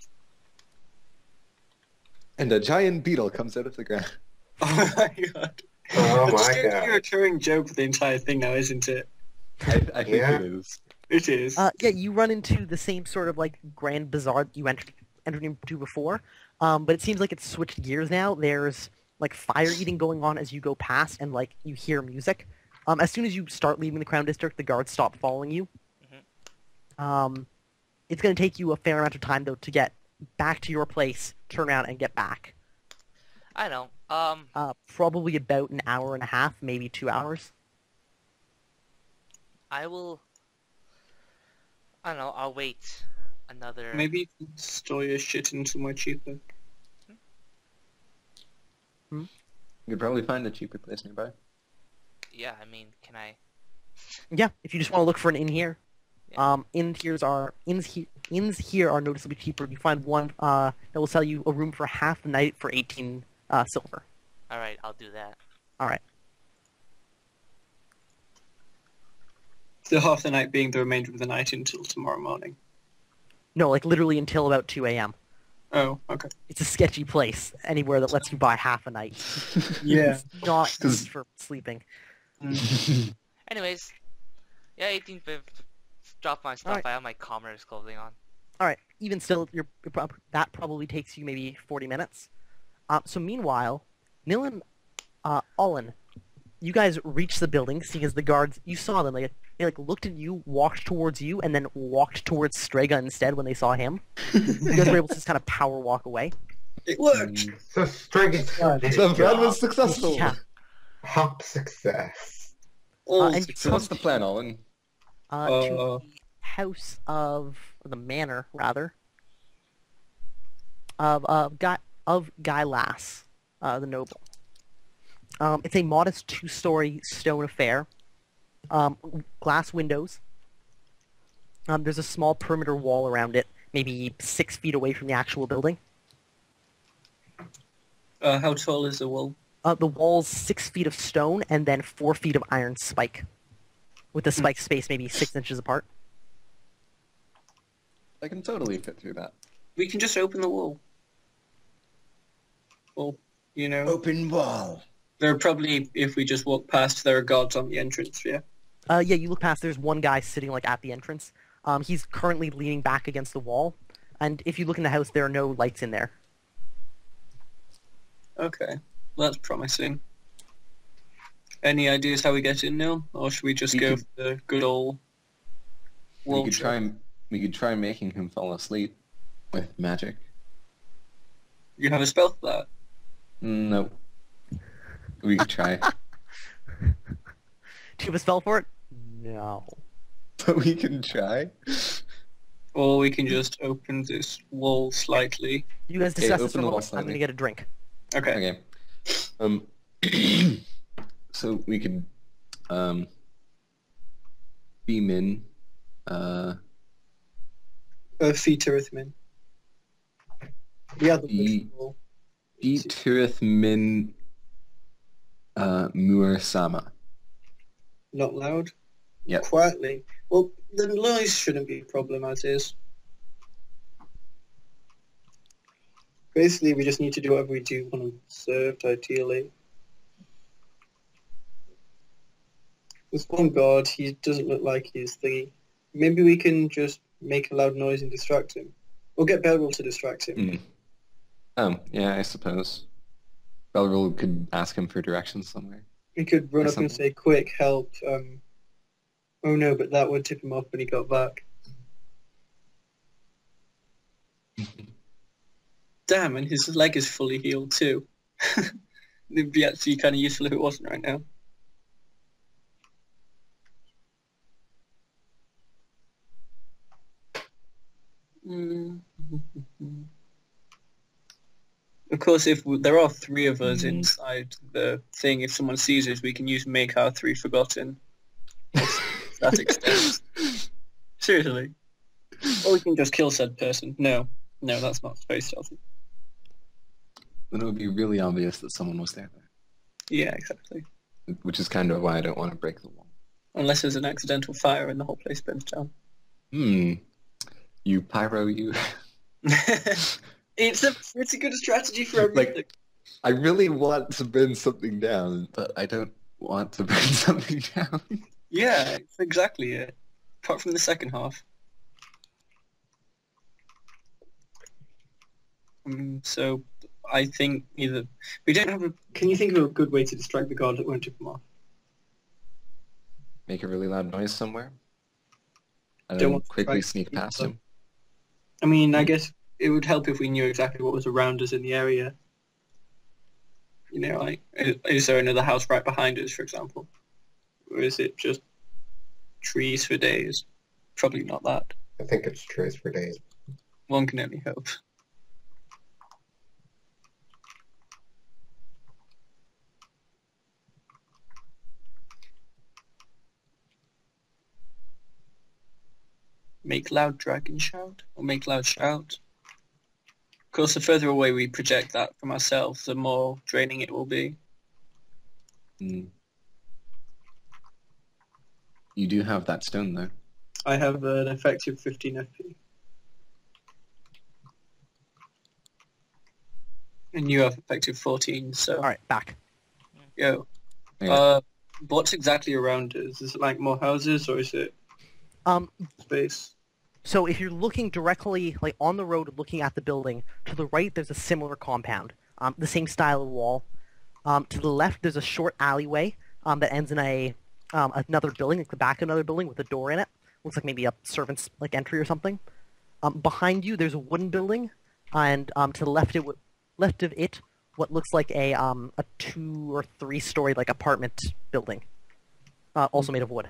And a giant beetle comes out of the ground. Oh my god. Oh It's my going to be a god. recurring joke for the entire thing now, isn't it? I think Yeah. it is. It is. Yeah, you run into the same sort of like grand bazaar that you entered into before, but it seems like it's switched gears now. There's like fire eating going on as you go past, and like you hear music. As soon as you start leaving the Crown District, the guards stop following you. It's going to take you a fair amount of time though to get back to your place, turn around, and get back. I know. Probably about an hour and a half, maybe 2 hours. I will. I don't know. I'll wait another. Maybe you can store your shit in somewhere cheaper. You could probably find a cheaper place nearby. Yeah, I mean, can I? Yeah, if you just want to look for an inn here. Yeah. Inns here are noticeably cheaper. You find one that will sell you a room for half the night for 18 silver. All right, I'll do that. All right. So half the night being the remainder of the night until tomorrow morning. No, like literally until about 2 a.m. Oh, okay. It's a sketchy place. Anywhere that lets you buy half a night. Yeah. It's not 'Cause- used for sleeping. Anyways, yeah, 18th drop my stuff. Alright. I have my commerce clothing on. All right. Even still, that probably takes you maybe 40 minutes. So meanwhile, Nil and Olin, you guys reached the building, seeing as the guards, you saw them. They looked at you, walked towards you, and then walked towards Strega instead when they saw him. You guys were able to just kind of power walk away. It worked. So Strigan's done his The plan job. was successful. Yeah. Hop success. All and So what's the plan, Olin? To the house of or the manor rather of Guy Lass, the noble. It's a modest 2-story stone affair. Glass windows. There's a small perimeter wall around it, maybe 6 feet away from the actual building. How tall is the wall? The wall's 6 feet of stone and then 4 feet of iron spike, with the spike space maybe 6 inches apart. I can totally fit through that. We can just open the wall. Well, you know, Open wall. there are probably, if we just walk past, there are guards on the entrance, yeah? Yeah, you look past, there's one guy sitting at the entrance. He's currently leaning back against the wall, and if you look in the house, there are no lights in there. Okay, well, that's promising. Any ideas how we get in now? Or should we just We go could- for the good old wall We trick? could try making him fall asleep with magic. You have a spell for that? No. We could try. Do you have a spell for it? No. But we can try. Or we can just open this wall slightly. You guys Okay, discuss this open for a the wall moment. I'm slightly. gonna get a drink. Okay. Okay. So we could beam in Feet Earthman. The other The- wall. Beaturith Min Muir Sama. Not loud. Yep. Quietly. Well, the noise shouldn't be a problem as is. Basically, we just need to do whatever we do when observed, ideally. There's one guard, he doesn't look like he's thingy. Maybe we can just make a loud noise and distract him. Or get Beryl to distract him. Mm. Oh, yeah, I suppose. Belril could ask him for directions somewhere. We could run Or up and something. say, quick, help. Oh no, but that would tip him off when he got back. Damn, and his leg is fully healed too. It'd be actually kind of useful if it wasn't right now. Of course, if there are 3 of us inside the thing, if someone sees us, we can use make our 3 forgotten. If that extends. Seriously. Or we can just kill said person. No, that's not very stealthy. Then it would be really obvious that someone was there, Yeah, exactly. which is kind of why I don't want to break the wall. Unless there's an accidental fire and the whole place burns down. You pyro, you. It's a good strategy for everything. Like, I really want to burn something down, but I don't want to burn something down. Yeah, it's exactly it. Apart from the second half. So I think either we don't have a. Can you think of a good way to distract the guard that won't tip him off? Make a really loud noise somewhere. And Don't then want to quickly strike sneak past people. him. I mean, I guess it would help if we knew exactly what was around us in the area. You know, like, is there another house right behind us, for example? Or is it just trees for days? Probably not that. I think it's trees for days. One can only hope. Make loud dragon shout, or make loud shout. Of course, the further away we project that from ourselves, the more draining it will be. You do have that stone, though. I have an effective 15 FP. And you have effective 14, so... Alright, back. Yo. Yeah. What's exactly around it? Is it like more houses, or is it space? So if you're looking directly, like, on the road looking at the building, to the right there's a similar compound. The same style of wall. To the left there's a short alleyway that ends in another building, like the back of another building with a door in it. Looks like maybe a servant's like entry or something. Behind you there's a wooden building, and to the left of it, what looks like a 2 or 3 story like apartment building, also made of wood.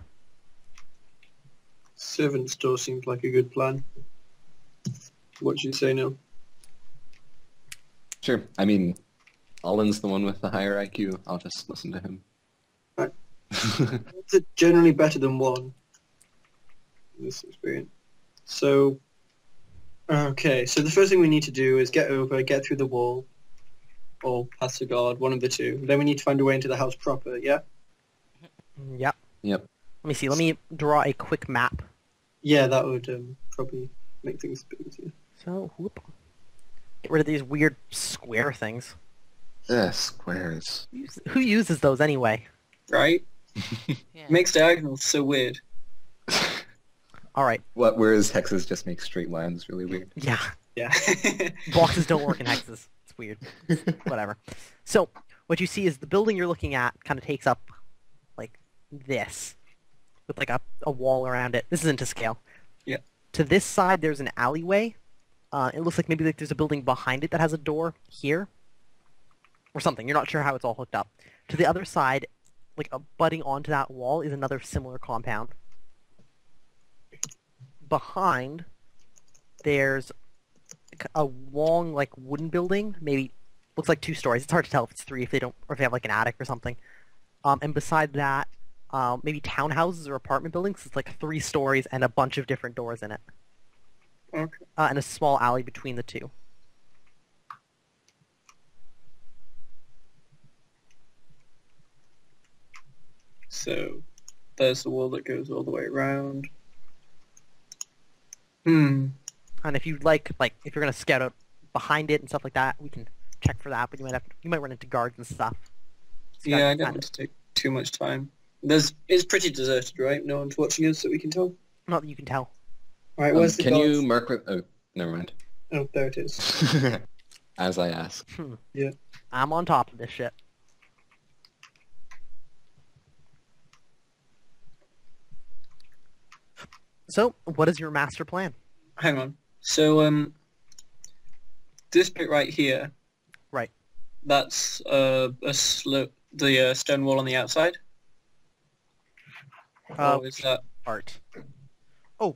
Servant store seems like a good plan. What do you say now? Sure. I mean, Alan's the one with the higher IQ. I'll just listen to him. Right. It's generally better than 1 in this experience. So, okay. So the first thing we need to do is get through the wall, or past the guard, one of the two. Then we need to find a way into the house proper. Yeah. Yep. Yep. Let me see. Let me draw a quick map. Yeah, that would probably make things a bit easier. So, whoop. Get rid of these weird square things. Squares. Who uses those anyway? Right? Yeah. Makes diagonals so weird. Alright. Whereas hexes just make straight lines really weird. Yeah. Yeah. Boxes don't work in hexes. It's weird. Whatever. So, what you see is the building you're looking at kind of takes up, like, this. With, like, a wall around it. This isn't to scale. Yeah. To this side, there's an alleyway. It looks like maybe like there's a building behind it that has a door here. Or something. You're not sure how it's all hooked up. To the other side, like, abutting onto that wall is another similar compound. Behind, there's a long, like, wooden building. Maybe looks like 2 stories. It's hard to tell if it's 3 if they don't, or if they have like an attic or something. And beside that, maybe townhouses or apartment buildings. It's like 3 stories and a bunch of different doors in it. Okay. And a small alley between the two. So, there's the wall that goes all the way around. Hmm. And if you'd like, if you're gonna scout out behind it and stuff like that, we can check for that. But you might run into guards and stuff. Yeah, I don't want to take too much time. It's pretty deserted, right? No one's watching us that we can tell. Not that you can tell. Alright, where's the Can guards? you mark with... Oh, never mind. Oh, there it is. As I ask. Yeah. I'm on top of this shit. So, what is your master plan? Hang on. So, this bit right here. Right. That's the stone wall on the outside. Or is that? Part. Oh,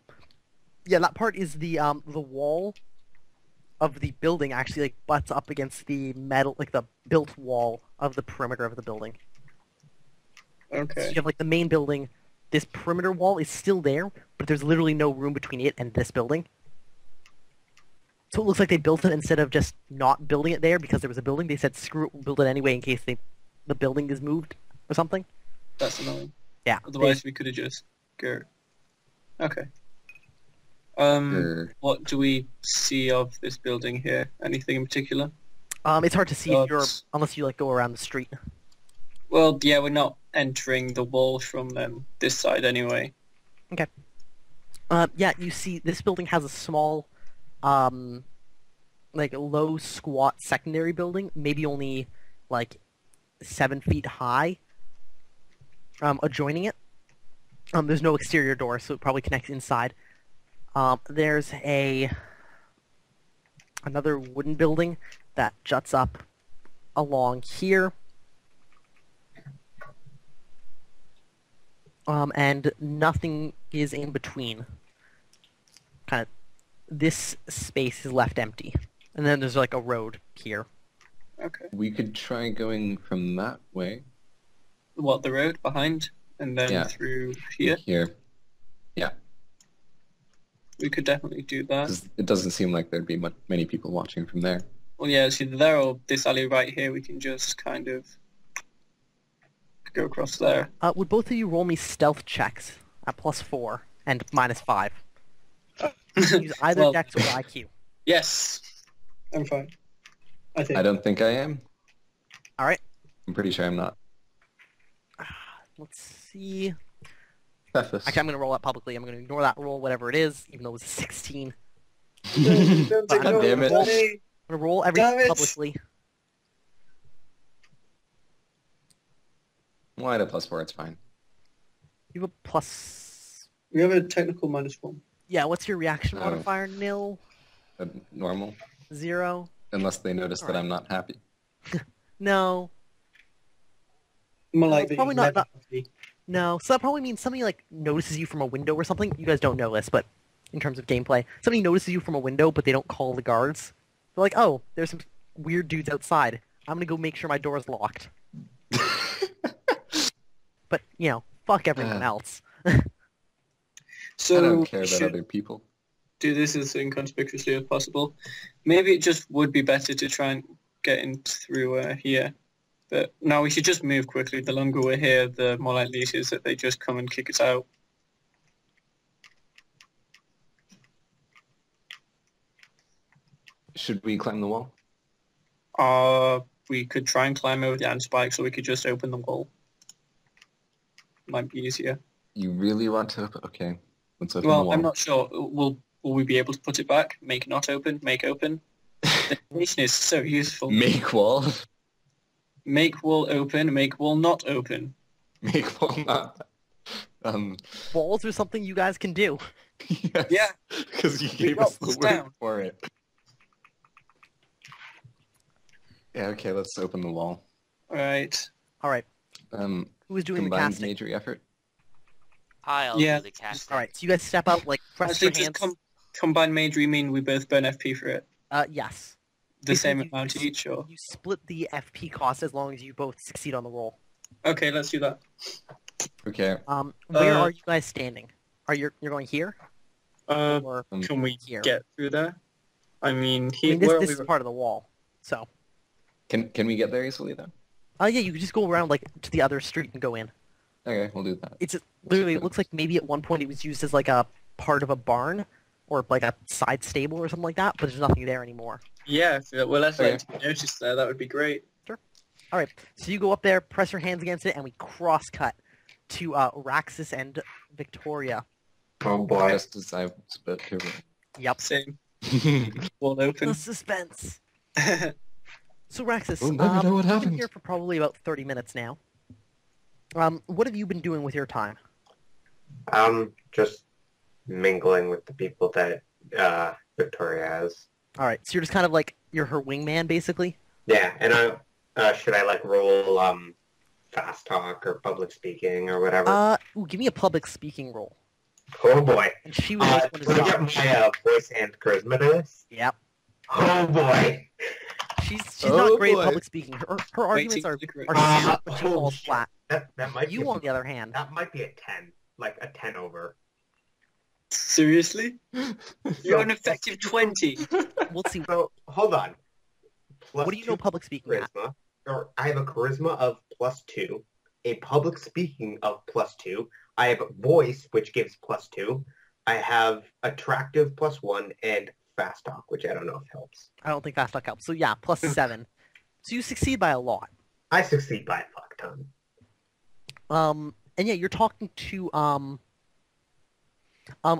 yeah, that part is the wall of the building actually like butts up against the metal, like the built wall of the perimeter of the building. Okay. So you have like the main building. This perimeter wall is still there, but there's literally no room between it and this building. So it looks like they built it instead of just not building it there because there was a building. They said, screw it, we'll build it anyway in case the building is moved or something. That's annoying. Yeah. Otherwise, we could have just go. Okay. Sure. What do we see of this building here? Anything in particular? It's hard to see if you're, Guards. unless you like go around the street. Well, yeah, we're not entering the wall from this side anyway. Okay. Yeah, you see this building has a small, like low squat secondary building, maybe only like 7 feet high, adjoining it. There's no exterior door, so it probably connects inside. There's another wooden building that juts up along here. And nothing is in between. Kind of, this space is left empty. And then there's like a road here. Okay. We could try going from that way. What, the road behind? And then Yeah. through here? Here. Yeah. We could definitely do that. 'Cause it doesn't seem like there'd be many people watching from there. Well, yeah, it's either there or this alley right here. We can just kind of go across there. Would both of you roll me stealth checks at +4 and -5? Use either Well- Dex or IQ. Yes! I'm fine. I think. I don't think I am. All right. I'm pretty sure I'm not. Let's see. Preface. Actually, I'm going to roll that publicly. I'm going to ignore that roll, whatever it is, even though it was a 16. Don't God ignore damn it. Johnny. I'm going to roll Damn everything it. publicly. Well, I had a +4, it's fine. You have a plus... We have a technical -1. Yeah, what's your reaction Oh. modifier? Nil? Normal. 0? Unless they notice that Alright. I'm not happy. No. More No, like it's that probably you're not- never happy. No. So that probably means somebody, like, notices you from a window or something. You guys don't know this, but in terms of gameplay, somebody notices you from a window, but they don't call the guards. They're like, oh, there's some weird dudes outside. I'm going to go make sure my door's locked. But, you know, fuck everyone else. So I don't care we about should other people. do this as inconspicuously as possible. Maybe it just would be better to try and get in through here. But no, we should just move quickly. The longer we're here, the more likely it is that they just come and kick us out. Should we climb the wall? We could try and climb over the ant spikes, or we could just open the wall. Might be easier. You really want to? Okay. Let's open the Well, wall. I'm not sure. Will we be able to put it back? Make not open? Make open? The information is so useful. Make wall? Make wall open, make wall not open. Make wall not. Walls are something you guys can do. Yes, Yeah. because you gave wrote us the this word down. for it. Yeah, okay, let's open the wall. Alright. Alright, who is doing the Combined casting? major effort. I'll Yeah. do the casting. Alright, so you guys step out, like, press Actually, your just hands. combine major, you mean we both burn FP for it? Yes. The same Basically, amount each, or? You split the FP cost as long as you both succeed on the roll. Okay, let's do that. Okay. Where are you guys standing? You're going here? Or Can we here? get through there? I mean, I here, mean, this, where this are is we? part of the wall. So, Can we get there easily then? yeah, you could just go around like to the other street and go in. Okay, we'll do that. It's literally, it looks like maybe at one point it was used as like a part of a barn or like a side stable or something like that, but there's nothing there anymore. Yeah, well, let's Okay. let it be noticed there. That would be great. All right, so you go up there, press your hands against it, and we cross cut to Raxus and Victoria. Oh boy. Just as I was about to. Yep. Same. Wall open. The suspense. So Raxus, We'll never know what you've been happened. here for probably about 30 minutes now. What have you been doing with your time? Just mingling with the people that Victoria has. All right, so you're just kind of like you're her wingman, basically. Yeah, and should I like roll fast talk or public speaking or whatever? Ooh, give me a public speaking roll. Oh boy. And she was like, Can I get my voice and charisma to this? Yep. Oh boy. She's Oh, not great boy. at public speaking. Her arguments are Waiting. smart, but she oh, falls shit. flat. That might You, be on the other hand, that might be a 10, like a 10 over. Seriously? You're an effective 20. we'll see. So hold on. Plus What do you know 2 public speaking at? charisma, or I have a charisma of +2, a public speaking of +2. I have voice, which gives +2. I have attractive +1 and fast talk, which I don't know if helps. I don't think fast luck helps. So yeah, plus 7. So you succeed by a lot. I succeed by a fuck ton. And yeah, you're talking to a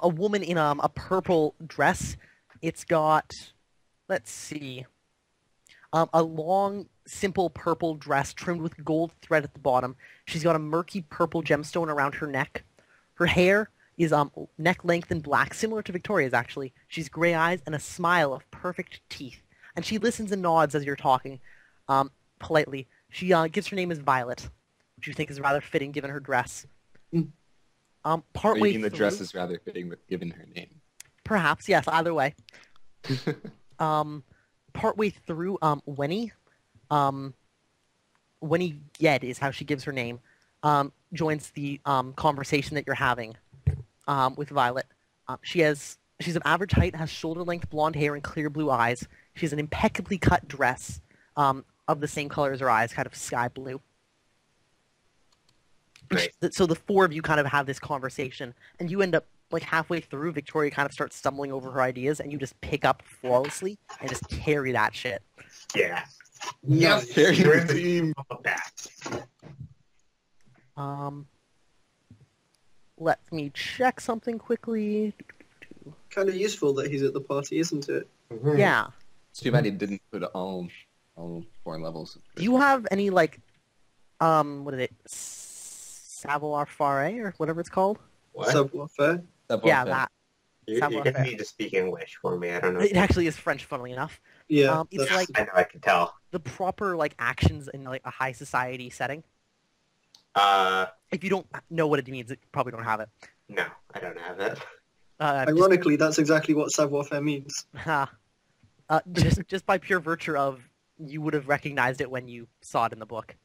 woman in a purple dress. It's got, let's see, a long, simple purple dress trimmed with gold thread at the bottom. She's got a murky purple gemstone around her neck. Her hair is neck length and black, similar to Victoria's actually. She's gray eyes and a smile of perfect teeth. And she listens and nods as you're talking, politely. She gives her name as Violet, which you think is rather fitting given her dress. Or Partway you mean the through, dress is rather fitting with given her name. perhaps, yes, either way. Partway through, Winnie Ged is how she gives her name, joins the conversation that you're having with Violet. She's of average height, has shoulder-length blonde hair and clear blue eyes. She has an impeccably cut dress of the same color as her eyes, kind of sky blue. Great. So the four of you kind of have this conversation, and you end up, like, halfway through, Victoria kind of starts stumbling over her ideas, and you just pick up flawlessly and just carry that shit. Yeah. Nice. Yes, you're in the team. team of that. Let me check something quickly. Kind of useful that he's at the party, isn't it? Mhm. Yeah. It's too bad he didn't put all 4 levels. Do you have any, like, what is it? Savoir-faire, or whatever it's called? What? Savoir-faire. Yeah, that. You savoir-faire. need to speak English for me. I don't know. It actually is French, funnily enough. Yeah. It's that's- like I know. I can tell. the proper, like, actions in, like, a high society setting. If you don't know what it means, you probably don't have it. No, I don't have it. Ironically, that's exactly what savoir-faire means. Just by pure virtue of you would have recognized it when you saw it in the book.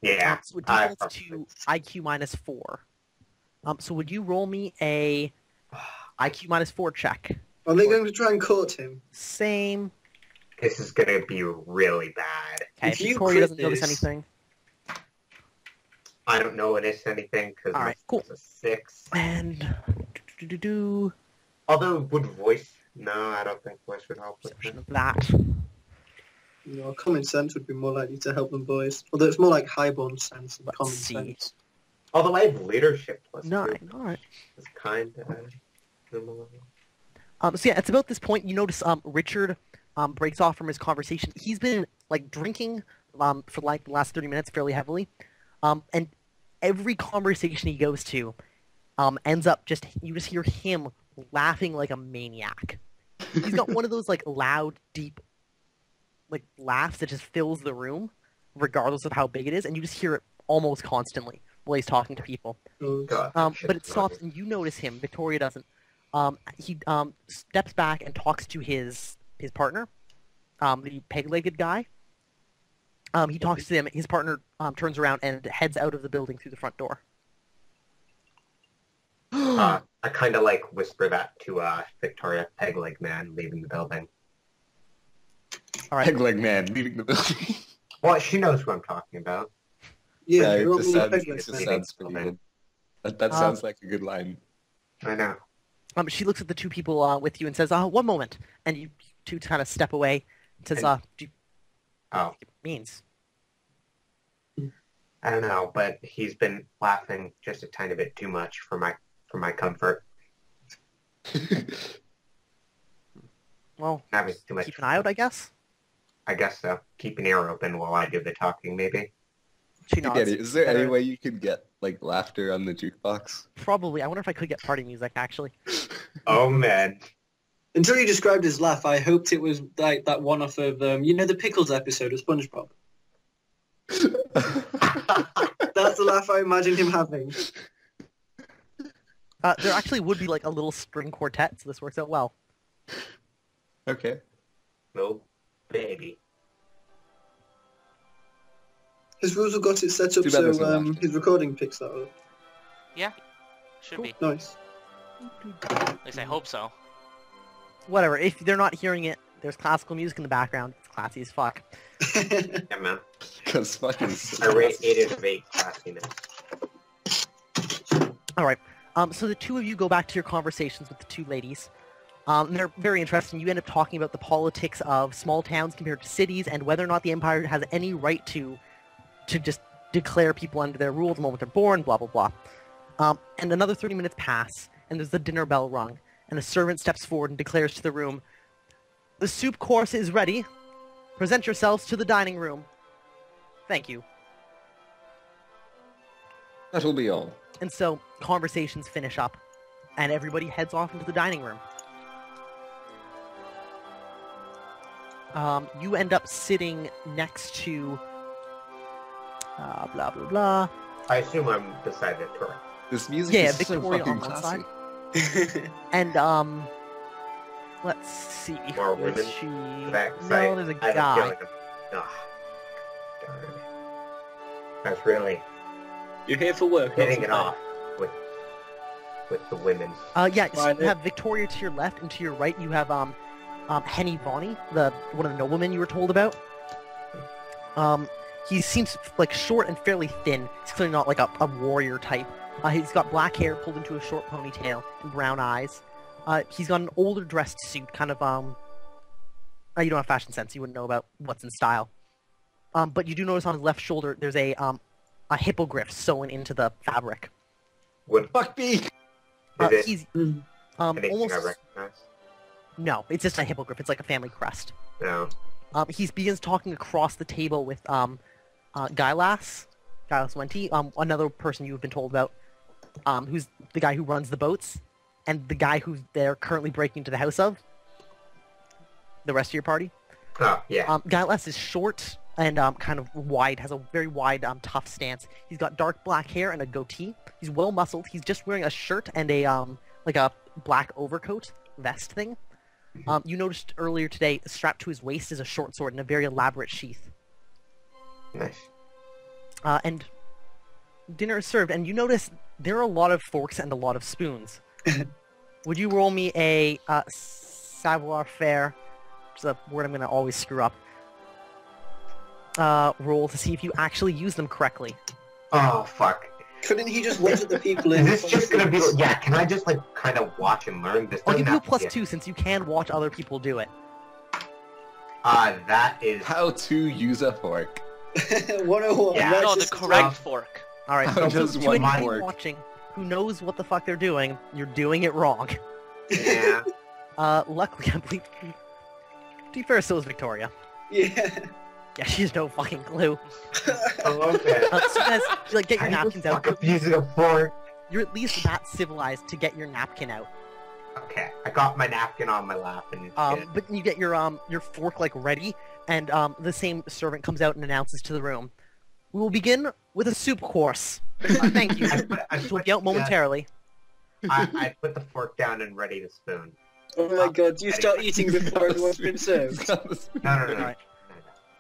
Yeah. So it I defaults to IQ -4. So would you roll me a IQ -4 check? Are they going to try and court him? Same. This is gonna be really bad. Okay, If you Victoria crit doesn't notice this- anything. I don't know anything because All right, cool. it's a 6. And Although would voice? No, I don't think voice would help with perception this. of that. You know, common sense would be more likely to help them boys. Although it's more like highborn sense than Let's common see. sense. Although I have leadership plus 2. 9. All right. It's kind of similar. So yeah, it's about this point you notice Richard breaks off from his conversation. He's been like drinking for like the last 30 minutes fairly heavily, and every conversation he goes to ends up you just hear him laughing like a maniac. He's got one of those like loud, deep, like laughs that just fills the room, regardless of how big it is, and you just hear it almost constantly while he's talking to people. God, But it stops, and you notice him. Victoria doesn't. He steps back and talks to his partner, the peg-legged guy. He talks to him. His partner turns around and heads out of the building through the front door. I kind of like whisper that to Victoria, peg leg man leaving the building. All right. Peg leg man leaving the building. Well, she knows who I'm talking about. Yeah, it you're just on sounds, the it peg just leg. sounds pretty good. That sounds like a good line. I know. She looks at the two people with you and says, "One moment," and you two kind of step away. And says, "Do you know Oh, what it means?" I don't know, but he's been laughing just a tiny bit too much for my comfort. Well, Having too much. keep an eye out, I guess. I guess so. Keep an ear open while I do the talking, maybe. She nods. Daddy, is there any Better- way you could get like laughter on the jukebox? Probably. I wonder if I could get party music, actually. Oh man. Until you described his laugh, I hoped it was like that one off of, the Pickles episode of SpongeBob. That's the laugh I imagined him having. There actually would be like a little string quartet, so this works out well. Okay. No, baby. His rules have got it set up Too bad there's so no laughter. his recording picks that up. Yeah, should be. Nice. At least I hope so. Whatever. If they're not hearing it, there's classical music in the background. It's classy as fuck. Yeah, man. Because fucking. I rate 8 out of 8 classiness. All right. So the two of you go back to your conversations with the two ladies. And they're very interesting. You end up talking about the politics of small towns compared to cities and whether or not the Empire has any right to just declare people under their rule the moment they're born, blah, blah, blah. And another 30 minutes pass, and there's the dinner bell rung, and a servant steps forward and declares to the room, "The soup course is ready. Present yourselves to the dining room. Thank you." That'll be all. And so conversations finish up, and everybody heads off into the dining room. You end up sitting next to blah, blah, blah. I assume I'm beside the turret. This music Yeah, is so Victoria fucking on one classy. And, let's see. More who is women? she? Back No, side. there's a I have guy. feeling darn. That's really You're here for work. not hitting for it play. off with the women. Yeah, so Right, you have Victoria to your left, and to your right you have, Henny Vonnie, one of the noblemen you were told about. He seems like short and fairly thin. He's clearly not like a warrior type. He's got black hair pulled into a short ponytail and brown eyes. He's got an older dressed suit, kind of You don't have fashion sense. You wouldn't know about what's in style. But you do notice on his left shoulder there's a hippogriff sewn into the fabric. Would Fuck me! is He's it anything almost I recognize? no. It's just a hippogriff. It's like a family crest. No. He begins talking across the table with Gailas Wenti, another person you've been told about, who's the guy who runs the boats, and the guy who they're currently breaking into the house of. The rest of your party. Oh, yeah. Gailas is short and kind of wide, has a very wide, tough stance. He's got dark black hair and a goatee. He's well muscled. He's just wearing a shirt and a like a black overcoat vest thing. You noticed earlier today, strapped to his waist is a short sword in a very elaborate sheath. Nice. And dinner is served, and you notice there are a lot of forks and a lot of spoons. Would you roll me a savoir-faire, which is a word I'm going to always screw up, roll to see if you actually use them correctly? Oh, fuck. Couldn't he just watch the people in? Is this just gonna be... Yeah, can I just, like, kind of watch and learn? This I'll doesn't give you a have to be +2 since you can watch other people do it. That is... How to use a fork. 101. Yeah. That's No, the just- correct fork. Alright, How so does to one anybody work? watching who knows what the fuck they're doing, you're doing it wrong. Yeah. Luckily, I believe... To be fair, so is Victoria. Yeah. Yeah, she has no fucking clue. Oh, okay. So guys, like, get your How do you napkins out. fuck up using a fork? You're at least that civilized to get your napkin out. Okay, I got my napkin on my lap and shit. But you get your fork like ready, and the same servant comes out and announces to the room, "We will begin with a soup course. Thank you. Which will be out momentarily." I put the fork down and ready to spoon. Oh my god, you start eating before everyone's been served. No. Alright.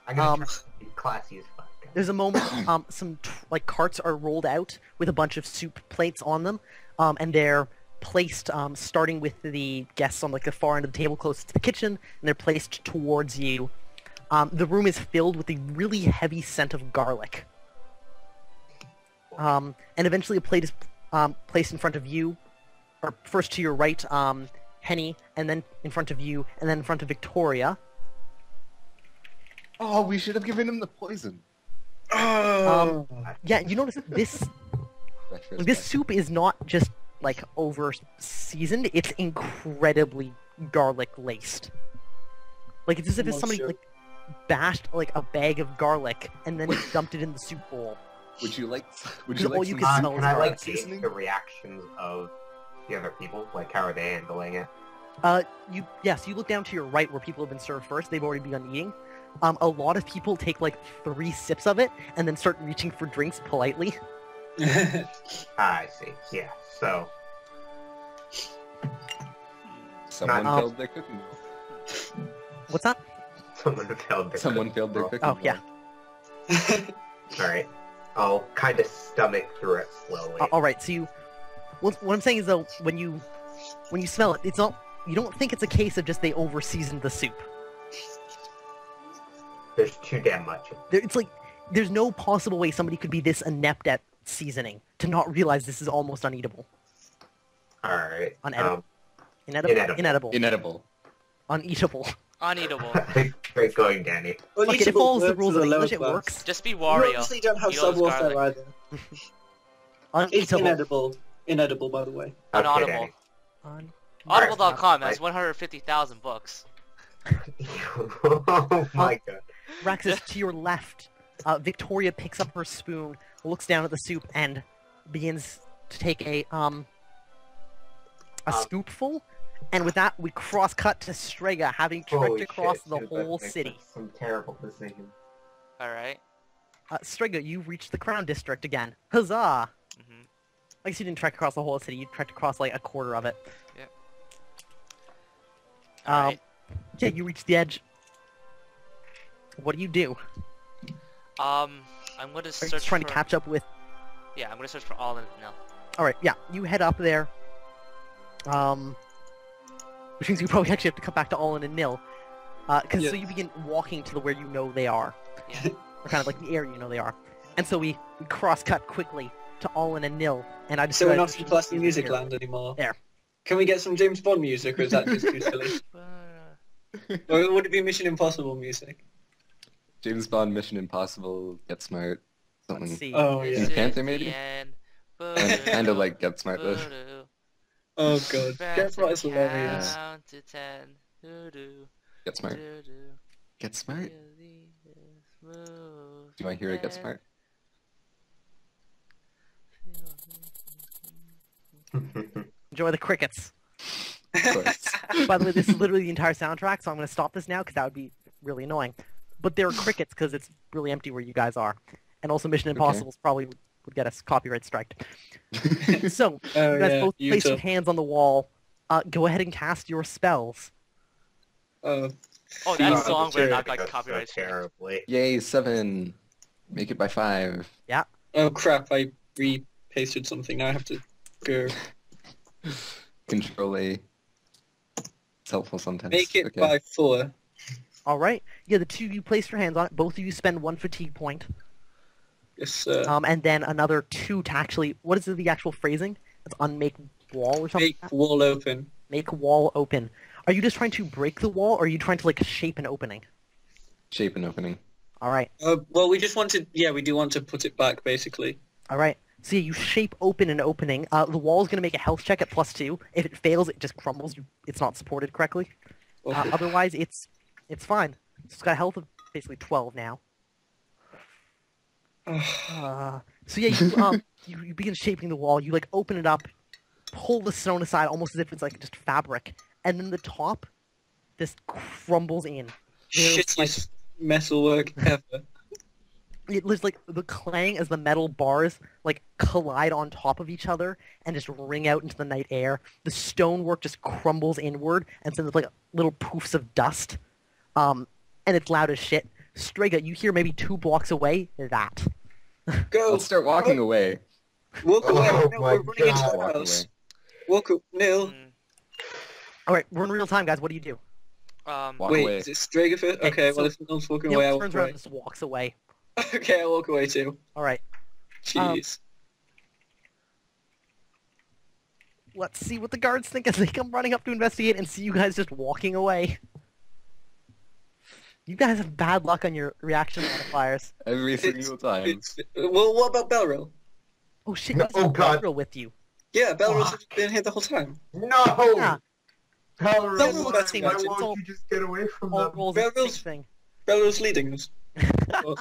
I'm gonna try to be classy as fuck. There's a moment, some carts are rolled out with a bunch of soup plates on them, and they're placed, starting with the guests on like the far end of the table closest to the kitchen, and they're placed towards you. The room is filled with a really heavy scent of garlic. And eventually a plate is placed in front of you, or first to your right, Henny, and then in front of you, and then in front of Victoria. Oh, we should have given him the poison. Oh. Yeah, you notice this soup is not just like over seasoned, it's incredibly garlic laced. Like it's as if somebody like bashed like a bag of garlic and then dumped it in the soup bowl. Would you like? all you can smell Can is I garlic like gauge seasoning? the reactions of the other people? Like how are they handling it? You look down to your right where people have been served first. They've already begun eating. A lot of people take like 3 sips of it and then start reaching for drinks politely. I see. Yeah. So Someone Not- failed their cooking. What's that? someone failed their cooking. Oh yeah. All right. I'll kind of stomach through it slowly. All right. So you, what I'm saying is though, when you smell it, it's not. You don't think it's a case of just they over seasoned the soup. There's too damn much. It's like there's no possible way somebody could be this inept at seasoning to not realize this is almost uneatable. All right. Inedible. Inedible. Inedible. Uneatable. Uneatable. Great going, Danny. Look, it follows the rules of English. It class. works. Just be You Wario. obviously don't have He loves subwoofer garlic. either. It's Uneatable. inedible. Inedible, by the way. Okay, Unaudible. Danny. Audible.com Right. has 150,000 books. Oh my god. Raxus, to your left, Victoria picks up her spoon, looks down at the soup, and begins to take a scoopful. And with that, we cross-cut to Strega, having trekked Holy across shit, the dude, whole that makes city. Some terrible decisions. Alright. Strega, you reached the Crown District again. Huzzah! Mm-hmm. I guess you didn't trek across the whole city, you trekked across like a quarter of it. Yep. Um, Alright. yeah, you reach the edge. What do you do? I'm gonna Are you search just trying for... to catch up with... Yeah, I'm gonna search for all in no. Alright, yeah, you head up there. Which means you probably actually have to come back to Allin and Nil. So you begin walking to where you know they are. Yeah. Or kind of like the area you know they are. And so we cross-cut quickly to Allin and Nil, and I So we're not decided in to Classy use Music here. Land anymore. There. Can we get some James Bond music, or is that just too silly? Or would it be Mission Impossible music? James Bond, Mission Impossible, Get Smart, Let's something. see. Oh This yeah. Pink Panther, is the maybe? end. Kind of like Get Smart, though. Boo-doo. Oh god. Guess what? It's hilarious. Count to 10. Doo-doo, Get Smart. doo-doo. Get Smart? Really is smooth Do I hear it, Get and Smart? Enjoy the crickets. Of course. By the way, this is literally the entire soundtrack, so I'm going to stop this now because that would be really annoying. But there are crickets because it's really empty where you guys are. And also Mission Impossible probably would get us copyright striked. So, Oh you guys yeah. both place your Utah. hands on the wall. Go ahead and cast your spells. Oh, Oh, that God, song better not Because got so copyright strike. terribly. Yay, 7. Make it by 5. Oh crap! I re-pasted something. Now I have to go. Control A. It's helpful sometimes. Make it Okay. by 4. All right. Yeah, the two of you place your hands on it. Both of you spend 1 fatigue point. Yes, sir. And then another 2 to actually... What is the actual phrasing? It's unmake wall or something? Make wall open. Make wall open. Are you just trying to break the wall, or are you trying to, like, shape an opening? Shape and opening. All right. Well, we just wanted. Yeah, we do want to put it back, basically. All right. So yeah, you shape open an opening. The wall is going to make a health check at +2. If it fails, it just crumbles. It's not supported correctly. Okay. Otherwise, it's fine. It's got a health of basically 12 now. So yeah, you begin shaping the wall. You like open it up, pull the stone aside, almost as if it's like just fabric, and then the top just crumbles in. There's, like, Shittiest metalwork ever. it looks like the clang as the metal bars like collide on top of each other and just ring out into the night air. The stonework just crumbles inward and sends like little poofs of dust. And it's loud as shit. Strega, you hear maybe 2 blocks away that. Go. Let's start walking away. Walk away. Oh No, my we're running into God. the Walk house. away. Walk up. Neil. Mm, All right, we're in real time, guys. What do you do? Walk Wait, away. is it Strega first? Okay, Okay, well, so if Neil's walking Neil away, I'll walk turns around away. and just walks away. Okay, I'll walk away too. All right, Jeez. let's see what the guards think as they come running up to investigate and see you guys just walking away. You guys have bad luck on your reaction modifiers. Every single time. Well, what about Belro? Oh shit, No, you oh, God. Belro with you. Yeah, Belro's Fuck. been here the whole time. No! Yeah. Hell, Someone why looks the same. why It's won't all- you just get away from All them? rolls are the same Belro's- thing. Belro's leading us. Oh,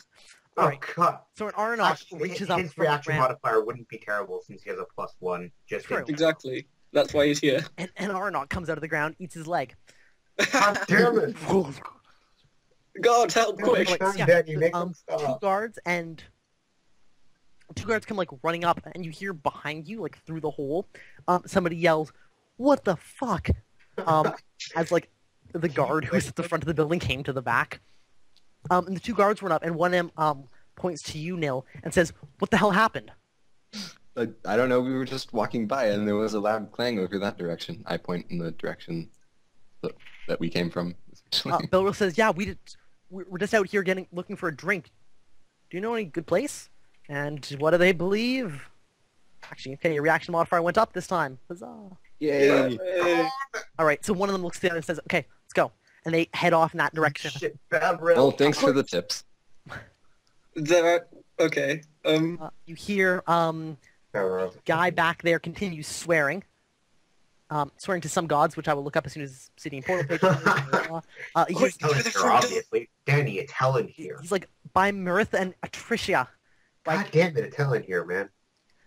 Alright. God. So an Arnott Actually, reaches up his from the reaction ground, modifier wouldn't be terrible since he has a +1. Just True. in- Exactly. That's why he's here. and Arnott comes out of the ground, eats his leg. God damn it! God, help quick! Like, Turn, yeah, Danny, make um, them stop. 2 guards come like running up, and you hear behind you, like through the hole, somebody yells, "What the fuck?" As like the guard who's at the front of the building came to the back. And the 2 guards run up, and one of them points to you, Nil, and says, "What the hell happened?" I don't know, we were just walking by and there was a loud clang over that direction. I point in the direction that we came from, essentially. Belro says, "Yeah, we're just out here looking for a drink. Do you know any good place?" And what do they believe? Actually, okay, your reaction modifier went up this time. Huzzah! Yay! All right, so one of them looks at the other and says, "Okay, let's go," and they head off in that direction. Shit, bad rail. Well, thanks for the tips. There are... Okay. You hear guy back there continues swearing, swearing to some gods, which I will look up as soon as City and Portal page. He's Helen here, obviously. Danny, it's Helen here. He's like, by Mirth and Atricia. God Like, damn it, it's Helen here, man.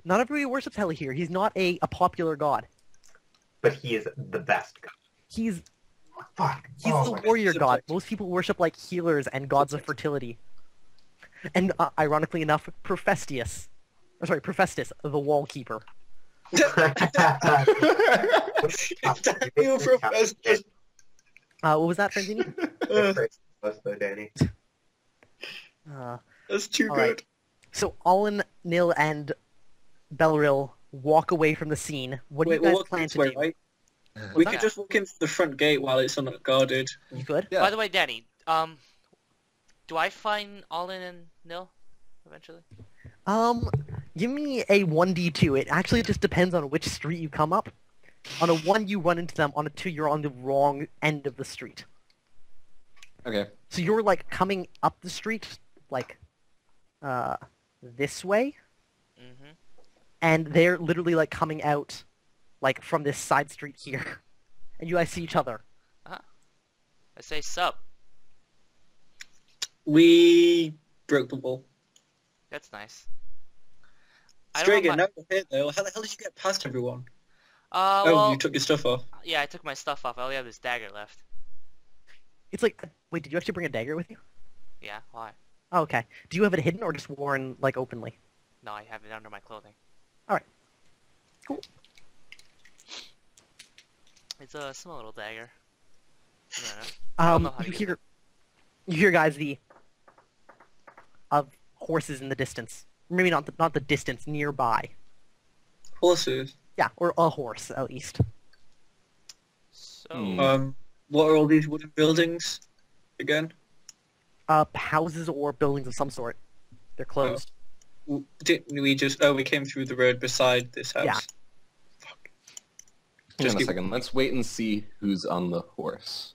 not everybody worships Heli here. He's not a popular god. But he is the best guy. He's Fuck. He's Oh the my warrior god. subject. Most people worship like healers and gods of fertility. And ironically enough, Profestus, the wall keeper. You professed us. What was that, Franzini? Danny. That's too All good. right. So Olin, Nil, and Belril walk away from the scene. What do Wait, you we're guys walking plan this to way, do? right? What's We that? could just walk into the front gate while it's unguarded. You could? Yeah. By the way, Danny, do I find Alin and Nil eventually? Give me a 1d2. It actually just depends on which street you come up. On a 1, you run into them. On a 2, you're on the wrong end of the street. Okay. So you're like coming up the street, like this way, Mm-hmm. and they're literally like coming out, like from this side street here, and you guys see each other. I say sup. We broke the wall. That's nice. I don't Stragan, have my... now we're here though. How the hell did you get past everyone? well, You took your stuff off. yeah, I took my stuff off. I only have this dagger left. It's like, wait, did you actually bring a dagger with you? Yeah, why? Oh, okay. Do you have it hidden or just worn like openly? No, I have it under my clothing. Alright. Cool. It's a small little dagger. I don't know how to You use it. hear guys of horses in the distance. Maybe not the distance, nearby. Horses. Yeah, or a horse at least. So, What are all these wooden buildings again? Houses or buildings of some sort. They're closed. Didn't we just... Oh, we came through the road beside this house. Yeah. Fuck. Hang Just on a keep- second. Let's wait and see who's on the horse.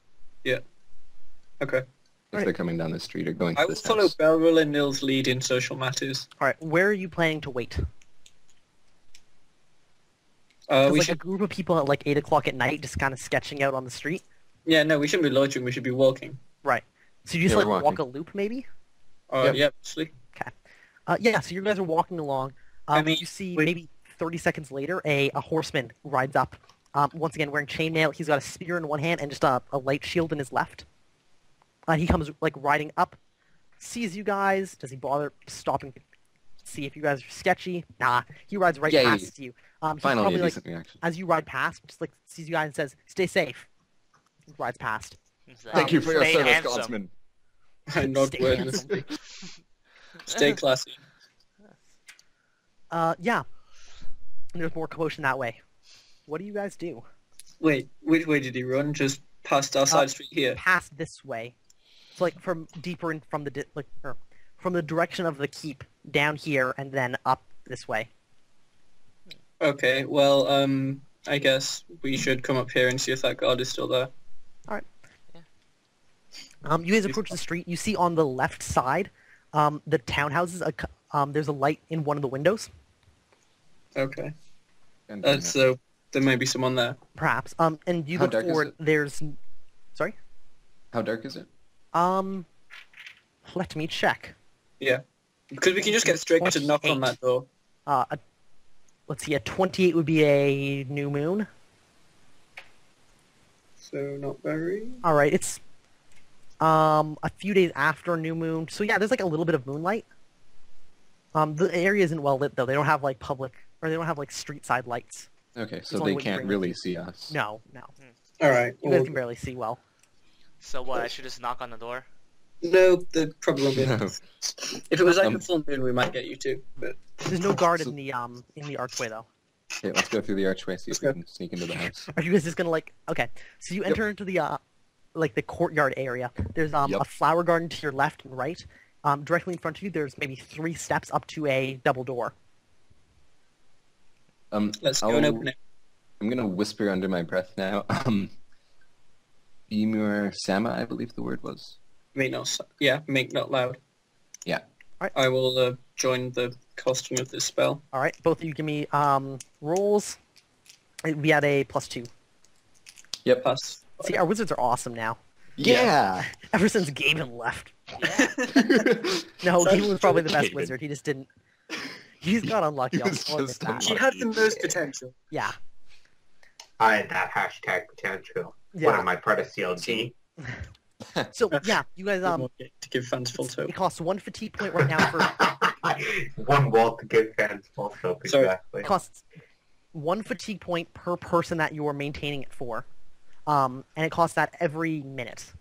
Okay. If Right. they're coming down the street or going I to will this follow house. Belril and Nils' lead in social matters. Alright, where are you planning to wait? We Like a should... group of people at like 8 o'clock at night just kind of sketching out on the street? Yeah, no, we shouldn't be loitering. We should be walking. Right. So you just Yeah, like we're walk walking. a loop maybe? Yep. Yeah, obviously. Yeah, so you guys are walking along. I mean, you see wait. maybe 30 seconds later, a horseman rides up. Once again, wearing chainmail. He's got a spear in one hand and just a light shield in his left. He comes like riding up, sees you guys. Does he bother stopping to see if you guys are sketchy? Nah, he rides right Yay. past you. He Finally, probably, a like, decent reaction. as you ride past, just like sees you guys and says, "Stay safe." He rides past. Thank you for your Stay service, handsome. Godsman. I nod Stay words. handsome. Stay classy. Yeah. And there's more commotion that way. What do you guys do? Wait, which way did he run? Just past our side street here? Past this way. It's like from deeper in from the from the direction of the keep down here and then up this way. Okay, well, I guess we should come up here and see if that guard is still there. You guys approach the street. You see on the left side, the townhouses. There's a light in one of the windows, Okay. And So there may be someone there. perhaps. And you How look dark is forward. it? There's, sorry. how dark is it? Let me check. Yeah. Because we can just get straight to knock on that door. Let's see. A 28 would be a new moon. So not very... All right. It's a few days after new moon. So yeah, there's like a little bit of moonlight. The area isn't well lit though. They don't have like public or they don't have like street side lights. Okay, so only they when you can't bring really see us. No. Alright. You guys can barely see well. So what? I should just knock on the door. No, there probably won't be. No. If it was like Um, a full moon, we might get you too. But There's no guard in the archway though. Okay, let's go through the archway, see if we Let's can sneak into the house. Are you guys just gonna like? Okay, so you enter into the like the courtyard area. There's Yep. a flower garden to your left and right. Directly in front of you, there's maybe 3 steps up to a double door. let's go and open it. I'm gonna whisper under my breath now. Bimur Sama, I believe the word was. Make not loud. Yeah. I will join the casting of this spell. All right, both of you give me rolls. We at a +2. Yep. Pass. See, our wizards are awesome now. Yeah! Ever since Gaben left. Yeah. No, That's Gaben was probably the best Gaben. wizard. He just didn't. He's got unlucky. I'll He's admit just that. He had the most potential. Yeah. I had that hashtag potential. What Yeah. am I, part of CLG? So yeah, you guys To give fans full total. it costs 1 fatigue point right now for One wall to give fans full soap, Sorry. exactly. it costs 1 fatigue point per person that you are maintaining it for. And it costs that every minute.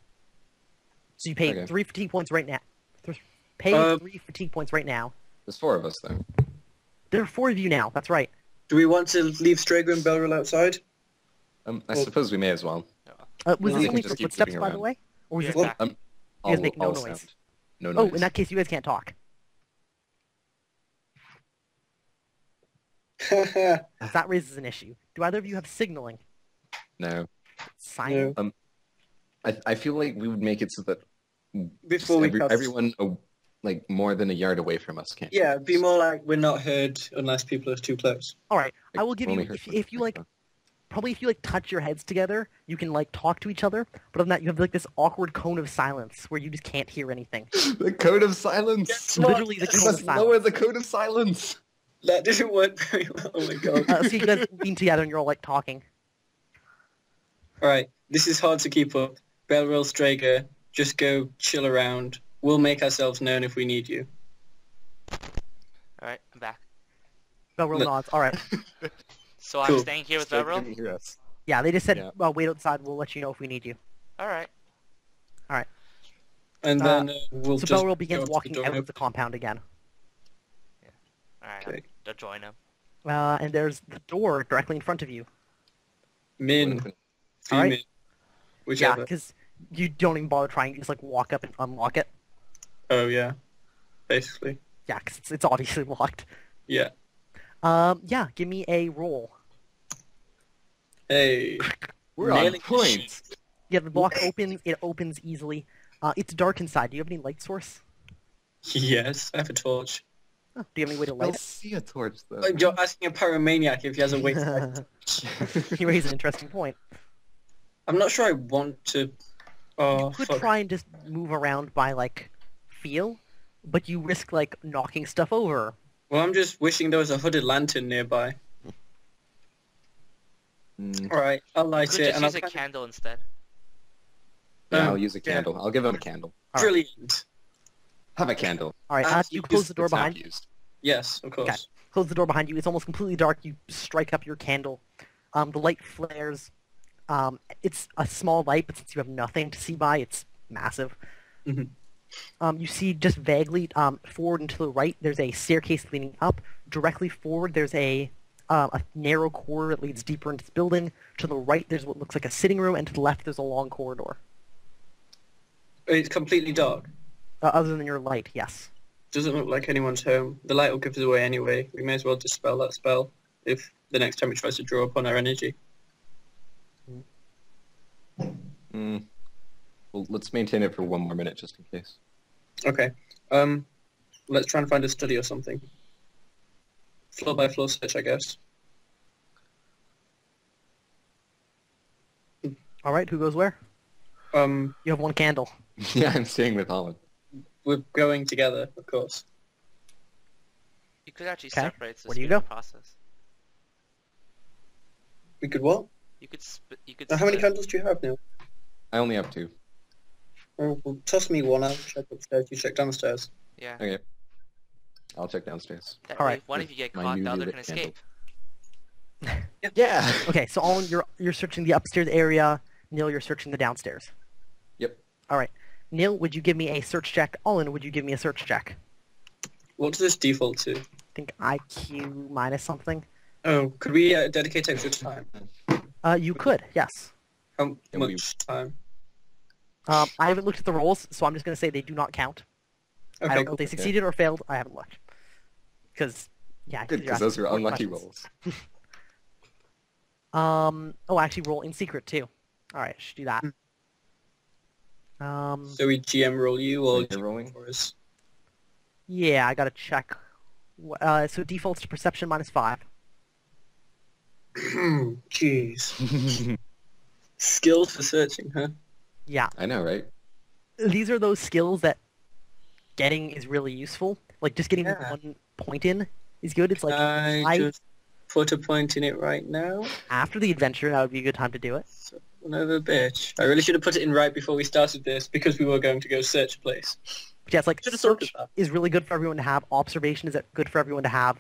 So you pay Okay. 3 fatigue points right now. Pay Um, 3 fatigue points right now. There's 4 of us, though. There are 4 of you now. That's right. Do we want to leave Strago and Belril outside? I suppose we may as well. Was Well, this we only can for just keep footsteps, moving by the around. way? Or was Yeah. it? Well, I'll, make no I'll noise. sound. No Oh, noise. in that case, you guys can't talk. That raises an issue. Do either of you have signaling? No. Sign? No. I feel like we would make it so that Before we cast. everyone like more than a yard away from us can't. Yeah, be more like we're not heard unless people are too close. All right, I Like, will give only you heard if you like. Probably if you like touch your heads together, you can like talk to each other. But other than that, you have like this awkward cone of silence where you just can't hear anything. The code of silence. Yes, Literally the You cone of must lower silence. the code of silence. That didn't work very well. Oh my god. So you guys lean together and you're all like talking. Alright, this is hard to keep up. Belroll Strager, just go chill around. We'll make ourselves known if we need you. Alright, I'm back. Belroll Look. nods. All right. So Cool. I'm staying here with Strike Belro? didn't hear us. Yeah, they just said, Yeah. well, wait outside. We'll let you know if we need you. Alright. And then we'll So just Belroll go begins up to the walking door out and of the compound again. Alright, Okay. I'll join him. And there's the door directly in front of you. Min, All female, right. Yeah, whichever. because you don't even bother trying. You just like walk up and unlock it. Oh yeah, basically. Yeah, because it's obviously locked. Yeah. Yeah, give me a roll. Hey. We're on Nailing point. Yeah, the block it opens easily. It's dark inside. Do you have any light source? Yes, I have a torch. Oh, do you have any way to I light don't it? see a torch though. Like, you're asking a pyromaniac if he has a way to light. You raise an interesting point. I'm not sure I want to. Oh, You could fuck. try and just move around by like feel, but you risk like knocking stuff over. Well, I'm just wishing there was a hooded lantern nearby. Alright, I'll You light could it. just And use I'll a candle instead. Yeah, Um, I'll use a yeah. candle. I'll give him a candle. Brilliant. Have a candle. All right, Ah, you close the door It's not behind you. used. Yes, of course. Okay. Close the door behind you. It's almost completely dark. You strike up your candle. The light flares. It's a small light, but since you have nothing to see by, it's massive. Mhm. You see just vaguely forward and to the right, there's a staircase leading up. Directly forward, there's a narrow corridor that leads deeper into the building. To the right, there's what looks like a sitting room, and to the left, there's a long corridor. It's completely dark. Other than your light, yes. Doesn't look like anyone's home. The light will give us away anyway. We may as well dispel that spell if the next time it tries to draw upon our energy. Mm. Well, let's maintain it for one more minute just in case. Okay. Let's try and find a study or something. Floor by floor search, I guess. All right, who goes where? You have one candle. Yeah, I'm staying with Holland. We're going together, of course. You could actually Okay. separate the Where do you speed of go? the process. We could what? You could How many split- candles do you have now? I only have 2. Oh, well, toss me one. I'll check upstairs. You check downstairs. Yeah. Okay. I'll check downstairs. That All way, right. one if you get My caught, the newly other lit can candle. escape. Yeah. Okay, so Olin, you're searching the upstairs area. Neil, you're searching the downstairs. Yep. All right. Neil, would you give me a search check? Olin, would you give me a search check? What does this default to? I think IQ minus something. Oh, could we dedicate extra time? You could, yes. How Can we- much time? I haven't looked at the rolls, so I'm just going to say they do not count. I Okay, don't know cool. if they succeeded or failed. I haven't looked. Because, yeah. Good, you're because those asking are important unlucky questions. rolls. Oh, actually roll in secret, too. All right, should do that. So we GM roll you or You're GM rolling? for us? Yeah, I got to check. So defaults to perception minus 5. Jeez. Skills for searching, huh? Yeah. I know, right? These are those skills that getting is really useful. Like, just getting Yeah. 1 point in is good. It's like, I just put a point in it right now. after the adventure, that would be a good time to do it. Son of a bitch. I really should have put it in right before we started this because we were going to go search a place. But yeah, it's like, Should've thought of search that. is really good for everyone to have. Observation is good for everyone to have.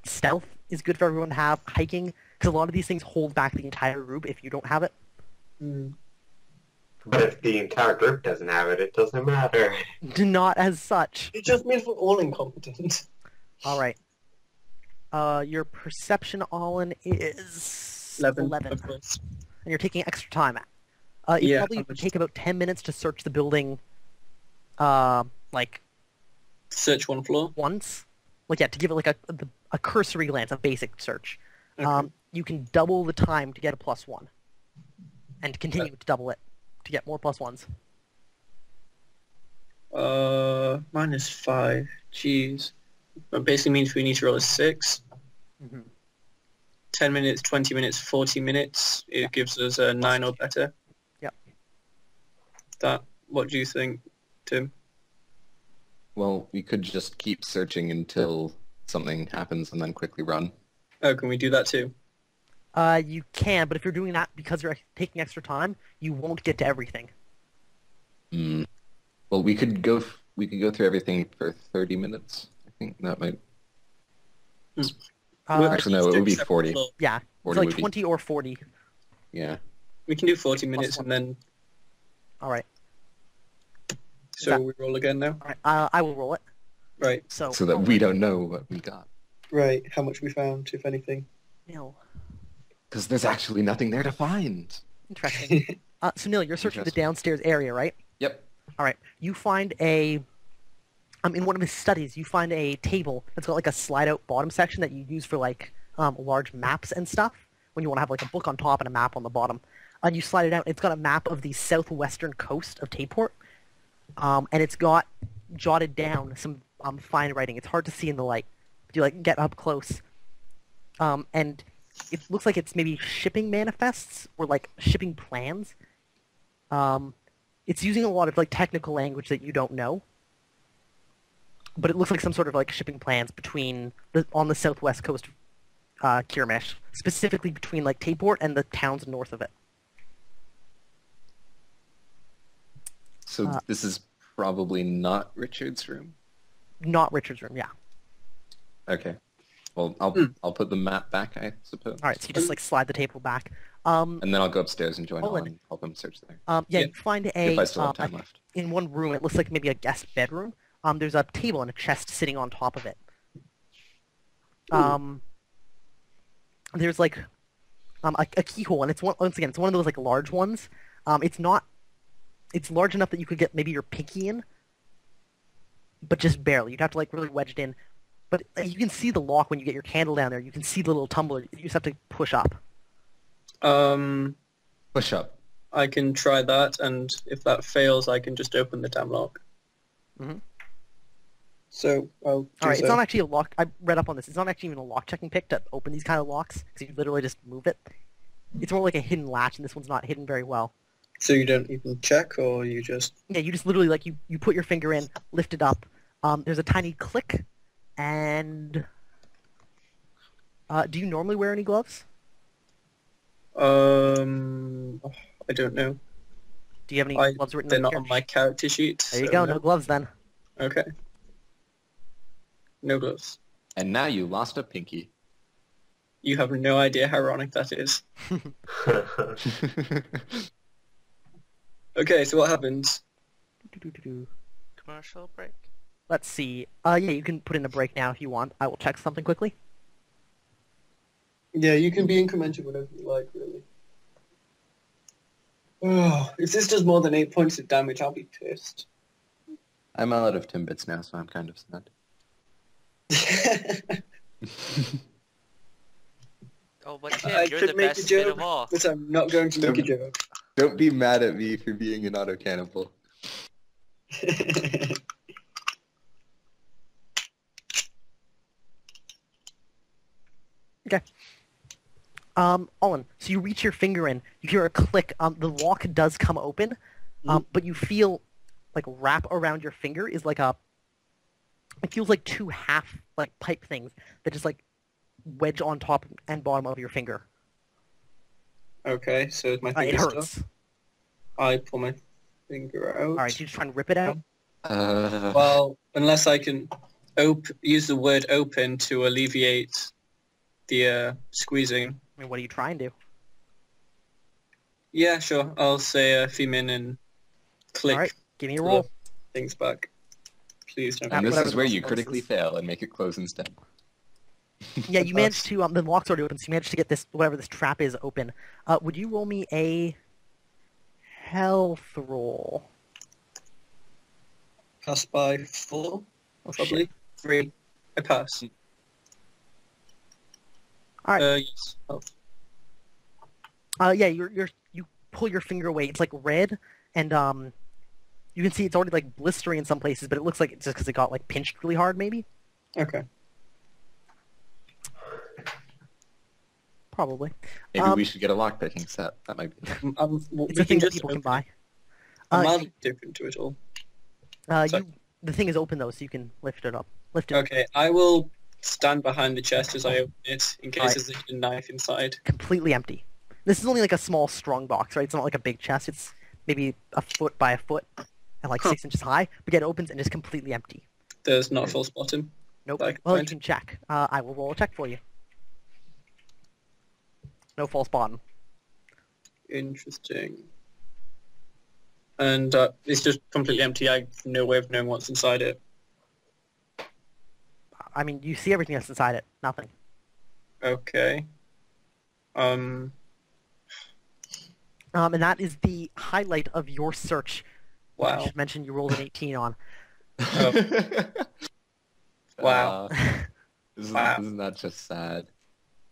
Stealth is good for everyone to have. Hiking, because a lot of these things hold back the entire group if you don't have it. But if the entire group doesn't have it, it doesn't matter. Not as such. It just means we're all incompetent. All right. Your perception, Olin, is 11. Of course. and you're taking extra time. It Yeah, probably I'm would just- take about 10 minutes to search the building, like, Search one floor. once. Like, yeah, to give it, like, a cursory glance, a basic search. Okay. You can double the time to get a +1. And continue to double it to get more +1s. -5. Jeez. That basically means we need to roll a 6. Mm-hmm. 10 minutes, 20 minutes, 40 minutes. It gives us a 9 or better. Yep. What do you think, Tim? Well, we could just keep searching until something happens and then quickly run. Oh, can we do that too? You can, but if you're doing that because you're taking extra time, you won't get to everything. Well, we could go through everything for 30 minutes. I think that might... Actually, no, it would be 40. Yeah, it's 40 like would be- 20 or 40. Yeah. We can do 40 minutes and then... All right. So we roll again now? All right. I will roll it. Right. So So that we don't know what we got. Right. How much we found, if anything? Nil. Because there's actually nothing there to find. Interesting. So Neil, you're searching the Interesting. downstairs area, right? Yep. All right. You find in one of his studies, you find a table that's got like a slide-out bottom section that you use for like large maps and stuff when you want to have like a book on top and a map on the bottom. And you slide it out. It's got a map of the southwestern coast of Tayport, and it's got jotted down some fine writing. It's hard to see in the light. But you like get up close, and it looks like it's maybe shipping manifests or like shipping plans. It's using a lot of like technical language that you don't know, but it looks like some sort of like shipping plans on the southwest coast of Kirmesh, specifically between like Tayport and the towns north of it. So this is probably not Richard's room? Not Richard's room, yeah. Okay. Well, I'll put the map back, I suppose. All right, so you just like slide the table back. And then I'll go upstairs and join Olin. on and help him search there. Yeah, you find If I still have time left. in one room. It looks like maybe a guest bedroom. There's a table and a chest sitting on top of it. There's like a keyhole, and it's once again it's one of those like large ones. It's large enough that you could get maybe your pinky in, but just barely. You'd have to like really wedge it in. But you can see the lock when you get your candle down there. You can see the little tumbler. You just have to push up. Push up. I can try that, and if that fails, I can just open the damn lock. Mm-hmm. So I'll do All right, so. it's not actually a lock. I read up on this. It's not actually even a lock checking pick to open these kind of locks because you literally just move it. It's more like a hidden latch, and this one's not hidden very well. So you don't even check, or you just... Yeah, you just literally like you put your finger in, lift it up. There's a tiny click, and do you normally wear any gloves? I don't know. Do you have any gloves written They're on not here? on my character sheet. There you so go, no gloves then. Okay. No gloves. And now you lost a pinky. You have no idea how ironic that is. Okay, so what happens? Commercial break. Let's see. Yeah, you can put in a break now if you want. I will check something quickly. Yeah, you can be incremental whenever you like, really. Oh, if this does more than 8 points of damage, I'll be pissed. I'm out of Timbits now, so I'm kind of sad. Oh, but Tim, I you're could the make a best bit joke, of all. but I'm not going to make a joke. Don't be mad at me for being an auto-cannibal. Okay. Olin, so you reach your finger in, you hear a click, the lock does come open, but you feel like wrap around your finger is like it feels like two half like pipe things that just like wedge on top and bottom of your finger. Okay, so is my It finger hurts. stuck? I pull my finger out. Alright, you just try and rip it out? Well, unless I can use the word open to alleviate the squeezing. I mean, what are you trying to? Yeah, sure. I'll say Femin and click Alright, give me a roll. things back. Please don't. And this whatever is where the you response critically is. fail and make it close instead. Yeah, you managed to, the lock's already open, so you managed to get this, whatever this trap is, open. Would you roll me a health roll? Pass by 4, Oh, probably. shit. 3. I pass. Alright. Yes. Oh. Yeah, you pull your finger away. It's like red, and You can see it's already like blistering in some places, but it looks like it's just because it got like pinched really hard, maybe. Okay. Probably. Maybe we should get a lockpicking set. That might be. It's a thing that people can buy. I'm mildly different to it all. The thing is open though, so you can lift it up. Lift it. Okay, I will stand behind the chest as I open it in case Alright. there's a hidden knife inside. Completely empty. This is only like a small strong box, right? It's not like a big chest. It's maybe a foot by a foot and like 6 inches high. But yeah, it opens and it's completely empty. There's not a false bottom. Nope. Like, Well, you right. can check. I will roll a check for you. No false bottom. Interesting. And it's just completely empty. I have no way of knowing what's inside it. I mean, you see everything that's inside it. Nothing. Okay. And that is the highlight of your search. I Wow. should mention you rolled an 18 on. Wow. Wow. Isn't that just sad?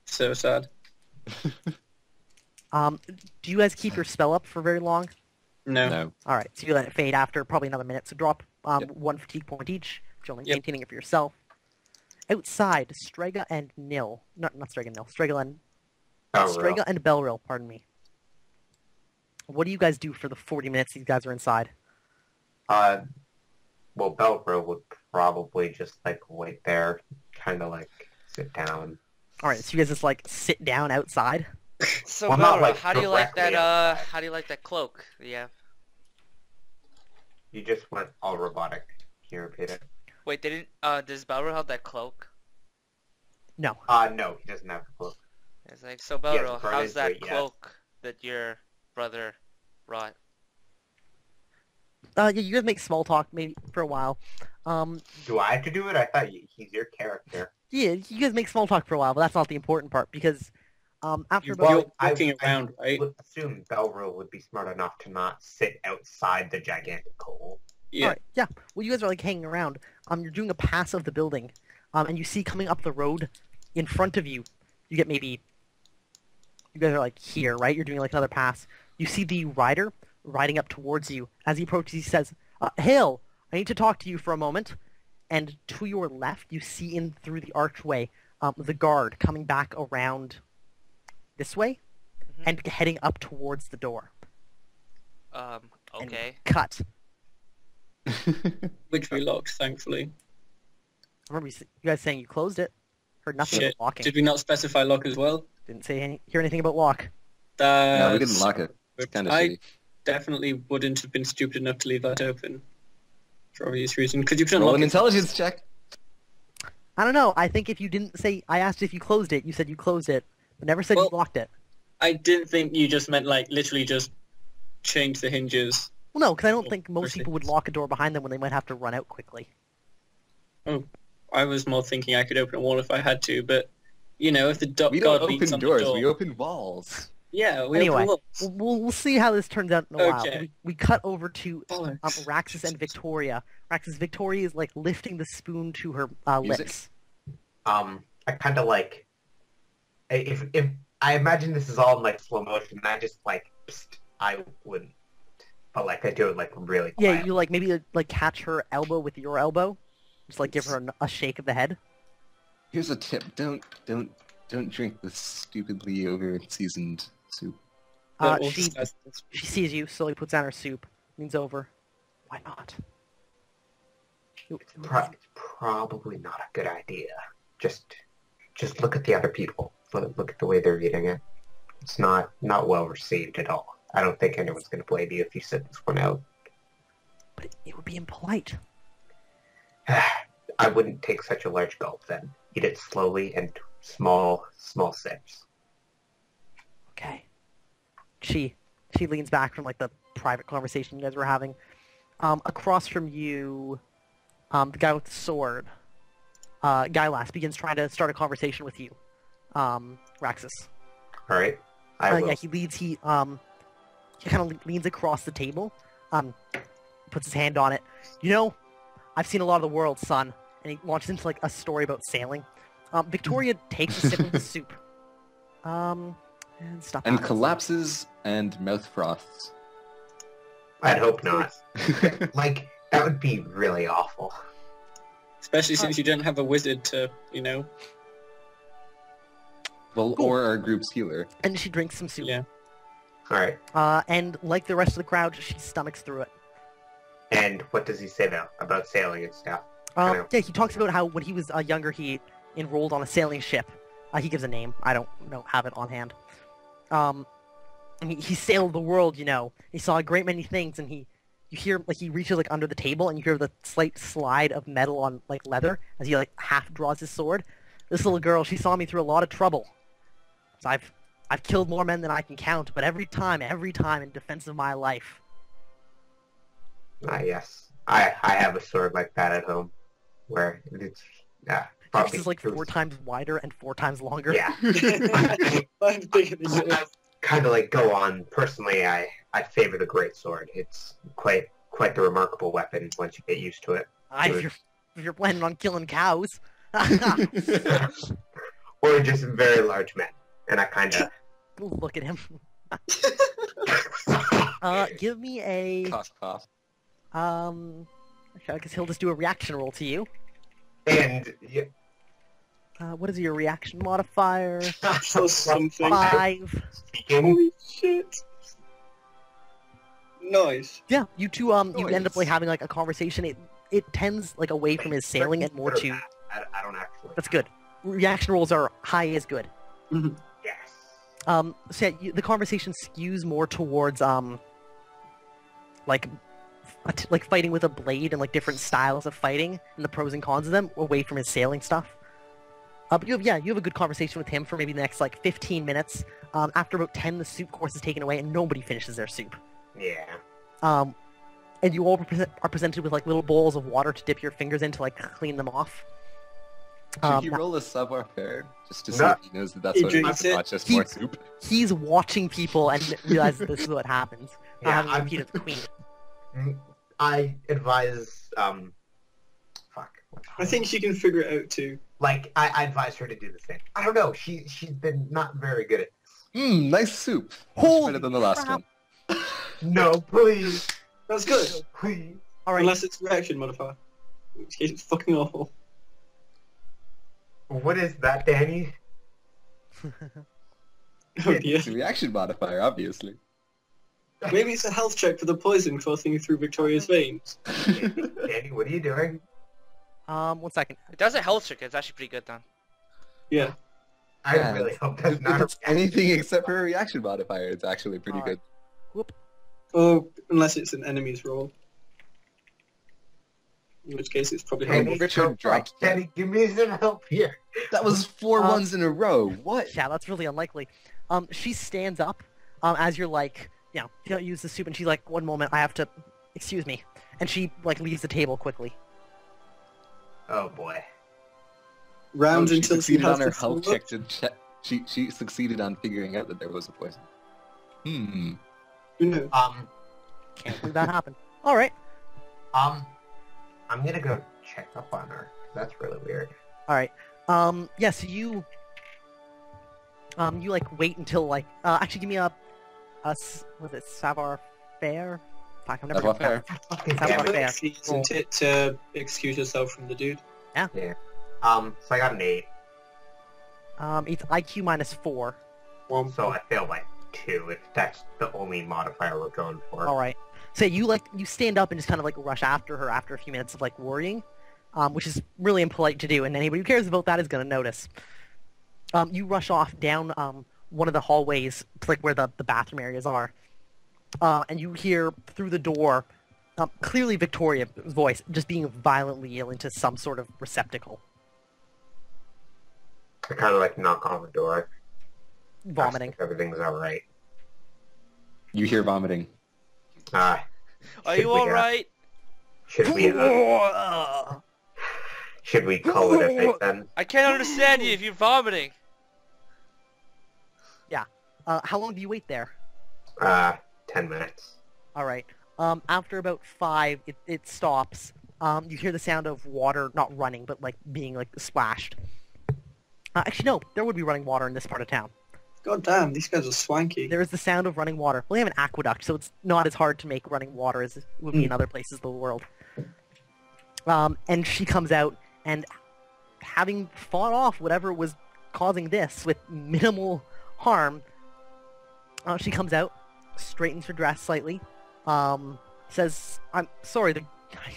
So sad. Do you guys keep your spell up for very long? No. No. Alright, so you let it fade after probably another minute. So drop Yep. 1 fatigue point each, if you're only Yep. maintaining it for yourself. Outside, Strega and Nil. Not Strega and Nil. Strega and Belril, pardon me. What do you guys do for the 40 minutes these guys are inside? Well, Belgro would probably just like wait there, kind of like sit down. Alright, so you guys just like sit down outside? So, Well, not, Belra, like, how do you like directly that? outside. How do you like that cloak? Yeah. You just went all robotic. Can you repeat it? Wait, does Belra have that cloak? No. No, he doesn't have the cloak. It's like, so Yes, Belra, burn how's into that it, yes. cloak that your brother brought? Yeah, you guys make small talk maybe for a while. Do I have to do it? I thought he's your character. Yeah, you guys make small talk for a while, but that's not the important part because after You're about walking around, right? would assume Belro would be smart enough to not sit outside the gigantic hole. Yeah. Alright, yeah. Well, you guys are like hanging around. You're doing a pass of the building, and you see coming up the road in front of you. You get maybe. You guys are like here, right? You're doing like another pass. You see the rider riding up towards you. As he approaches, he says, "Hail! I need to talk to you for a moment." And to your left, you see in through the archway the guard coming back around this way and heading up towards the door. And Okay. cut. Which we locked, thankfully. I remember you guys saying you closed it. Heard nothing Shit. about locking. Did we not specify lock as well? Didn't hear anything about lock. No, we didn't lock it. It's kind of I shitty. definitely wouldn't have been stupid enough to leave that open. For obvious reason. Because you couldn't Roll lock an it. intelligence check. I don't know. I think if you didn't say, I asked if you closed it. You said you closed it, but never said you Well- locked it. I didn't think you just meant like literally just change the hinges. Well, no, because I don't Well, think most first people would things. lock a door behind them when they might have to run out quickly. Oh, I was more thinking I could open a wall if I had to, but you know, if the We don't guard leads open on doors, the door, we open walls. yeah, we Anyway, open walls. we'll see how this turns out in a while. Okay. We cut over to Bollocks. Raxus and Victoria. Victoria is like lifting the spoon to her Music. lips. I kind of like if I imagine this is all in like slow motion, and I just like psst, I wouldn't, but like I do it like really quiet. Yeah, you like maybe like catch her elbow with your elbow, just like give her a shake of the head. Here's a tip: don't drink this stupidly over-seasoned soup. They're all She disgusting. sees you, slowly puts down her soup, leans over. Why not? It's probably not a good idea. Just look at the other people. Look at the way they're eating it. It's not well received at all. I don't think anyone's going to blame you if you sit this one out. But it would be impolite. I wouldn't take such a large gulp then. Eat it slowly and small sips. Okay. She leans back from like the private conversation you guys were having. Across from you, the guy with the sword, Gylas, begins trying to start a conversation with you, Raxus. All right. I will. Yeah, he kind of leans across the table, puts his hand on it. You know, I've seen a lot of the world, son. And he launches into like a story about sailing. Victoria takes a sip of the soup. And stuff And happens. collapses and mouth froths. I'd hope not. Like, that would be really awful. Especially since you don't have a wizard to, you know. Well, Cool. or our group's healer. And she drinks some soup. Yeah. Alright. And like the rest of the crowd, she stomachs through it. And what does he say, though, about sailing and stuff? Kinda- Yeah, he talks about how when he was younger, he enrolled on a sailing ship. He gives a name. I don't have it on hand. And he sailed the world, you know. He saw a great many things, and you hear, like, he reaches, like, under the table, and you hear the slight slide of metal on, like, leather as he, like, half draws his sword. This little girl, she saw me through a lot of trouble. So I've killed more men than I can count, but every time in defense of my life. yes. I have a sword like that at home, where it's, This probably... is, like, 4 times wider and 4 times longer. Yeah. Mine's bigger than yours. Kind of like go on. Personally, I favor the great sword. It's quite the remarkable weapon once you get used to it. If you're planning on killing cows. Or just very large men. And I kind of... Look at him. Give me a... Cough, cough. I guess he'll just do a reaction roll to you. And... Yeah, What is your reaction modifier? That was something. 5. speaking... Holy shit. Nice. Yeah, you two, you end up, like, having, like, a conversation. It tends, like, away from his sailing and more to... I don't actually... That's good. Reaction rolls are high is good. Yes. So yeah, the conversation skews more towards, like fighting with a blade and, like, different styles of fighting and the pros and cons of them, away from his sailing stuff. But you have a good conversation with him for maybe the next, like, 15 minutes. After about 10, the soup course is taken away and nobody finishes their soup. Yeah. And you all are presented with, like, little bowls of water to dip your fingers in to, like, clean them off. Should he roll a savoir-faire? Just to see No. if he knows that that's He what it drinks is, it. not just He- more soup. He's watching people and realizes this is what happens. Yeah, Having I'm- repeated the queen. I advise, fuck. I think she can figure it out too. Like, I advise her to do the same. I don't know, she's been not very good at Nice soup. Much Holy better than the last crap. one. No, please. That's good. Please. Alright, Unless it's reaction modifier. In which case it's fucking awful. What is that, Danny? Oh dear. It's a reaction modifier, obviously. Maybe it's a health check for the poison coursing through Victoria's veins. Danny, what are you doing? 1 second. It does a health check. It's actually pretty good then. Yeah. I Yeah, really hope that's If not it's anything except for a reaction modifier, it's actually pretty Alright. good. Whoop. Or unless it's an enemy's roll. In which case it's probably Danny, helpful. Richard dropped that. Danny, give me some help here. That was 4 Um, ones in a row. What? Yeah, that's really unlikely. She stands up, as you're like, you don't use the soup, and she's like, 1 moment, I have to, excuse me. And she, like, leaves the table quickly. Oh boy. Round she until she succeeded has on her to health full check to check. She succeeded on figuring out that there was a poison. Who knows? Can't believe that happened. Alright, I'm gonna go check up on her. That's really weird. alright. Yeah, so you, like, wait until, like, actually give me was it Savoir-Faire? Fuck, I'm never gonna Savoir-Faire. Fucking Sounds damn like it. fair. Isn't it to excuse yourself from the dude? So I got an 8, It's IQ minus 4. so I failed by 2, if that's the only modifier we're going for. Alright. So you stand up and just kind of, like, rush after her after a few minutes of, like, worrying, which is really impolite to do, and anybody who cares about that is going to notice. You rush off down one of the hallways to, like, where the bathroom areas are, and you hear through the door, clearly Victoria's voice, just being violently ill into some sort of receptacle. I kind of like knock on the door. Vomiting. Ask if everything's alright. You hear vomiting. Are Should you we, alright? Should we call it a night then? I can't understand you if you're vomiting. How long do you wait there? 10 minutes. Alright. After about 5, it stops. You hear the sound of water, not running, but, like, being, like, splashed. Actually, no, there would be running water in this part of town. God damn, these guys are swanky. There is the sound of running water. Well, they have an aqueduct, so it's not as hard to make running water as it would be in other places of the world. And she comes out, and having fought off whatever was causing this with minimal harm, she comes out, straightens her dress slightly, says, "I'm sorry, I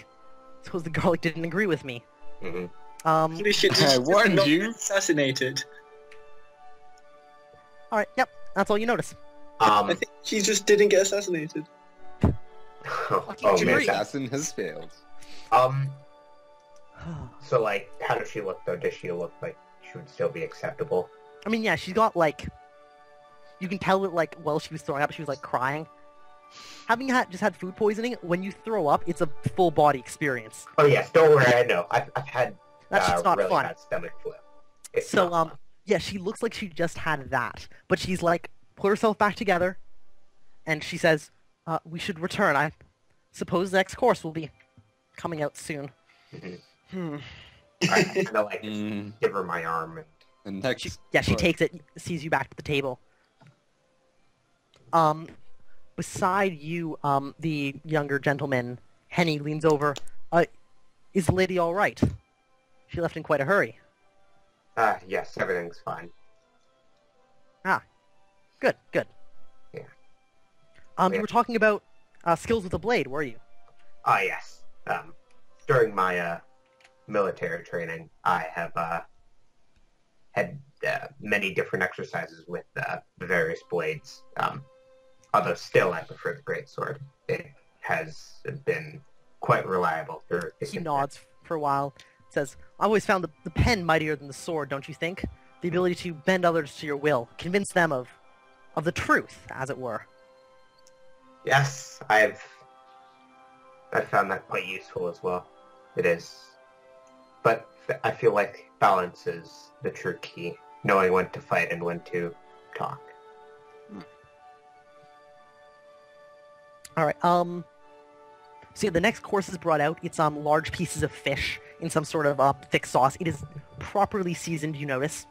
suppose the garlic didn't agree with me." Holy shit, I warned you. Assassinated. Alright, yep, that's all you notice. I think she just didn't get assassinated. The assassin has failed. So, like, how does she look, though? Does she look like she would still be acceptable? I mean, yeah, she's got, like... You can tell that, like, while she was throwing up, she was, like, crying. Having just had food poisoning, when you throw up, it's a full-body experience. Oh, yes, don't worry, I know. I've had That's just not really fun. bad stomach flu. It's So, not fun. yeah, she looks like she just had that. But she's, like, put herself back together, and she says, we should return. I suppose the next course will be coming out soon. I kind of like give her my arm. And next, She takes it, sees you back at the table. Beside you, the younger gentleman, Henny, leans over. Is the lady all right? She left in quite a hurry. Yes, everything's fine. Ah, good. Yeah. You were talking about skills with a blade, were you? Ah, yes. During my military training, I have had many different exercises with the various blades. Although still, I prefer the greatsword. It has been quite reliable. He nods for a while. Says, "I always found the pen mightier than the sword, don't you think? The ability to bend others to your will, convince them of the truth, as it were." Yes, I've found that quite useful as well. It is. But I feel like balance is the true key. Knowing when to fight and when to talk. Alright, so yeah, the next course is brought out. It's large pieces of fish in some sort of thick sauce. It is properly seasoned, you notice.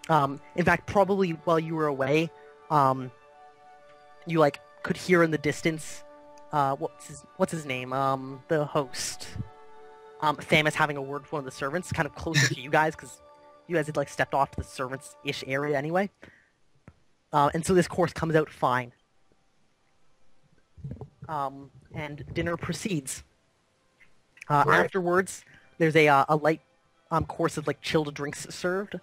In fact, probably while you were away, you like could hear in the distance, what's his name? The host. Famous having a word for one of the servants, kind of closer to you guys, because you guys had like stepped off to the servants-ish area anyway. And so this course comes out fine. And dinner proceeds. Right. Afterwards, there's a light course of like chilled drinks served.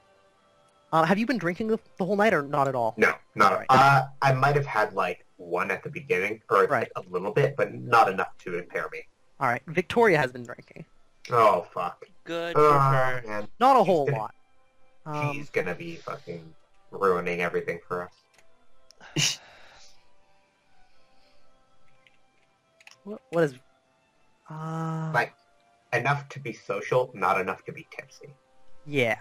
Have you been drinking the whole night or not at all? No, not All right. I might have had like one at the beginning, or Right. like, a little bit, but not enough to impair me. All right, Victoria has been drinking. Oh, fuck. Good for her. Man. Not a whole gonna- lot. She's gonna be fucking ruining everything for us. What is? Like, enough to be social, not enough to be tipsy. Yeah.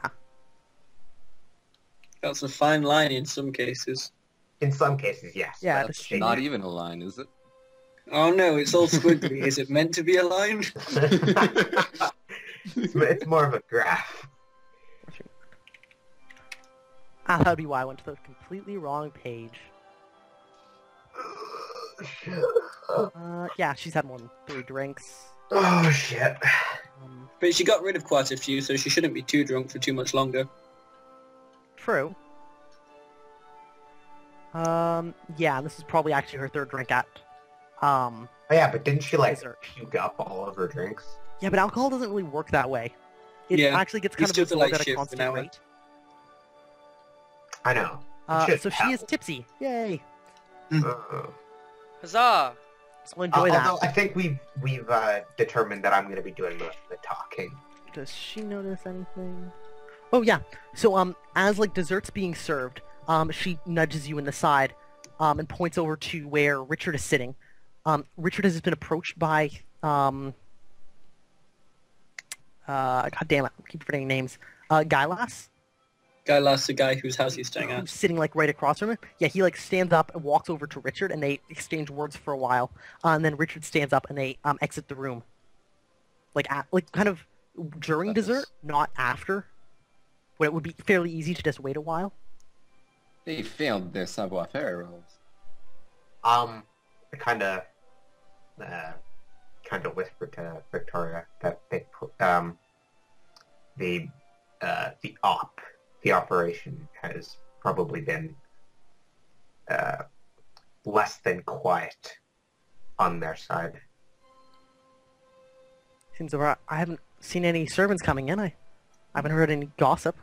That's a fine line in some cases. In some cases, yes. Yeah, but that's they Not do. even a line, is it? Oh no, it's all squiggly. Is it meant to be a line? It's more of a graph. That would be why I went to the completely wrong page. Yeah, she's had more than 3 drinks. Oh, shit. But she got rid of quite a few, so she shouldn't be too drunk for too much longer. True. Yeah, this is probably actually her 3rd drink at, Oh, yeah, but didn't she, like, Dessert. puke up all of her drinks? Yeah, but alcohol doesn't really work that way. It Yeah, actually gets you kind of still feel like absorbed at a shit for an constant hour. rate. I know. Shit, So she is hell. tipsy. Yay! Huzzah! So enjoy that. Although I think we've determined that I'm going to be doing the talking. Does she notice anything? Oh yeah. So as like dessert's being served, she nudges you in the side, and points over to where Richard is sitting. Richard has been approached by God damn it, I keep forgetting names. Gylas, Guy last the guy whose house he's staying at. who's sitting like right across from him. Yeah, he like stands up and walks over to Richard, and they exchange words for a while. And then Richard stands up and they exit the room. Like kind of during That is- dessert, not after. When it would be fairly easy to just wait a while. They failed their savoir-faire rolls. I kind of whispered to Victoria that the operation has probably been less than quiet on their side. Seems over. I haven't seen any servants coming in. I haven't heard any gossip.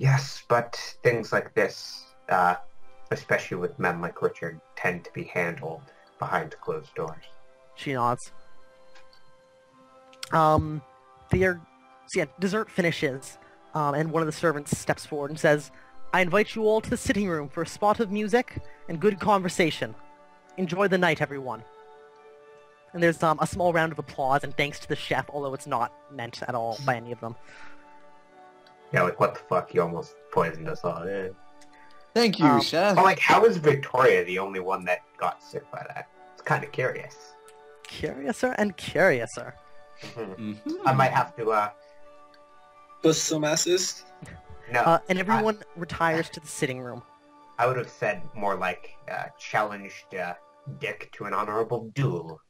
Yes, but things like this, especially with men like Richard, tend to be handled behind closed doors. She nods. Dessert finishes, and one of the servants steps forward and says, "I invite you all to the sitting room for a spot of music and good conversation. Enjoy the night, everyone." And there's a small round of applause and thanks to the chef, although it's not meant at all by any of them. Yeah, like, what the fuck? You almost poisoned us all. Eh. Thank you, chef. But, like, how is Victoria the only one that got sick by that? It's kind of curious. Curiouser and curiouser. I might have to, Bust some asses. No. And everyone retires to the sitting room. I would have said more like, challenged Dick to an honorable duel.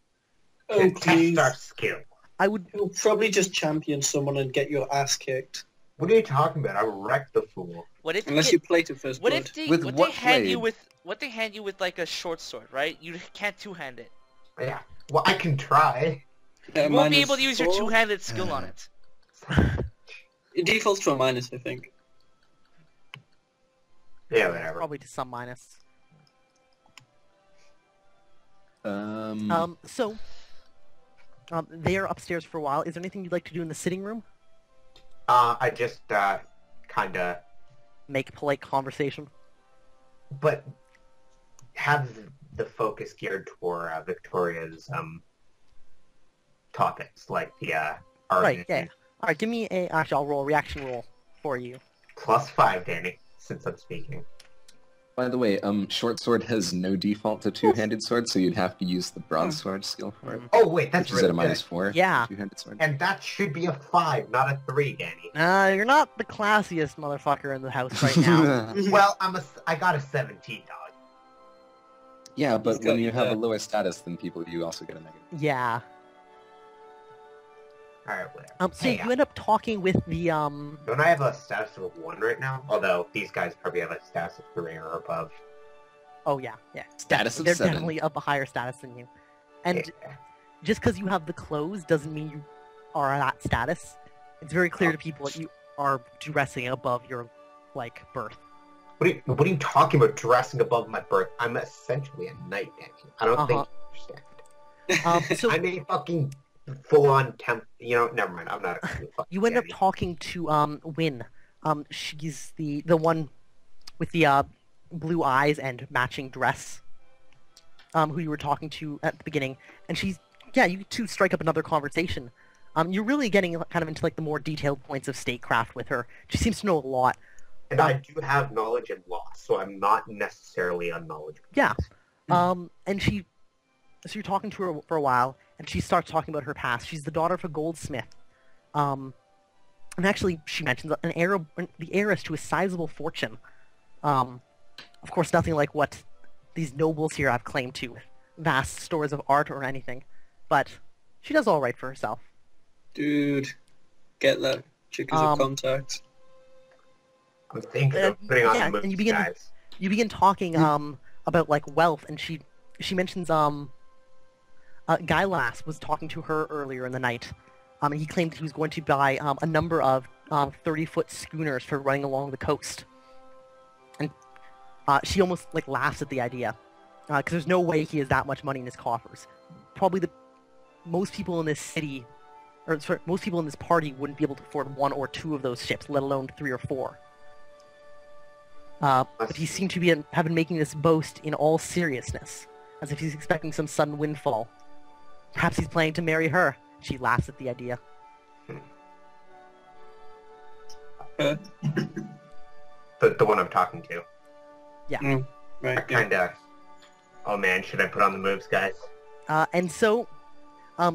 Oh, To please. test our skill. You'll probably just champion someone and get your ass kicked. What are you talking about? I wrecked the fool. What if Unless you play to first what blood. if they With what what they hand blade? you with what they hand you with like a short sword, right? You can't two-hand it. Yeah. Well, I can try. You won't be able to use your -4. two-handed skill on it. It defaults to a minus, I think. Yeah, whatever. Probably to some minus. They are upstairs for a while. Is there anything you'd like to do in the sitting room? I just, kinda... Make polite conversation. But have the focus geared toward Victoria's, topics, like the, art Right, and- yeah. Alright, give me a... Actually, I'll roll a reaction roll for you. +5, Danny, since I'm speaking. By the way, short sword has no default to two-handed sword, so you'd have to use the broadsword skill for it, Oh, wait, that's which is at really a good. -4. Yeah. Two-handed sword. And that should be a 5, not a 3, Danny. You're not the classiest motherfucker in the house right now. Well, I got a 17, dog. Yeah, but He's got when you you have a there. lower status than people, you also get a negative. Yeah. Alright, whatever. So Hey, you end up talking with the, don't I have a status of 1 right now? Although, these guys probably have a status of 3 or above. Oh, yeah, yeah. Status of They're 7. definitely of a higher status than you. And Yeah. just because you have the clothes doesn't mean you are at that status. It's very clear to people that you are dressing above your, like, birth. What are you talking about dressing above my birth? I'm essentially a knight, Danny. I don't think you understand. So I'm a fucking full-on temp... You know, never mind. I'm not a fucking you end up Danny. talking to, Win. She's the one with the, blue eyes and matching dress, who you were talking to at the beginning. And you two strike up another conversation. You're really getting kind of into, like, the more detailed points of statecraft with her. She seems to know a lot. And I do have knowledge in law, so I'm not necessarily unknowledgeable. Yeah. So you're talking to her for a while, and she starts talking about her past. She's the daughter of a goldsmith. And actually, she mentions the heiress to a sizable fortune. Of course, nothing like what these nobles here have claimed to. Vast stores of art or anything. But she does all right for herself. Dude, get that chick as a contact. I'm thinking of putting on yeah, the moves, and you begin- guys. You begin talking about, like, wealth, and she mentions Guy Lass was talking to her earlier in the night. And he claimed he was going to buy a number of 30-foot schooners for running along the coast. And she almost, like, laughs at the idea. Because there's no way he has that much money in his coffers. Probably most people in this city, or sorry, most people in this party wouldn't be able to afford 1 or 2 of those ships, let alone 3 or 4. But he seemed to have been making this boast in all seriousness, as if he's expecting some sudden windfall. Perhaps he's planning to marry her. She laughs at the idea. The one I'm talking to. I Right, yeah. kinda... Oh man, should I put on the moves, guys? And so,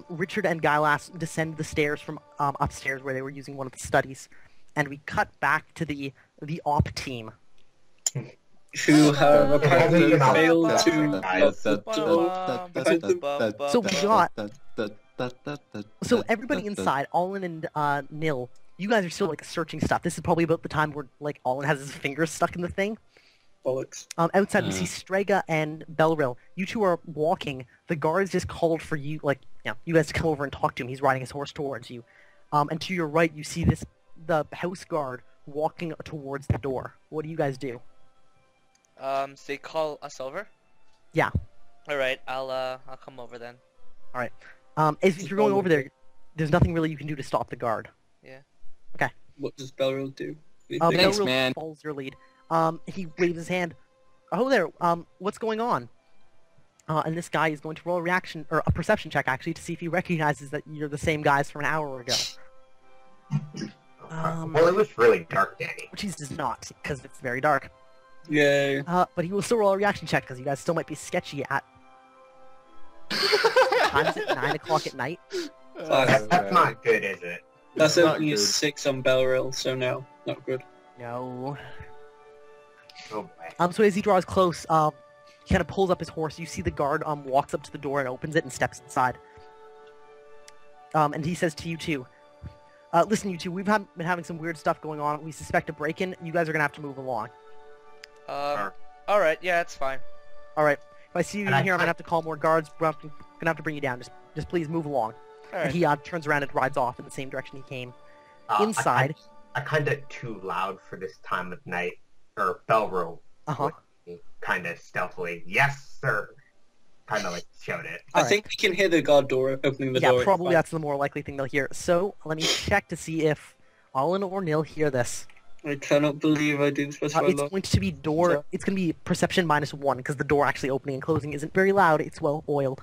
Richard and Guy Lass descend the stairs from upstairs where they were using one of the studies, and we cut back to the op team who have apparently Yeah. failed to Yeah. lock the door behind them. So we got- So everybody inside, Olin and Nil, you guys are still like searching stuff. This is probably about the time where like Olin has his fingers stuck in the thing. Bollocks. Outside, we see Strega and Belril. You two are walking. The guards just called for you, like, you guys to come over and talk to him. He's riding his horse towards you. And to your right, you see the house guard walking towards the door. What do you guys do? So they call us over? Yeah. Alright, I'll come over then. If you're going over there, there's nothing really you can do to stop the guard. What does Belril do? Thanks, Belril man. follows your lead. He waves his hand. Oh, there. What's going on? And this guy is going to roll a perception check, actually, to see if he recognizes that you're the same guys from an hour ago. Well, it was really dark, Danny. Which he does not, because it's very dark. Yay. But he will still roll a reaction check, because you guys still might be sketchy at... What time is it? 9 o'clock at night? That's not good, is it? That's Not only a good. 6 on Belril, so no, not good. No. Oh boy. So as he draws close, he kind of pulls up his horse. You see the guard walks up to the door and opens it and steps inside. And he says to you two, listen, you two, we've been having some weird stuff going on. We suspect a break-in. You guys are going to have to move along. Alright, yeah, it's fine. All right. If I see you in And here, I'm going to have to call more guards. We're going to have to bring you down. Just please move along. Alright. And he turns around and rides off in the same direction he came. Inside. I kind of too loud for this time of night. Or Belro. Uh-huh. Kind of stealthily, yes, sir. Kind of like showed it. I think we can hear the guard door opening the door. Yeah, probably that's the more likely thing they'll hear. So, let me check to see if Olin or Nil hear this. I cannot believe I didn't specify It's that. going to be door... It's going to be perception -1, because the door actually opening and closing isn't very loud. It's well oiled.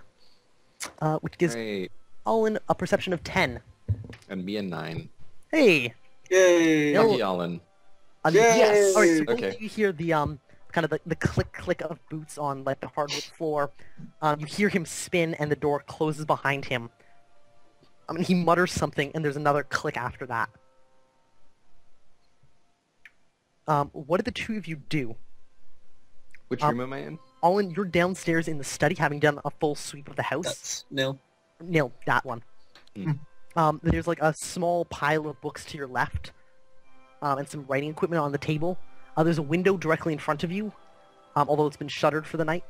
Which gives Great. Olin a perception of 10. And me a 9. Hey! Yay! Nil- Lucky Alan. Yes! Alright, so Okay. both you hear the, kind of the click of boots on, like, the hardwood floor. You hear him spin, and the door closes behind him. I mean, he mutters something, and there's another click after that. What did the two of you do? Which room am I in? Olin, you're downstairs in the study, having done a full sweep of the house. That's nil. Nil, that one. There's like a small pile of books to your left, and some writing equipment on the table. There's a window directly in front of you, although it's been shuttered for the night.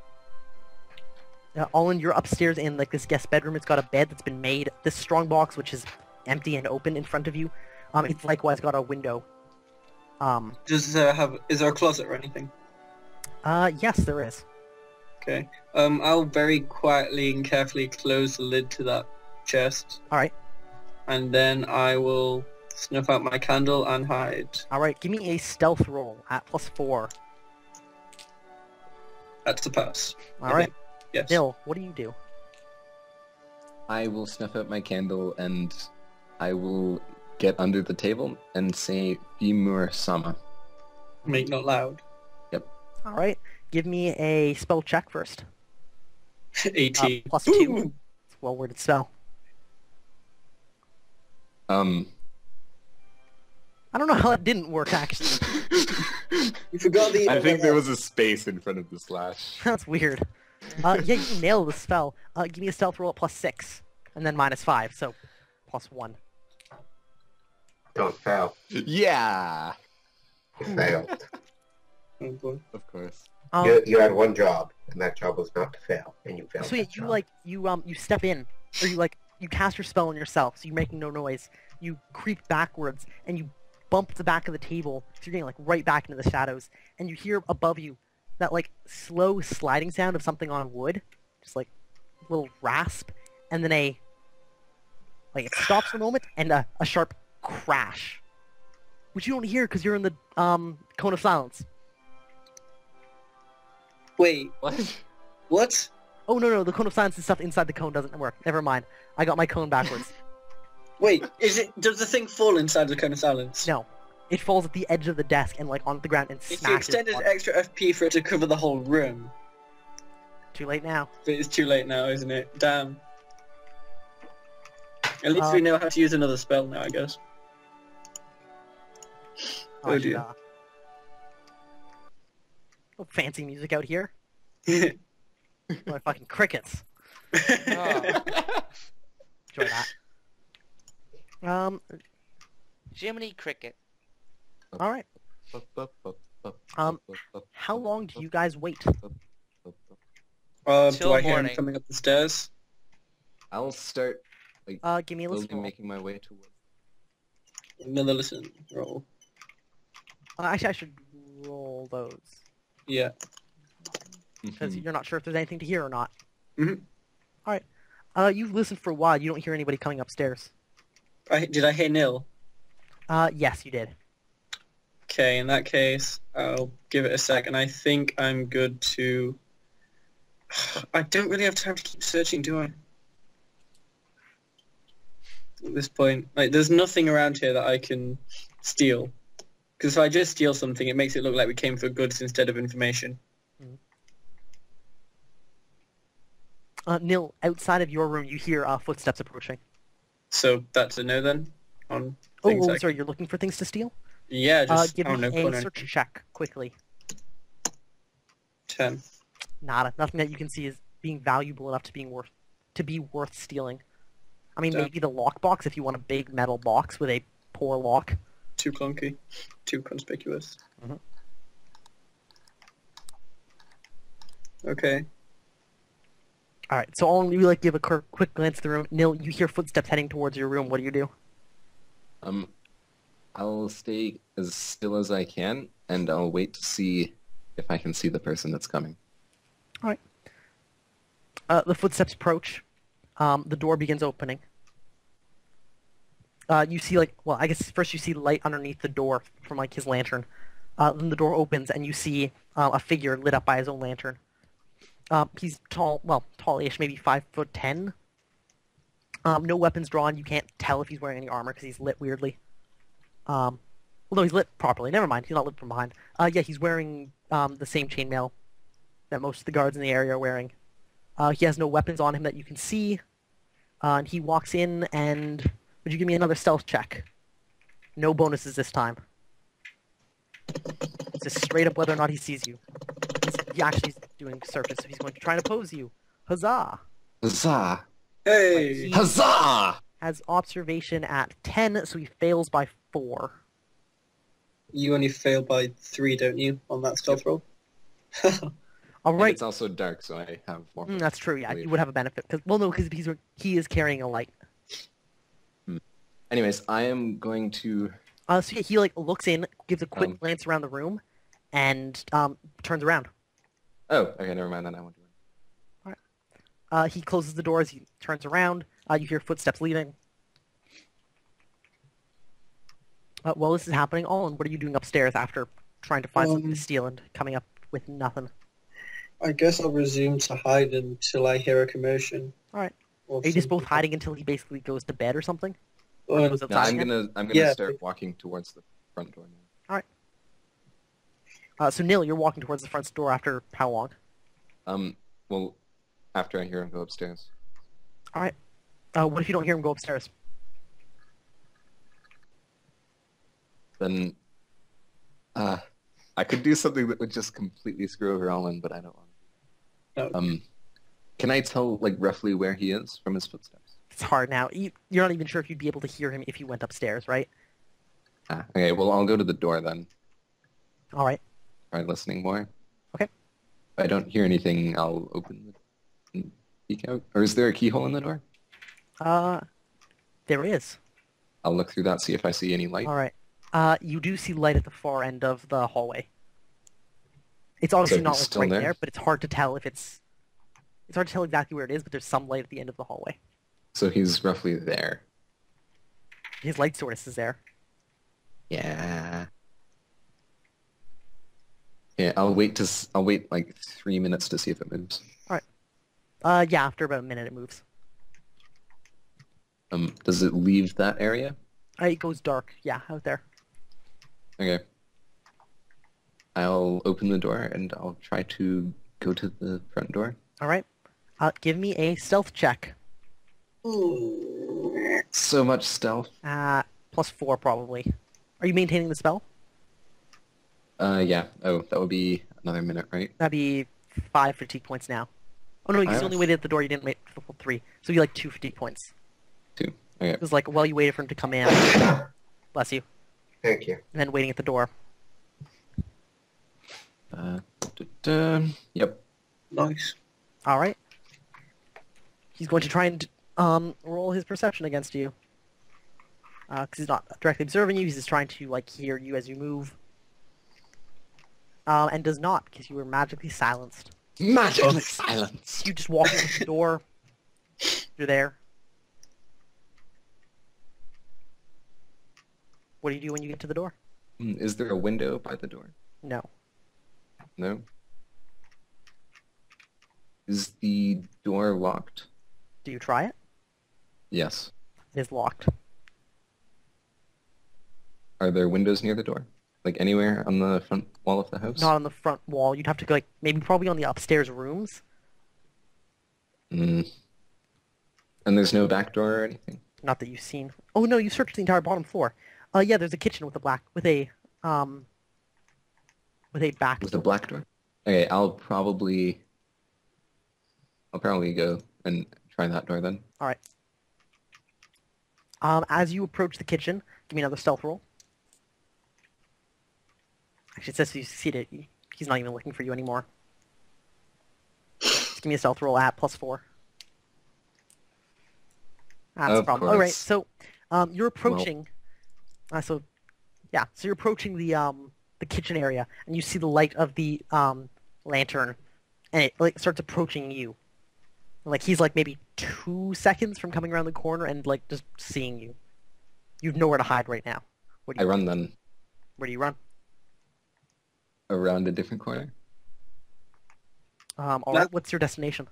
Olin, you're upstairs in like this guest bedroom. It's got a bed that's been made. This strong box, which is empty and open in front of you, it's likewise got a window. Is there a closet or anything? Yes, there is. Okay. I'll very quietly and carefully close the lid to that chest. Alright. And then I will snuff out my candle and hide. Alright, give me a stealth roll at +4. That's a pass. Alright. Yes. Nil, what do you do? I will snuff out my candle and I will get under the table and say Bimur Sama. Make not loud. Alright, give me a spell check first. 18. +2. Ooh. It's a well-worded spell. I I don't know how it didn't work, actually. You forgot the... think there was a space in front of the slash. That's weird. Yeah, you nailed the spell. Give me a stealth roll at +6, and then -5, so +1. Don't fail. Yeah! You failed. Oh, boy. Of course. You had one job, and that job was not to fail, and you failed. So that you job. you step in, or you cast your spell on yourself, so you're making no noise. You creep backwards, and you bump the back of the table, so you're getting like right back into the shadows, and you hear above you that like slow sliding sound of something on wood, just like a little rasp, and then it stops for a moment, and a sharp crash, which you don't hear because you're in the cone of silence. Wait, What? what? Oh no, the cone of silence and stuff inside the cone doesn't work. Never mind. I got my cone backwards. Wait, does the thing fall inside the cone of silence? No. It falls at the edge of the desk and like onto the ground and If you smashes. extended on- extra FP for it to cover the whole room, Too late now. but it's too late now, isn't it? Damn. At least we know how to use another spell now, I guess. Oh, dear. No fancy music out here. Oh. My fucking crickets. Oh. Enjoy that. Jiminy Cricket. All right. How long do you guys wait? Do Till I hear him morning. coming up the stairs? I'll start Give me a slowly listen roll. making my way towards. Another listen roll. Actually, I should roll those Yeah. because you're not sure if there's anything to hear or not. Mhm. All right. You've listened for a while. You don't hear anybody coming upstairs. Did I hear nil? Yes, you did. Okay, in that case, I'll give it a second. I think I'm good to... I don't really have time to keep searching, do I? At this point, like, there's nothing around here that I can steal. Because if I just steal something, it makes it look like we came for goods instead of information. Nil, outside of your room, you hear footsteps approaching. So that's a no then? On things Oh, I- sorry, you're looking for things to steal? Yeah, just Give I don't me know, a corner search check, quickly. 10. Nada. Nothing that you can see is being valuable enough to be worth stealing. I mean, Damn. maybe the lockbox if you want a big metal box with a poor lock. Too clunky. Too conspicuous. Mhm. Okay. All right, so I'll you give a quick glance at the room. Nil, you hear footsteps heading towards your room. What do you do? I'll stay as still as I can, and I'll wait to see if I can see the person that's coming. All right. The footsteps approach. The door begins opening. You see, I guess first you see light underneath the door from, his lantern. Then the door opens, and you see a figure lit up by his own lantern. He's tall, tallish, maybe 5'10". No weapons drawn. You can't tell if he's wearing any armor because he's lit weirdly. Well, no, he's lit properly. Never mind. He's not lit from behind. Yeah, he's wearing the same chainmail that most of the guards in the area are wearing. He has no weapons on him that you can see. And he walks in and... Would you give me another stealth check? No bonuses this time. It's just straight up whether or not he sees you. He actually is doing surface, so he's going to try and oppose you. Huzzah! Huzzah! Hey! Huzzah! Has observation at 10, so he fails by 4. You only fail by 3, don't you, on that stealth roll? All And right. it's also dark, so I have more. That's true, yeah. Wait. You would have a benefit. Because he is carrying a light. Anyways, I am going to... So yeah, he looks in, gives a quick glance around the room, and turns around. Oh, okay, never mind then. I won't do it. He closes the door as he turns around. You hear footsteps leaving. While this is happening, Olin, what are you doing upstairs after trying to find something to steal and coming up with nothing? I guess I'll resume to hide until I hear a commotion. All right. Or Are you just both something. hiding until he basically goes to bed or something? Well, Goes No, outside I'm again? gonna Yeah. start walking towards the front door now. So Nil, you're walking towards the front door after how long? Well, after I hear him go upstairs. All right. What if you don't hear him go upstairs? Then, I could do something that would just completely screw over Olin, but I don't want No. to. Can I tell, roughly where he is from his footsteps? It's hard now. You're not even sure if you'd be able to hear him if you went upstairs, right? Okay, well, I'll go to the door then. All right. Try listening more. Okay. If I don't hear anything, I'll open and peek out. Or is there a keyhole in the door? There is. I'll look through that, see if I see any light. All right. You do see light at the far end of the hallway. It's obviously So not he's still right there? there, but it's hard to tell if it's... It's hard to tell exactly where it is, but there's some light at the end of the hallway. So he's roughly there. His light source is there. Yeah. Yeah, I'll wait 3 minutes to see if it moves. Yeah, after about a minute it moves. Does it leave that area? It goes dark, yeah, out there. Okay. I'll open the door and I'll try to go to the front door. All right. Give me a stealth check. So much stealth. +4 probably. Are you maintaining the spell? Yeah. Oh, that would be another minute, right? That'd be 5 fatigue points now. Oh no, you only waited at the door. You didn't wait for the full 3. So it'd be like 2 fatigue points. 2. Okay. It was like while you waited for him to come in. Bless you. Thank you. And then waiting at the door. Yep. Nice. All right. He's going to try and roll his perception against you. Because he's not directly observing you. He's just trying to like hear you as you move. And does not, because you were magically silenced. Magically silence. You just walk into the door. You're there. What do you do when you get to the door? Is there a window by the door? No. No. Is the door locked? Do you try it? Yes. It is locked. Are there windows near the door? Like anywhere on the front wall of the house? Not on the front wall. You'd have to go, like, maybe probably on the upstairs rooms. And there's no back door or anything? Not that you've seen. Oh no, you searched the entire bottom floor. Yeah, there's a kitchen with a back door. With a black door? Okay, I'll probably go and try that door then. All right. As you approach the kitchen, give me another stealth roll. Actually, it says you succeeded. He's not even looking for you anymore. Just give me a stealth roll at +4. That's the problem. All right, so you're approaching. So you're approaching the kitchen area, and you see the light of the lantern, and it like starts approaching you. Like he's like maybe 2 seconds from coming around the corner and like just seeing you. You've nowhere to hide right now. I run then. Where do you run? Around a different corner. All right. What's your destination?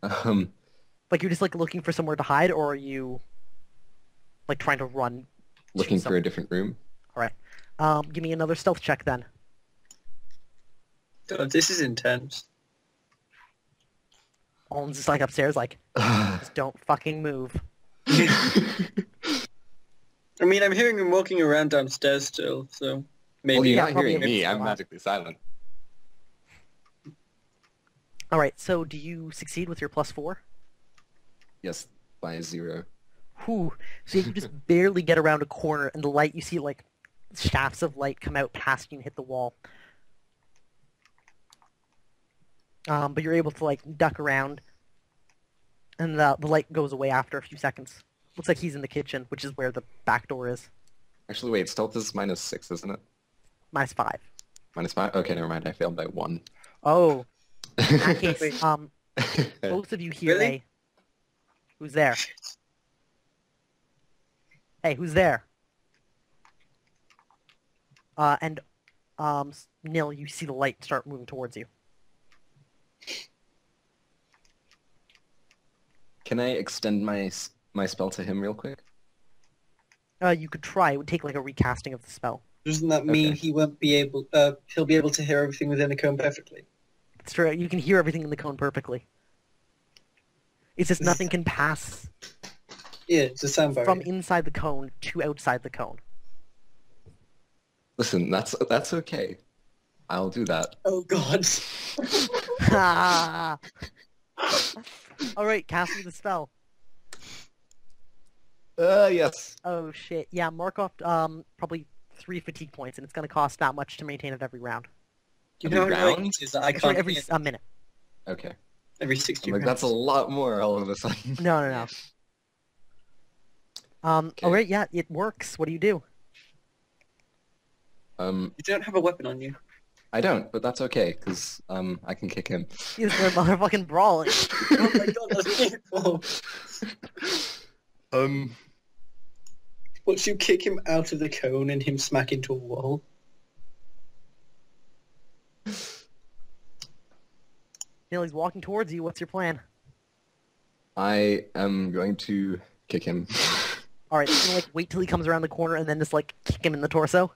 Like you're just like looking for somewhere to hide, or are you like trying to run? Looking for a different room. All right. Give me another stealth check then. God, this is intense. Olin's just like upstairs, like just don't fucking move. I mean, I'm hearing him walking around downstairs still, so maybe. Well, you're not probably hearing me. a I'm lot. magically silent. All right. So do you succeed with your +4? Yes, by 0. Whew. So you just barely get around a corner, and the light, you see like shafts of light come out past you and hit the wall. But you're able to like duck around, and the light goes away after a few seconds. Looks like he's in the kitchen, which is where the back door is. Actually, wait, stealth is -6, isn't it? -5. -5? Okay, never mind. I failed by 1. Oh. In that case, both of you hear Really? Who's there? Hey, who's there? And Nil, you see the light start moving towards you. Can I extend my spell to him real quick? You could try. It would take like a recasting of the spell. Doesn't that mean Okay. he won't be able? He'll be able to hear everything within the cone perfectly. It's true. You can hear everything in the cone perfectly. It's just nothing can pass Yeah, it's a sound barrier. from inside the cone to outside the cone. Listen, that's okay. I'll do that. Oh God. Ha! All right, cast me the spell. Yes. Oh shit! Yeah, mark off probably 3 fatigue points, and it's going to cost that much to maintain it every round. You know Every how round? it is that I Sorry, can't every hear a minute. Okay. every 60 I'm like, rounds. that's a lot more all of a sudden. No. All right, yeah, it works. What do you do? You don't have a weapon on you. I don't, but that's okay, because I can kick him. They're motherfucking brawling. Oh my God, that's beautiful. Watch you kick him out of the cone and him smack into a wall. Neil, he's walking towards you. What's your plan? I am going to kick him. All right, you're gonna like wait till he comes around the corner and then just like kick him in the torso.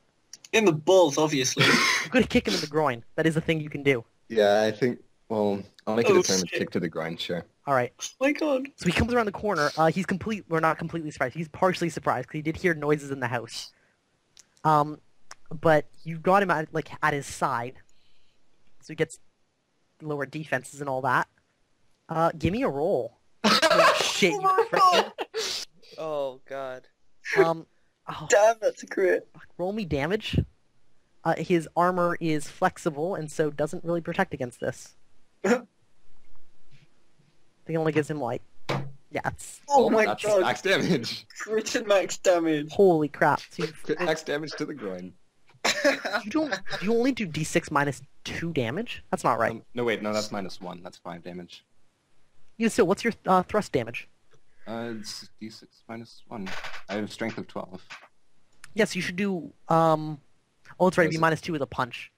In the balls, obviously. You're gonna kick him in the groin. That is a thing you can do. Yeah, I think, well, I'll make it Oh, a determined shit. kick to the groin, sure. All right. Oh my God. So he comes around the corner. We're not completely surprised. He's partially surprised because he did hear noises in the house. but you got him at his side, so he gets lower defenses and all that. Give me a roll. Oh, shit, you freaking... Oh god. Oh, Damn, that's a crit. roll me damage. His armor is flexible and so doesn't really protect against this. I think it only gives him like... Yeah, it's... Oh my That's god. max damage. Crit max damage. Holy crap. So Crit max damage to the groin. you only do d6 minus 2 damage? That's not right. No, wait, no, that's -1. That's 5 damage. Yeah, so what's your thrust damage? It's d6 -1. I have strength of 12. Yes, you should do... Oh, it's right, it'd be -2 with a punch.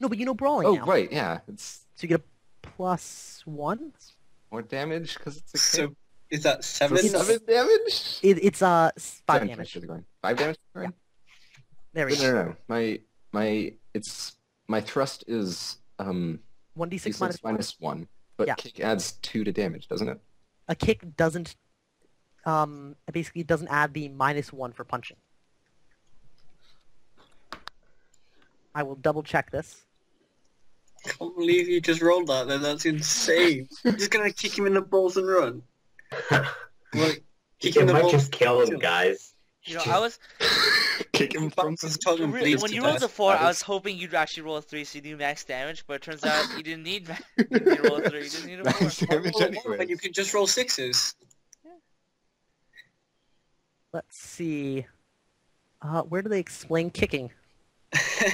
No, but you know brawling Oh, now. right, yeah. It's So you get a +1? more damage because it's a crit. So, is that So 7? 7 damage? It's 5 7 damage. to the groin. 5 damage to the groin? There we No, go. no, no. My thrust is 1d6 d6 minus 1. -1, but Yeah. kick adds 2 to damage, doesn't it? A kick doesn't... basically, it doesn't add the -1 for punching. I will double check this. I can't believe you just rolled that then. That's insane. You're just gonna kick him in the balls and run. Like, kick him It in the might balls. just kill him, guys. You know, I was Kick him from His tongue and bleeds when to you rolled death. the 4, That I is- was hoping you'd actually roll a 3 so you do max damage, but it turns out you didn't need you didn't roll a 3. You just need a 4. max damage Oh, anyway. but you can just roll 6s. Let's see. Where do they explain kicking?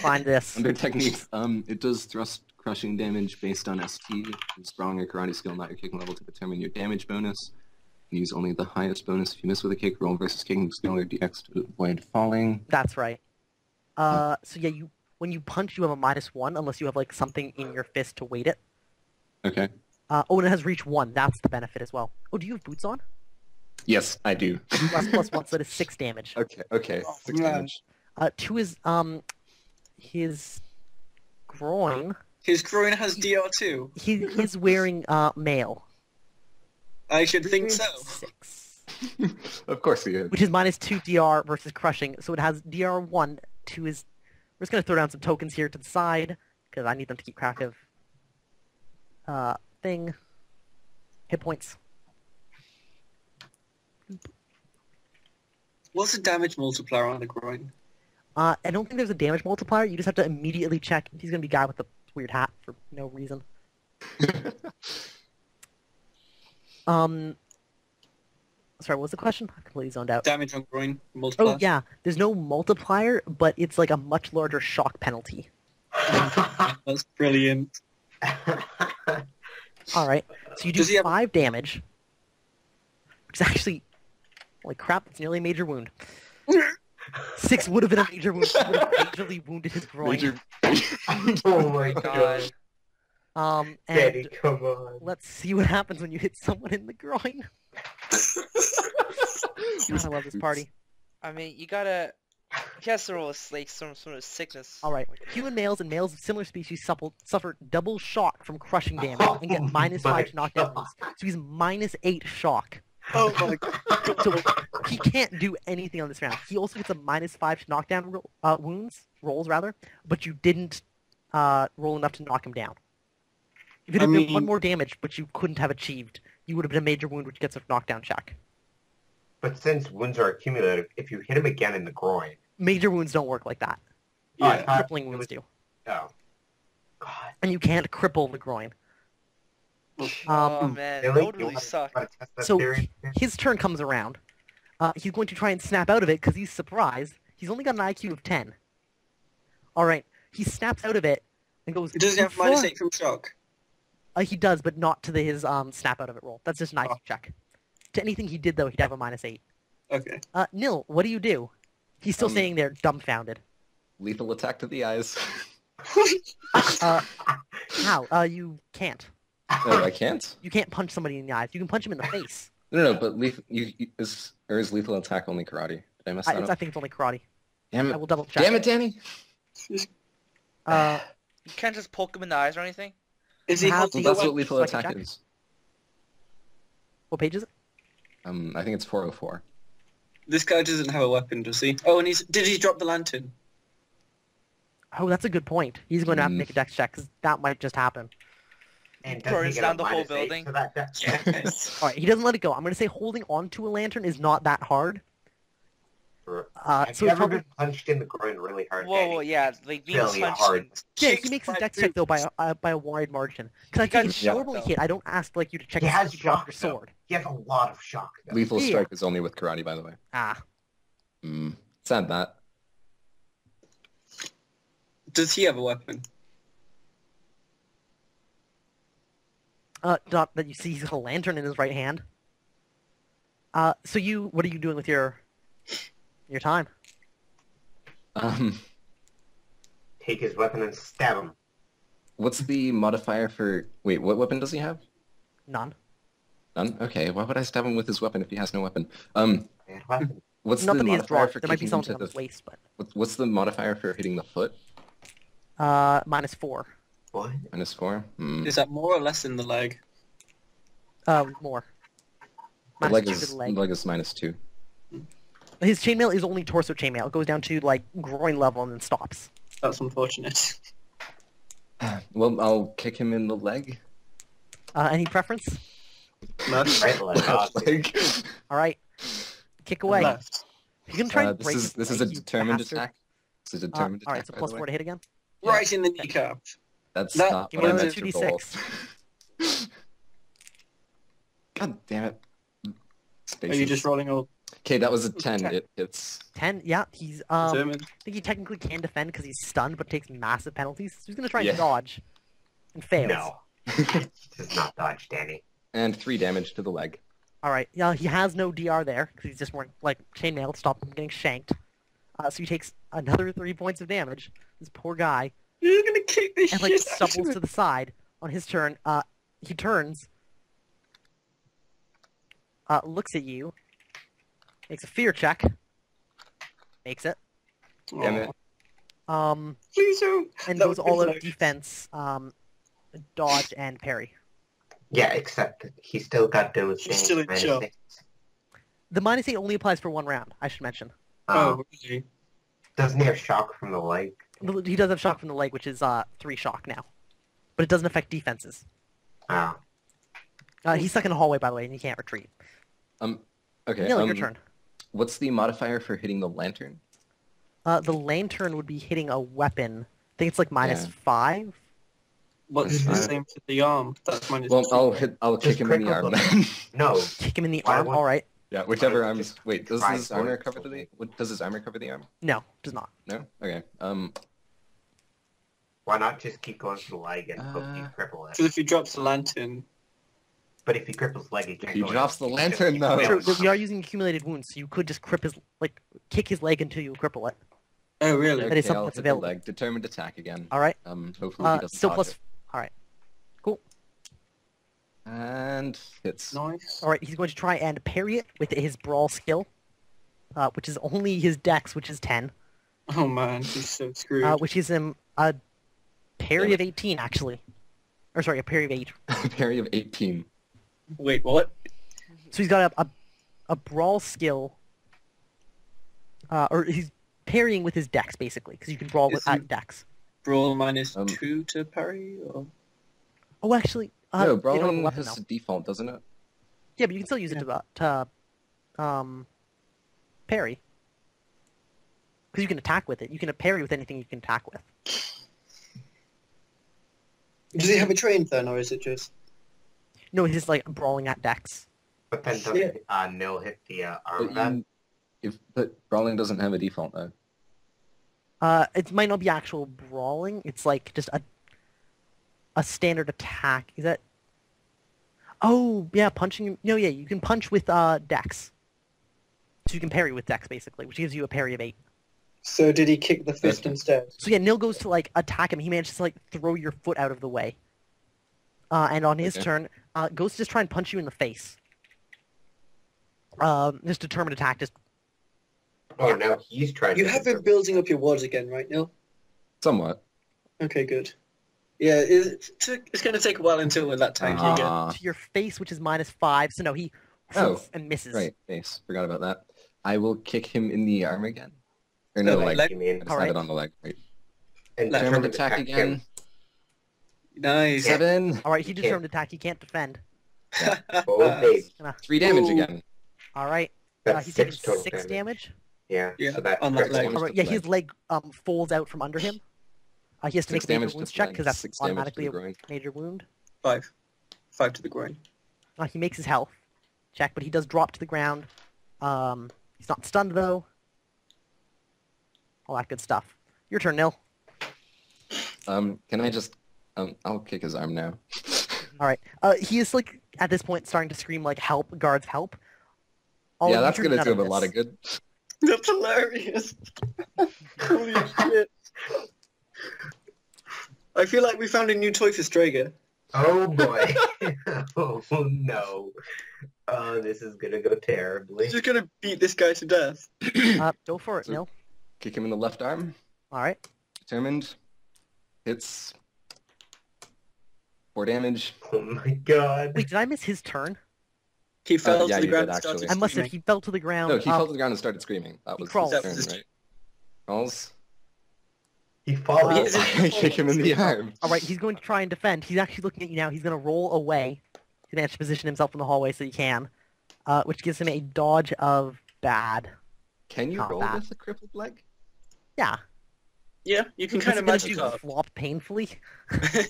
Find this. Under techniques, it does thrust crushing damage based on ST. Use brawling or karate skill, not your kicking level, to determine your damage bonus. Use only the highest bonus. If you miss with a kick, roll versus kicking skill or DX to avoid falling. That's right. So yeah, when you punch, you have a -1 unless you have like something in your fist to weight it. Okay. Oh, and it has reach 1. That's the benefit as well. Oh, do you have boots on? Yes, I do. +1, so that is 6 damage. Okay. Oh, 6 man. damage. 2 is his groin. His groin has DR2. He is wearing mail. I should think so. 6, Of course he is. which is -2 DR versus crushing. So it has DR1 to his. We're just gonna throw down some tokens here to the side because I need them to keep track of hit points. What's the damage multiplier on the groin? I don't think there's a damage multiplier. You just have to immediately check if he's gonna be a guy with the weird hat for no reason. Sorry, what was the question? I completely zoned out. Damage on groin multiplier. Oh yeah, there's no multiplier, but it's like a much larger shock penalty. That's brilliant. All right, so you do Does he have- 5 damage, which is actually, holy crap, it's nearly a major wound. 6 would have been a major wound. He would have majorly wounded his groin. Major. Oh my god. God. And Daddy, come on. let's see what happens when you hit someone in the groin. God, I love this party. I mean, you gotta... He has to roll like some sort of sickness. All right, human males and males of similar species suffer double shock from crushing damage and get Oh -5 my to knockdown God. wounds. So he's -8 shock. Oh my god. So he can't do anything on this round. He also gets a -5 to knockdown rolls rather, but you didn't roll enough to knock him down. If it had been 1 more damage, but you couldn't have achieved, you would have been a major wound, which gets a knockdown check. But since wounds are accumulative, if you hit him again in the groin... Major wounds don't work like that. Oh, I Yeah. thought Crippling it wounds was- do. Oh. God. And you can't cripple the groin. Oh man, that Really? would You really wanna- suck. wanna test that So theory? his turn comes around. He's going to try and snap out of it because he's surprised. He's only got an IQ of 10. All right, he snaps out of it and goes. Does he have "Fuck." -8 from shock? He does, but not to his snap out of it roll. That's just an IQ Oh. check. To anything he did though, he'd have a -8. Okay. Nil, what do you do? He's still standing there, dumbfounded. Lethal attack to the eyes. How? You can't. Oh, I can't? You can't punch somebody in the eyes. You can punch him in the face. No, but is lethal attack only karate? Did I mess that I up? think it's only karate. Damn I it. will double check. Damn it, Danny! You can't just poke him in the eyes or anything? Is he How holding do That's a what weapon? lethal Like a attack jack? is. What page is it? I think it's 404. This guy doesn't have a weapon, does he? Oh, and did he drop the lantern? Oh, that's a good point. He's going to have to make a dex check, because that might just happen. And Burns doesn't he get down a the whole -8 building. to that dex check? Yes. Alright, he doesn't let it go. I'm going to say holding onto a lantern is not that hard. Have So you it's ever probably... been punched in the groin really hard? Whoa, Danny? yeah, like being Really punched. hard. Yeah, he Kicked makes his by dex two. check, though, by a wide margin. Because I He got think it's shocked, normally though. hit. I don't ask, like, you to check He his has speed off shock, your though. sword. He has a lot of shock, though. Lethal Yeah. strike is only with karate, by the way. Ah. Sad that. Does he have a weapon? Not that you see he's got a lantern in his right hand. So what are you doing with your time? Take his weapon and stab him. What's the modifier for... Wait, what weapon does he have? None. None? Okay, why would I stab him with his weapon if he has no weapon? Bad weapon. What's Not the that he has modifier draw. for There might be kicking something into on his waist, but... What's the modifier for hitting the foot? -4. What? -4? Is that more or less in the leg? More. The -2 leg to is, the leg. -2. His chainmail is only torso chainmail. It goes down to, like, groin level and then stops. That's unfortunate. Well, I'll kick him in the leg. Any preference? Left. Right leg. Leg. Alright. Kick away. Left. You can try and This break is his this is leg, a you determined bastard. attack. This is a determined Alright, attack, so by the +4 way. to hit again. Right in the kneecap. That's That- not Give what I me meant a to roll. 2d6. God damn it. Are you just rolling all Okay, that was a 10. 10. It hits. 10, yeah, he's, determined? I think he technically can defend because he's stunned, but takes massive penalties. So he's gonna try Yeah. and dodge. And fails. No. He does not dodge, Danny. And 3 damage to the leg. Alright, yeah, he has no DR there, because he's just wearing, like, chainmail to stop him getting shanked. So he takes another 3 points of damage. This poor guy. You're gonna kick the And, like, shit out stumbles of to him. the side. On his turn, he turns. Looks at you. Makes a fear check. Makes it. Damn it. Please don't. And That goes would be all out hilarious. defense, dodge, and parry. Yeah, except he still got those He's still in minus shock. 6. The -8 only applies for 1 round, I should mention. Oh, really? Doesn't he have shock from the leg? He does have shock from the leg, which is 3 shock now. But it doesn't affect defenses. Oh. He's stuck in a hallway, by the way, and he can't retreat. Okay. Neil, your turn. What's the modifier for hitting the lantern? The lantern would be hitting a weapon. I think it's like -5. What's the Minus same for the arm? That's minus Well, 2. I'll kick Just him in the critical arm then. No. Kick him in the Why arm. would- All right. Yeah, whichever Why arms. just Wait, does try his armor for it? cover the? Does his armor cover the arm? No, does not. No. Okay. Why not just keep going for the leg and hope you cripple it? Because if he drops the lantern, But if he cripples the leg, he can't He go drops in. the lantern, though. True, we are using accumulated wounds, so you could just kick his leg until you cripple it. oh really? That is something I'll that's hit available. The leg. Determined attack again. All right. Hopefully he doesn't Still dodge plus. it. All right. Cool. And hits. Nice. All right. He's going to try and parry it with his brawl skill, which is only his dex, which is 10, Oh man, he's so screwed. which is him a parry of 18 actually, or sorry, a parry of 8. Parry of 18. Wait, what? So he's got a brawl skill, or he's parrying with his dex basically, because you can brawl Is at he- dex. Brawl minus Um, 2 to parry? Or... Oh, actually, No, you don't have a brawling weapon has now. a default, doesn't it? Yeah, but you can still use it to parry. Because you can attack with it. You can parry with anything you can attack with. Does he have a trained then, or is it just... No, he's just like brawling at dex. But then Shit. doesn't Nil hit the arm But, then? but brawling doesn't have a default though. It might not be actual brawling. It's like just a standard attack. Is that? Oh yeah, punching. No, yeah, you can punch with dex. So you can parry with dex basically, which gives you a parry of 8. So did he kick the fist Okay. instead? So yeah, Nil goes to like attack him. He manages to like throw your foot out of the way. And on his Okay. turn, goes to just try and punch you in the face. Just determined attack. Just Oh, now he's trying You to... have been building up your wards again, right, Neil? Somewhat. Okay, good. Yeah, it's going to take a while until that tanky again. to your face, which is -5. So no, he Oh, and misses. Right, face. Forgot about that. I will kick him in the arm again. Or no, No, leg. leg. You mean? I just All had right. it on the leg. Right. And Determined determined attack again. him. Nice. 7. All right, he He determined attack. He can't defend. Oh, babe. 3 damage Ooh. again. All right. That's He's taking 6 total 6 damage. Yeah, Yeah, so that's on that critical. leg. All right, yeah, his leg folds out from under him. He has to make 6 a major damage to wounds the check leg, because that's 6 damage to automatically the a groin. major wound. 5. 5 to the groin. He makes his health check, but he does drop to the ground. He's not stunned though. All that good stuff. Your turn, Nil. Can I just... I'll kick his arm now. All right. He is like at this point starting to scream like "Help! Guards, help!" All Yeah, of you that's do gonna none do him of a lot this. of good. That's hilarious. Holy shit. I feel like we found a new toy for Strager. Oh boy. Oh no. Oh, this is gonna go terribly. He's just gonna beat this guy to death. Go for it, So- Nil. Kick him in the left arm. All right. Determined. Hits. 4 damage. Oh my god. Wait, did I miss his turn? He fell yeah, to the you ground did, and started actually. I must have. screaming. He fell to the ground. No, he fell to the ground and started screaming. That He was crawls. his That was turn, his- right? Crawls. He falls. Kick him in the arm. All right, he's going to try and defend. He's actually looking at you now. He's going to roll away. He's going to have to position himself in the hallway so he can, which gives him a dodge of bad. Can you Not roll bad. with a crippled leg? Yeah. Yeah, you can What's kind it of gonna magic do? up. Flop painfully. Does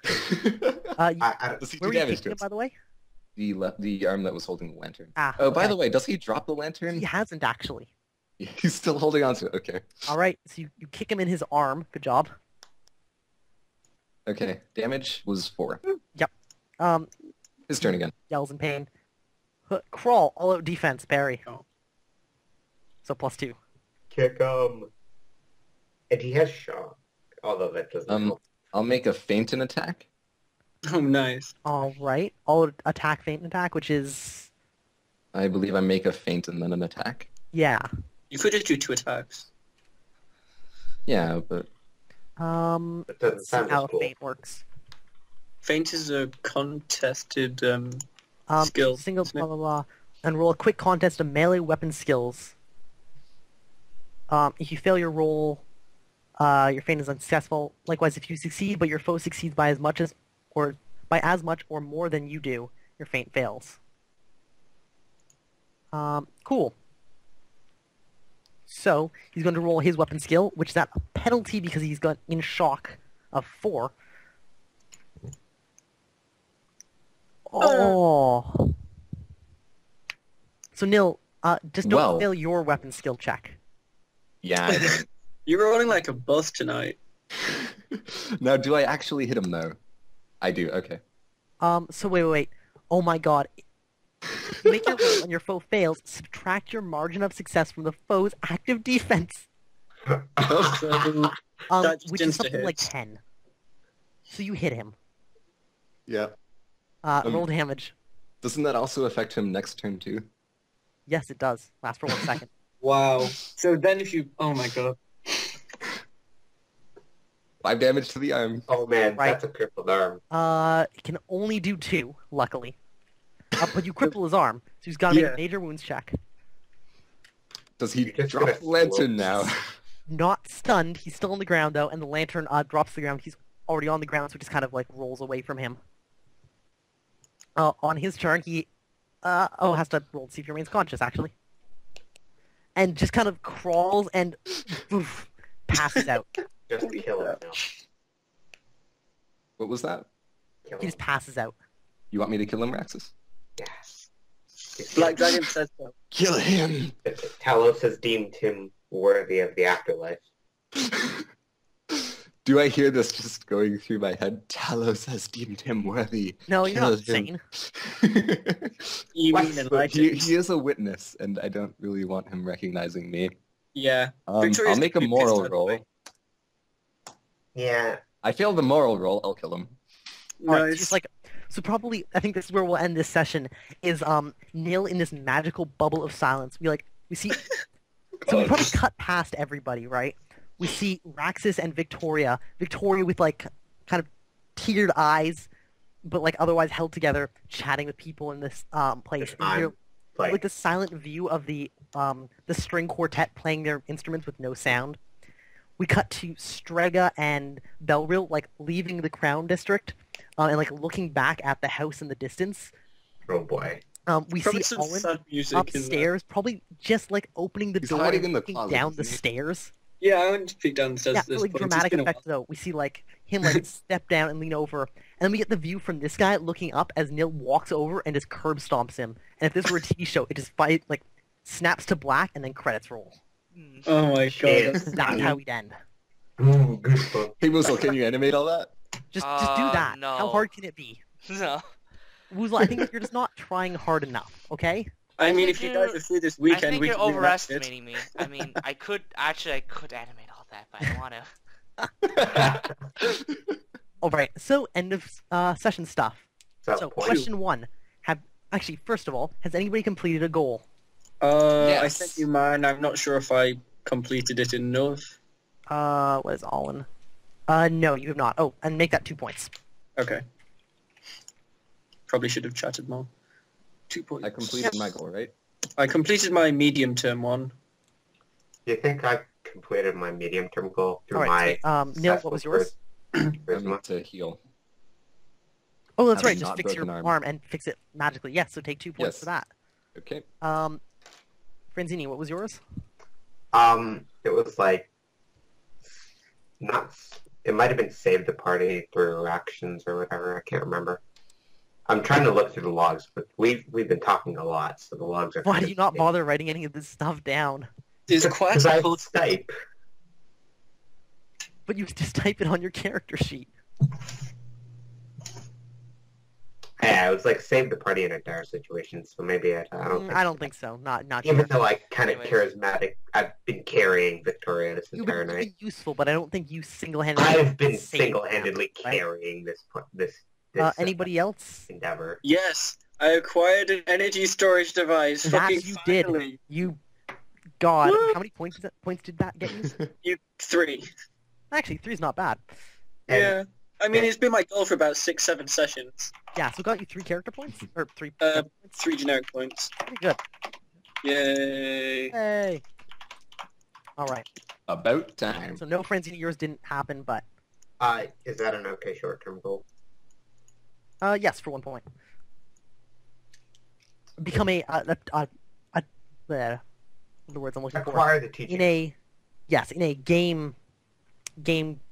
he do Where were you damage kicking to him, us? by the way? The arm that was holding the lantern. Ah. Oh, by okay. the way, does he drop the lantern? He hasn't actually. He's still holding on to it. Okay. All right, so you kick him in his arm. Good job. Okay. Damage was 4. His turn again. Yells in pain. Crawl. All out defense. Parry. Oh. So +2. Kick him. And he has shock. Although that doesn't help. I'll make a feint and attack. Oh, nice. All right. All attack, feint, and attack, which is I believe I make a feint and then an attack. yeah. You could just do 2 attacks. Yeah, but That doesn't Let's see sound how as cool. feint works. Feint is a contested skill. Single isn't it? blah blah blah, and roll a quick contest of melee weapon skills. If you fail your roll, your feint is unsuccessful. Likewise, if you succeed but your foe succeeds by as much or more than you do, your feint fails. Cool. So he's going to roll his weapon skill, which is at a penalty because he's got in shock of 4. Oh. So Nil, just don't Well. fail your weapon skill check. yeah. I don't. You're rolling like a boss tonight. Now, do I actually hit him though? I do. Okay. So wait. Oh my god. If you make your roll and your foe fails, subtract your margin of success from the foe's active defense. So, that just Which is something insta-hits. like 10. So you hit him. Yeah. Roll damage. Doesn't that also affect him next turn too? Yes, it does. Last for 1 second. Wow. So then if you... Oh my god. 5 damage to the arm. Oh man, Right. that's a crippled arm. It can only do 2, luckily. But you cripple his arm, so he's got to make Yeah. a major wounds check. Does he You're just drop gonna the lantern float. now? Not stunned. He's still on the ground though, and the lantern drops to the ground. He's already on the ground, so it just kind of like rolls away from him. On his turn, he has to roll to see if he remains conscious actually, and just kind of crawls and oof, passes out. Just kill him now. What was that? Kill He him. just passes out. You want me to kill him, Raxus? Yes. Black Dragon says so. Kill him! Talos has deemed him worthy of the afterlife. Do I hear this just going through my head? Talos has deemed him worthy. No, you're not Kill him. insane. You What? mean But enlightened? he is a witness, and I don't really want him recognizing me. Yeah. I'll Victoria's make a gonna be pissed, moral by the roll. way. Yeah. I failed the moral roll, I'll kill him. Alright, so Nice. just like, so probably, I think this is where we'll end this session, is Nil in this magical bubble of silence. We see, so we probably cut past everybody, right? We see Raxus and Victoria. Victoria with like, kind of teared eyes, but like otherwise held together, chatting with people in this place. And I'm you're like, like the silent view of the string quartet playing their instruments with no sound. we cut to Strega and Belril, like, leaving the Crown District, and, like, looking back at the house in the distance. Oh boy. We Probably see some Owen sad music in there. upstairs, probably just, like, opening the He's door hiding and in the looking closet, down the isn't he? stairs. Yeah, I went to peek downstairs Yeah, at this for, like, point. It's dramatic been a effect, though. We see, like, him, like, step down and lean over, and then we get the view from this guy looking up as Nil walks over and just curb stomps him. And if this were a TV show, it just, snaps to black and then credits roll. while. Oh my Shit. god. That's how we'd end. Ooh, goosebumps. Hey, Woozle, can you animate all that? Just do that. No. How hard can it be? No. Woozle, I think you're just not trying hard enough, okay? I mean, think if you guys are free this I weekend, think we you're can reenact it. overestimating me. I mean, I could animate all that, but I don't want to. Alright, so end of session stuff. So, point. question 1. Actually, first of all, has anybody completed a goal? I Yes. sent you mine. I'm not sure if I completed it enough. What is Olin? No, you have not. Oh, and make that 2 points. Okay. Probably should have chatted more. 2 points. I completed my goal, right? I completed my medium-term one. Do you think I completed my medium-term goal through Alright, my... so, Neil, what was yours? I Charisma? need to heal. Oh, that's Having right, just not fix your broken arm. arm. And fix it magically. Yes, so take 2 points Yes. for that. Okay. Franzini, what was yours? It was like... It might have been save the party through actions or whatever, I can't remember. I'm trying to look through the logs, but we've been talking a lot, so the logs are... Why kind do of you not big. bother writing any of this stuff down? There's quite Because I a cool... Skype. But you just type it on your character sheet. Yeah, it was like save the party in a dire situation, so maybe I don't think I don't think so. Not Even sure. though I kind of Anyways. charismatic, I've been carrying Victoria this You've entire been night. useful, but I don't think you single-handedly... I've been saved single-handedly them, right? carrying this Anybody else? endeavor. Yes, I acquired an energy storage device. That Fucking you did. finally. You... God, Woo! how many points did that get you? 3. Actually, 3's not bad. And- Yeah. I mean, it's been my goal for about 6-7 sessions. Yeah, so it got you 3 character points? Or 3 Uh, points? 3 generic points. Pretty good. Yay. Hey! Alright, About time. so no Franzini, yours didn't happen, but... Is that an okay short-term goal? Yes, for 1 point. Become the words I'm looking for. Acquire the teaching. In a game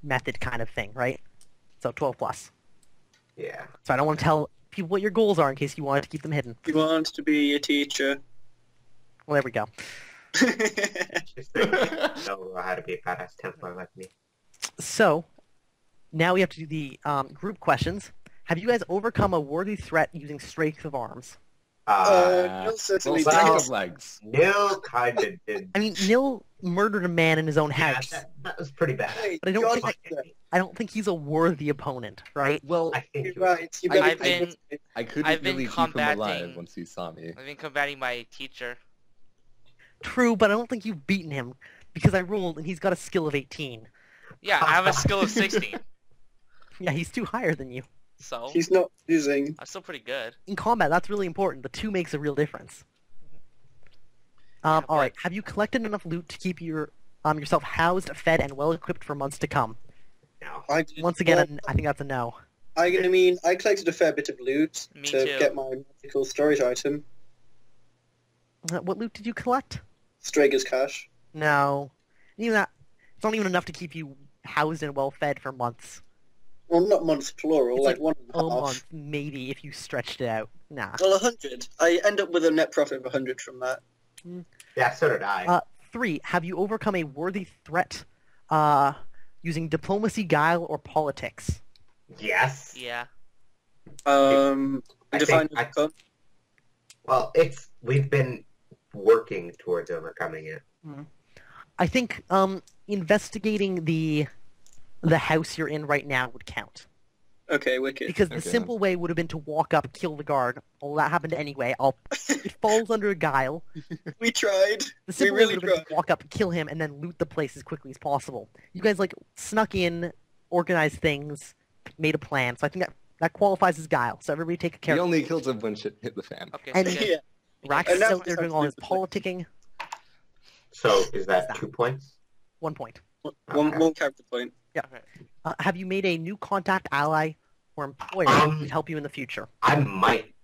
method kind of thing, right? So 12 plus. Yeah. So I don't want to tell people what your goals are in case you wanted to keep them hidden. He wants to be a teacher. Well, there we go. Just know how to be a badass Templar like me. So now we have to do the group questions. Have you guys overcome a worthy threat using strength of arms? No, certainly Well, Well, lack did. of legs. Nil kind of did. I mean, Nil murdered a man in his own Yeah, house, that was pretty bad. Hey, but I don't God, think I don't think he's a worthy opponent, right? Well, I think you're he was. right. You I've better- been- I couldn't I've been really keep him alive combating- once he saw me. I've been combating my teacher. True, but I don't think you've beaten him because I rolled and he's got a skill of 18. Yeah, I have a skill of 16, Yeah, he's 2 higher than you. so He's not using. I'm still pretty good. In combat, that's really important. The 2 makes a real difference. Yeah, All right. but- Have you collected enough loot to keep yourself housed, fed, and well equipped for months to come? No. I did. Once again, I think that's a no. I mean, I collected a fair bit of loot Me to too. get my magical storage item. What loot did you collect? Strager's cash. No. Even that. It's not even enough to keep you housed and well fed for months. Well, not months plural, It's like 1.5. A month, maybe, if you stretched it out. Nah. Well, 100. I end up with a net profit of 100 from that. Yeah, so did I. 3. Have you overcome a worthy threat using diplomacy, guile, or politics? Yes. Yeah. I define think overcome. Well, we've been working towards overcoming it. I think investigating the house you're in right now would count. Okay, wicked. Because the Okay. simple way would have been to walk up, kill the guard. Well, that happened anyway. It falls under guile. We tried. The simple really way would have been tried. to walk up, kill him, and then loot the place as quickly as possible. You guys snuck in, organized things, made a plan. So I think that qualifies as guile. So everybody take a He character. only kills him when shit hit the fan. Okay. And- okay. Yeah. Rax And is that's out there what doing all his I was politicking. So is that that? 2 points? 1 point. One character point. Have you made a new contact, ally, or employer who could help you in the future? I might,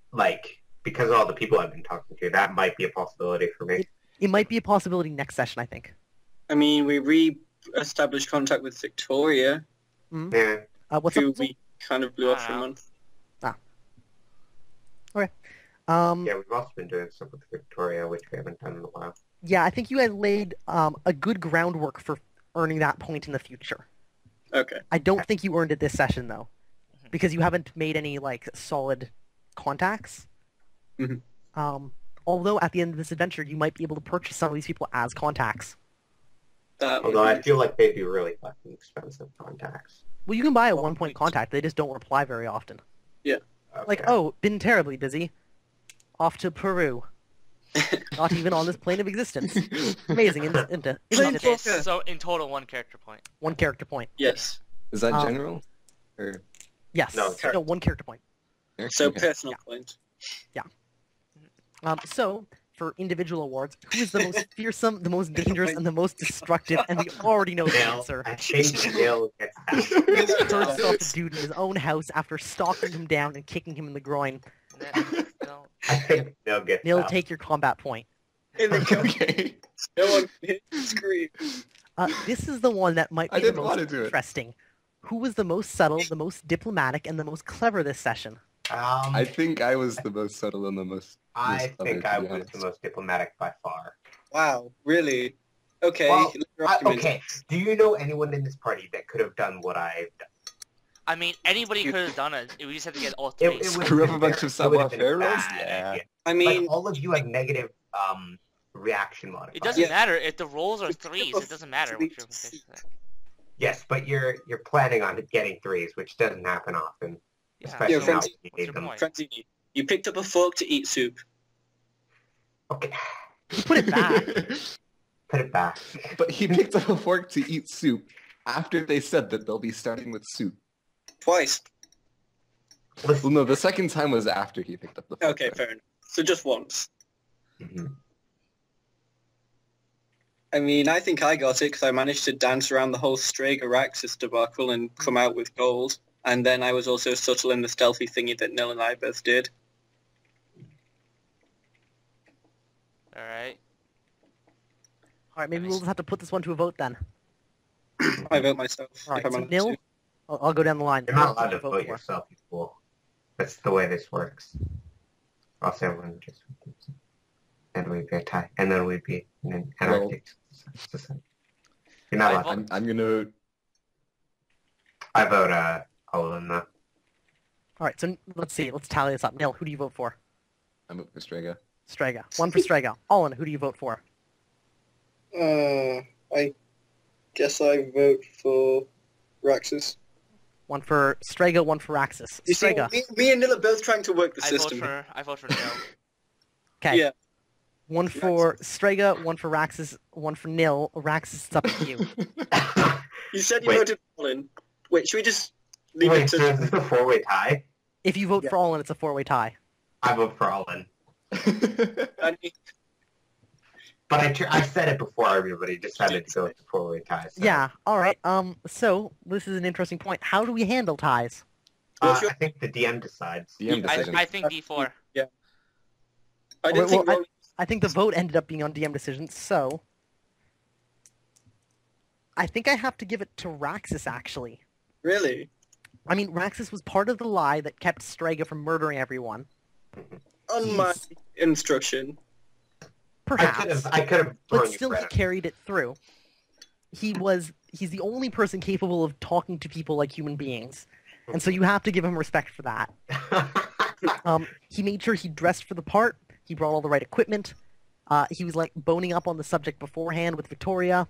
because of all the people I've been talking to, that might be a possibility for me. It might be a possibility next session, I think. I mean, we re-established contact with Victoria, Yeah. What's who up? we kind of blew up for a month. Yeah, we've also been doing stuff with Victoria, which we haven't done in a while. Yeah, I think you guys laid a good groundwork for earning that point in the future. Okay. I don't think you earned it this session, though, because you haven't made any, solid contacts. Although, at the end of this adventure, you might be able to purchase some of these people as contacts. Although I feel like they'd be really fucking expensive contacts. Well, you can buy a one-point contact. They just don't reply very often. Yeah. Okay. Oh, been terribly busy. Off to Peru. Not even on this plane of existence. Amazing, isn't it? Okay, so in total, 1 character point. 1 character point. Yes. Is that general? Or Yes. No, No, 1 character point. So okay. personal point. So, for individual awards, who is the most fearsome, the most dangerous, and the most destructive? And we already know the answer. I think Nil gets that. First off, the dude in his own house after stalking him down and kicking him in the groin. No. I think Nil gets Nil, that. take your combat point. Okay. No one can scream. This is the one that might I be the didn't want most to do it. interesting. Who was the most subtle, the most diplomatic, and the most clever this session? I think I was the most subtle and the most. I clever, think to I be was honest. the most diplomatic by far. Wow, really? Okay. Well, you're optimistic. okay, do you know anyone in this party that could have done what I've done? I mean, anybody could have done it. We just had to get all It 3. would Screw have up a been bunch of it would have been savoir-faire rolls? bad Yeah. idea. I mean, all of you have negative reaction modifiers. It doesn't Yeah. matter. If the rolls are 3s, it doesn't matter what your mistake is. Yes, but you're planning on getting 3s, which doesn't happen often, Yeah. especially Yeah, now Francis, you what's need your them. point? Franzini, you picked up a fork to eat soup. Okay, Put it back. put it back. But he picked up a fork to eat soup after they said that they'll be starting with soup. Twice. Listen. Well, no, the second time was after he picked up the fork. Okay, fair enough. So just once. Mhm. I mean, I think I got it because I managed to dance around the whole Strega Raxus debacle and come out with gold. And then I was also subtle in the stealthy thingy that Nil and I both did. Alright. All right, maybe we'll just have to put this one to a vote then. I vote myself. All right, if I'm so allowed Nil, to. I'll go down the line. You're not Who allowed do to you vote for? yourself, you fool. That's the way this works. Also, everyone just... And we'd be a tie. And then we'd be in an anarchic society. You're not I allowed. I'm gonna. I vote, Olin, though. All right, so let's see. Let's tally this up. Nil, who do you vote for? I'm up for Strega. Strega. 1 for Strega. Olin, who do you vote for? I guess I vote for Raxus. 1 for Strega, 1 for Raxus. You see, Strega. me and Nil are both trying to work the I vote system. for no. Okay. Yeah. 1 for Strega, 1 for Raxus, 1 for Nil. Raxus, it's up to you. You said you Wait. voted for Olin. Wait, should we just leave Wait, it so to... is this a four-way tie? If you vote for Olin, it's a 4-way tie. I vote for Olin. But I said it before everybody decided to go with the four-way tie. So. Yeah, alright. So, this is an interesting point. How do we handle ties? I think the DM decides. DM decision. I think D4. I didn't think Well, Olin... I think the vote ended up being on DM decision, so... I think I have to give it to Raxus, actually. Really? I mean, Raxus was part of the lie that kept Strega from murdering everyone. On my instruction. Perhaps. I could have But thrown you still, he credit. carried it through. He's the only person capable of talking to people like human beings. And so you have to give him respect for that. He made sure he dressed for the part. He brought all the right equipment. He was like boning up on the subject beforehand with Victoria.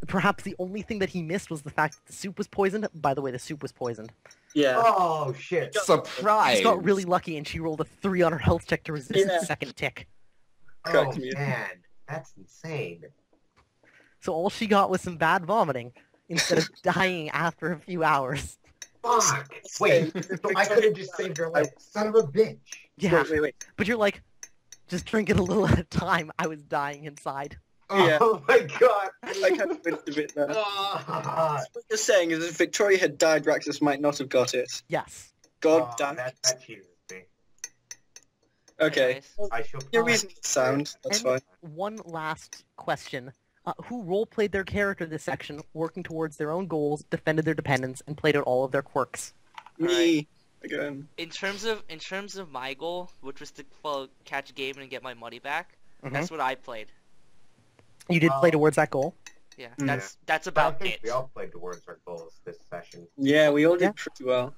Perhaps the only thing that he missed was the fact that the soup was poisoned. By the way, the soup was poisoned. Yeah. Oh, shit. Surprise! She got really lucky and she rolled a 3 on her health check to resist Yeah. the second tick. Oh, Correct me. man. That's insane. So all she got was some bad vomiting instead of dying after a few hours. Fuck. Wait, so I could have just saved her life. Son of a bitch. Yeah, Wait. but you're like, just drink it a little at a time. I was dying inside. Yeah. Oh my god! I kind of missed a bit there. Ah. What you're saying is if Victoria had died, Raxus might not have got it. Yes. God Oh, damn. that cheeses me. Okay. Anyways, I shall Your probably- reason is sound. That's fine. One last question. Who role-played their character this section, working towards their own goals, defended their dependents, and played out all of their quirks? Me. Again. in terms of my goal, which was to catch a game and get my money back, Mhm. that's what I played. You did play towards that goal? Yeah, Yeah. that's But I about think it. we all played towards our goals this session. Yeah, we all did Yeah. pretty well.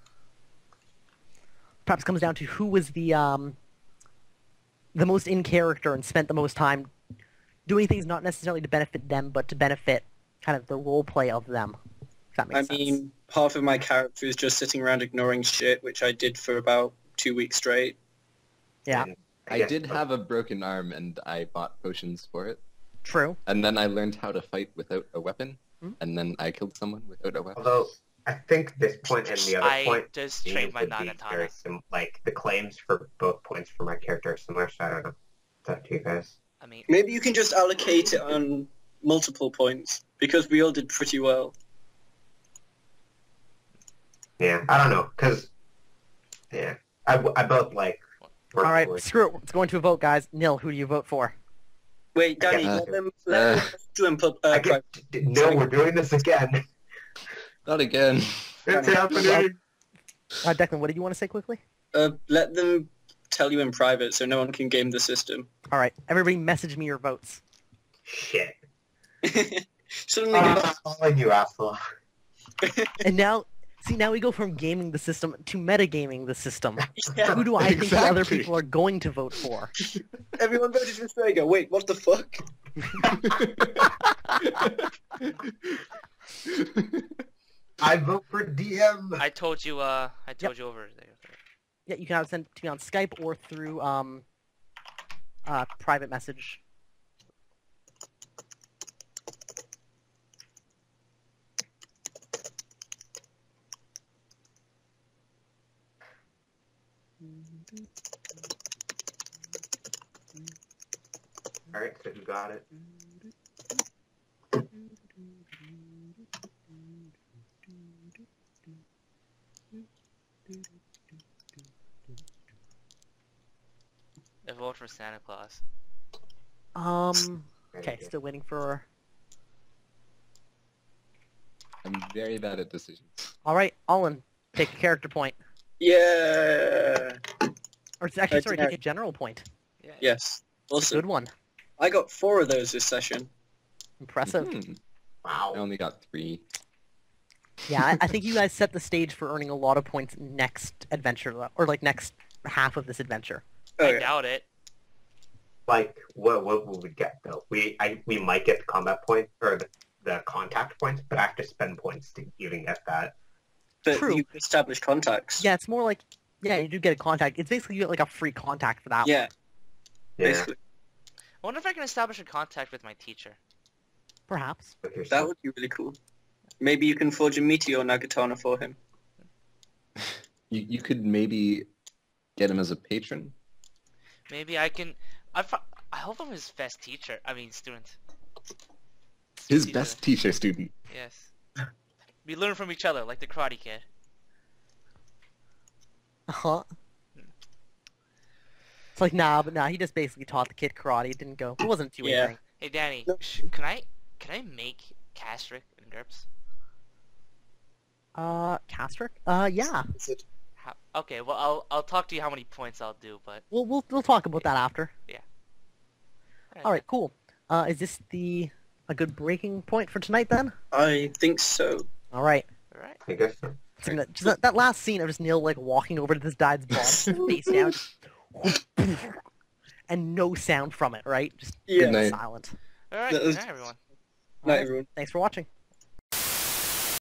Perhaps comes down to who was the most in character and spent the most time doing things not necessarily to benefit them, but to benefit kind of the role play of them. If that makes I sense. mean, half of my character is just sitting around ignoring shit, which I did for about 2 weeks straight. Yeah. And I guess- did have a broken arm, and I bought potions for it. True. And then I learned how to fight without a weapon, Hmm? and then I killed someone without a weapon. Although I think this point and the other I point just trained my would be very Nanatana. like the claims for both points for my character are similar. So I don't know. It's up to you guys. I mean, Maybe you can just allocate it on multiple points, because we all did pretty well. Yeah, I don't know, cause yeah, I both like. work All right, towards- screw it. Let's go into a vote, guys. Nil, who do you vote for? Wait, Danny, Uh, let them do in pub. I get, no, we're doing this again. Not again. It's happening. Declan, what did you want to say quickly? Let them tell you in private, so no one can game the system. All right, everybody message me your votes. Shit. Suddenly, All on you, asshole. And now, see, now we go from gaming the system to metagaming the system. yeah, Who do I think the other Exactly. people are going to vote for? everyone voted for Sega. Wait, what the fuck? I vote for DM. I told you over there. Yeah, you can either send it to me on Skype or through private message. All right, so who got it? I vote for Santa Claus. Okay, still waiting for... I'm very bad at decisions. All right, Olin, take a character point. Yeah. Or it's actually, I sorry, did. take a general point. Yeah. Yes. Awesome. Good one. I got 4 of those this session. Impressive. Hmm. Wow. I only got 3. Yeah, I think you guys set the stage for earning a lot of points next adventure, or like next half of this adventure. Oh, I yeah. doubt it. Like, what will we get though? We might get the combat point or the contact points, but I have to spend points to even get that. But True. you establish contacts. Yeah, it's more like, yeah, you do get a contact. It's basically you get like a free contact for that Yeah, Yeah. basically. I wonder if I can establish a contact with my teacher. one, perhaps. With your That would be really cool. Maybe you can forge a Meteor Nagatana for him. You could maybe get him as a patron. Maybe I can. I hope I'm his best teacher. I mean, student. His Teacher. best teacher student. Yes. We learn from each other, like the Karate Kid. Uh-huh. It's like, nah, he just basically taught the kid karate. It didn't go. It wasn't a two-way Yeah. thing. Hey, Danny, No. can I make Castric and Gurps? Castric? Yeah. Okay, well I'll talk to you how many points I'll do, but We'll talk about that after. alright. All right, cool. Is this a good breaking point for tonight then? I think so. All right. All right. I guess so. So just that last scene of just Neil like walking over to this guy's body, face down, and no sound from it, right? Just Yeah. Good night. silent. All right. That was- Good night, everyone. Night, everyone. Thanks for watching.